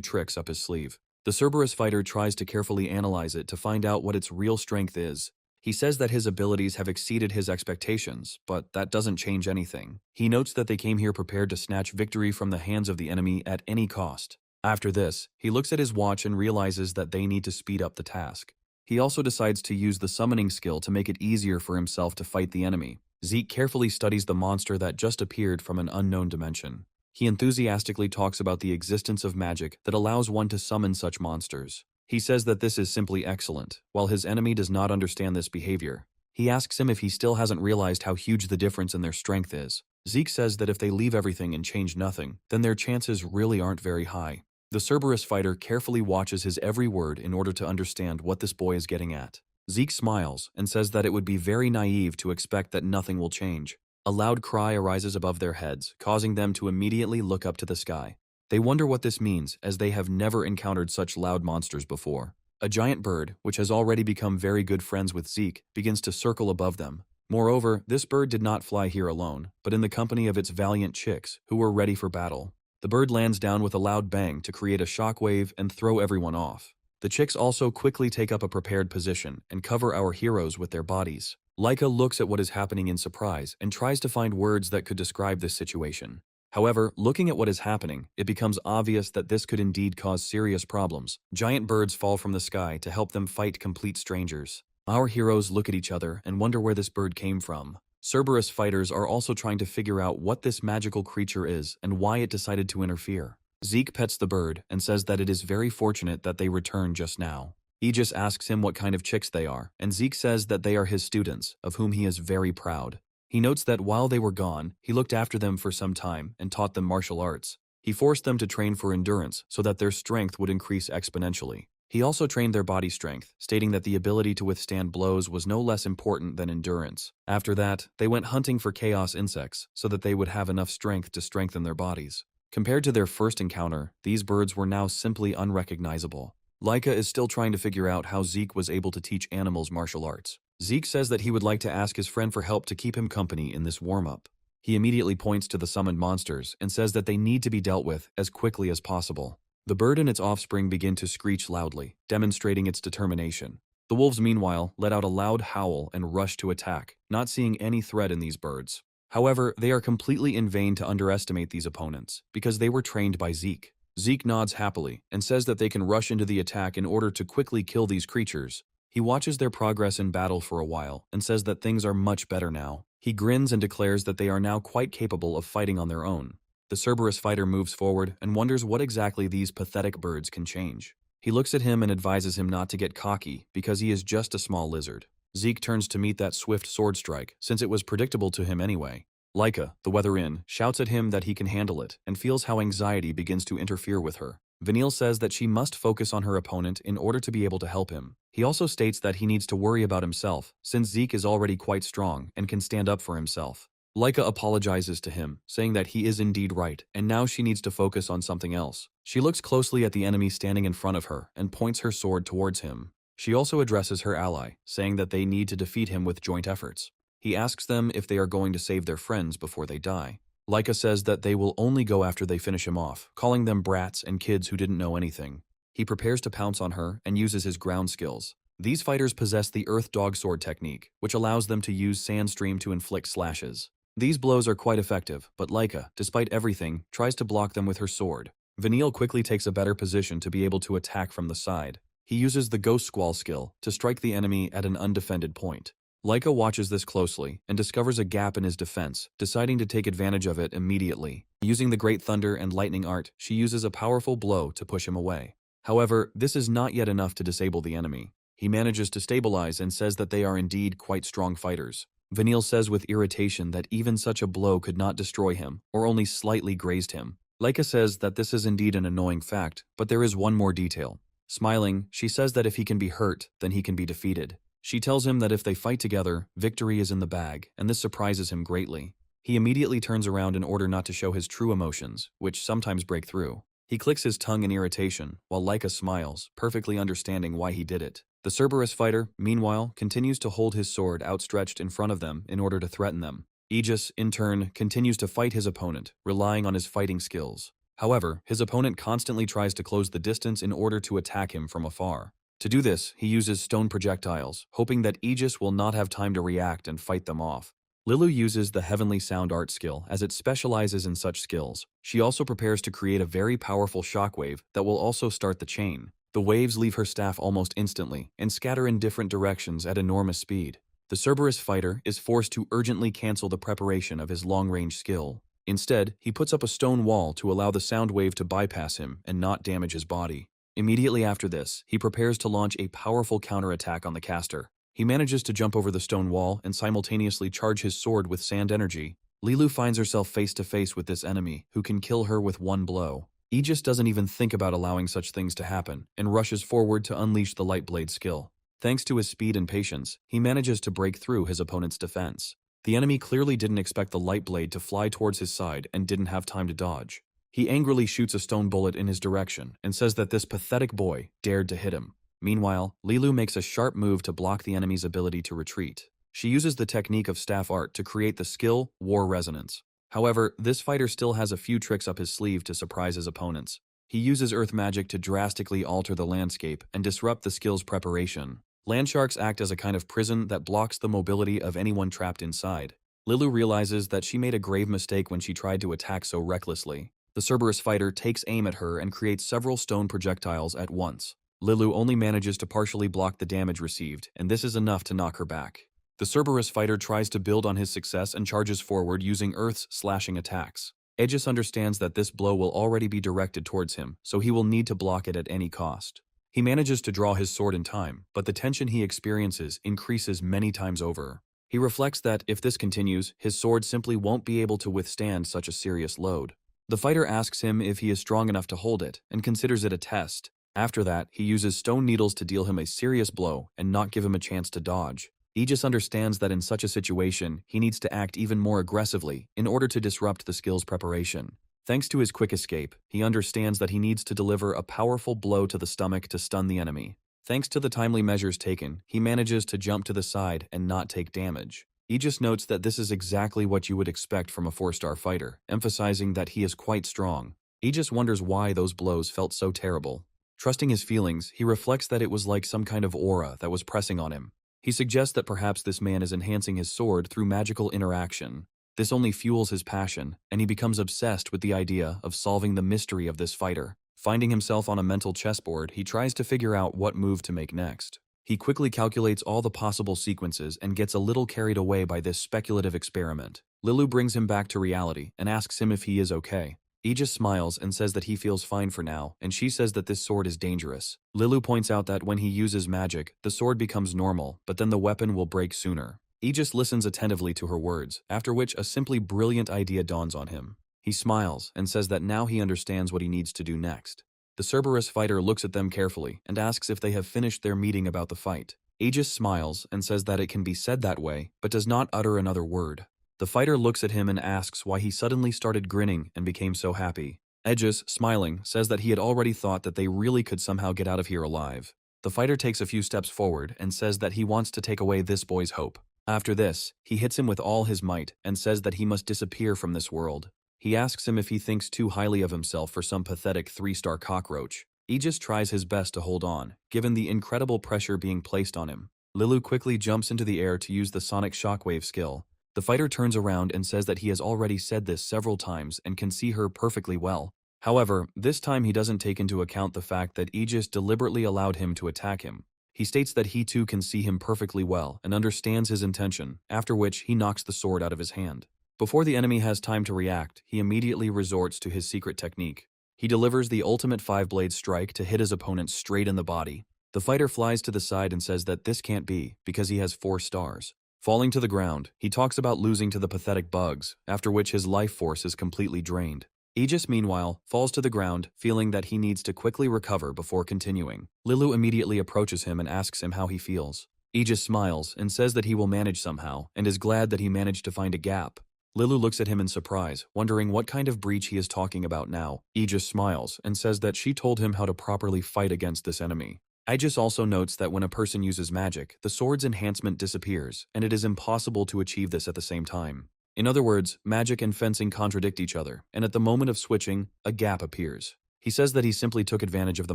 tricks up his sleeve. The Cerberus fighter tries to carefully analyze it to find out what its real strength is. He says that his abilities have exceeded his expectations, but that doesn't change anything. He notes that they came here prepared to snatch victory from the hands of the enemy at any cost. After this, he looks at his watch and realizes that they need to speed up the task. He also decides to use the summoning skill to make it easier for himself to fight the enemy. Zeke carefully studies the monster that just appeared from an unknown dimension. He enthusiastically talks about the existence of magic that allows one to summon such monsters. He says that this is simply excellent, while his enemy does not understand this behavior. He asks him if he still hasn't realized how huge the difference in their strength is. Zeke says that if they leave everything and change nothing, then their chances really aren't very high. The Cerberus fighter carefully watches his every word in order to understand what this boy is getting at. Zeke smiles and says that it would be very naive to expect that nothing will change. A loud cry arises above their heads, causing them to immediately look up to the sky. They wonder what this means, as they have never encountered such loud monsters before. A giant bird, which has already become very good friends with Zeke, begins to circle above them. Moreover, this bird did not fly here alone, but in the company of its valiant chicks, who were ready for battle. The bird lands down with a loud bang to create a shockwave and throw everyone off. The chicks also quickly take up a prepared position and cover our heroes with their bodies. Laika looks at what is happening in surprise and tries to find words that could describe this situation. However, looking at what is happening, it becomes obvious that this could indeed cause serious problems. Giant birds fall from the sky to help them fight complete strangers. Our heroes look at each other and wonder where this bird came from. Cerberus fighters are also trying to figure out what this magical creature is and why it decided to interfere. Zeke pets the bird and says that it is very fortunate that they returned just now. Aegis asks him what kind of chicks they are, and Zeke says that they are his students, of whom he is very proud. He notes that while they were gone, he looked after them for some time and taught them martial arts. He forced them to train for endurance so that their strength would increase exponentially. He also trained their body strength, stating that the ability to withstand blows was no less important than endurance. After that, they went hunting for chaos insects so that they would have enough strength to strengthen their bodies. Compared to their first encounter, these birds were now simply unrecognizable. Laika is still trying to figure out how Zeke was able to teach animals martial arts. Zeke says that he would like to ask his friend for help to keep him company in this warm-up. He immediately points to the summoned monsters and says that they need to be dealt with as quickly as possible. The bird and its offspring begin to screech loudly, demonstrating its determination. The wolves, meanwhile, let out a loud howl and rush to attack, not seeing any threat in these birds. However, they are completely in vain to underestimate these opponents, because they were trained by Zeke. Zeke nods happily and says that they can rush into the attack in order to quickly kill these creatures. He watches their progress in battle for a while and says that things are much better now. He grins and declares that they are now quite capable of fighting on their own. The Cerberus fighter moves forward and wonders what exactly these pathetic birds can change. He looks at him and advises him not to get cocky because he is just a small lizard. Zeke turns to meet that swift sword strike, since it was predictable to him anyway. Laika, the weather-in, shouts at him that he can handle it and feels how anxiety begins to interfere with her. Vanille says that she must focus on her opponent in order to be able to help him. He also states that he needs to worry about himself, since Zeke is already quite strong and can stand up for himself. Laika apologizes to him, saying that he is indeed right, and now she needs to focus on something else. She looks closely at the enemy standing in front of her and points her sword towards him. She also addresses her ally, saying that they need to defeat him with joint efforts. He asks them if they are going to save their friends before they die. Laika says that they will only go after they finish him off, calling them brats and kids who didn't know anything. He prepares to pounce on her and uses his ground skills. These fighters possess the Earth Dog Sword technique, which allows them to use Sandstream to inflict slashes. These blows are quite effective, but Laika, despite everything, tries to block them with her sword. Vanille quickly takes a better position to be able to attack from the side. He uses the Ghost Squall skill to strike the enemy at an undefended point. Laika watches this closely and discovers a gap in his defense, deciding to take advantage of it immediately. Using the Great Thunder and Lightning art, she uses a powerful blow to push him away. However, this is not yet enough to disable the enemy. he manages to stabilize and says that they are indeed quite strong fighters. Vanille says with irritation that even such a blow could not destroy him, or only slightly grazed him. Leica says that this is indeed an annoying fact, but there is one more detail. Smiling, she says that if he can be hurt, then he can be defeated. She tells him that if they fight together, victory is in the bag, and this surprises him greatly. He immediately turns around in order not to show his true emotions, which sometimes break through. He clicks his tongue in irritation, while Leica smiles, perfectly understanding why he did it. The Cerberus fighter, meanwhile, continues to hold his sword outstretched in front of them in order to threaten them. Aegis, in turn, continues to fight his opponent, relying on his fighting skills. However, his opponent constantly tries to close the distance in order to attack him from afar. To do this, he uses stone projectiles, hoping that Aegis will not have time to react and fight them off. Lilu uses the Heavenly Sound Art skill as it specializes in such skills. She also prepares to create a very powerful shockwave that will also start the chain. The waves leave her staff almost instantly and scatter in different directions at enormous speed. The Cerberus fighter is forced to urgently cancel the preparation of his long-range skill. Instead, he puts up a stone wall to allow the sound wave to bypass him and not damage his body. Immediately after this, he prepares to launch a powerful counterattack on the caster. He manages to jump over the stone wall and simultaneously charge his sword with sand energy. Lilu finds herself face to face with this enemy, who can kill her with one blow. Aegis doesn't even think about allowing such things to happen, and rushes forward to unleash the light blade skill. Thanks to his speed and patience, he manages to break through his opponent's defense. The enemy clearly didn't expect the light blade to fly towards his side and didn't have time to dodge. He angrily shoots a stone bullet in his direction and says that this pathetic boy dared to hit him. Meanwhile, Lilu makes a sharp move to block the enemy's ability to retreat. She uses the technique of staff art to create the skill War Resonance. However, this fighter still has a few tricks up his sleeve to surprise his opponents. He uses earth magic to drastically alter the landscape and disrupt the skill's preparation. Landsharks act as a kind of prison that blocks the mobility of anyone trapped inside. Lilu realizes that she made a grave mistake when she tried to attack so recklessly. The Cerberus fighter takes aim at her and creates several stone projectiles at once. Lilu only manages to partially block the damage received, and this is enough to knock her back. The Cerberus fighter tries to build on his success and charges forward using Earth's slashing attacks. Aegis understands that this blow will already be directed towards him, so he will need to block it at any cost. He manages to draw his sword in time, but the tension he experiences increases many times over. He reflects that if this continues, his sword simply won't be able to withstand such a serious load. The fighter asks him if he is strong enough to hold it, and considers it a test. After that, he uses stone needles to deal him a serious blow and not give him a chance to dodge. Aegis understands that in such a situation, he needs to act even more aggressively in order to disrupt the skill's preparation. Thanks to his quick escape, he understands that he needs to deliver a powerful blow to the stomach to stun the enemy. Thanks to the timely measures taken, he manages to jump to the side and not take damage. Aegis notes that this is exactly what you would expect from a 4-star fighter, emphasizing that he is quite strong. Aegis wonders why those blows felt so terrible. Trusting his feelings, he reflects that it was like some kind of aura that was pressing on him. He suggests that perhaps this man is enhancing his sword through magical interaction. This only fuels his passion, and he becomes obsessed with the idea of solving the mystery of this fighter. Finding himself on a mental chessboard, he tries to figure out what move to make next. He quickly calculates all the possible sequences and gets a little carried away by this speculative experiment. Lilu brings him back to reality and asks him if he is okay. Aegis smiles and says that he feels fine for now, and she says that this sword is dangerous. Lilu points out that when he uses magic, the sword becomes normal, but then the weapon will break sooner. Aegis listens attentively to her words, after which a simply brilliant idea dawns on him. He smiles and says that now he understands what he needs to do next. The Cerberus fighter looks at them carefully and asks if they have finished their meeting about the fight. Aegis smiles and says that it can be said that way, but does not utter another word. The fighter looks at him and asks why he suddenly started grinning and became so happy. Aegis, smiling, says that he had already thought that they really could somehow get out of here alive. The fighter takes a few steps forward and says that he wants to take away this boy's hope. After this, he hits him with all his might and says that he must disappear from this world. He asks him if he thinks too highly of himself for some pathetic 3-star cockroach. Aegis tries his best to hold on, given the incredible pressure being placed on him. Lilu quickly jumps into the air to use the sonic shockwave skill. The fighter turns around and says that he has already said this several times and can see her perfectly well. However, this time he doesn't take into account the fact that Aegis deliberately allowed him to attack him. He states that he too can see him perfectly well and understands his intention, after which he knocks the sword out of his hand. Before the enemy has time to react, he immediately resorts to his secret technique. He delivers the ultimate 5-blade strike to hit his opponent straight in the body. The The fighter flies to the side and says that this can't be because he has 4 stars. Falling to the ground, he talks about losing to the pathetic bugs, after which his life force is completely drained. Aegis, meanwhile, falls to the ground, feeling that he needs to quickly recover before continuing. Lilu immediately approaches him and asks him how he feels. Aegis smiles and says that he will manage somehow, and is glad that he managed to find a gap. Lilu looks at him in surprise, wondering what kind of breach he is talking about now. Aegis smiles and says that she told him how to properly fight against this enemy. Aegis also notes that when a person uses magic, the sword's enhancement disappears, and it is impossible to achieve this at the same time. In other words, magic and fencing contradict each other, and at the moment of switching, a gap appears. He says that he simply took advantage of the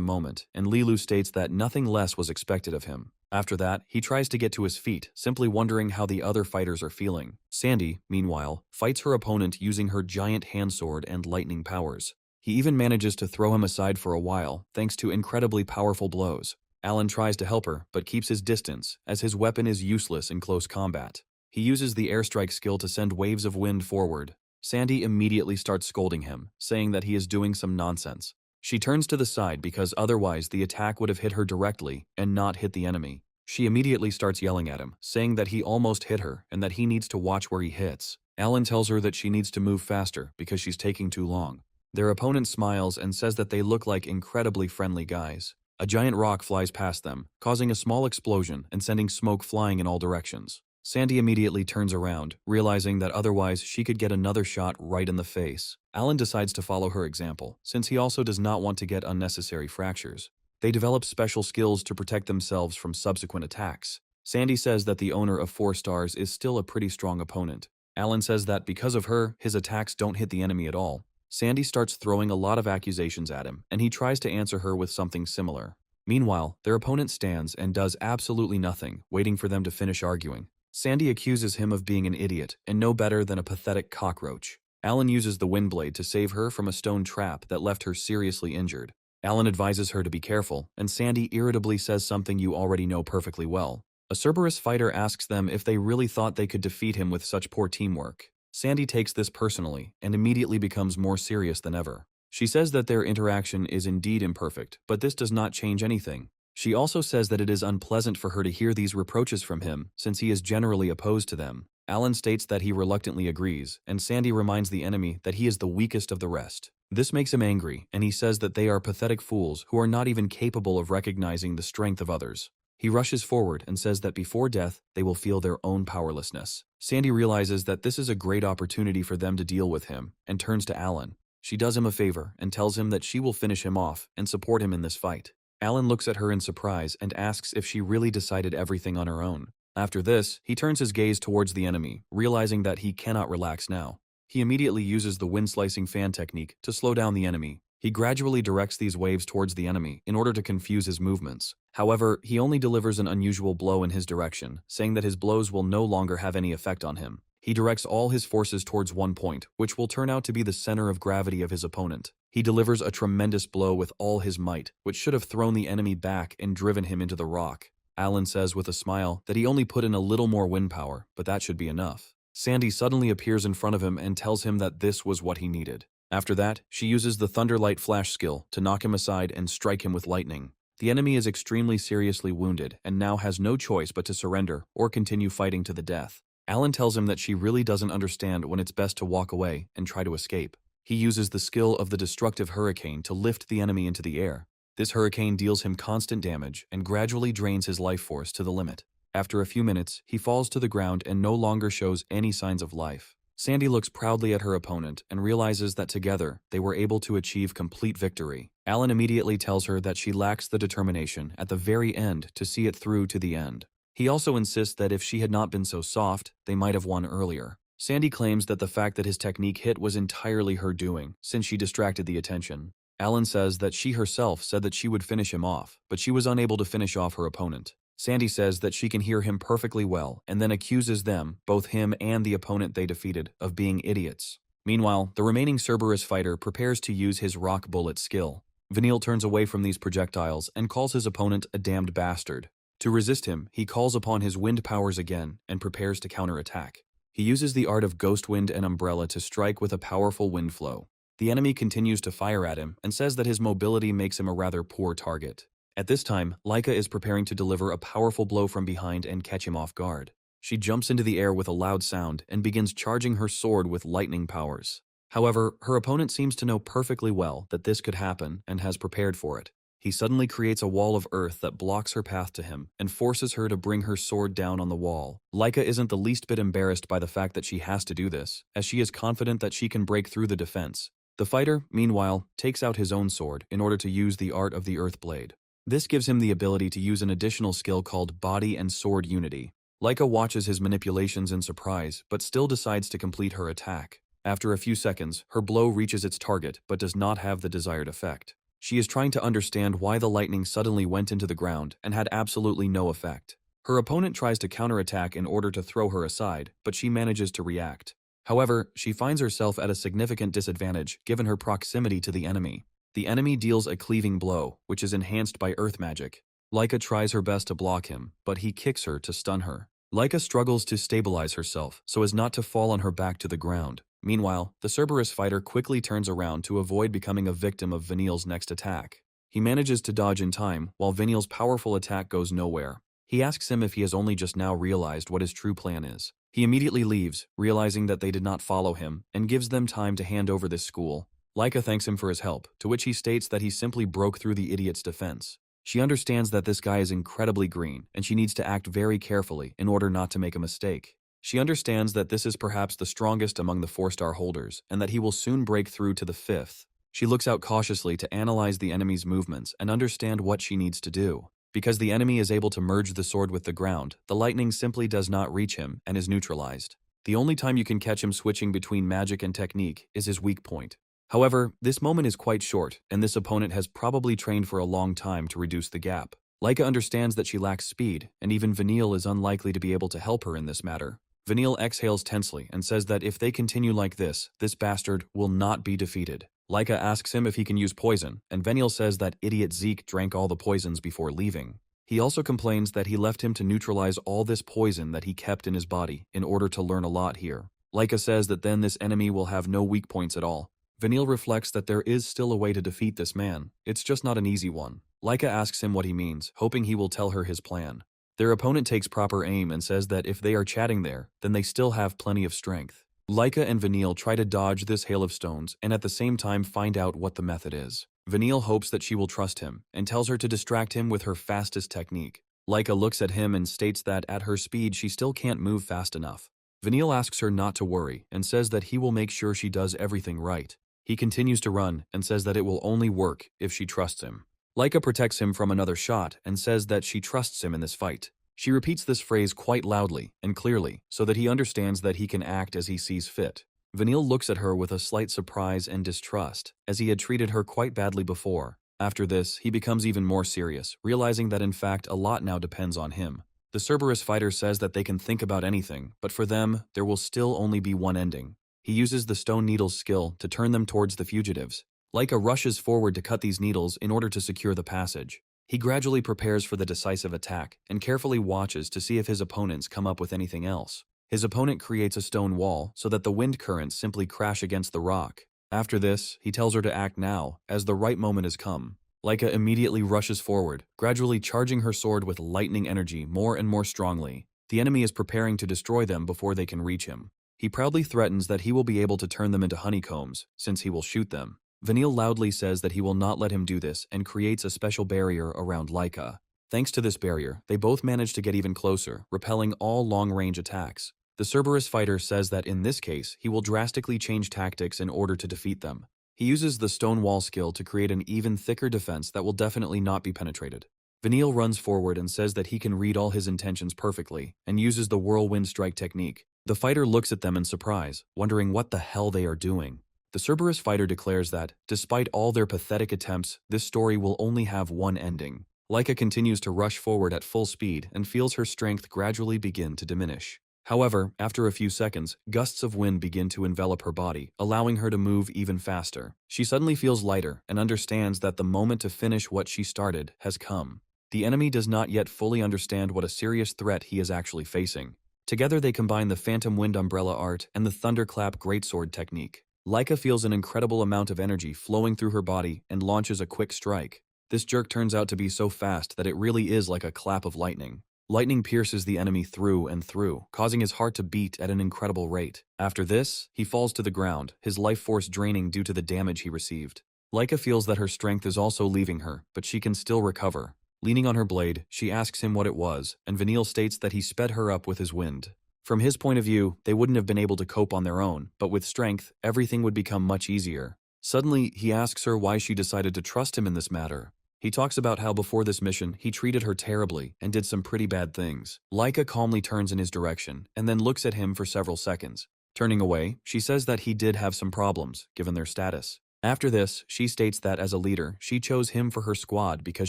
moment, and Lilu states that nothing less was expected of him. After that, he tries to get to his feet, simply wondering how the other fighters are feeling. Sandy, meanwhile, fights her opponent using her giant hand sword and lightning powers. He even manages to throw him aside for a while, thanks to incredibly powerful blows. Alan tries to help her, but keeps his distance, as his weapon is useless in close combat. He uses the airstrike skill to send waves of wind forward. Sandy immediately starts scolding him, saying that he is doing some nonsense. She turns to the side because otherwise the attack would have hit her directly and not hit the enemy. She immediately starts yelling at him, saying that he almost hit her and that he needs to watch where he hits. Alan tells her that she needs to move faster because she's taking too long. Their opponent smiles and says that they look like incredibly friendly guys. A giant rock flies past them, causing a small explosion and sending smoke flying in all directions. Sandy immediately turns around, realizing that otherwise she could get another shot right in the face. Alan decides to follow her example, since he also does not want to get unnecessary fractures. They develop special skills to protect themselves from subsequent attacks. Sandy says that the owner of 4 stars is still a pretty strong opponent. Alan says that because of her, his attacks don't hit the enemy at all. Sandy starts throwing a lot of accusations at him, and he tries to answer her with something similar. Meanwhile, their opponent stands and does absolutely nothing, waiting for them to finish arguing. Sandy accuses him of being an idiot and no better than a pathetic cockroach. Alan uses the windblade to save her from a stone trap that left her seriously injured. Alan advises her to be careful, and Sandy irritably says something you already know perfectly well. A Cerberus fighter asks them if they really thought they could defeat him with such poor teamwork. Sandy takes this personally and immediately becomes more serious than ever. She says that their interaction is indeed imperfect, but this does not change anything. She also says that it is unpleasant for her to hear these reproaches from him, since he is generally opposed to them. Alan states that he reluctantly agrees, and Sandy reminds the enemy that he is the weakest of the rest. This makes him angry, and he says that they are pathetic fools who are not even capable of recognizing the strength of others. He rushes forward and says that before death, they will feel their own powerlessness. Sandy realizes that this is a great opportunity for them to deal with him, and turns to Alan. She does him a favor and tells him that she will finish him off and support him in this fight. Alan looks at her in surprise and asks if she really decided everything on her own. After this, he turns his gaze towards the enemy, realizing that he cannot relax now. He immediately uses the wind-slicing fan technique to slow down the enemy. He gradually directs these waves towards the enemy in order to confuse his movements. However, he only delivers an unusual blow in his direction, saying that his blows will no longer have any effect on him. He directs all his forces towards one point, which will turn out to be the center of gravity of his opponent. He delivers a tremendous blow with all his might, which should have thrown the enemy back and driven him into the rock. Alan says with a smile that he only put in a little more wind power, but that should be enough. Sandy suddenly appears in front of him and tells him that this was what he needed. After that, she uses the Thunderlight Flash skill to knock him aside and strike him with lightning. The enemy is extremely seriously wounded and now has no choice but to surrender or continue fighting to the death. Alan tells him that she really doesn't understand when it's best to walk away and try to escape. He uses the skill of the destructive hurricane to lift the enemy into the air. This hurricane deals him constant damage and gradually drains his life force to the limit. After a few minutes, he falls to the ground and no longer shows any signs of life. Sandy looks proudly at her opponent and realizes that together, they were able to achieve complete victory. Alan immediately tells her that she lacks the determination at the very end to see it through to the end. He also insists that if she had not been so soft, they might have won earlier. Sandy claims that the fact that his technique hit was entirely her doing, since she distracted the attention. Alan says that she herself said that she would finish him off, but she was unable to finish off her opponent. Sandy says that she can hear him perfectly well and then accuses them, both him and the opponent they defeated, of being idiots. Meanwhile, the remaining Cerberus fighter prepares to use his rock bullet skill. Vanille turns away from these projectiles and calls his opponent a damned bastard. To resist him, he calls upon his wind powers again and prepares to counterattack. He uses the art of Ghost Wind and Umbrella to strike with a powerful wind flow. The enemy continues to fire at him and says that his mobility makes him a rather poor target. At this time, Laika is preparing to deliver a powerful blow from behind and catch him off guard. She jumps into the air with a loud sound and begins charging her sword with lightning powers. However, her opponent seems to know perfectly well that this could happen and has prepared for it. He suddenly creates a wall of earth that blocks her path to him and forces her to bring her sword down on the wall. Laika isn't the least bit embarrassed by the fact that she has to do this, as she is confident that she can break through the defense. The fighter, meanwhile, takes out his own sword in order to use the art of the Earth Blade. This gives him the ability to use an additional skill called Body and Sword Unity. Laika watches his manipulations in surprise, but still decides to complete her attack. After a few seconds, her blow reaches its target but does not have the desired effect. She is trying to understand why the lightning suddenly went into the ground and had absolutely no effect. Her opponent tries to counterattack in order to throw her aside, but she manages to react. However, she finds herself at a significant disadvantage given her proximity to the enemy. The enemy deals a cleaving blow, which is enhanced by earth magic. Laika tries her best to block him, but he kicks her to stun her. Laika struggles to stabilize herself so as not to fall on her back to the ground. Meanwhile, the Cerberus fighter quickly turns around to avoid becoming a victim of Vanille's next attack. He manages to dodge in time, while Vanille's powerful attack goes nowhere. He asks him if he has only just now realized what his true plan is. He immediately leaves, realizing that they did not follow him, and gives them time to hand over this school. Laika thanks him for his help, to which he states that he simply broke through the idiot's defense. She understands that this guy is incredibly green, and she needs to act very carefully in order not to make a mistake. She understands that this is perhaps the strongest among the 4-star holders, and that he will soon break through to the 5th. She looks out cautiously to analyze the enemy's movements and understand what she needs to do. Because the enemy is able to merge the sword with the ground, the lightning simply does not reach him and is neutralized. The only time you can catch him switching between magic and technique is his weak point. However, this moment is quite short, and this opponent has probably trained for a long time to reduce the gap. Laika understands that she lacks speed, and even Vanille is unlikely to be able to help her in this matter. Vanille exhales tensely and says that if they continue like this bastard will not be defeated. Laika asks him if he can use poison, and Vanille says that idiot Zeke drank all the poisons before leaving. He also complains that he left him to neutralize all this poison that he kept in his body in order to learn a lot here. Laika says that then this enemy will have no weak points at all. Vanille reflects that there is still a way to defeat this man. It's just not an easy one. Laika asks him what he means, hoping he will tell her his plan. Their opponent takes proper aim and says that if they are chatting there, then they still have plenty of strength. Laika and Vanille try to dodge this hail of stones and at the same time find out what the method is. Vanille hopes that she will trust him and tells her to distract him with her fastest technique. Laika looks at him and states that at her speed she still can't move fast enough. Vanille asks her not to worry and says that he will make sure she does everything right. He continues to run and says that it will only work if she trusts him. Laika protects him from another shot and says that she trusts him in this fight. She repeats this phrase quite loudly and clearly so that he understands that he can act as he sees fit. Vanille looks at her with a slight surprise and distrust, as he had treated her quite badly before. After this, he becomes even more serious, realizing that in fact a lot now depends on him. The Cerberus fighter says that they can think about anything, but for them, there will still only be one ending. He uses the stone needle's skill to turn them towards the fugitives. Laika rushes forward to cut these needles in order to secure the passage. He gradually prepares for the decisive attack and carefully watches to see if his opponents come up with anything else. His opponent creates a stone wall so that the wind currents simply crash against the rock. After this, he tells her to act now, as the right moment has come. Laika immediately rushes forward, gradually charging her sword with lightning energy more and more strongly. The enemy is preparing to destroy them before they can reach him. He proudly threatens that he will be able to turn them into honeycombs, since he will shoot them. Vanille loudly says that he will not let him do this and creates a special barrier around Laika. Thanks to this barrier, they both manage to get even closer, repelling all long-range attacks. The Cerberus fighter says that in this case, he will drastically change tactics in order to defeat them. He uses the stone wall skill to create an even thicker defense that will definitely not be penetrated. Vanille runs forward and says that he can read all his intentions perfectly, and uses the whirlwind strike technique. The fighter looks at them in surprise, wondering what the hell they are doing. The Cerberus fighter declares that, despite all their pathetic attempts, this story will only have one ending. Laika continues to rush forward at full speed and feels her strength gradually begin to diminish. However, after a few seconds, gusts of wind begin to envelop her body, allowing her to move even faster. She suddenly feels lighter and understands that the moment to finish what she started has come. The enemy does not yet fully understand what a serious threat he is actually facing. Together they combine the Phantom Wind Umbrella art and the Thunderclap Greatsword technique. Laika feels an incredible amount of energy flowing through her body and launches a quick strike. This jerk turns out to be so fast that it really is like a clap of lightning. Lightning pierces the enemy through and through, causing his heart to beat at an incredible rate. After this, he falls to the ground, his life force draining due to the damage he received. Laika feels that her strength is also leaving her, but she can still recover. Leaning on her blade, she asks him what it was, and Vanille states that he sped her up with his wind. From his point of view, they wouldn't have been able to cope on their own, but with strength, everything would become much easier. Suddenly, he asks her why she decided to trust him in this matter. He talks about how before this mission, he treated her terribly and did some pretty bad things. Laika calmly turns in his direction and then looks at him for several seconds. Turning away, she says that he did have some problems, given their status. After this, she states that as a leader, she chose him for her squad because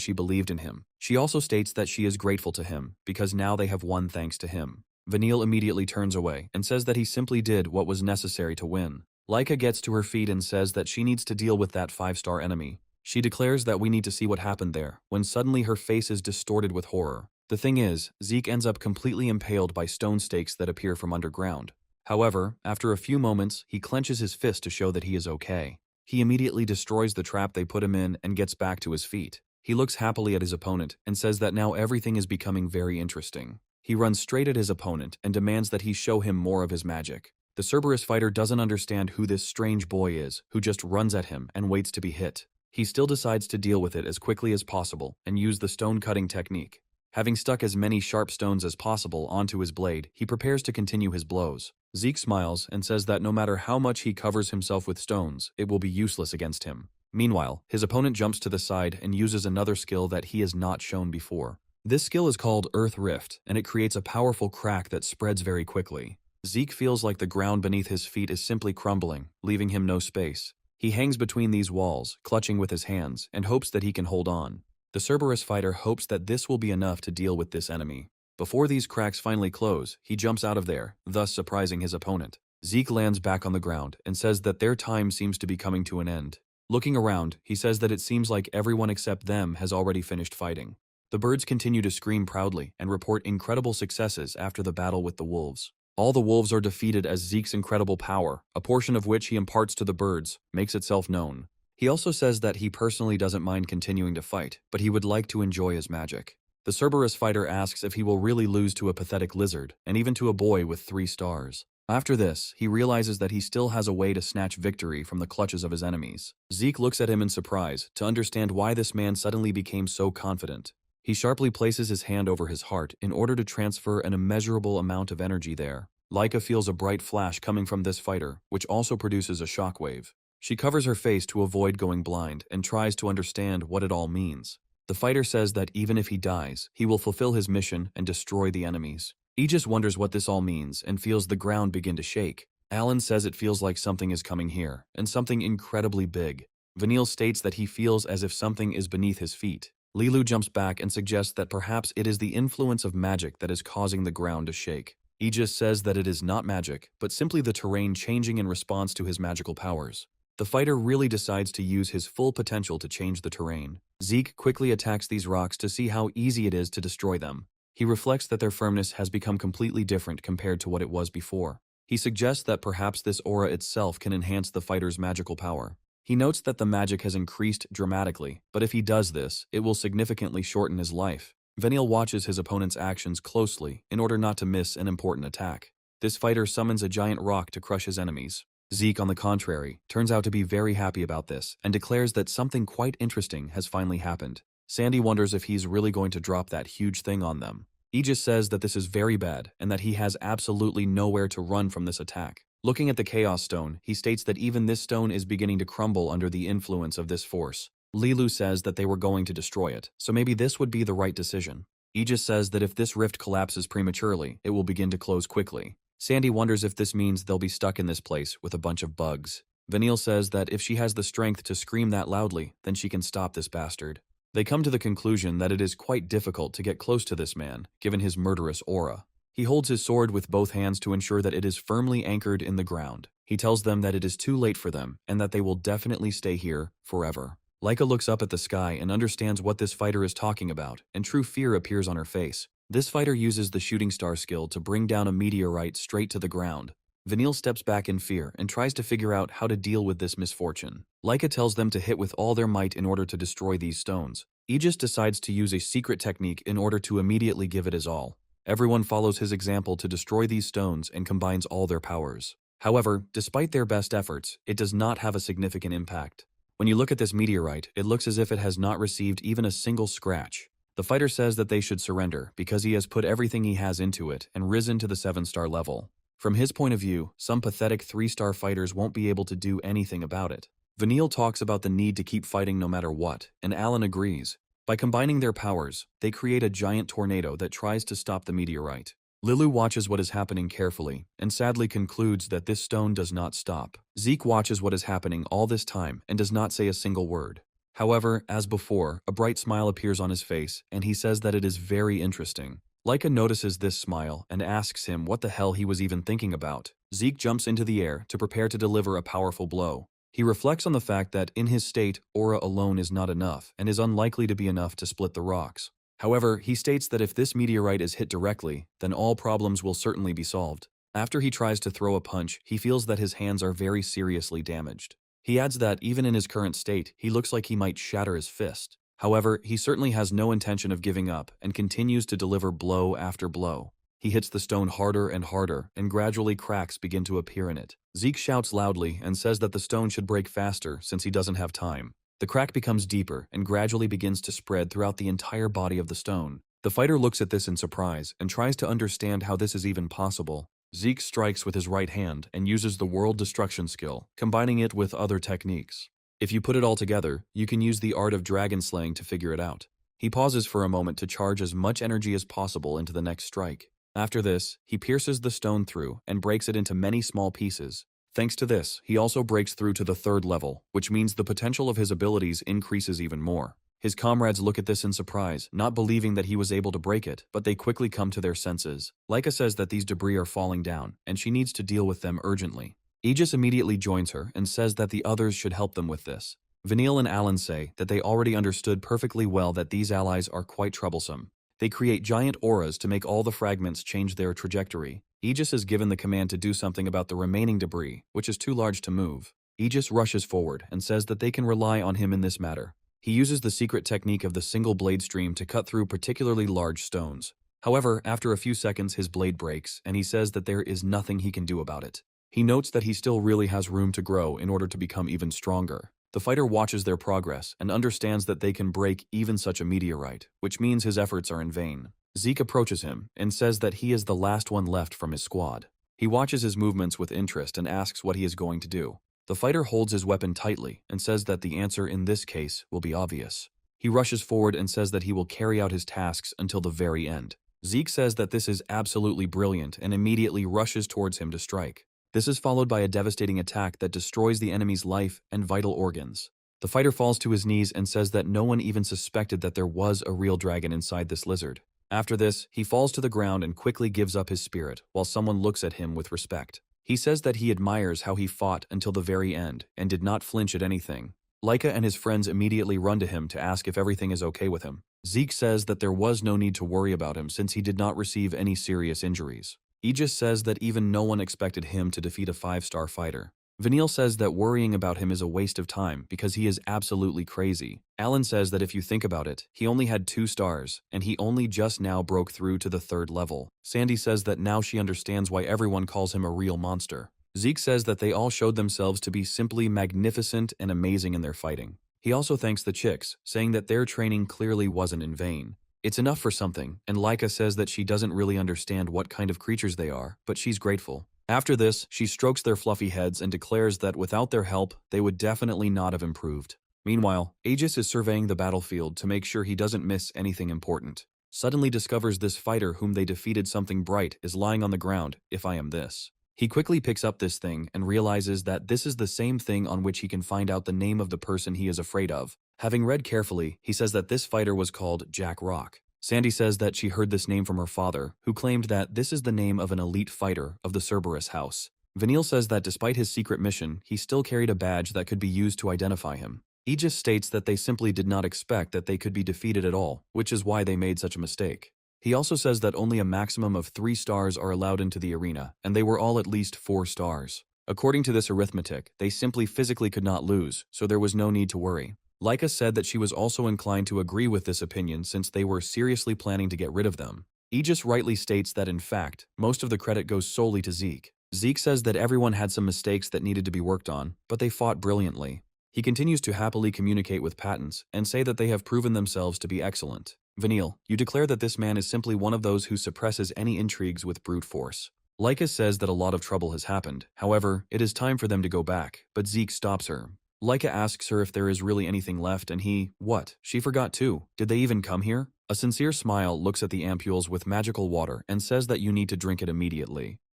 she believed in him. She also states that she is grateful to him because now they have won thanks to him. Vanille immediately turns away and says that he simply did what was necessary to win. Laika gets to her feet and says that she needs to deal with that 5-star enemy. She declares that we need to see what happened there, when suddenly her face is distorted with horror. The thing is, Zeke ends up completely impaled by stone stakes that appear from underground. However, after a few moments, he clenches his fist to show that he is okay. He immediately destroys the trap they put him in and gets back to his feet. He looks happily at his opponent and says that now everything is becoming very interesting. He runs straight at his opponent and demands that he show him more of his magic. The Cerberus fighter doesn't understand who this strange boy is, who just runs at him and waits to be hit. He still decides to deal with it as quickly as possible and use the stone cutting technique. Having stuck as many sharp stones as possible onto his blade, he prepares to continue his blows. Zeke smiles and says that no matter how much he covers himself with stones, it will be useless against him. Meanwhile, his opponent jumps to the side and uses another skill that he has not shown before. This skill is called Earth Rift, and it creates a powerful crack that spreads very quickly. Zeke feels like the ground beneath his feet is simply crumbling, leaving him no space. He hangs between these walls, clutching with his hands, and hopes that he can hold on. The Cerberus fighter hopes that this will be enough to deal with this enemy. Before these cracks finally close, he jumps out of there, thus surprising his opponent. Zeke lands back on the ground and says that their time seems to be coming to an end. Looking around, he says that it seems like everyone except them has already finished fighting. The birds continue to scream proudly and report incredible successes after the battle with the wolves. All the wolves are defeated as Zeke's incredible power, a portion of which he imparts to the birds, makes itself known. He also says that he personally doesn't mind continuing to fight, but he would like to enjoy his magic. The Cerberus fighter asks if he will really lose to a pathetic lizard, and even to a boy with 3 stars. After this, he realizes that he still has a way to snatch victory from the clutches of his enemies. Zeke looks at him in surprise to understand why this man suddenly became so confident. He sharply places his hand over his heart in order to transfer an immeasurable amount of energy there. Laika feels a bright flash coming from this fighter, which also produces a shockwave. She covers her face to avoid going blind and tries to understand what it all means. The fighter says that even if he dies, he will fulfill his mission and destroy the enemies. Aegis wonders what this all means and feels the ground begin to shake. Alan says it feels like something is coming here, and something incredibly big. Vanille states that he feels as if something is beneath his feet. Lilu jumps back and suggests that perhaps it is the influence of magic that is causing the ground to shake. Aegis says that it is not magic, but simply the terrain changing in response to his magical powers. The fighter really decides to use his full potential to change the terrain. Zeke quickly attacks these rocks to see how easy it is to destroy them. He reflects that their firmness has become completely different compared to what it was before. He suggests that perhaps this aura itself can enhance the fighter's magical power. He notes that the magic has increased dramatically, but if he does this, it will significantly shorten his life. Vanille watches his opponent's actions closely in order not to miss an important attack. This fighter summons a giant rock to crush his enemies. Zeke, on the contrary, turns out to be very happy about this and declares that something quite interesting has finally happened. Sandy wonders if he's really going to drop that huge thing on them. Aegis says that this is very bad and that he has absolutely nowhere to run from this attack. Looking at the Chaos Stone, he states that even this stone is beginning to crumble under the influence of this force. Lilu says that they were going to destroy it, so maybe this would be the right decision. Aegis says that if this rift collapses prematurely, it will begin to close quickly. Sandy wonders if this means they'll be stuck in this place with a bunch of bugs. Vanille says that if she has the strength to scream that loudly, then she can stop this bastard. They come to the conclusion that it is quite difficult to get close to this man, given his murderous aura. He holds his sword with both hands to ensure that it is firmly anchored in the ground. He tells them that it is too late for them and that they will definitely stay here forever. Laika looks up at the sky and understands what this fighter is talking about, and true fear appears on her face. This fighter uses the shooting star skill to bring down a meteorite straight to the ground. Vanille steps back in fear and tries to figure out how to deal with this misfortune. Laika tells them to hit with all their might in order to destroy these stones. Aegis decides to use a secret technique in order to immediately give it his all. Everyone follows his example to destroy these stones and combines all their powers. However, despite their best efforts, it does not have a significant impact. When you look at this meteorite, it looks as if it has not received even a single scratch. The fighter says that they should surrender because he has put everything he has into it and risen to the 7-star level. From his point of view, some pathetic 3-star fighters won't be able to do anything about it. Vanille talks about the need to keep fighting no matter what, and Alan agrees. By combining their powers, they create a giant tornado that tries to stop the meteorite. Lilu watches what is happening carefully, and sadly concludes that this stone does not stop. Zeke watches what is happening all this time and does not say a single word. However, as before, a bright smile appears on his face, and he says that it is very interesting. Laika notices this smile and asks him what the hell he was even thinking about. Zeke jumps into the air to prepare to deliver a powerful blow. He reflects on the fact that, in his state, aura alone is not enough and is unlikely to be enough to split the rocks. However, he states that if this meteorite is hit directly, then all problems will certainly be solved. After he tries to throw a punch, he feels that his hands are very seriously damaged. He adds that, even in his current state, he looks like he might shatter his fist. However, he certainly has no intention of giving up and continues to deliver blow after blow. He hits the stone harder and harder, and gradually cracks begin to appear in it. Zeke shouts loudly and says that the stone should break faster since he doesn't have time. The crack becomes deeper and gradually begins to spread throughout the entire body of the stone. The fighter looks at this in surprise and tries to understand how this is even possible. Zeke strikes with his right hand and uses the world destruction skill, combining it with other techniques. If you put it all together, you can use the art of dragon slaying to figure it out. He pauses for a moment to charge as much energy as possible into the next strike. After this, he pierces the stone through and breaks it into many small pieces. Thanks to this, he also breaks through to the 3rd level, which means the potential of his abilities increases even more. His comrades look at this in surprise, not believing that he was able to break it, but they quickly come to their senses. Laika says that these debris are falling down, and she needs to deal with them urgently. Aegis immediately joins her and says that the others should help them with this. Vanille and Alan say that they already understood perfectly well that these allies are quite troublesome. They create giant auras to make all the fragments change their trajectory. Aegis is given the command to do something about the remaining debris, which is too large to move. Aegis rushes forward and says that they can rely on him in this matter. He uses the secret technique of the single blade stream to cut through particularly large stones. However, after a few seconds his blade breaks, and he says that there is nothing he can do about it. He notes that he still really has room to grow in order to become even stronger. The fighter watches their progress and understands that they can break even such a meteorite, which means his efforts are in vain. Zeke approaches him and says that he is the last one left from his squad. He watches his movements with interest and asks what he is going to do. The fighter holds his weapon tightly and says that the answer in this case will be obvious. He rushes forward and says that he will carry out his tasks until the very end. Zeke says that this is absolutely brilliant and immediately rushes towards him to strike. This is followed by a devastating attack that destroys the enemy's life and vital organs. The fighter falls to his knees and says that no one even suspected that there was a real dragon inside this lizard. After this, he falls to the ground and quickly gives up his spirit while someone looks at him with respect. He says that he admires how he fought until the very end and did not flinch at anything. Laika and his friends immediately run to him to ask if everything is okay with him. Zeke says that there was no need to worry about him since he did not receive any serious injuries. Aegis says that even no one expected him to defeat a 5-star fighter. Vanille says that worrying about him is a waste of time because he is absolutely crazy. Alan says that if you think about it, he only had 2 stars, and he only just now broke through to the 3rd level. Sandy says that now she understands why everyone calls him a real monster. Zeke says that they all showed themselves to be simply magnificent and amazing in their fighting. He also thanks the chicks, saying that their training clearly wasn't in vain. It's enough for something, and Laika says that she doesn't really understand what kind of creatures they are, but she's grateful. After this, she strokes their fluffy heads and declares that without their help, they would definitely not have improved. Meanwhile, Aegis is surveying the battlefield to make sure he doesn't miss anything important. Suddenly discovers this fighter whom they defeated something bright is lying on the ground, if I am this. He quickly picks up this thing and realizes that this is the same thing on which he can find out the name of the person he is afraid of. Having read carefully, he says that this fighter was called Jack Rock. Sandy says that she heard this name from her father, who claimed that this is the name of an elite fighter of the Cerberus house. Vanille says that despite his secret mission, he still carried a badge that could be used to identify him. Aegis states that they simply did not expect that they could be defeated at all, which is why they made such a mistake. He also says that only a maximum of 3 stars are allowed into the arena, and they were all at least 4 stars. According to this arithmetic, they simply physically could not lose, so there was no need to worry. Laika said that she was also inclined to agree with this opinion since they were seriously planning to get rid of them. Aegis rightly states that in fact, most of the credit goes solely to Zeke. Zeke says that everyone had some mistakes that needed to be worked on, but they fought brilliantly. He continues to happily communicate with Patents and say that they have proven themselves to be excellent. Vanille, you declare that this man is simply one of those who suppresses any intrigues with brute force. Laika says that a lot of trouble has happened, however, it is time for them to go back, but Zeke stops her. Laika asks her if there is really anything left and what? She forgot too. Did they even come here? A sincere smile looks at the ampules with magical water and says that you need to drink it immediately.